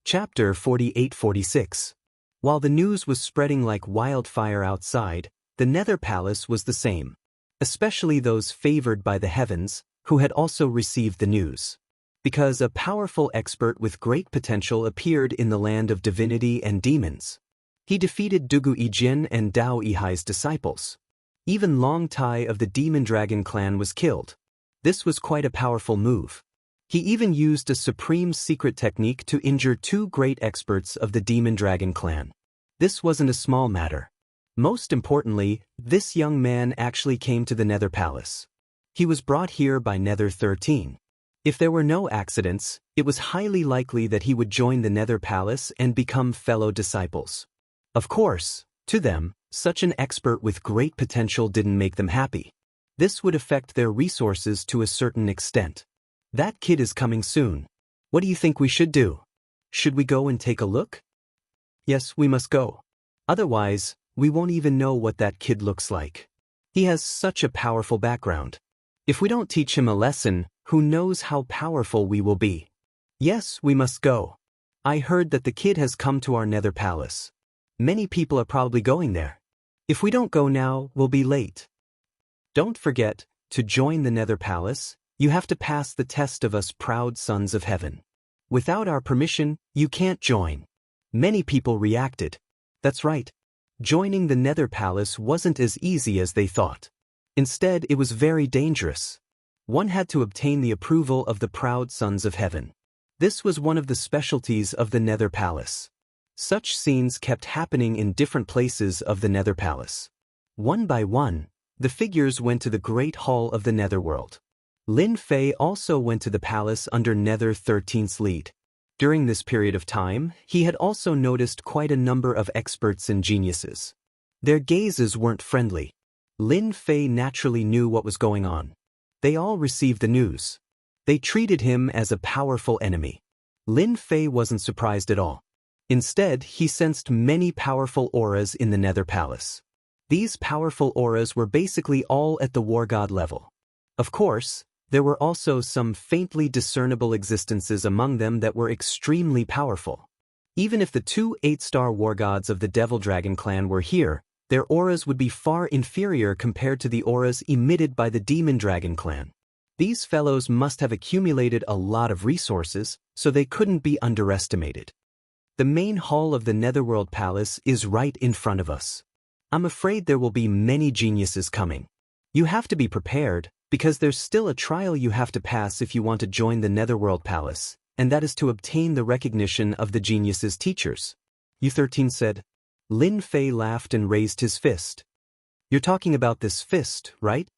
Chapter 48-46. While the news was spreading like wildfire outside, the nether palace was the same. Especially those favored by the heavens, who had also received the news. Because a powerful expert with great potential appeared in the land of divinity and demons. He defeated Dugu Yijin and Dao Yihai's disciples. Even Long Tai of the Demon Dragon clan was killed. This was quite a powerful move. He even used a supreme secret technique to injure 2 great experts of the Demon Dragon clan. This wasn't a small matter. Most importantly, this young man actually came to the Nether Palace. He was brought here by Nether 13. If there were no accidents, it was highly likely that he would join the Nether Palace and become fellow disciples. Of course, to them, such an expert with great potential didn't make them happy. This would affect their resources to a certain extent. That kid is coming soon. What do you think we should do? Should we go and take a look? Yes, we must go. Otherwise, we won't even know what that kid looks like. He has such a powerful background. If we don't teach him a lesson, who knows how powerful we will be? Yes, we must go. I heard that the kid has come to our Nether Palace. Many people are probably going there. If we don't go now, we'll be late. Don't forget, to join the Nether Palace, you have to pass the test of us proud sons of heaven. Without our permission, you can't join. Many people reacted. That's right. Joining the Nether Palace wasn't as easy as they thought. Instead, it was very dangerous. One had to obtain the approval of the proud sons of heaven. This was one of the specialties of the Nether Palace. Such scenes kept happening in different places of the Nether Palace. One by one, the figures went to the Great Hall of the Netherworld. Lin Fei also went to the palace under Nether 13's lead. During this period of time, he had also noticed quite a number of experts and geniuses. Their gazes weren't friendly. Lin Fei naturally knew what was going on. They all received the news. They treated him as a powerful enemy. Lin Fei wasn't surprised at all. Instead, he sensed many powerful auras in the Nether Palace. These powerful auras were basically all at the War God level. Of course, there were also some faintly discernible existences among them that were extremely powerful. Even if the 2 8-star War Gods of the Devil Dragon clan were here, their auras would be far inferior compared to the auras emitted by the Demon Dragon clan. These fellows must have accumulated a lot of resources, so they couldn't be underestimated. The main hall of the Netherworld Palace is right in front of us. I'm afraid there will be many geniuses coming. You have to be prepared, because there's still a trial you have to pass if you want to join the Netherworld Palace, and that is to obtain the recognition of the geniuses' teachers. U13 said. Lin Fei laughed and raised his fist. You're talking about this fist, right?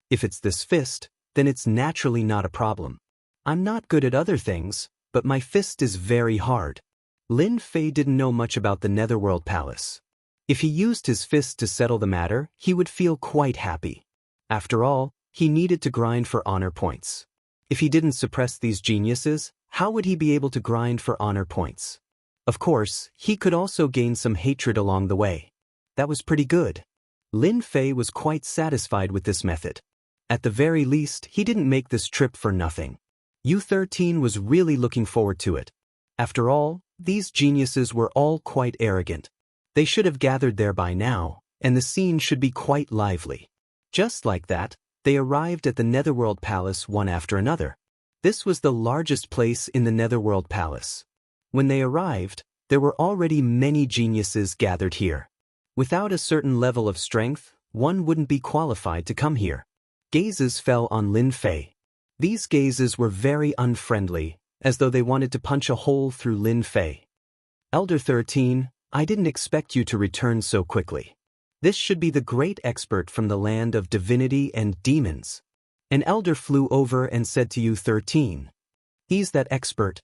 If it's this fist, then it's naturally not a problem. I'm not good at other things, but my fist is very hard. Lin Fei didn't know much about the Netherworld Palace. If he used his fist to settle the matter, he would feel quite happy. After all, he needed to grind for honor points. If he didn't suppress these geniuses, how would he be able to grind for honor points? Of course, he could also gain some hatred along the way. That was pretty good. Lin Fei was quite satisfied with this method. At the very least, he didn't make this trip for nothing. U13 was really looking forward to it. After all, these geniuses were all quite arrogant. They should have gathered there by now, and the scene should be quite lively. Just like that, they arrived at the Netherworld Palace one after another. This was the largest place in the Netherworld Palace. When they arrived, there were already many geniuses gathered here. Without a certain level of strength, one wouldn't be qualified to come here. Gazes fell on Lin Fei. These gazes were very unfriendly, as though they wanted to punch a hole through Lin Fei. Elder 13, I didn't expect you to return so quickly. This should be the great expert from the land of divinity and demons. An elder flew over and said to U13. He's that expert.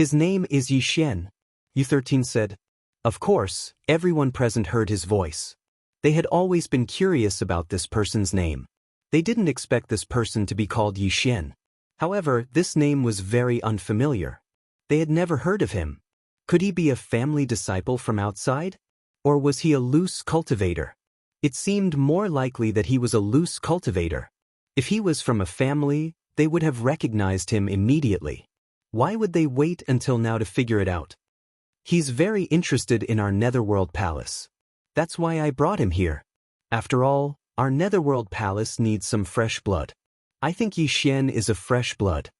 His name is Yi Xian, U13 said. Of course, everyone present heard his voice. They had always been curious about this person's name. They didn't expect this person to be called Yi Xian. However, this name was very unfamiliar. They had never heard of him. Could he be a family disciple from outside? Or was he a loose cultivator? It seemed more likely that he was a loose cultivator. If he was from a family, they would have recognized him immediately. Why would they wait until now to figure it out? He's very interested in our Netherworld Palace. That's why I brought him here. After all, our Netherworld Palace needs some fresh blood. I think Yi Xian is a fresh blood,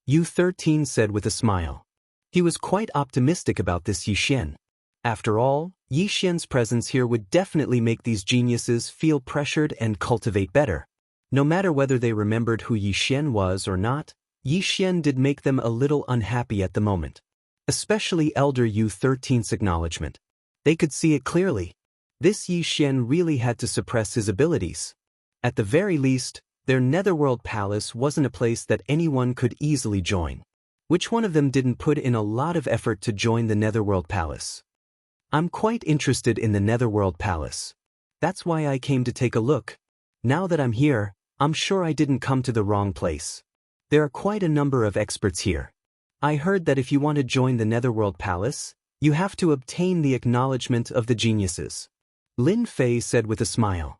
U13 said with a smile. He was quite optimistic about this Yi Xian. After all, Yi Xian's presence here would definitely make these geniuses feel pressured and cultivate better. No matter whether they remembered who Yi Xian was or not, Yi Xian did make them a little unhappy at the moment. Especially Elder U13's acknowledgement. They could see it clearly. This Yi Xian really had to suppress his abilities. At the very least, their Netherworld Palace wasn't a place that anyone could easily join. Which one of them didn't put in a lot of effort to join the Netherworld Palace? I'm quite interested in the Netherworld Palace. That's why I came to take a look. Now that I'm here, I'm sure I didn't come to the wrong place. There are quite a number of experts here. I heard that if you want to join the Netherworld Palace, you have to obtain the acknowledgement of the geniuses. Lin Fei said with a smile.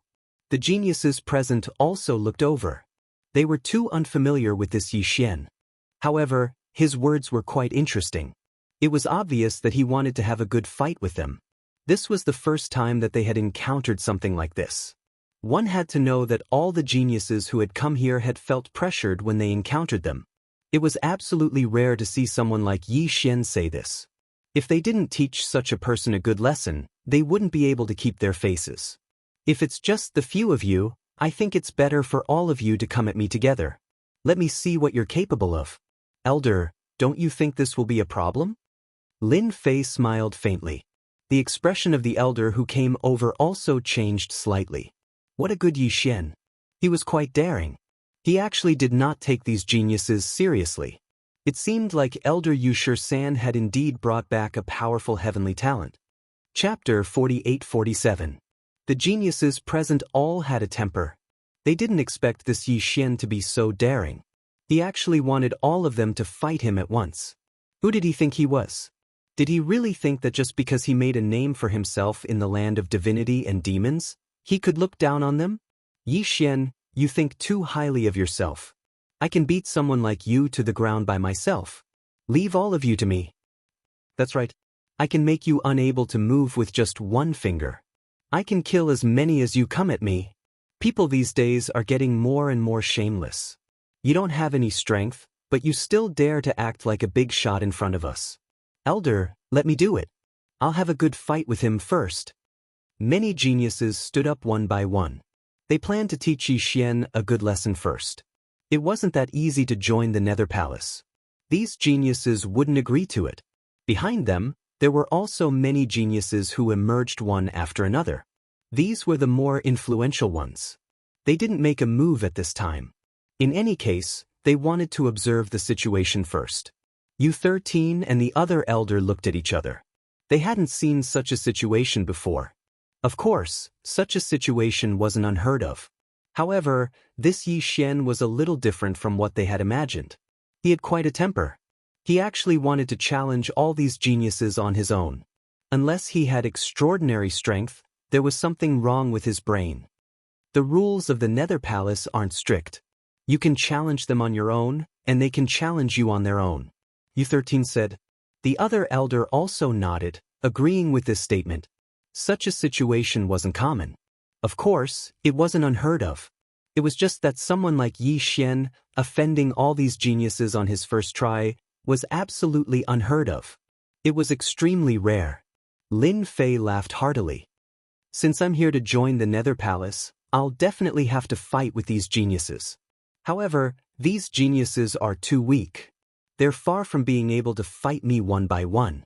The geniuses present also looked over. They were too unfamiliar with this Yi Xian. However, his words were quite interesting. It was obvious that he wanted to have a good fight with them. This was the first time that they had encountered something like this. One had to know that all the geniuses who had come here had felt pressured when they encountered them. It was absolutely rare to see someone like Yi Xian say this. If they didn't teach such a person a good lesson, they wouldn't be able to keep their faces. If it's just the few of you, I think it's better for all of you to come at me together. Let me see what you're capable of. Elder, don't you think this will be a problem? Lin Fei smiled faintly. The expression of the elder who came over also changed slightly. What a good Yi Xian. He was quite daring. He actually did not take these geniuses seriously. It seemed like Elder Yu San had indeed brought back a powerful heavenly talent. Chapter 48-47. The geniuses present all had a temper. They didn't expect this Yi Xian to be so daring. He actually wanted all of them to fight him at once. Who did he think he was? Did he really think that just because he made a name for himself in the land of divinity and demons, he could look down on them? Yi Xian, you think too highly of yourself. I can beat someone like you to the ground by myself. Leave all of you to me. That's right. I can make you unable to move with just one finger. I can kill as many as you come at me. People these days are getting more and more shameless. You don't have any strength, but you still dare to act like a big shot in front of us. Elder, let me do it. I'll have a good fight with him first. Many geniuses stood up one by one. They planned to teach Yi Xian a good lesson first. It wasn't that easy to join the Nether Palace. These geniuses wouldn't agree to it. Behind them, there were also many geniuses who emerged one after another. These were the more influential ones. They didn't make a move at this time. In any case, they wanted to observe the situation first. U13 and the other elder looked at each other. They hadn't seen such a situation before. Of course, such a situation wasn't unheard of. However, this Yi Xian was a little different from what they had imagined. He had quite a temper. He actually wanted to challenge all these geniuses on his own. Unless he had extraordinary strength, there was something wrong with his brain. The rules of the Nether Palace aren't strict. You can challenge them on your own, and they can challenge you on their own. U13 said. The other elder also nodded, agreeing with this statement. Such a situation wasn't common. Of course, it wasn't unheard of. It was just that someone like Yi Xian, offending all these geniuses on his first try, was absolutely unheard of. It was extremely rare. Lin Fei laughed heartily. Since I'm here to join the Nether Palace, I'll definitely have to fight with these geniuses. However, these geniuses are too weak. They're far from being able to fight me one by one.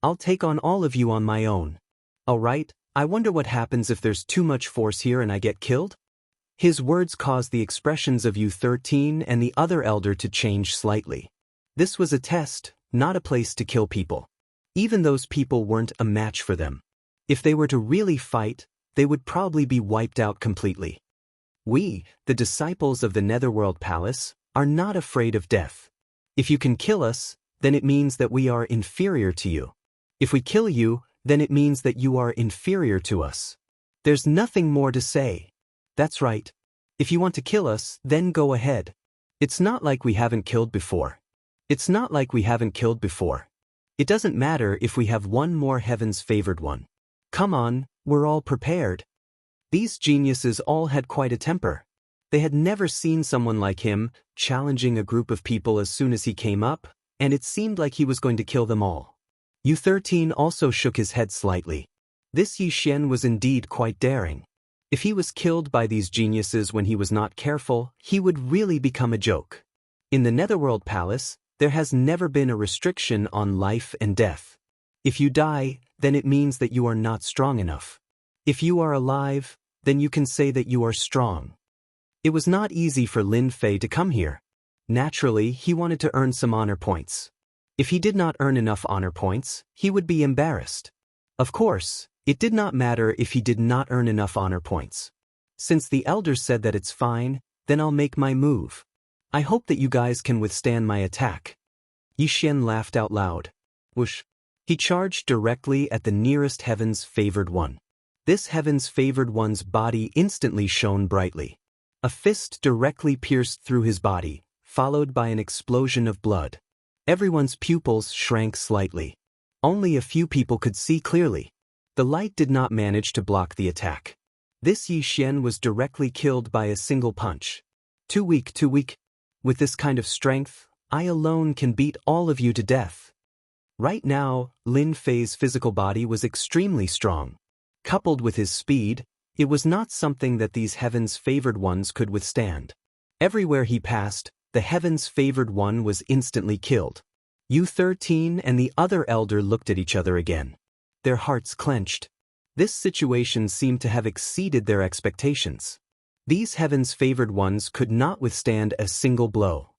I'll take on all of you on my own. Alright, I wonder what happens if there's too much force here and I get killed? His words caused the expressions of U13 and the other elder to change slightly. This was a test, not a place to kill people. Even those people weren't a match for them. If they were to really fight, they would probably be wiped out completely. We, the disciples of the Netherworld Palace, are not afraid of death. If you can kill us, then it means that we are inferior to you. If we kill you, then it means that you are inferior to us. There's nothing more to say. That's right. If you want to kill us, then go ahead. It's not like we haven't killed before. It's not like we haven't killed before. It doesn't matter if we have one more heaven's favored one. Come on, we're all prepared. These geniuses all had quite a temper. They had never seen someone like him challenging a group of people as soon as he came up, and it seemed like he was going to kill them all. U13 also shook his head slightly. This Yi Xian was indeed quite daring. If he was killed by these geniuses when he was not careful, he would really become a joke. In the Netherworld Palace, there has never been a restriction on life and death. If you die, then it means that you are not strong enough. If you are alive, then you can say that you are strong. It was not easy for Lin Fei to come here. Naturally, he wanted to earn some honor points. If he did not earn enough honor points, he would be embarrassed. Of course, it did not matter if he did not earn enough honor points. Since the elders said that it's fine, then I'll make my move. I hope that you guys can withstand my attack. Yi Xian laughed out loud. Whoosh. He charged directly at the nearest heaven's favored one. This heaven's favored one's body instantly shone brightly. A fist directly pierced through his body, followed by an explosion of blood. Everyone's pupils shrank slightly. Only a few people could see clearly. The light did not manage to block the attack. This Yi Xian was directly killed by a single punch. Too weak, too weak. With this kind of strength, I alone can beat all of you to death. Right now, Lin Fei's physical body was extremely strong. Coupled with his speed, it was not something that these heaven's favored ones could withstand. Everywhere he passed, the heaven's favored one was instantly killed. U13 and the other elder looked at each other again. Their hearts clenched. This situation seemed to have exceeded their expectations. These heaven's favored ones could not withstand a single blow.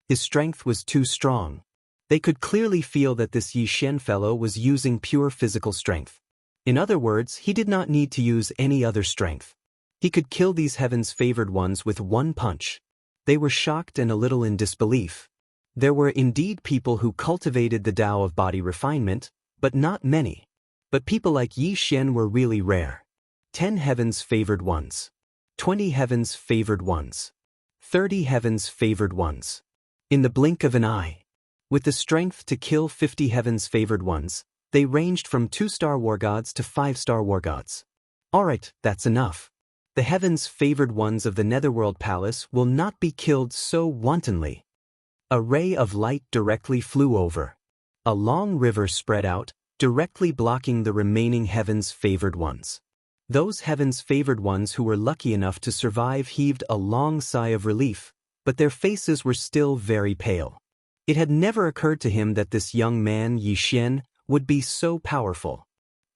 His strength was too strong. They could clearly feel that this Yi Xian fellow was using pure physical strength. In other words, he did not need to use any other strength. He could kill these heaven's favored ones with one punch. They were shocked and a little in disbelief. There were indeed people who cultivated the Tao of body refinement, but not many. But people like Yi Xian were really rare. 10 heavens favored ones. 20 heavens favored ones. 30 heavens favored ones. In the blink of an eye. With the strength to kill 50 heavens favored ones, they ranged from 2-star war gods to 5-star war gods. Alright, that's enough. The heavens favored ones of the Netherworld Palace will not be killed so wantonly. A ray of light directly flew over. A long river spread out, directly blocking the remaining heavens favored ones. Those heavens favored ones who were lucky enough to survive heaved a long sigh of relief, but their faces were still very pale. It had never occurred to him that this young man, Yi Xian, would be so powerful.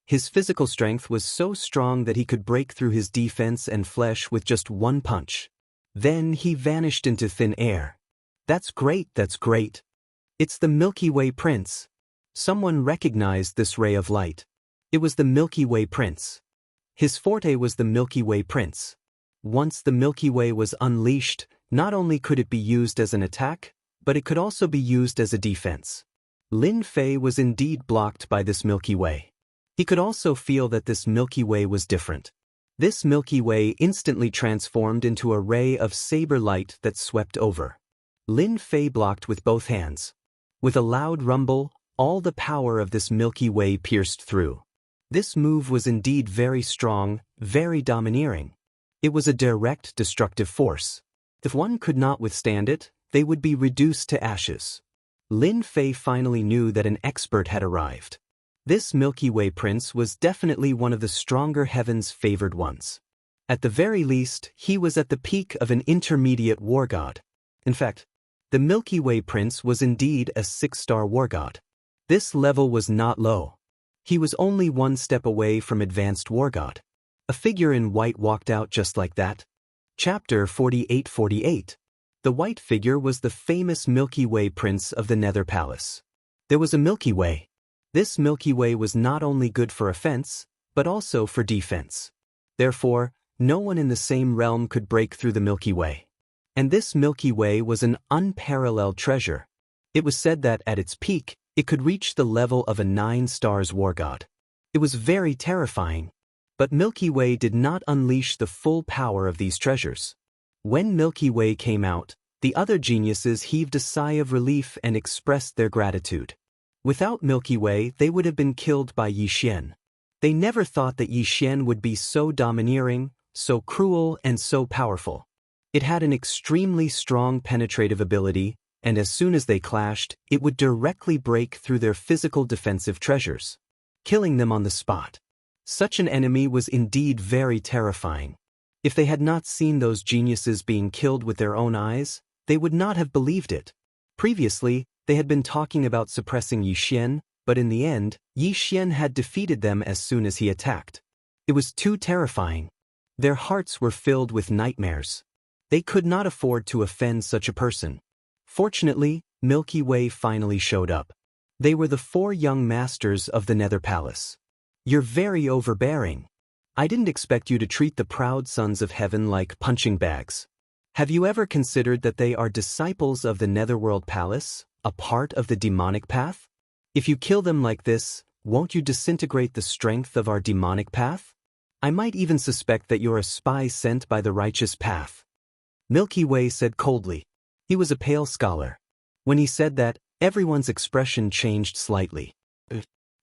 His physical strength was so strong that he could break through his defense and flesh with just one punch. Then he vanished into thin air. That's great, that's great. It's the Milky Way Prince. Someone recognized this ray of light. It was the Milky Way Prince. His forte was the Milky Way Prince. Once the Milky Way was unleashed, not only could it be used as an attack, but it could also be used as a defense. Lin Fei was indeed blocked by this Milky Way. He could also feel that this Milky Way was different. This Milky Way instantly transformed into a ray of saber light that swept over. Lin Fei blocked with both hands. With a loud rumble, all the power of this Milky Way pierced through. This move was indeed very strong, very domineering. It was a direct destructive force. If one could not withstand it, they would be reduced to ashes. Lin Fei finally knew that an expert had arrived. This Milky Way Prince was definitely one of the stronger heaven's favored ones. At the very least, he was at the peak of an intermediate war god. In fact, the Milky Way Prince was indeed a 6-star war god. This level was not low. He was only one step away from advanced war god. A figure in white walked out just like that. Chapter 48-48. The white figure was the famous Milky Way Prince of the Nether Palace. There was a Milky Way. This Milky Way was not only good for offense, but also for defense. Therefore, no one in the same realm could break through the Milky Way. And this Milky Way was an unparalleled treasure. It was said that at its peak, it could reach the level of a 9-stars war god. It was very terrifying. But Milky Way did not unleash the full power of these treasures. When Milky Way came out, the other geniuses heaved a sigh of relief and expressed their gratitude. Without Milky Way, they would have been killed by Yi Xian. They never thought that Yi Xian would be so domineering, so cruel, and so powerful. It had an extremely strong penetrative ability, and as soon as they clashed, it would directly break through their physical defensive treasures, killing them on the spot. Such an enemy was indeed very terrifying. If they had not seen those geniuses being killed with their own eyes, they would not have believed it. Previously, they had been talking about suppressing Yi Xian, but in the end, Yi Xian had defeated them as soon as he attacked. It was too terrifying. Their hearts were filled with nightmares. They could not afford to offend such a person. Fortunately, Milky Way finally showed up. They were the 4 young masters of the Nether Palace. You're very overbearing. I didn't expect you to treat the proud sons of heaven like punching bags. Have you ever considered that they are disciples of the Netherworld Palace, a part of the demonic path? If you kill them like this, won't you disintegrate the strength of our demonic path? I might even suspect that you're a spy sent by the righteous path. Milky Way said coldly. He was a pale scholar. When he said that, everyone's expression changed slightly.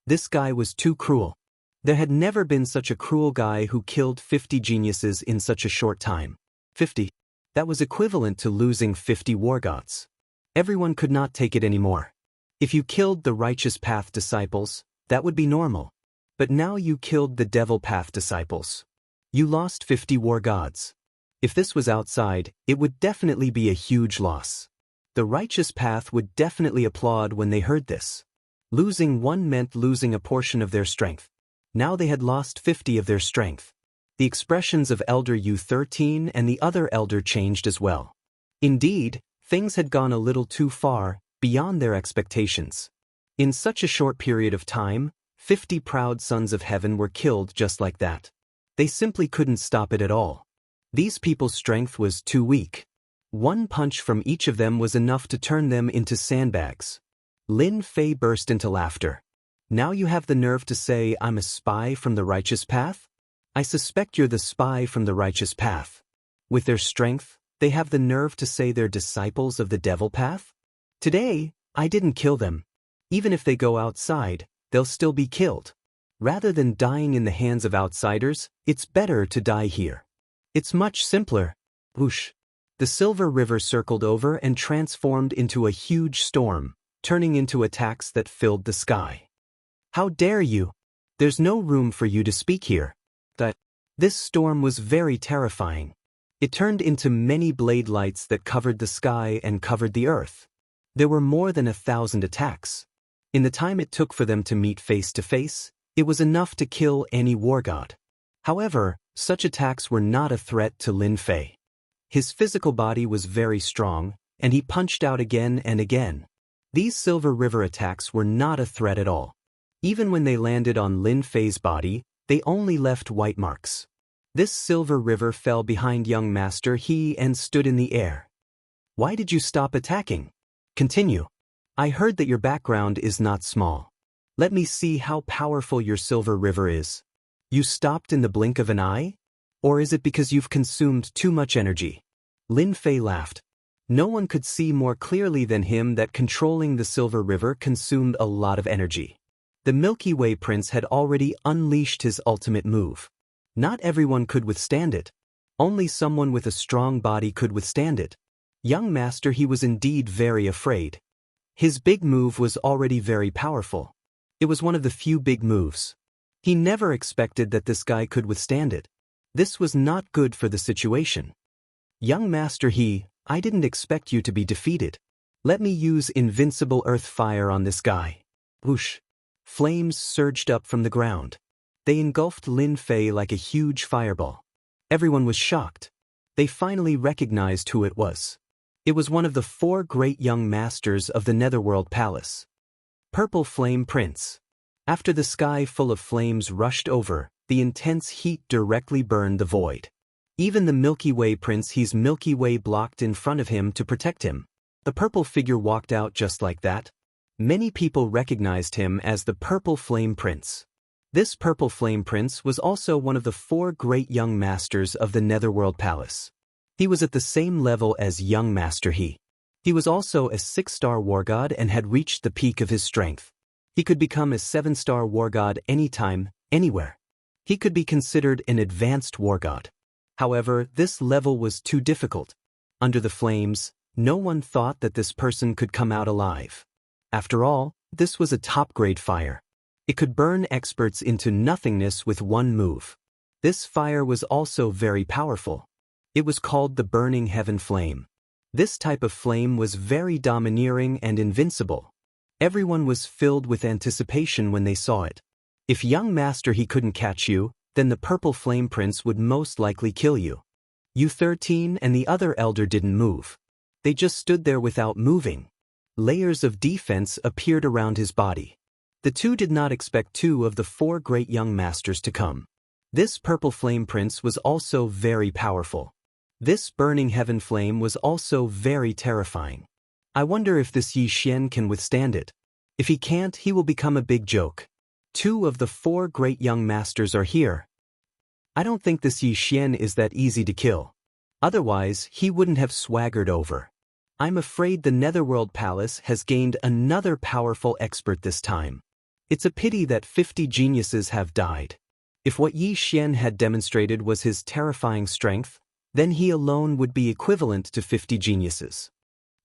This guy was too cruel. There had never been such a cruel guy who killed 50 geniuses in such a short time. 50. That was equivalent to losing 50 war gods. Everyone could not take it anymore. If you killed the righteous path disciples, that would be normal. But now you killed the devil path disciples. You lost 50 war gods. If this was outside, it would definitely be a huge loss. The righteous path would definitely applaud when they heard this. Losing one meant losing a portion of their strength. Now they had lost 50 of their strength. The expressions of Elder U13 and the other elder changed as well. Indeed, things had gone a little too far, beyond their expectations. In such a short period of time, 50 proud sons of heaven were killed just like that. They simply couldn't stop it at all. These people's strength was too weak. One punch from each of them was enough to turn them into sandbags. Lin Fei burst into laughter. Now you have the nerve to say I'm a spy from the righteous path? I suspect you're the spy from the righteous path. With their strength, they have the nerve to say they're disciples of the devil path? Today, I didn't kill them. Even if they go outside, they'll still be killed. Rather than dying in the hands of outsiders, it's better to die here. It's much simpler. Whoosh. The silver river circled over and transformed into a huge storm, turning into attacks that filled the sky. How dare you? There's no room for you to speak here. This storm was very terrifying. It turned into many blade lights that covered the sky and covered the earth. There were more than 1,000 attacks. In the time it took for them to meet face to face, it was enough to kill any war god. However, such attacks were not a threat to Lin Fei. His physical body was very strong, and he punched out again and again. These silver river attacks were not a threat at all. Even when they landed on Lin Fei's body, they only left white marks. This silver river fell behind young Master He and stood in the air. Why did you stop attacking? Continue. I heard that your background is not small. Let me see how powerful your silver river is. You stopped in the blink of an eye? Or is it because you've consumed too much energy? Lin Fei laughed. No one could see more clearly than him that controlling the silver river consumed a lot of energy. The Milky Way Prince had already unleashed his ultimate move. Not everyone could withstand it. Only someone with a strong body could withstand it. Young Master He was indeed very afraid. His big move was already very powerful. It was one of the few big moves. He never expected that this guy could withstand it. This was not good for the situation. Young Master He, I didn't expect you to be defeated. Let me use invincible earth fire on this guy. Whoosh. Flames surged up from the ground. They engulfed Lin Fei like a huge fireball. Everyone was shocked. They finally recognized who it was. It was one of the 4 great young masters of the Netherworld Palace. Purple Flame Prince. After the sky full of flames rushed over, the intense heat directly burned the void. Even the Milky Way Prince, his Milky Way blocked in front of him to protect him. The purple figure walked out just like that. Many people recognized him as the Purple Flame Prince. This Purple Flame Prince was also one of the 4 great young masters of the Netherworld Palace. He was at the same level as young Master He. He was also a 6-star war god and had reached the peak of his strength. He could become a 7-star war god anytime, anywhere. He could be considered an advanced war god. However, this level was too difficult. Under the flames, no one thought that this person could come out alive. After all, this was a top-grade fire. It could burn experts into nothingness with one move. This fire was also very powerful. It was called the Burning Heaven Flame. This type of flame was very domineering and invincible. Everyone was filled with anticipation when they saw it. If young Master He couldn't catch you, then the Purple Flame Prince would most likely kill you. U13 and the other elder didn't move. They just stood there without moving. Layers of defense appeared around his body. The two did not expect 2 of the 4 great young masters to come. This Purple Flame Prince was also very powerful. This Burning Heaven Flame was also very terrifying. I wonder if this Yi Xian can withstand it. If he can't, he will become a big joke. 2 of the 4 great young masters are here. I don't think this Yi Xian is that easy to kill. Otherwise, he wouldn't have swaggered over. I'm afraid the Netherworld Palace has gained another powerful expert this time. It's a pity that 50 geniuses have died. If what Yi Xian had demonstrated was his terrifying strength, then he alone would be equivalent to 50 geniuses.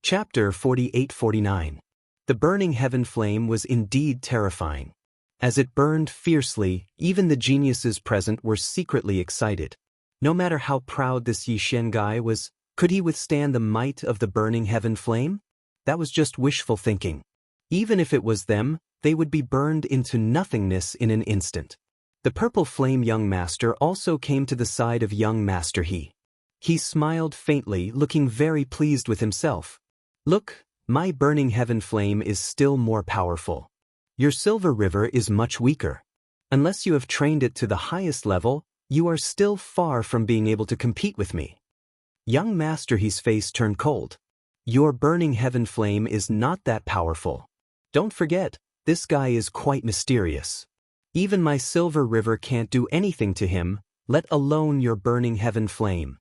Chapter 48-49. The Burning Heaven Flame was indeed terrifying. As it burned fiercely, even the geniuses present were secretly excited. No matter how proud this Yi Xian guy was, could he withstand the might of the Burning Heaven Flame? That was just wishful thinking. Even if it was them, they would be burned into nothingness in an instant. The Purple Flame Young Master also came to the side of young Master He. He smiled faintly, looking very pleased with himself. Look, my Burning Heaven Flame is still more powerful. Your Silver River is much weaker. Unless you have trained it to the highest level, you are still far from being able to compete with me. Young Master He's face turned cold. Your Burning Heaven Flame is not that powerful. Don't forget, this guy is quite mysterious. Even my Silver River can't do anything to him, let alone your Burning Heaven Flame.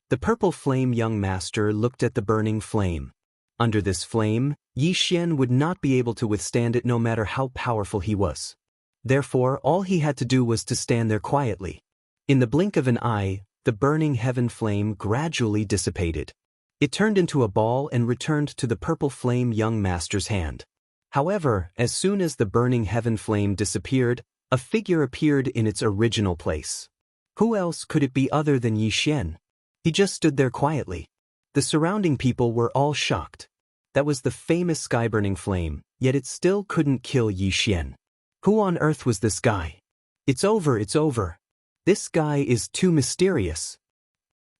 The Purple Flame Young Master looked at the burning flame. Under this flame, Yi Xian would not be able to withstand it no matter how powerful he was. Therefore, all he had to do was to stand there quietly. In the blink of an eye, the Burning Heaven Flame gradually dissipated. It turned into a ball and returned to the Purple Flame Young Master's hand. However, as soon as the Burning Heaven Flame disappeared, a figure appeared in its original place. Who else could it be other than Yi Xian? He just stood there quietly. The surrounding people were all shocked. That was the famous sky-burning flame, yet it still couldn't kill Yi Xian. Who on earth was this guy? It's over, it's over. This guy is too mysterious.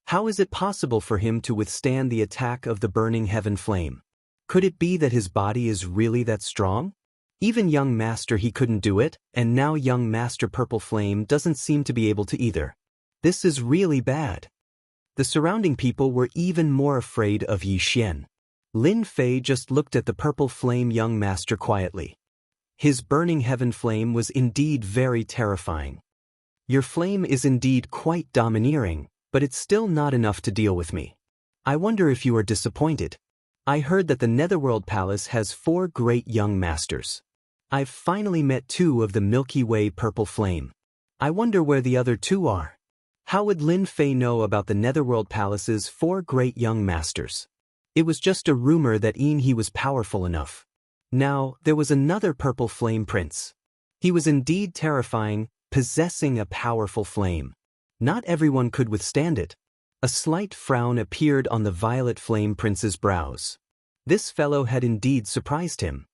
How is it possible for him to withstand the attack of the Burning Heaven Flame? Could it be that his body is really that strong? Even young Master He couldn't do it, and now young Master Purple Flame doesn't seem to be able to either. This is really bad. The surrounding people were even more afraid of Yi Xian. Lin Fei just looked at the Purple Flame Young Master quietly. His Burning Heaven Flame was indeed very terrifying. Your flame is indeed quite domineering, but it's still not enough to deal with me. I wonder if you are disappointed. I heard that the Netherworld Palace has 4 great young masters. I've finally met 2 of the Milky Way Purple Flame. I wonder where the other 2 are. How would Lin Fei know about the Netherworld Palace's 4 great young masters? It was just a rumor that he was powerful enough. Now, there was another Purple Flame Prince. He was indeed terrifying, possessing a powerful flame. Not everyone could withstand it. A slight frown appeared on the Violet Flame Prince's brows. This fellow had indeed surprised him.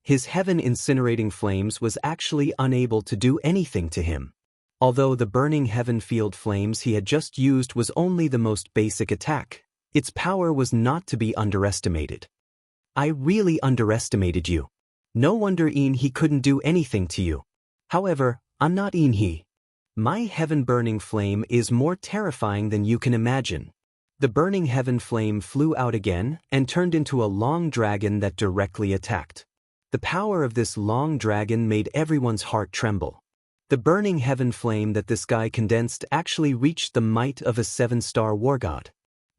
His heaven-incinerating flames was actually unable to do anything to him. Although the Burning Heaven Field Flames he had just used was only the most basic attack, its power was not to be underestimated. I really underestimated you. No wonder he couldn't do anything to you. However, I'm not he. My heaven-burning flame is more terrifying than you can imagine. The burning heaven flame flew out again and turned into a long dragon that directly attacked. The power of this long dragon made everyone's heart tremble. The burning heaven flame that this guy condensed actually reached the might of a 7-star war god.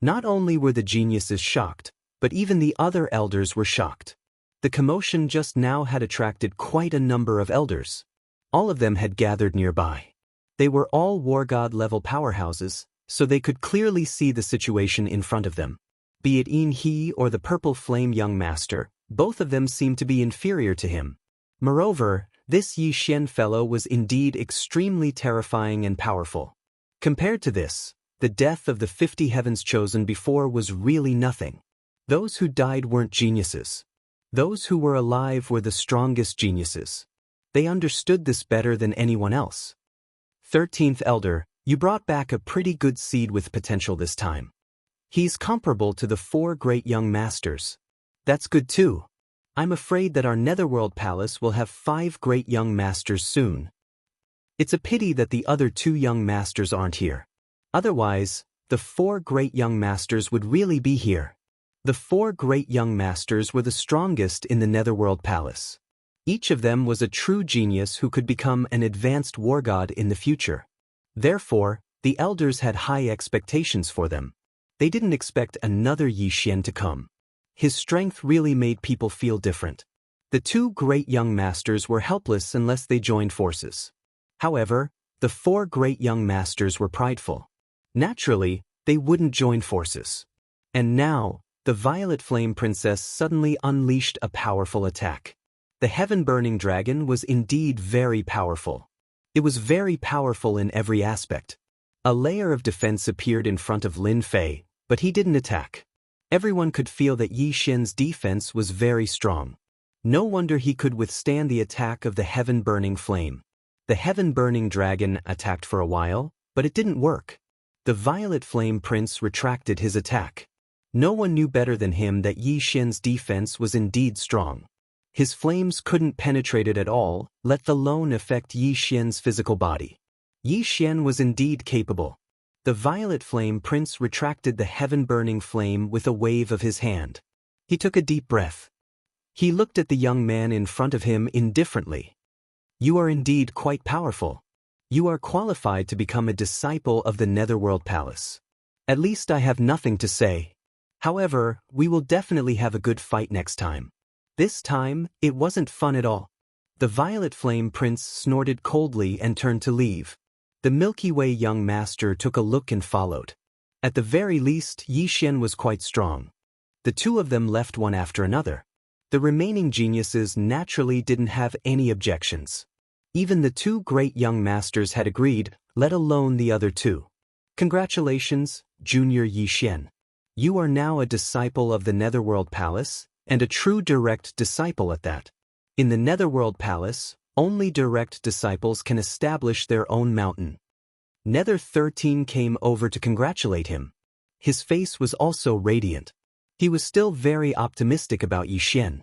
Not only were the geniuses shocked, but even the other elders were shocked. The commotion just now had attracted quite a number of elders. All of them had gathered nearby. They were all war god level powerhouses, so they could clearly see the situation in front of them. Be it he or the purple flame young master, both of them seemed to be inferior to him. Moreover, this Yi Xian fellow was indeed extremely terrifying and powerful. Compared to this, the death of the 50 heavens chosen before was really nothing. Those who died weren't geniuses. Those who were alive were the strongest geniuses. They understood this better than anyone else. 13th Elder, you brought back a pretty good seed with potential this time. He's comparable to the 4 great young masters. That's good too. I'm afraid that our Netherworld Palace will have 5 great young masters soon. It's a pity that the other 2 young masters aren't here. Otherwise, the 4 great young masters would really be here. The 4 great young masters were the strongest in the Netherworld Palace. Each of them was a true genius who could become an advanced war god in the future. Therefore, the elders had high expectations for them. They didn't expect another Yi Xian to come. His strength really made people feel different. The 2 great young masters were helpless unless they joined forces. However, the 4 great young masters were prideful. Naturally, they wouldn't join forces. And now, the Violet Flame Princess suddenly unleashed a powerful attack. The heaven-burning dragon was indeed very powerful. It was very powerful in every aspect. A layer of defense appeared in front of Lin Fei, but he didn't attack. Everyone could feel that Yi Xian's defense was very strong. No wonder he could withstand the attack of the heaven-burning flame. The heaven-burning dragon attacked for a while, but it didn't work. The Violet Flame Prince retracted his attack. No one knew better than him that Yi Xian's defense was indeed strong. His flames couldn't penetrate it at all, let alone affect Yi Xian's physical body. Yi Xian was indeed capable. The Violet Flame Prince retracted the heaven-burning flame with a wave of his hand. He took a deep breath. He looked at the young man in front of him indifferently. You are indeed quite powerful. You are qualified to become a disciple of the Netherworld Palace. At least I have nothing to say. However, we will definitely have a good fight next time. This time, it wasn't fun at all. The Violet Flame Prince snorted coldly and turned to leave. The Milky Way young master took a look and followed. At the very least, Yi Xian was quite strong. The 2 of them left one after another. The remaining geniuses naturally didn't have any objections. Even the 2 great young masters had agreed, let alone the other 2. Congratulations, Junior Yi Xian. You are now a disciple of the Netherworld Palace, and a true direct disciple at that. In the Netherworld Palace, only direct disciples can establish their own mountain. Nether 13 came over to congratulate him. His face was also radiant. He was still very optimistic about Yi Xian.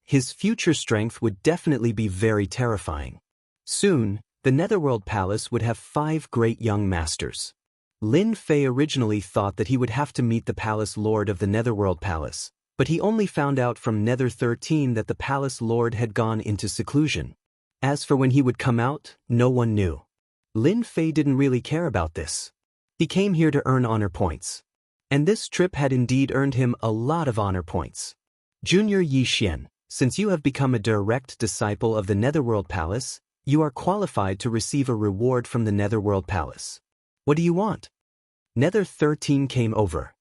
His future strength would definitely be very terrifying. Soon, the Netherworld Palace would have 5 great young masters. Lin Fei originally thought that he would have to meet the Palace Lord of the Netherworld Palace, but he only found out from Nether 13 that the Palace Lord had gone into seclusion. As for when he would come out, no one knew. Lin Fei didn't really care about this. He came here to earn honor points. And this trip had indeed earned him a lot of honor points. Junior Yi Xian, since you have become a direct disciple of the Netherworld Palace, you are qualified to receive a reward from the Netherworld Palace. What do you want? Nether 13 came over.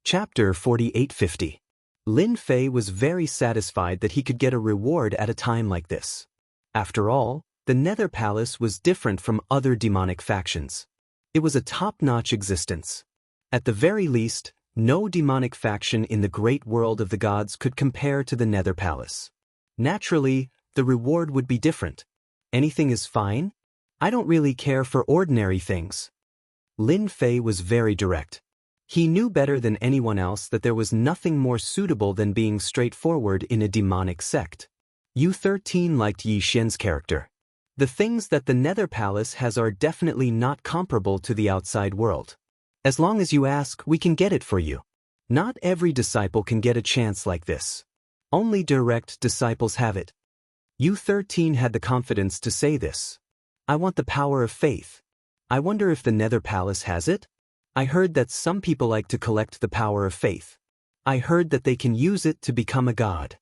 Chapter 4850. Lin Fei was very satisfied that he could get a reward at a time like this. After all, the Nether Palace was different from other demonic factions. It was a top-notch existence. At the very least, no demonic faction in the great world of the gods could compare to the Nether Palace. Naturally, the reward would be different. Anything is fine? I don't really care for ordinary things. Lin Fei was very direct. He knew better than anyone else that there was nothing more suitable than being straightforward in a demonic sect. U13 liked Yi Xian's character. The things that the Nether Palace has are definitely not comparable to the outside world. As long as you ask, we can get it for you. Not every disciple can get a chance like this. Only direct disciples have it. U13 had the confidence to say this. I want the power of faith. I wonder if the Nether Palace has it? I heard that some people like to collect the power of faith. I heard that they can use it to become a god.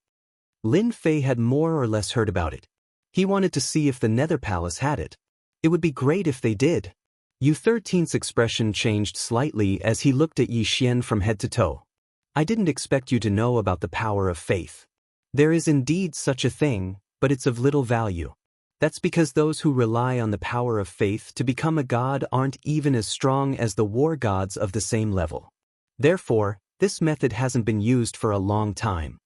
Lin Fei had more or less heard about it. He wanted to see if the Nether Palace had it. It would be great if they did. U13's expression changed slightly as he looked at Yi Xian from head to toe. I didn't expect you to know about the power of faith. There is indeed such a thing, but it's of little value. That's because those who rely on the power of faith to become a god aren't even as strong as the war gods of the same level. Therefore, this method hasn't been used for a long time.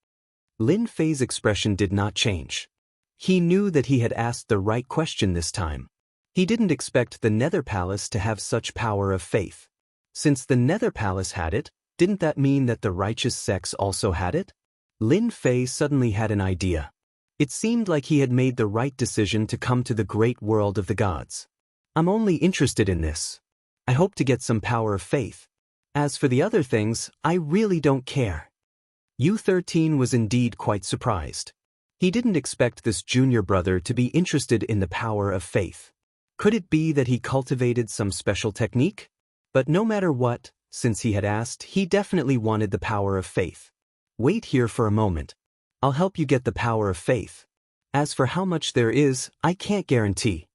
Lin Fei's expression did not change. He knew that he had asked the right question this time. He didn't expect the Nether Palace to have such power of faith. Since the Nether Palace had it, didn't that mean that the righteous sects also had it? Lin Fei suddenly had an idea. It seemed like he had made the right decision to come to the great world of the gods. I'm only interested in this. I hope to get some power of faith. As for the other things, I really don't care. U13 was indeed quite surprised. He didn't expect this junior brother to be interested in the power of faith. Could it be that he cultivated some special technique? But no matter what, since he had asked, he definitely wanted the power of faith. Wait here for a moment. I'll help you get the power of faith. As for how much there is, I can't guarantee.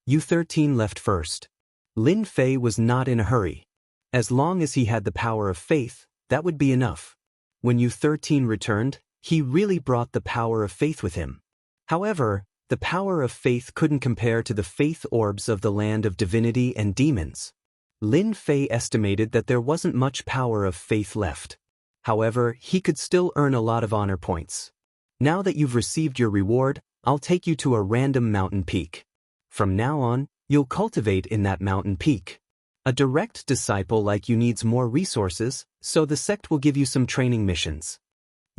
U13 left first. Lin Fei was not in a hurry. As long as he had the power of faith, that would be enough. When U13 returned, he really brought the power of faith with him. However, the power of faith couldn't compare to the faith orbs of the land of divinity and demons. Lin Fei estimated that there wasn't much power of faith left. However, he could still earn a lot of honor points. Now that you've received your reward, I'll take you to a random mountain peak. From now on, you'll cultivate in that mountain peak. A direct disciple like you needs more resources, so the sect will give you some training missions.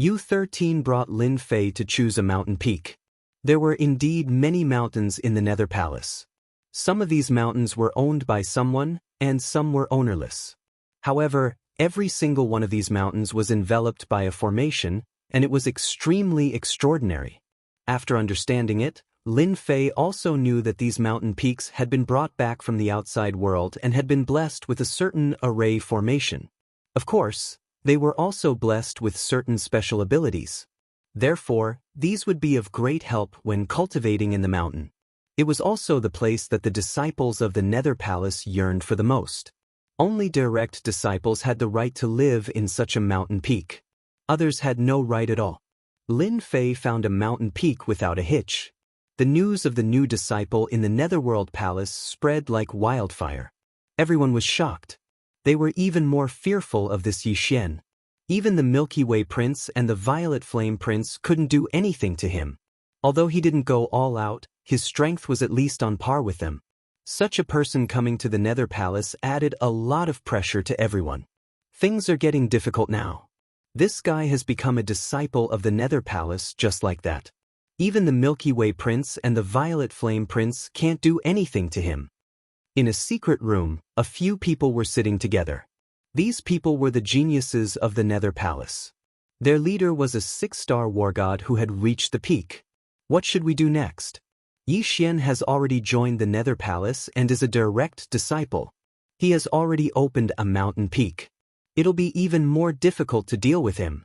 U13 brought Lin Fei to choose a mountain peak. There were indeed many mountains in the Nether Palace. Some of these mountains were owned by someone, and some were ownerless. However, every single one of these mountains was enveloped by a formation, and it was extremely extraordinary. After understanding it, Lin Fei also knew that these mountain peaks had been brought back from the outside world and had been blessed with a certain array formation. Of course, they were also blessed with certain special abilities. Therefore, these would be of great help when cultivating in the mountain. It was also the place that the disciples of the Nether Palace yearned for the most. Only direct disciples had the right to live in such a mountain peak. Others had no right at all. Lin Fei found a mountain peak without a hitch. The news of the new disciple in the Netherworld Palace spread like wildfire. Everyone was shocked. They were even more fearful of this Yi Xian. Even the Milky Way Prince and the Violet Flame Prince couldn't do anything to him. Although he didn't go all out, his strength was at least on par with them. Such a person coming to the Nether Palace added a lot of pressure to everyone. Things are getting difficult now. This guy has become a disciple of the Nether Palace just like that. Even the Milky Way Prince and the Violet Flame Prince can't do anything to him. In a secret room, a few people were sitting together. These people were the geniuses of the Nether Palace. Their leader was a 6-star war god who had reached the peak. What should we do next? Yi Xian has already joined the Nether Palace and is a direct disciple. He has already opened a mountain peak. It'll be even more difficult to deal with him.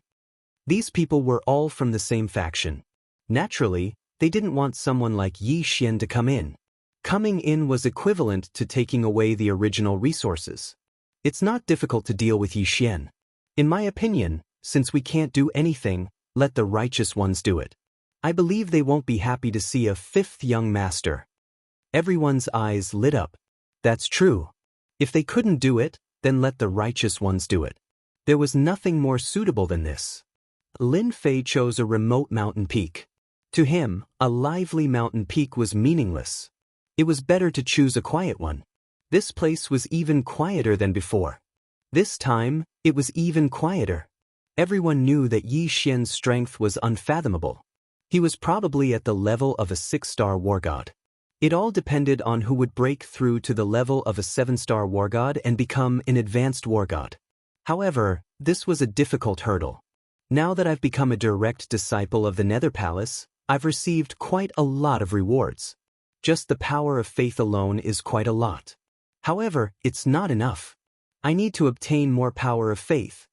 These people were all from the same faction. Naturally, they didn't want someone like Yi Xian to come in. Coming in was equivalent to taking away the original resources. It's not difficult to deal with Yi Xian. In my opinion, since we can't do anything, let the righteous ones do it. I believe they won't be happy to see a 5th young master. Everyone's eyes lit up. That's true. If they couldn't do it, then let the righteous ones do it. There was nothing more suitable than this. Lin Fei chose a remote mountain peak. To him, a lively mountain peak was meaningless. It was better to choose a quiet one. This place was even quieter than before. This time, it was even quieter. Everyone knew that Yi Xian's strength was unfathomable. He was probably at the level of a 6-star war god. It all depended on who would break through to the level of a 7-star war god and become an advanced war god. However, this was a difficult hurdle. Now that I've become a direct disciple of the Nether Palace, I've received quite a lot of rewards. Just the power of faith alone is quite a lot. However, it's not enough. I need to obtain more power of faith.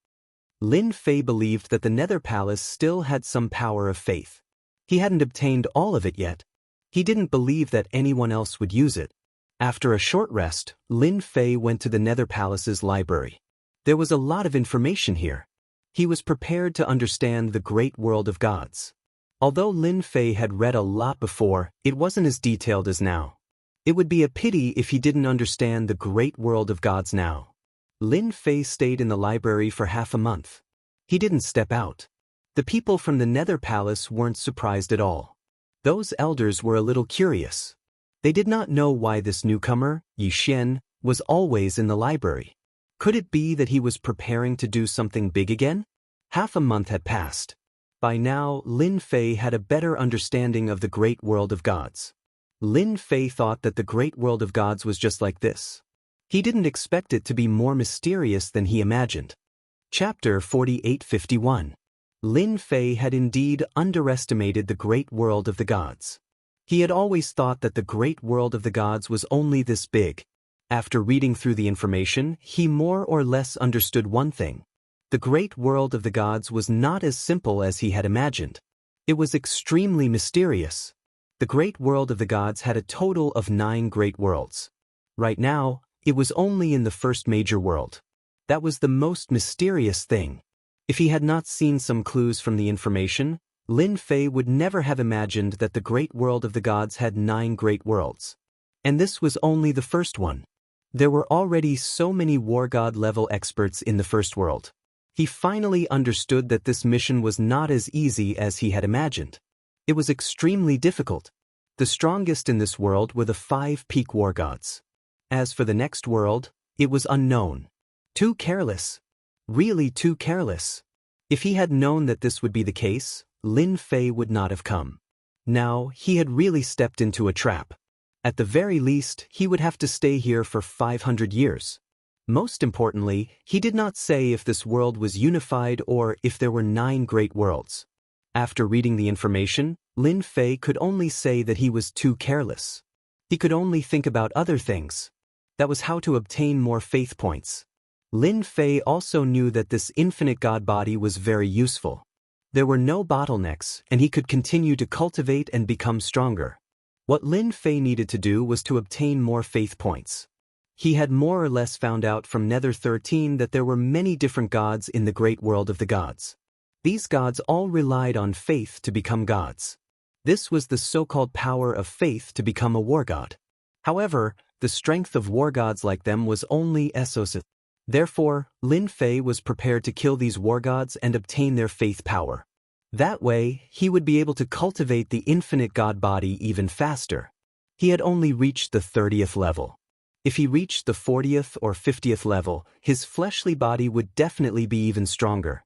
Lin Fei believed that the Nether Palace still had some power of faith. He hadn't obtained all of it yet. He didn't believe that anyone else would use it. After a short rest, Lin Fei went to the Nether Palace's library. There was a lot of information here. He was prepared to understand the great world of gods. Although Lin Fei had read a lot before, it wasn't as detailed as now. It would be a pity if he didn't understand the great world of gods now. Lin Fei stayed in the library for half a month. He didn't step out. The people from the Nether Palace weren't surprised at all. Those elders were a little curious. They did not know why this newcomer, Yi Xian, was always in the library. Could it be that he was preparing to do something big again? Half a month had passed. By now, Lin Fei had a better understanding of the great world of gods. Lin Fei thought that the great world of gods was just like this. He didn't expect it to be more mysterious than he imagined. Chapter 4851. Lin Fei had indeed underestimated the great world of the gods. He had always thought that the great world of the gods was only this big. After reading through the information, he more or less understood one thing. The great world of the gods was not as simple as he had imagined. It was extremely mysterious. The great world of the gods had a total of 9 great worlds. Right now, it was only in the first major world. That was the most mysterious thing. If he had not seen some clues from the information, Lin Fei would never have imagined that the great world of the gods had 9 great worlds. And this was only the first one. There were already so many war god level experts in the first world. He finally understood that this mission was not as easy as he had imagined. It was extremely difficult. The strongest in this world were the 5 peak war gods. As for the next world, it was unknown. Too careless. Really too careless. If he had known that this would be the case, Lin Fei would not have come. Now, he had really stepped into a trap. At the very least, he would have to stay here for 500 years. Most importantly, he did not say if this world was unified or if there were 9 great worlds. After reading the information, Lin Fei could only say that he was too careless. He could only think about other things. That was how to obtain more faith points. Lin Fei also knew that this infinite god body was very useful. There were no bottlenecks, and he could continue to cultivate and become stronger. What Lin Fei needed to do was to obtain more faith points. He had more or less found out from Nether 13 that there were many different gods in the great world of the gods. These gods all relied on faith to become gods. This was the so-called power of faith to become a war god. However, the strength of war gods like them was only Essos. Therefore, Lin Fei was prepared to kill these war gods and obtain their faith power. That way, he would be able to cultivate the infinite god body even faster. He had only reached the 30th level. If he reached the 40th or 50th level, his fleshly body would definitely be even stronger.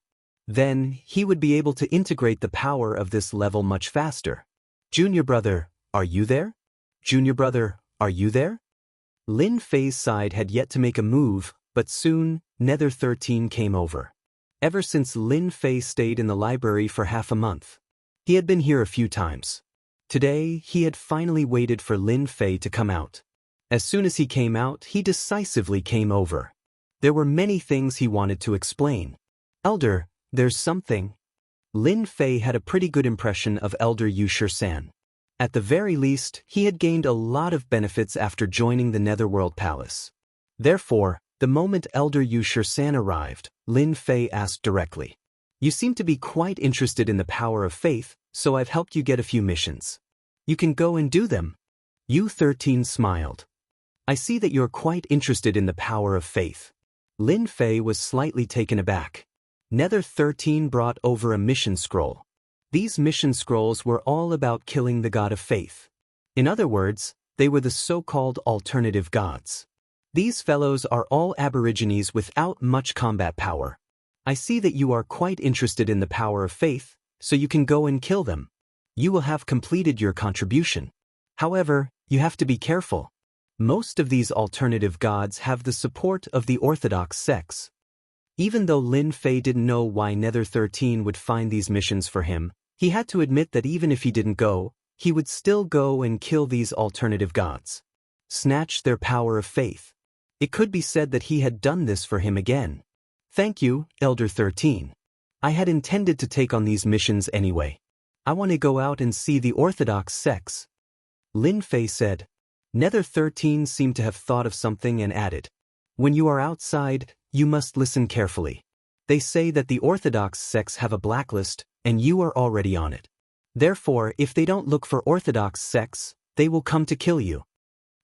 Then, he would be able to integrate the power of this level much faster. Junior brother, are you there? Junior brother, are you there? Lin Fei's side had yet to make a move, but soon, Nether 13 came over. Ever since Lin Fei stayed in the library for half a month. He had been here a few times. Today, he had finally waited for Lin Fei to come out. As soon as he came out, he decisively came over. There were many things he wanted to explain. Elder, there's something. Lin Fei had a pretty good impression of Elder Yu San. At the very least, he had gained a lot of benefits after joining the Netherworld Palace. Therefore, the moment Elder Yu San arrived, Lin Fei asked directly. You seem to be quite interested in the power of faith, so I've helped you get a few missions. You can go and do them. Yu 13 smiled. I see that you're quite interested in the power of faith. Lin Fei was slightly taken aback. Nether 13 brought over a mission scroll. These mission scrolls were all about killing the god of faith. In other words, they were the so-called alternative gods. These fellows are all aborigines without much combat power. I see that you are quite interested in the power of faith, so you can go and kill them. You will have completed your contribution. However, you have to be careful. Most of these alternative gods have the support of the orthodox sects. Even though Lin Fei didn't know why Nether 13 would find these missions for him, he had to admit that even if he didn't go, he would still go and kill these alternative gods. Snatch their power of faith. It could be said that he had done this for him again. Thank you, Elder 13. I had intended to take on these missions anyway. I want to go out and see the orthodox sects. Lin Fei said. Nether 13 seemed to have thought of something and added. When you are outside, you must listen carefully. They say that the orthodox sects have a blacklist, and you are already on it. Therefore, if they don't look for orthodox sects, they will come to kill you.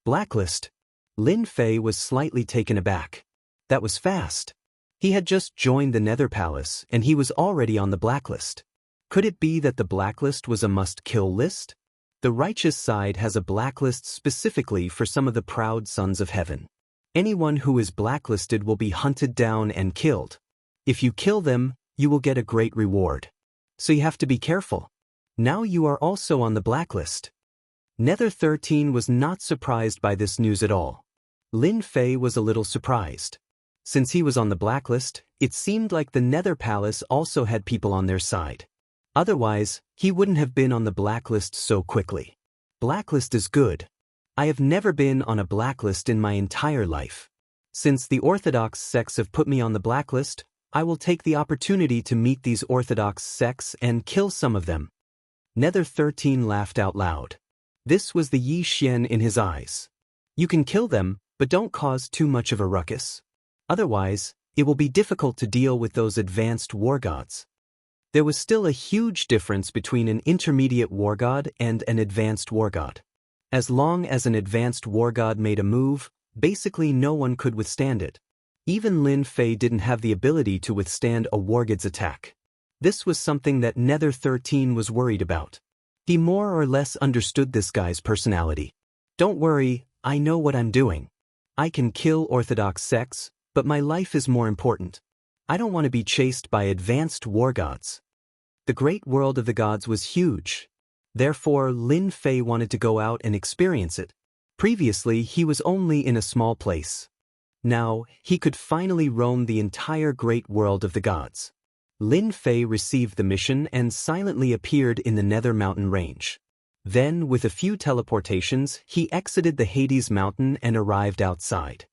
Blacklist? Lin Fei was slightly taken aback. That was fast. He had just joined the Nether Palace, and he was already on the blacklist. Could it be that the blacklist was a must-kill list? The righteous side has a blacklist specifically for some of the proud sons of heaven. Anyone who is blacklisted will be hunted down and killed. If you kill them, you will get a great reward. So you have to be careful. Now you are also on the blacklist. Nether 13 was not surprised by this news at all. Lin Fei was a little surprised. Since he was on the blacklist, it seemed like the Nether Palace also had people on their side. Otherwise, he wouldn't have been on the blacklist so quickly. Blacklist is good. I have never been on a blacklist in my entire life. Since the orthodox sects have put me on the blacklist, I will take the opportunity to meet these orthodox sects and kill some of them. Nether 13 laughed out loud. This was the Yi Xian in his eyes. You can kill them, but don't cause too much of a ruckus. Otherwise, it will be difficult to deal with those advanced war gods. There was still a huge difference between an intermediate war god and an advanced war god. As long as an advanced war god made a move, basically no one could withstand it. Even Lin Fei didn't have the ability to withstand a war god's attack. This was something that Nether 13 was worried about. He more or less understood this guy's personality. Don't worry, I know what I'm doing. I can kill orthodox sects, but my life is more important. I don't want to be chased by advanced war gods. The great world of the gods was huge. Therefore, Lin Fei wanted to go out and experience it. Previously, he was only in a small place. Now, he could finally roam the entire great world of the gods. Lin Fei received the mission and silently appeared in the Nether Mountain range. Then, with a few teleportations, he exited the Hades Mountain and arrived outside.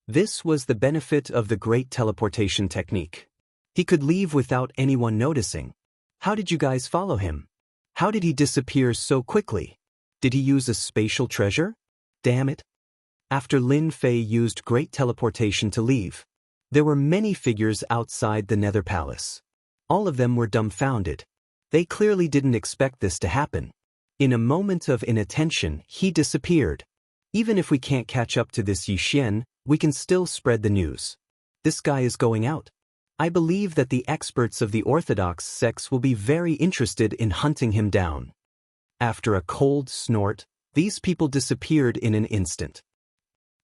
This was the benefit of the great teleportation technique. He could leave without anyone noticing. How did you guys follow him? How did he disappear so quickly? Did he use a spatial treasure? Damn it. After Lin Fei used great teleportation to leave, there were many figures outside the Nether Palace. All of them were dumbfounded. They clearly didn't expect this to happen. In a moment of inattention, he disappeared. Even if we can't catch up to this Yi Xian, we can still spread the news. This guy is going out. I believe that the experts of the orthodox sects will be very interested in hunting him down. After a cold snort, these people disappeared in an instant.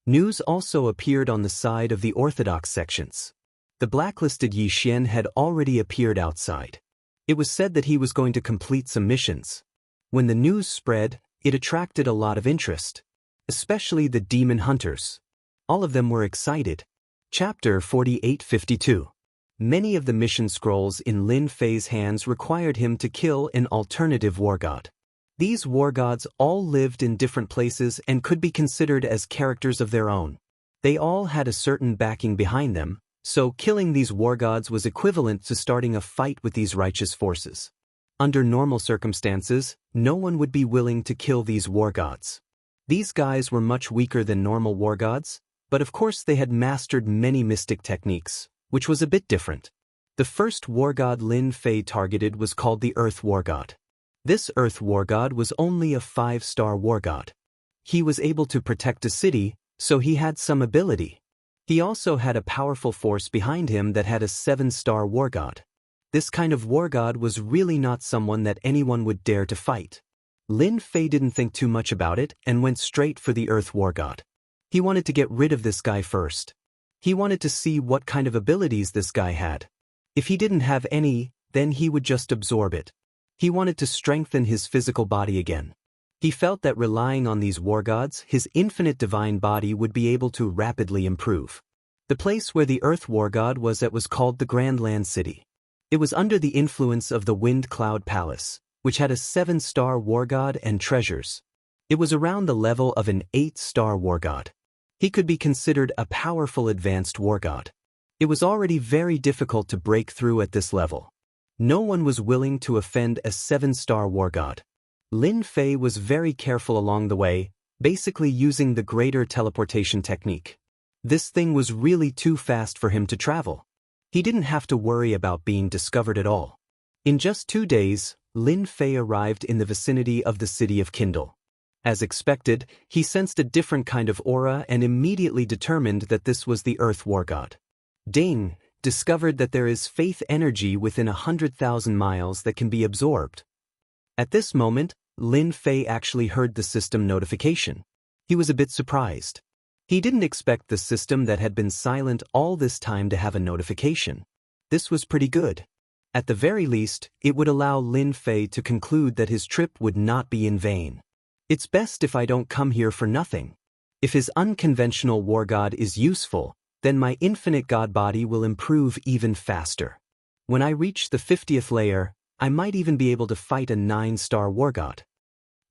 News also appeared on the side of the orthodox sections. The blacklisted Yi Xian had already appeared outside. It was said that he was going to complete some missions. When the news spread, it attracted a lot of interest, especially the demon hunters. All of them were excited. Chapter 4852. Many of the mission scrolls in Lin Fei's hands required him to kill an alternative war god. These war gods all lived in different places and could be considered as characters of their own. They all had a certain backing behind them, so killing these war gods was equivalent to starting a fight with these righteous forces. Under normal circumstances, no one would be willing to kill these war gods. These guys were much weaker than normal war gods, but of course they had mastered many mystic techniques, which was a bit different. The first war god Lin Fei targeted was called the Earth War God. This Earth War God was only a 5-star war god. He was able to protect a city, so he had some ability. He also had a powerful force behind him that had a 7-star war god. This kind of war god was really not someone that anyone would dare to fight. Lin Fei didn't think too much about it and went straight for the Earth War God. He wanted to get rid of this guy first. He wanted to see what kind of abilities this guy had. If he didn't have any, then he would just absorb it. He wanted to strengthen his physical body again. He felt that relying on these war gods, his infinite divine body would be able to rapidly improve. The place where the Earth War God was at was called the Grand Land City. It was under the influence of the Wind Cloud Palace, which had a 7-star war god and treasures. It was around the level of an 8-star war god. He could be considered a powerful advanced war god. It was already very difficult to break through at this level. No one was willing to offend a 7-star war god. Lin Fei was very careful along the way, basically using the greater teleportation technique. This thing was really too fast for him to travel. He didn't have to worry about being discovered at all. In just 2 days, Lin Fei arrived in the vicinity of the city of Kindle. As expected, he sensed a different kind of aura and immediately determined that this was the Earth War God. Ding discovered that there is faith energy within 100,000 miles that can be absorbed. At this moment, Lin Fei actually heard the system notification. He was a bit surprised. He didn't expect the system that had been silent all this time to have a notification. This was pretty good. At the very least, it would allow Lin Fei to conclude that his trip would not be in vain. It's best if I don't come here for nothing. If his unconventional war god is useful, then my infinite god body will improve even faster. When I reach the 50th layer, I might even be able to fight a 9-star war god.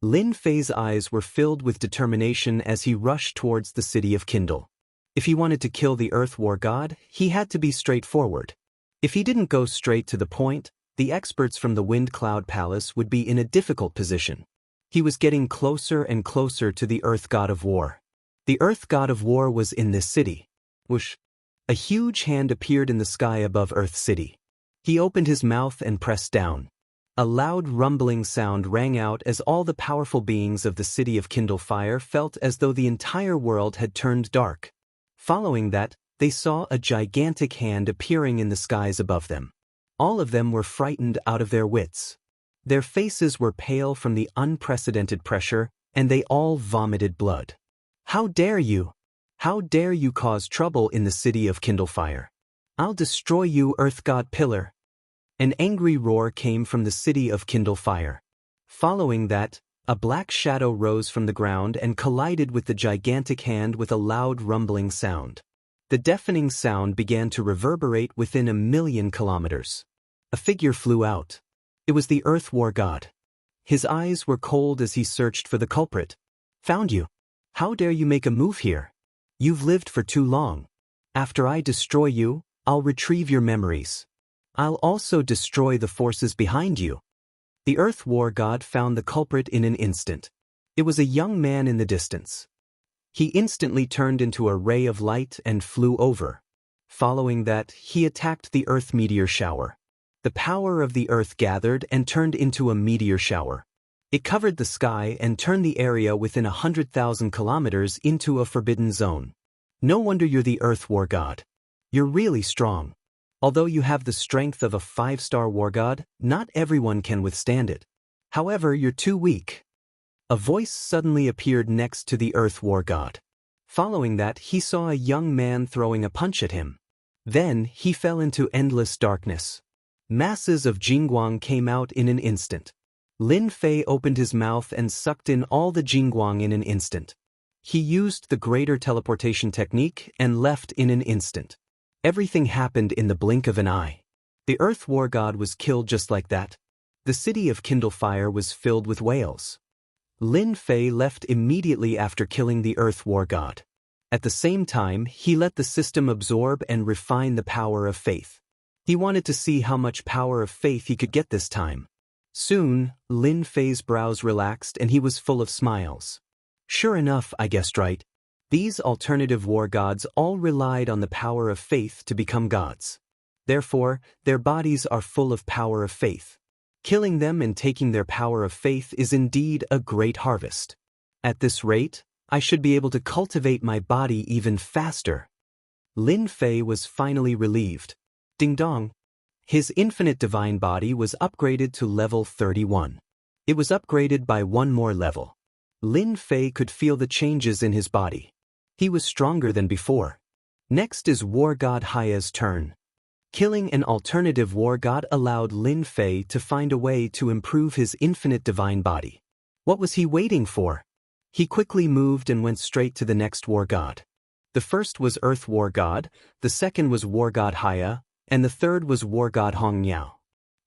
Lin Fei's eyes were filled with determination as he rushed towards the city of Kindle. If he wanted to kill the Earth War God, he had to be straightforward. If he didn't go straight to the point, the experts from the Wind Cloud Palace would be in a difficult position. He was getting closer and closer to the Earth God of War. The Earth God of War was in this city. Whoosh! A huge hand appeared in the sky above Earth City. He opened his mouth and pressed down. A loud rumbling sound rang out as all the powerful beings of the city of Kindle Fire felt as though the entire world had turned dark. Following that, they saw a gigantic hand appearing in the skies above them. All of them were frightened out of their wits. Their faces were pale from the unprecedented pressure, and they all vomited blood. How dare you? How dare you cause trouble in the city of Kindle Fire? I'll destroy you, Earth God Pillar. An angry roar came from the city of Kindle Fire. Following that, a black shadow rose from the ground and collided with the gigantic hand with a loud rumbling sound. The deafening sound began to reverberate within 1,000,000 kilometers. A figure flew out. It was the Earth War God. His eyes were cold as he searched for the culprit. Found you. How dare you make a move here? You've lived for too long. After I destroy you, I'll retrieve your memories. I'll also destroy the forces behind you. The Earth War God found the culprit in an instant. It was a young man in the distance. He instantly turned into a ray of light and flew over. Following that, he attacked the Earth meteor shower. The power of the Earth gathered and turned into a meteor shower. It covered the sky and turned the area within 100,000 kilometers into a forbidden zone. No wonder you're the Earth War God. You're really strong. Although you have the strength of a 5-star war god, not everyone can withstand it. However, you're too weak. A voice suddenly appeared next to the Earth War God. Following that, he saw a young man throwing a punch at him. Then, he fell into endless darkness. Masses of Jingguang came out in an instant. Lin Fei opened his mouth and sucked in all the Jingguang in an instant. He used the greater teleportation technique and left in an instant. Everything happened in the blink of an eye. The Earth War God was killed just like that. The city of Kindle Fire was filled with wails. Lin Fei left immediately after killing the Earth War God. At the same time, he let the system absorb and refine the power of faith. He wanted to see how much power of faith he could get this time. Soon, Lin Fei's brows relaxed and he was full of smiles. Sure enough, I guessed right. These alternative war gods all relied on the power of faith to become gods. Therefore, their bodies are full of power of faith. Killing them and taking their power of faith is indeed a great harvest. At this rate, I should be able to cultivate my body even faster. Lin Fei was finally relieved. Ding dong. His infinite divine body was upgraded to level 31. It was upgraded by one more level. Lin Fei could feel the changes in his body. He was stronger than before. Next is War God Haya's turn. Killing an alternative war god allowed Lin Fei to find a way to improve his infinite divine body. What was he waiting for? He quickly moved and went straight to the next war god. The first was Earth War God, the second was War God Haya, and the third was War God Hongniao.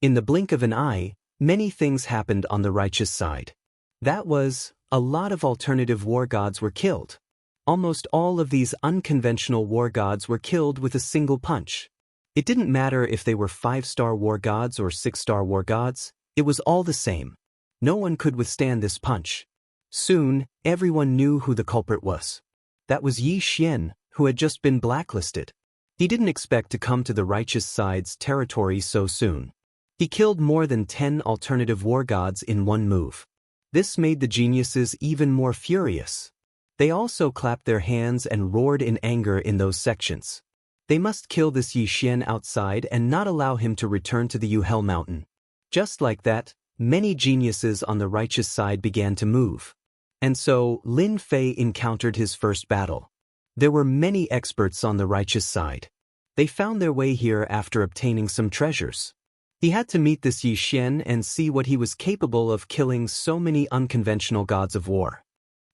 In the blink of an eye, many things happened on the righteous side. That was, a lot of alternative war gods were killed. Almost all of these unconventional war gods were killed with a single punch. It didn't matter if they were 5-star war gods or 6-star war gods, it was all the same. No one could withstand this punch. Soon, everyone knew who the culprit was. That was Yi Xian, who had just been blacklisted. He didn't expect to come to the righteous side's territory so soon. He killed more than 10 alternative war gods in one move. This made the geniuses even more furious. They also clapped their hands and roared in anger in those sections. They must kill this Yi Xian outside and not allow him to return to the Yuhel mountain. Just like that, many geniuses on the righteous side began to move. And so, Lin Fei encountered his first battle. There were many experts on the righteous side. They found their way here after obtaining some treasures. He had to meet this Yi Xian and see what he was capable of killing so many unconventional gods of war.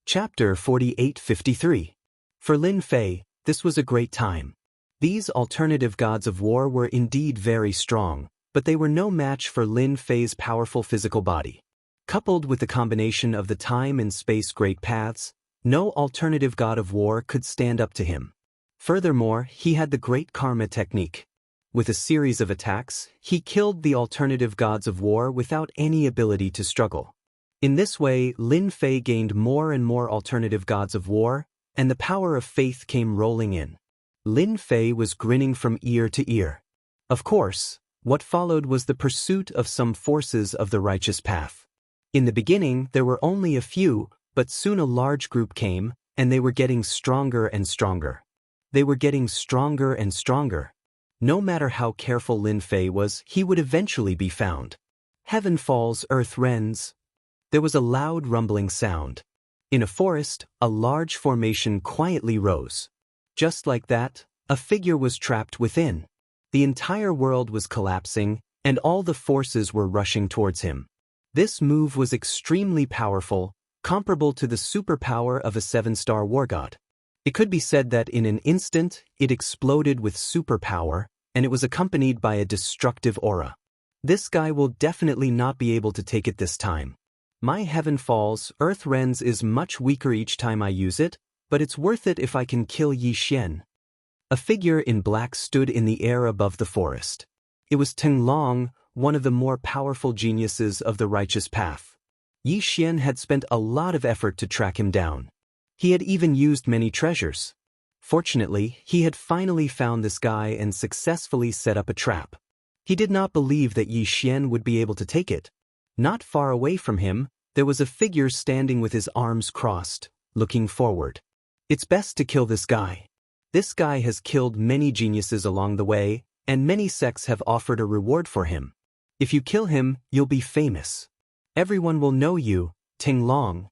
Chapter 48-53. For Lin Fei, this was a great time. These alternative gods of war were indeed very strong, but they were no match for Lin Fei's powerful physical body. Coupled with the combination of the time and space great paths, no alternative god of war could stand up to him. Furthermore, he had the great karma technique. With a series of attacks, he killed the alternative gods of war without any ability to struggle. In this way, Lin Fei gained more and more alternative gods of war, and the power of faith came rolling in. Lin Fei was grinning from ear to ear. Of course, what followed was the pursuit of some forces of the righteous path. In the beginning, there were only a few, but soon a large group came, and they were getting stronger and stronger. They were getting stronger and stronger. No matter how careful Lin Fei was, he would eventually be found. Heaven falls, earth rends. There was a loud rumbling sound. In a forest, a large formation quietly rose. Just like that, a figure was trapped within. The entire world was collapsing, and all the forces were rushing towards him. This move was extremely powerful, comparable to the superpower of a 7-star war god. It could be said that in an instant, it exploded with superpower, and it was accompanied by a destructive aura. This guy will definitely not be able to take it this time. My heaven falls, earth rends is much weaker each time I use it, but it's worth it if I can kill Yi Xian. A figure in black stood in the air above the forest. It was Teng Long, one of the more powerful geniuses of the righteous path. Yi Xian had spent a lot of effort to track him down. He had even used many treasures. Fortunately, he had finally found this guy and successfully set up a trap. He did not believe that Yi Xian would be able to take it. Not far away from him, there was a figure standing with his arms crossed, looking forward. It's best to kill this guy. This guy has killed many geniuses along the way, and many sects have offered a reward for him. If you kill him, you'll be famous. Everyone will know you, Ting Long.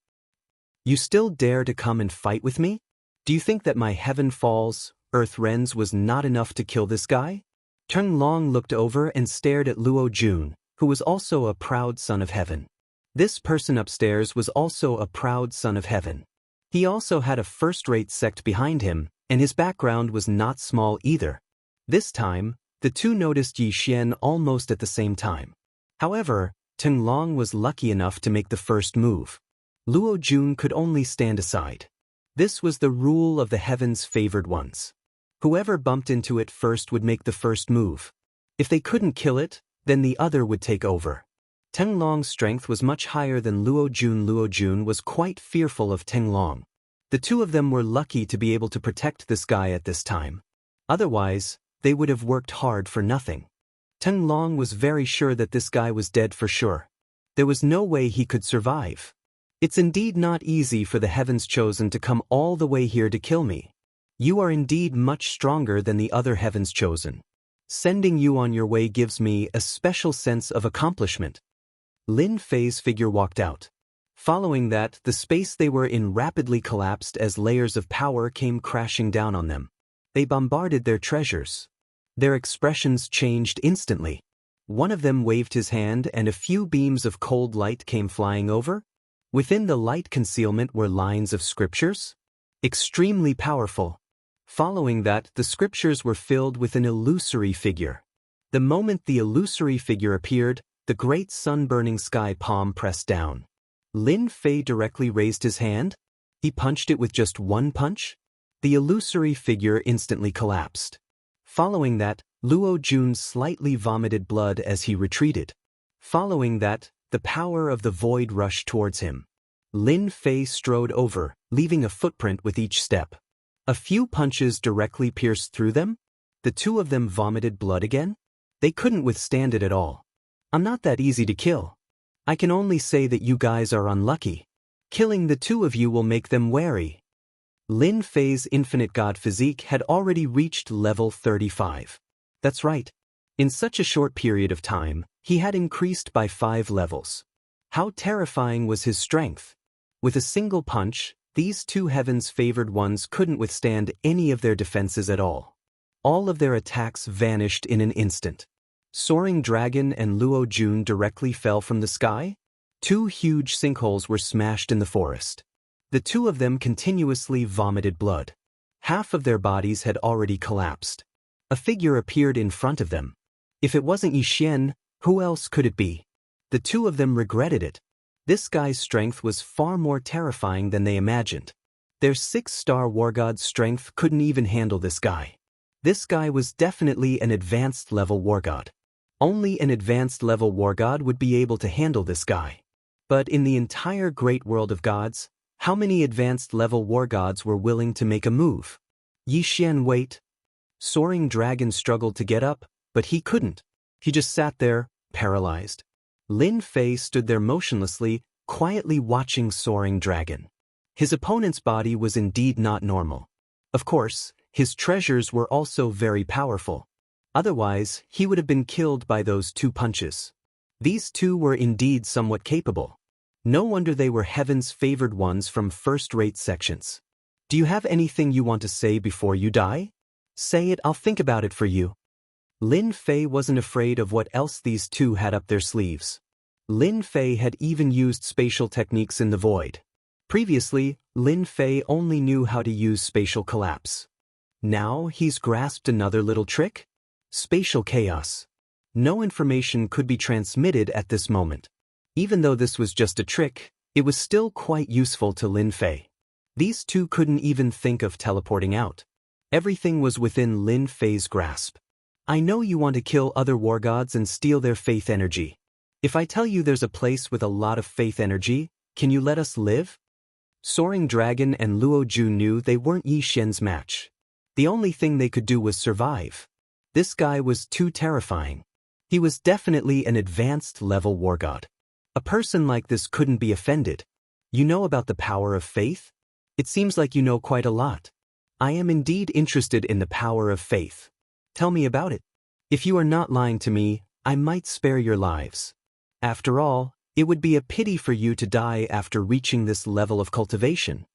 You still dare to come and fight with me? Do you think that my heaven falls, earth rends was not enough to kill this guy? Ting Long looked over and stared at Luo Jun, who was also a proud son of heaven. This person upstairs was also a proud son of heaven. He also had a first-rate sect behind him, and his background was not small either. This time, the two noticed Yi Xian almost at the same time. However, Teng Long was lucky enough to make the first move. Luo Jun could only stand aside. This was the rule of the heavens' favored ones. Whoever bumped into it first would make the first move. If they couldn't kill it, then the other would take over. Teng Long's strength was much higher than Luo Jun. Luo Jun was quite fearful of Teng Long. The two of them were lucky to be able to protect this guy at this time. Otherwise, they would have worked hard for nothing. Teng Long was very sure that this guy was dead for sure. There was no way he could survive. It's indeed not easy for the heavens chosen to come all the way here to kill me. You are indeed much stronger than the other heavens chosen. Sending you on your way gives me a special sense of accomplishment. Lin Fei's figure walked out. Following that, the space they were in rapidly collapsed as layers of power came crashing down on them. They bombarded their treasures. Their expressions changed instantly. One of them waved his hand and a few beams of cold light came flying over. Within the light concealment were lines of scriptures. Extremely powerful. Following that, the scriptures were filled with an illusory figure. The moment the illusory figure appeared, the great sun-burning sky palm pressed down. Lin Fei directly raised his hand. He punched it with just one punch. The illusory figure instantly collapsed. Following that, Luo Jun slightly vomited blood as he retreated. Following that, the power of the void rushed towards him. Lin Fei strode over, leaving a footprint with each step. A few punches directly pierced through them. The two of them vomited blood again. They couldn't withstand it at all. I'm not that easy to kill. I can only say that you guys are unlucky. Killing the two of you will make them wary. Lin Fei's infinite god physique had already reached level 35. That's right. In such a short period of time, he had increased by 5 levels. How terrifying was his strength! With a single punch, these two heavens-favored ones couldn't withstand any of their defenses at all. All of their attacks vanished in an instant. Soaring Dragon and Luo Jun directly fell from the sky. 2 huge sinkholes were smashed in the forest. The two of them continuously vomited blood. Half of their bodies had already collapsed. A figure appeared in front of them. If it wasn't Yi Xian, who else could it be? The two of them regretted it. This guy's strength was far more terrifying than they imagined. Their 6-star war god's strength couldn't even handle this guy. This guy was definitely an advanced level war god. Only an advanced level war god would be able to handle this guy. But in the entire great world of gods, how many advanced level war gods were willing to make a move? Yi Xian, wait. Soaring Dragon struggled to get up, but he couldn't. He just sat there, paralyzed. Lin Fei stood there motionlessly, quietly watching Soaring Dragon. His opponent's body was indeed not normal. Of course, his treasures were also very powerful. Otherwise, he would have been killed by those 2 punches. These two were indeed somewhat capable. No wonder they were heaven's favored ones from first-rate sections. Do you have anything you want to say before you die? Say it, I'll think about it for you. Lin Fei wasn't afraid of what else these two had up their sleeves. Lin Fei had even used spatial techniques in the void. Previously, Lin Fei only knew how to use spatial collapse. Now he's grasped another little trick? Spatial chaos. No information could be transmitted at this moment. Even though this was just a trick, it was still quite useful to Lin Fei. These two couldn't even think of teleporting out. Everything was within Lin Fei's grasp. I know you want to kill other war gods and steal their faith energy. If I tell you there's a place with a lot of faith energy, can you let us live? Soaring Dragon and Luo Jun knew they weren't Yi Xian's match. The only thing they could do was survive. This guy was too terrifying. He was definitely an advanced level war god. A person like this couldn't be offended. You know about the power of faith? It seems like you know quite a lot. I am indeed interested in the power of faith. Tell me about it. If you are not lying to me, I might spare your lives. After all, it would be a pity for you to die after reaching this level of cultivation.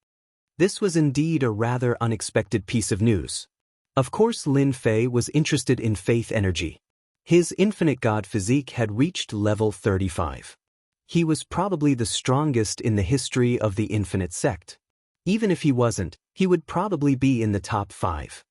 This was indeed a rather unexpected piece of news. Of course, Lin Fei was interested in faith energy. His infinite god physique had reached level 35. He was probably the strongest in the history of the infinite sect. Even if he wasn't, he would probably be in the top 5.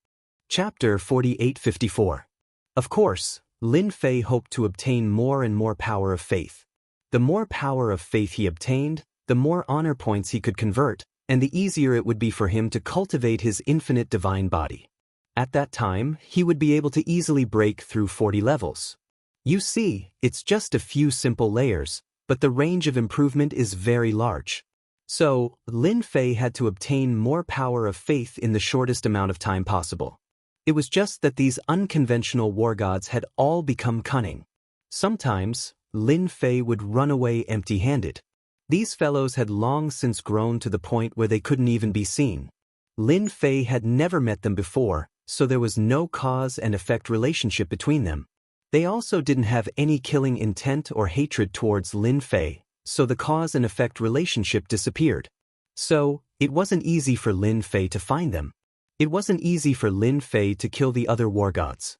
Chapter 4854. Of course, Lin Fei hoped to obtain more and more power of faith. The more power of faith he obtained, the more honor points he could convert, and the easier it would be for him to cultivate his infinite divine body. At that time, he would be able to easily break through 40 levels. You see, it's just a few simple layers, but the range of improvement is very large. So, Lin Fei had to obtain more power of faith in the shortest amount of time possible. It was just that these unconventional war gods had all become cunning. Sometimes, Lin Fei would run away empty-handed. These fellows had long since grown to the point where they couldn't even be seen. Lin Fei had never met them before, so there was no cause and effect relationship between them. They also didn't have any killing intent or hatred towards Lin Fei, so the cause and effect relationship disappeared. So, it wasn't easy for Lin Fei to find them. It wasn't easy for Lin Fei to kill the other war gods.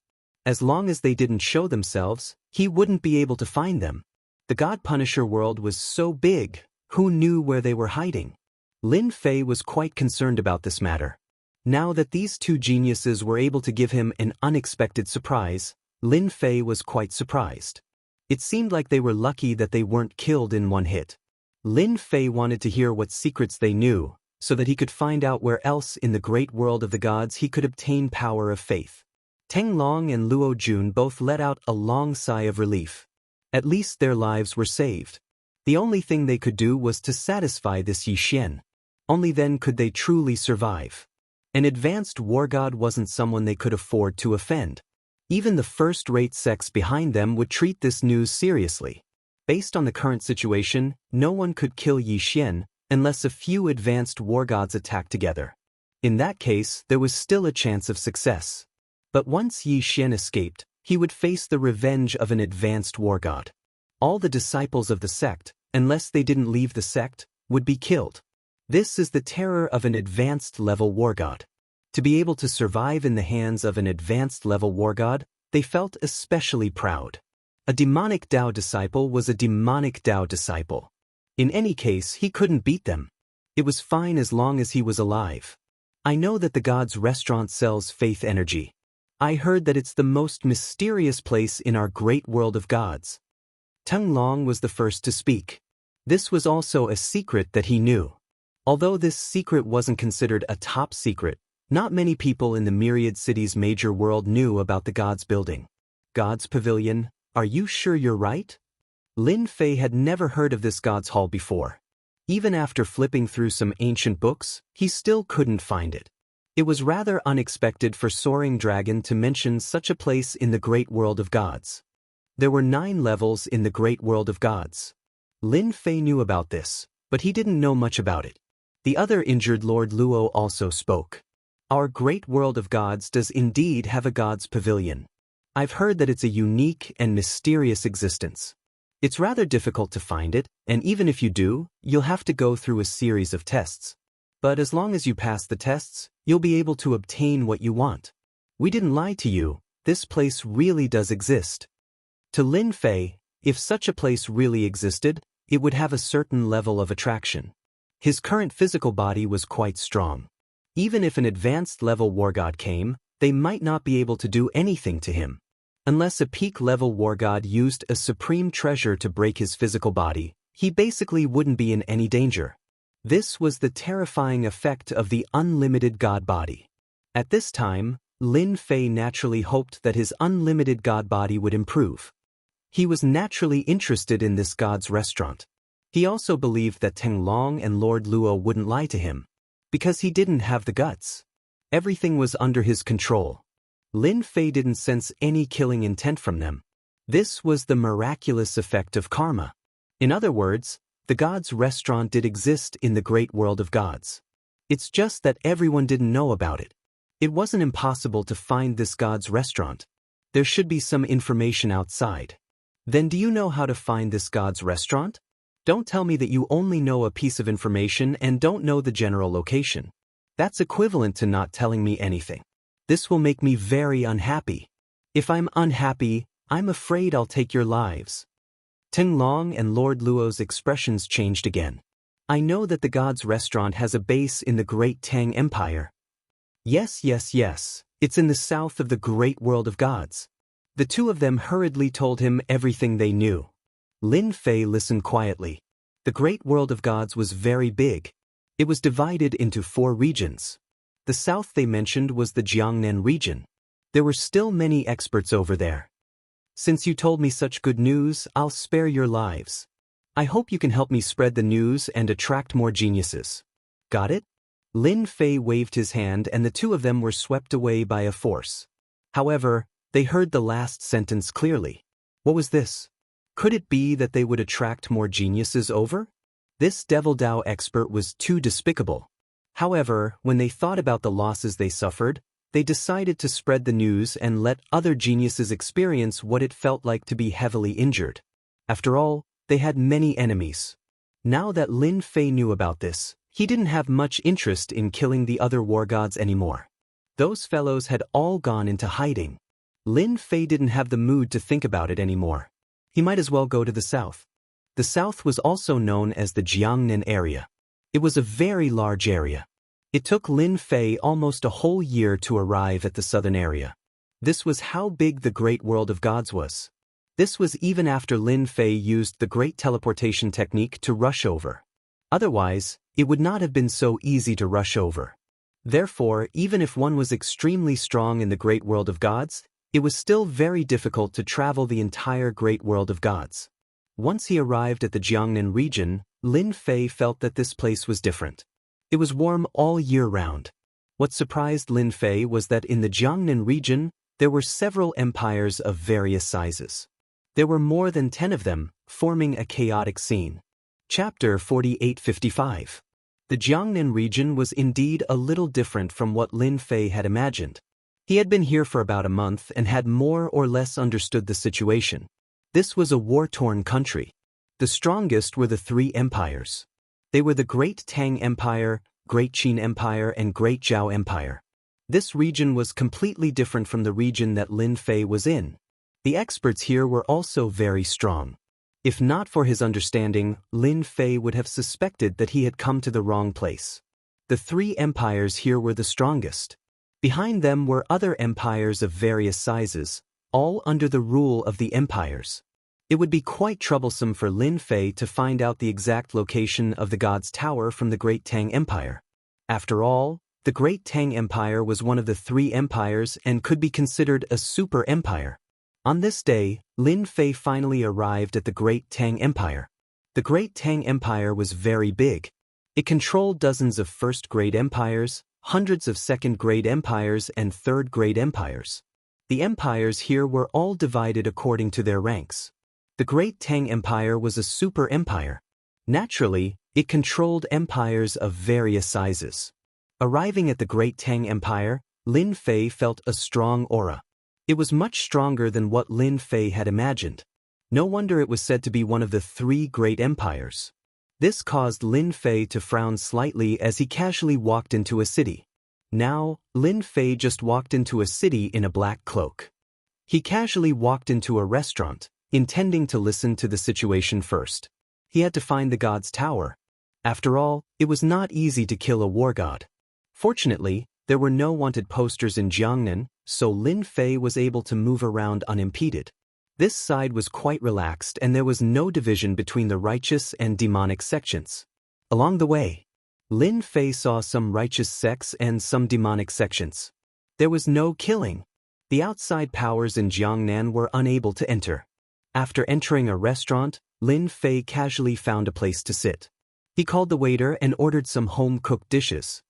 As long as they didn't show themselves, he wouldn't be able to find them. The God Punisher world was so big, who knew where they were hiding? Lin Fei was quite concerned about this matter. Now that these two geniuses were able to give him an unexpected surprise, Lin Fei was quite surprised. It seemed like they were lucky that they weren't killed in one hit. Lin Fei wanted to hear what secrets they knew, so that he could find out where else in the great world of the gods he could obtain power of faith. Teng Long and Luo Jun both let out a long sigh of relief. At least their lives were saved. The only thing they could do was to satisfy this Yi Xian. Only then could they truly survive. An advanced war god wasn't someone they could afford to offend. Even the first-rate sects behind them would treat this news seriously. Based on the current situation, no one could kill Yi Xian unless a few advanced war gods attacked together. In that case, there was still a chance of success. But once Yi Xian escaped, he would face the revenge of an advanced war god. All the disciples of the sect, unless they didn't leave the sect, would be killed. This is the terror of an advanced-level war god. To be able to survive in the hands of an advanced-level war god, they felt especially proud. A demonic Dao disciple was a demonic Dao disciple. In any case, he couldn't beat them. It was fine as long as he was alive. I know that the God's restaurant sells faith energy. I heard that it's the most mysterious place in our great world of gods. Teng Long was the first to speak. This was also a secret that he knew. Although this secret wasn't considered a top secret, not many people in the Myriad City's major world knew about the God's building. God's Pavilion, are you sure you're right? Lin Fei had never heard of this God's Hall before. Even after flipping through some ancient books, he still couldn't find it. It was rather unexpected for Soaring Dragon to mention such a place in the great world of gods. There were 9 levels in the great world of gods. Lin Fei knew about this, but he didn't know much about it. The other injured Lord Luo also spoke. Our great world of gods does indeed have a God's Pavilion. I've heard that it's a unique and mysterious existence. It's rather difficult to find it, and even if you do, you'll have to go through a series of tests. But as long as you pass the tests, you'll be able to obtain what you want. We didn't lie to you, this place really does exist. To Lin Fei, if such a place really existed, it would have a certain level of attraction. His current physical body was quite strong. Even if an advanced-level war god came, they might not be able to do anything to him. Unless a peak-level war god used a supreme treasure to break his physical body, he basically wouldn't be in any danger. This was the terrifying effect of the unlimited god body. At this time, Lin Fei naturally hoped that his unlimited god body would improve. He was naturally interested in this god's restaurant. He also believed that Teng Long and Lord Luo wouldn't lie to him, because he didn't have the guts. Everything was under his control. Lin Fei didn't sense any killing intent from them. This was the miraculous effect of karma. In other words, the God's restaurant did exist in the great world of gods. It's just that everyone didn't know about it. It wasn't impossible to find this God's restaurant. There should be some information outside. Then do you know how to find this God's restaurant? Don't tell me that you only know a piece of information and don't know the general location. That's equivalent to not telling me anything. This will make me very unhappy. If I'm unhappy, I'm afraid I'll take your lives. Teng Long and Lord Luo's expressions changed again. I know that the God's restaurant has a base in the great Tang Empire. Yes, it's in the south of the great world of gods. The two of them hurriedly told him everything they knew. Lin Fei listened quietly. The great world of gods was very big. It was divided into 4 regions. The south they mentioned was the Jiangnan region. There were still many experts over there. Since you told me such good news, I'll spare your lives. I hope you can help me spread the news and attract more geniuses. Got it? Lin Fei waved his hand and the two of them were swept away by a force. However, they heard the last sentence clearly. What was this? Could it be that they would attract more geniuses over? This Devil Dao expert was too despicable. However, when they thought about the losses they suffered, they decided to spread the news and let other geniuses experience what it felt like to be heavily injured. After all, they had many enemies. Now that Lin Fei knew about this, he didn't have much interest in killing the other war gods anymore. Those fellows had all gone into hiding. Lin Fei didn't have the mood to think about it anymore. He might as well go to the south. The south was also known as the Jiangnan area. It was a very large area. It took Lin Fei almost a whole year to arrive at the southern area. This was how big the great world of gods was. This was even after Lin Fei used the great teleportation technique to rush over. Otherwise, it would not have been so easy to rush over. Therefore, even if one was extremely strong in the great world of gods, it was still very difficult to travel the entire great world of gods. Once he arrived at the Jiangnan region, Lin Fei felt that this place was different. It was warm all year round. What surprised Lin Fei was that in the Jiangnan region, there were several empires of various sizes. There were more than 10 of them, forming a chaotic scene. Chapter 4855. The Jiangnan region was indeed a little different from what Lin Fei had imagined. He had been here for about a month and had more or less understood the situation. This was a war-torn country. The strongest were the 3 empires. They were the Great Tang Empire, Great Qin Empire, and Great Zhao Empire. This region was completely different from the region that Lin Fei was in. The experts here were also very strong. If not for his understanding, Lin Fei would have suspected that he had come to the wrong place. The 3 empires here were the strongest. Behind them were other empires of various sizes, all under the rule of the empires. It would be quite troublesome for Lin Fei to find out the exact location of the God's Tower from the Great Tang Empire. After all, the Great Tang Empire was one of the 3 empires and could be considered a super empire. On this day, Lin Fei finally arrived at the Great Tang Empire. The Great Tang Empire was very big. It controlled dozens of first-grade empires, hundreds of second-grade empires, and third-grade empires. The empires here were all divided according to their ranks. The Great Tang Empire was a super empire. Naturally, it controlled empires of various sizes. Arriving at the Great Tang Empire, Lin Fei felt a strong aura. It was much stronger than what Lin Fei had imagined. No wonder it was said to be one of the 3 great empires. This caused Lin Fei to frown slightly as he casually walked into a city. Now, Lin Fei just walked into a city in a black cloak. He casually walked into a restaurant, intending to listen to the situation first. He had to find the God's Tower. After all, it was not easy to kill a war god. Fortunately, there were no wanted posters in Jiangnan, so Lin Fei was able to move around unimpeded. This side was quite relaxed and there was no division between the righteous and demonic sections. Along the way, Lin Fei saw some righteous sects and some demonic sections. There was no killing. The outside powers in Jiangnan were unable to enter. After entering a restaurant, Lin Fei casually found a place to sit. He called the waiter and ordered some home-cooked dishes.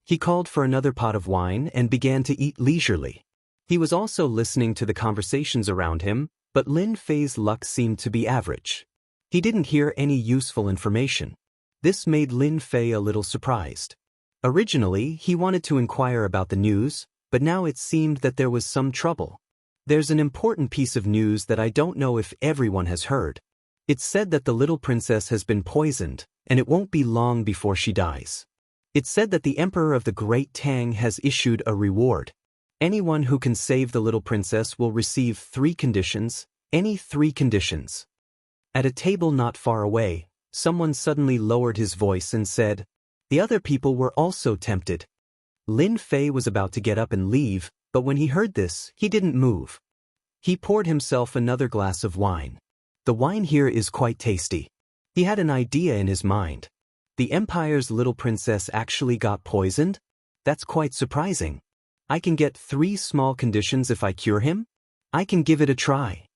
He called for another pot of wine and began to eat leisurely. He was also listening to the conversations around him, but Lin Fei's luck seemed to be average. He didn't hear any useful information. This made Lin Fei a little surprised. Originally, he wanted to inquire about the news, but now it seemed that there was some trouble. There's an important piece of news that I don't know if everyone has heard. It's said that the little princess has been poisoned, and it won't be long before she dies. It's said that the Emperor of the Great Tang has issued a reward. Anyone who can save the little princess will receive 3 conditions, any 3 conditions. At a table not far away, someone suddenly lowered his voice and said, the other people were also tempted. Lin Fei was about to get up and leave, but when he heard this, he didn't move. He poured himself another glass of wine. The wine here is quite tasty. He had an idea in his mind. The Empire's little princess actually got poisoned? That's quite surprising. I can get 3 small conditions if I cure him? I can give it a try.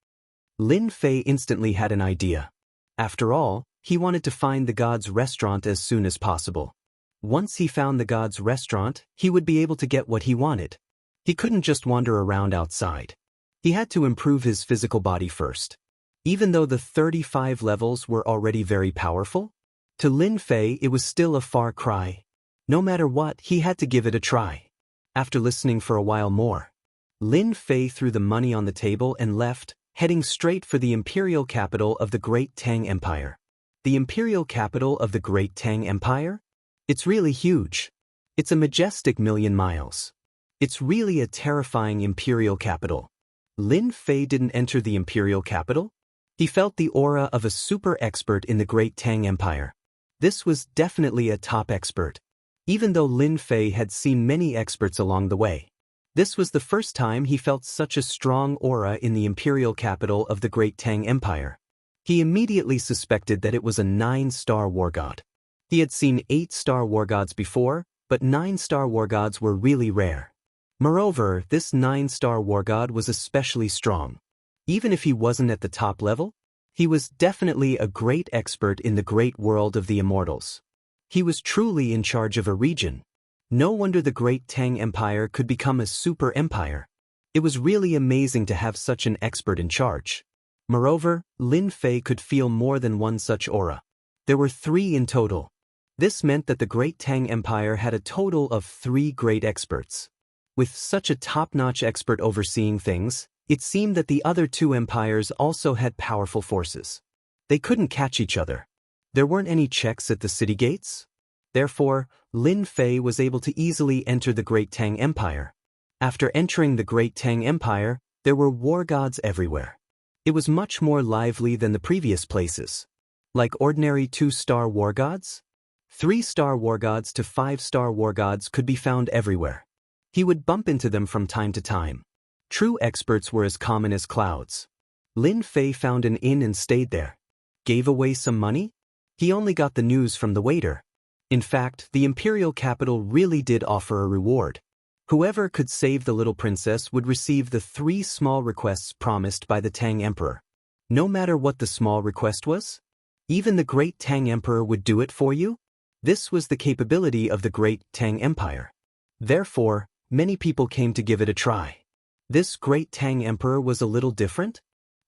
Lin Fei instantly had an idea. After all, he wanted to find the god's restaurant as soon as possible. Once he found the god's restaurant, he would be able to get what he wanted. He couldn't just wander around outside. He had to improve his physical body first. Even though the 35 levels were already very powerful, to Lin Fei it was still a far cry. No matter what, he had to give it a try. After listening for a while more, Lin Fei threw the money on the table and left, heading straight for the imperial capital of the Great Tang Empire. The imperial capital of the Great Tang Empire? It's really huge. It's a majestic 1,000,000 miles. It's really a terrifying imperial capital. Lin Fei didn't enter the imperial capital? He felt the aura of a super expert in the Great Tang Empire. This was definitely a top expert. Even though Lin Fei had seen many experts along the way, this was the first time he felt such a strong aura in the imperial capital of the Great Tang Empire. He immediately suspected that it was a 9-star war god. He had seen 8-star war gods before, but 9-star war gods were really rare. Moreover, this 9-star war god was especially strong. Even if he wasn't at the top level, he was definitely a great expert in the great world of the Immortals. He was truly in charge of a region. No wonder the Great Tang Empire could become a super empire. It was really amazing to have such an expert in charge. Moreover, Lin Fei could feel more than one such aura. There were 3 in total. This meant that the Great Tang Empire had a total of 3 great experts. With such a top-notch expert overseeing things, it seemed that the other 2 empires also had powerful forces. They couldn't catch each other. There weren't any checks at the city gates. Therefore, Lin Fei was able to easily enter the Great Tang Empire. After entering the Great Tang Empire, there were war gods everywhere. It was much more lively than the previous places. Like ordinary 2-star war gods, 3-star war gods to 5-star war gods could be found everywhere. He would bump into them from time to time. True experts were as common as clouds. Lin Fei found an inn and stayed there. Gave away some money? He only got the news from the waiter. In fact, the imperial capital really did offer a reward. Whoever could save the little princess would receive the 3 small requests promised by the Tang Emperor. No matter what the small request was, even the Great Tang Emperor would do it for you? This was the capability of the Great Tang Empire. Therefore, many people came to give it a try. This Great Tang Emperor was a little different.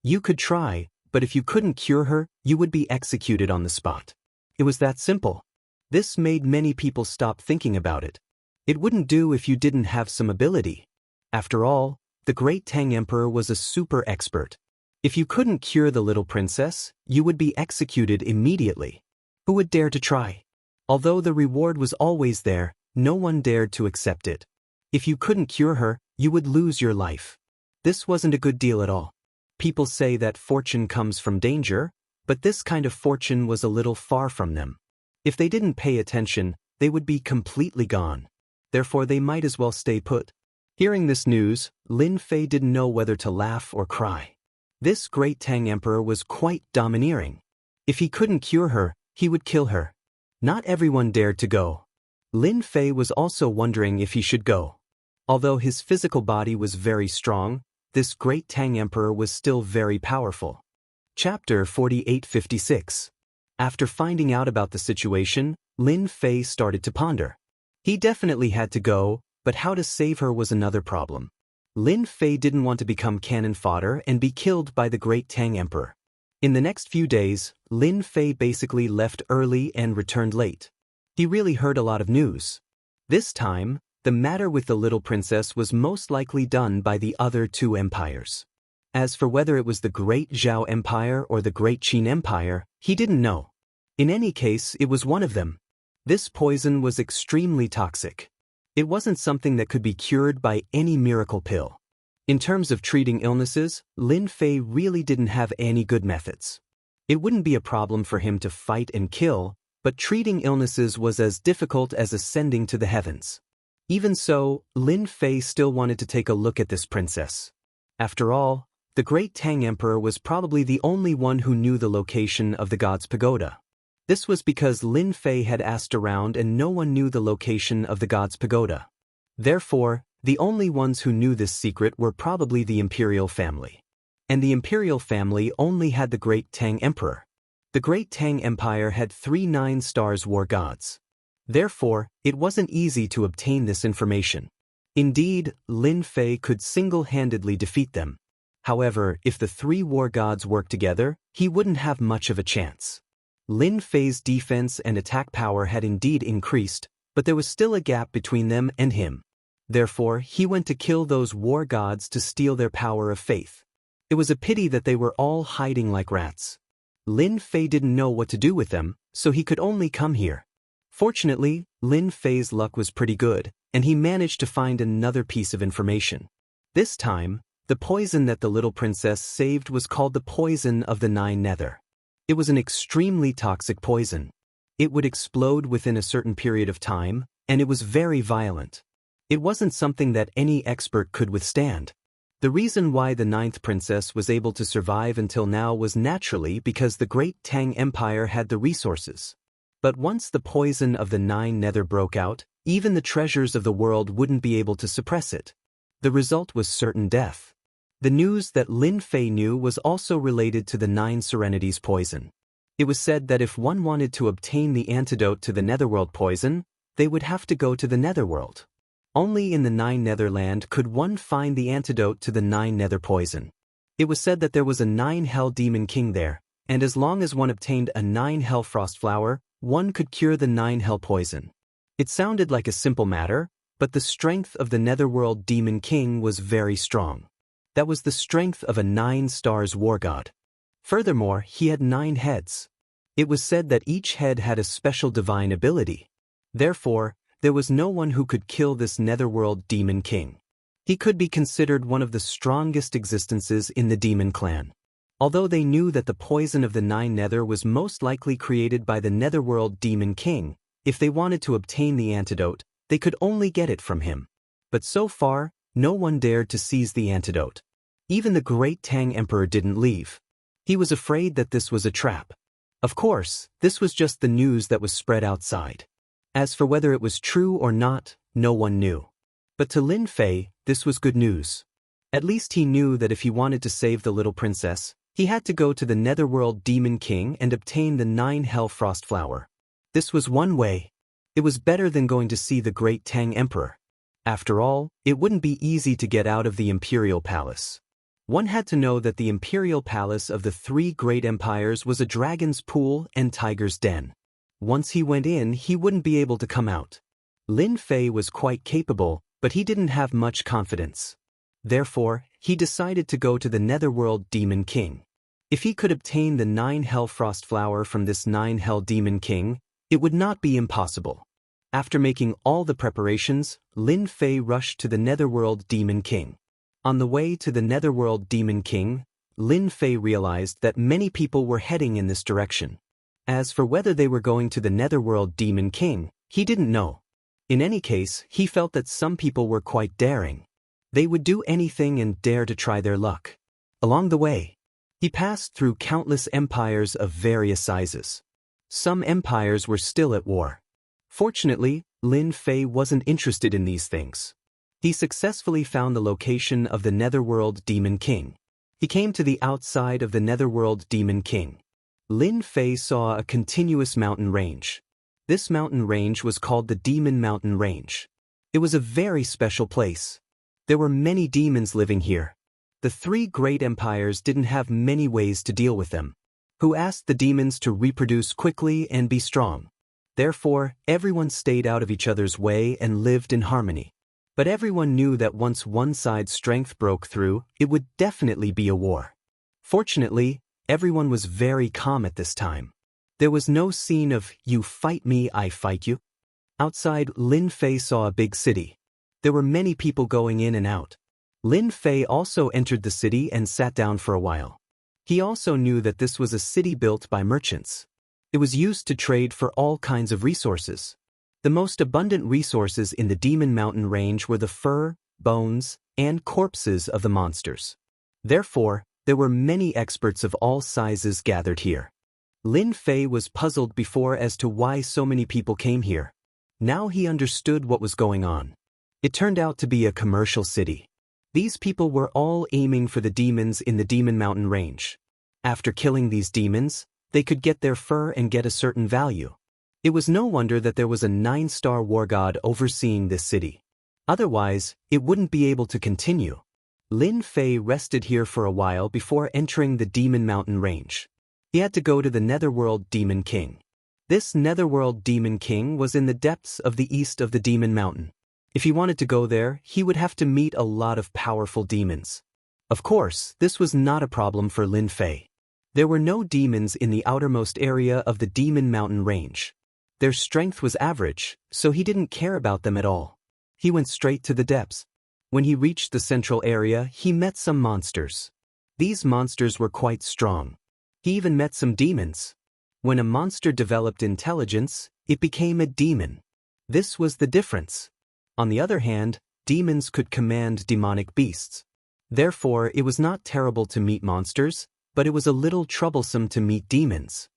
You could try, but if you couldn't cure her, you would be executed on the spot. It was that simple. This made many people stop thinking about it. It wouldn't do if you didn't have some ability. After all, the Great Tang Emperor was a super expert. If you couldn't cure the little princess, you would be executed immediately. Who would dare to try? Although the reward was always there, no one dared to accept it. If you couldn't cure her, you would lose your life. This wasn't a good deal at all. People say that fortune comes from danger, but this kind of fortune was a little far from them. If they didn't pay attention, they would be completely gone. Therefore they might as well stay put. Hearing this news, Lin Fei didn't know whether to laugh or cry. This Great Tang Emperor was quite domineering. If he couldn't cure her, he would kill her. Not everyone dared to go. Lin Fei was also wondering if he should go. Although his physical body was very strong, this Great Tang Emperor was still very powerful. Chapter 4856. After finding out about the situation, Lin Fei started to ponder. He definitely had to go, but how to save her was another problem. Lin Fei didn't want to become cannon fodder and be killed by the Great Tang Emperor. In the next few days, Lin Fei basically left early and returned late. He really heard a lot of news. This time, the matter with the little princess was most likely done by the other 2 empires. As for whether it was the Great Zhao Empire or the Great Qin Empire, he didn't know. In any case, it was one of them. This poison was extremely toxic. It wasn't something that could be cured by any miracle pill. In terms of treating illnesses, Lin Fei really didn't have any good methods. It wouldn't be a problem for him to fight and kill, but treating illnesses was as difficult as ascending to the heavens. Even so, Lin Fei still wanted to take a look at this princess. After all, the Great Tang Emperor was probably the only one who knew the location of the god's pagoda. This was because Lin Fei had asked around and no one knew the location of the god's pagoda. Therefore, the only ones who knew this secret were probably the imperial family. And the imperial family only had the Great Tang Emperor. The Great Tang Empire had 3 9-star war gods. Therefore, it wasn't easy to obtain this information. Indeed, Lin Fei could single-handedly defeat them. However, if the 3 war gods worked together, he wouldn't have much of a chance. Lin Fei's defense and attack power had indeed increased, but there was still a gap between them and him. Therefore, he went to kill those war gods to steal their power of faith. It was a pity that they were all hiding like rats. Lin Fei didn't know what to do with them, so he could only come here. Fortunately, Lin Fei's luck was pretty good, and he managed to find another piece of information. This time, The poison that the little princess saved was called the poison of the nine nether. It was an extremely toxic poison. It would explode within a certain period of time, and it was very violent. It wasn't something that any expert could withstand. The reason why the ninth princess was able to survive until now was naturally because the great Tang Empire had the resources. But once the poison of the nine nether broke out, even the treasures of the world wouldn't be able to suppress it. The result was certain death. The news that Lin Fei knew was also related to the nine serenities poison. It was said that if one wanted to obtain the antidote to the netherworld poison, they would have to go to the netherworld. Only in the nine netherland could one find the antidote to the nine nether poison. It was said that there was a nine hell demon king there, and as long as one obtained a nine hell frost flower, one could cure the nine hell poison. It sounded like a simple matter, but the strength of the netherworld demon king was very strong. That was the strength of a 9 stars war god. Furthermore, he had 9 heads. It was said that each head had a special divine ability. Therefore, there was no one who could kill this netherworld demon king. He could be considered one of the strongest existences in the demon clan. Although they knew that the poison of the 9 nether was most likely created by the netherworld demon king, if they wanted to obtain the antidote, they could only get it from him. But so far, no one dared to seize the antidote. Even the great Tang Emperor didn't leave. He was afraid that this was a trap. Of course, this was just the news that was spread outside. As for whether it was true or not, no one knew. But to Lin Fei, this was good news. At least he knew that if he wanted to save the little princess, he had to go to the netherworld demon king and obtain the 9 hell frost flower. This was one way. It was better than going to see the great Tang Emperor. After all, it wouldn't be easy to get out of the imperial palace. One had to know that the imperial palace of the 3 great empires was a dragon's pool and tiger's den. Once he went in, he wouldn't be able to come out. Lin Fei was quite capable, but he didn't have much confidence. Therefore, he decided to go to the netherworld demon king. If he could obtain the 9 hell frost flower from this 9 hell demon king, it would not be impossible. After making all the preparations, Lin Fei rushed to the netherworld demon king. On the way to the netherworld demon king, Lin Fei realized that many people were heading in this direction. As for whether they were going to the netherworld demon king, he didn't know. In any case, he felt that some people were quite daring. They would do anything and dare to try their luck. Along the way, he passed through countless empires of various sizes. Some empires were still at war. Fortunately, Lin Fei wasn't interested in these things. He successfully found the location of the netherworld demon king. He came to the outside of the netherworld demon king. Lin Fei saw a continuous mountain range. This mountain range was called the Demon Mountain Range. It was a very special place. There were many demons living here. The 3 great empires didn't have many ways to deal with them, who asked the demons to reproduce quickly and be strong. Therefore, everyone stayed out of each other's way and lived in harmony. But everyone knew that once one side's strength broke through, it would definitely be a war. Fortunately, everyone was very calm at this time. There was no scene of, you fight me, I fight you. Outside, Lin Fei saw a big city. There were many people going in and out. Lin Fei also entered the city and sat down for a while. He also knew that this was a city built by merchants. It was used to trade for all kinds of resources. The most abundant resources in the Demon Mountain range were the fur, bones, and corpses of the monsters. Therefore, there were many experts of all sizes gathered here. Lin Fei was puzzled before as to why so many people came here. Now he understood what was going on. It turned out to be a commercial city. These people were all aiming for the demons in the Demon Mountain range. After killing these demons, they could get their fur and get a certain value. It was no wonder that there was a 9-star war god overseeing this city. Otherwise, it wouldn't be able to continue. Lin Fei rested here for a while before entering the Demon Mountain range. He had to go to the Netherworld Demon King. This Netherworld Demon King was in the depths of the east of the Demon Mountain. If he wanted to go there, he would have to meet a lot of powerful demons. Of course, this was not a problem for Lin Fei. There were no demons in the outermost area of the Demon Mountain range. Their strength was average, so he didn't care about them at all. He went straight to the depths. When he reached the central area, he met some monsters. These monsters were quite strong. He even met some demons. When a monster developed intelligence, it became a demon. This was the difference. On the other hand, demons could command demonic beasts. Therefore, it was not terrible to meet monsters, but it was a little troublesome to meet demons.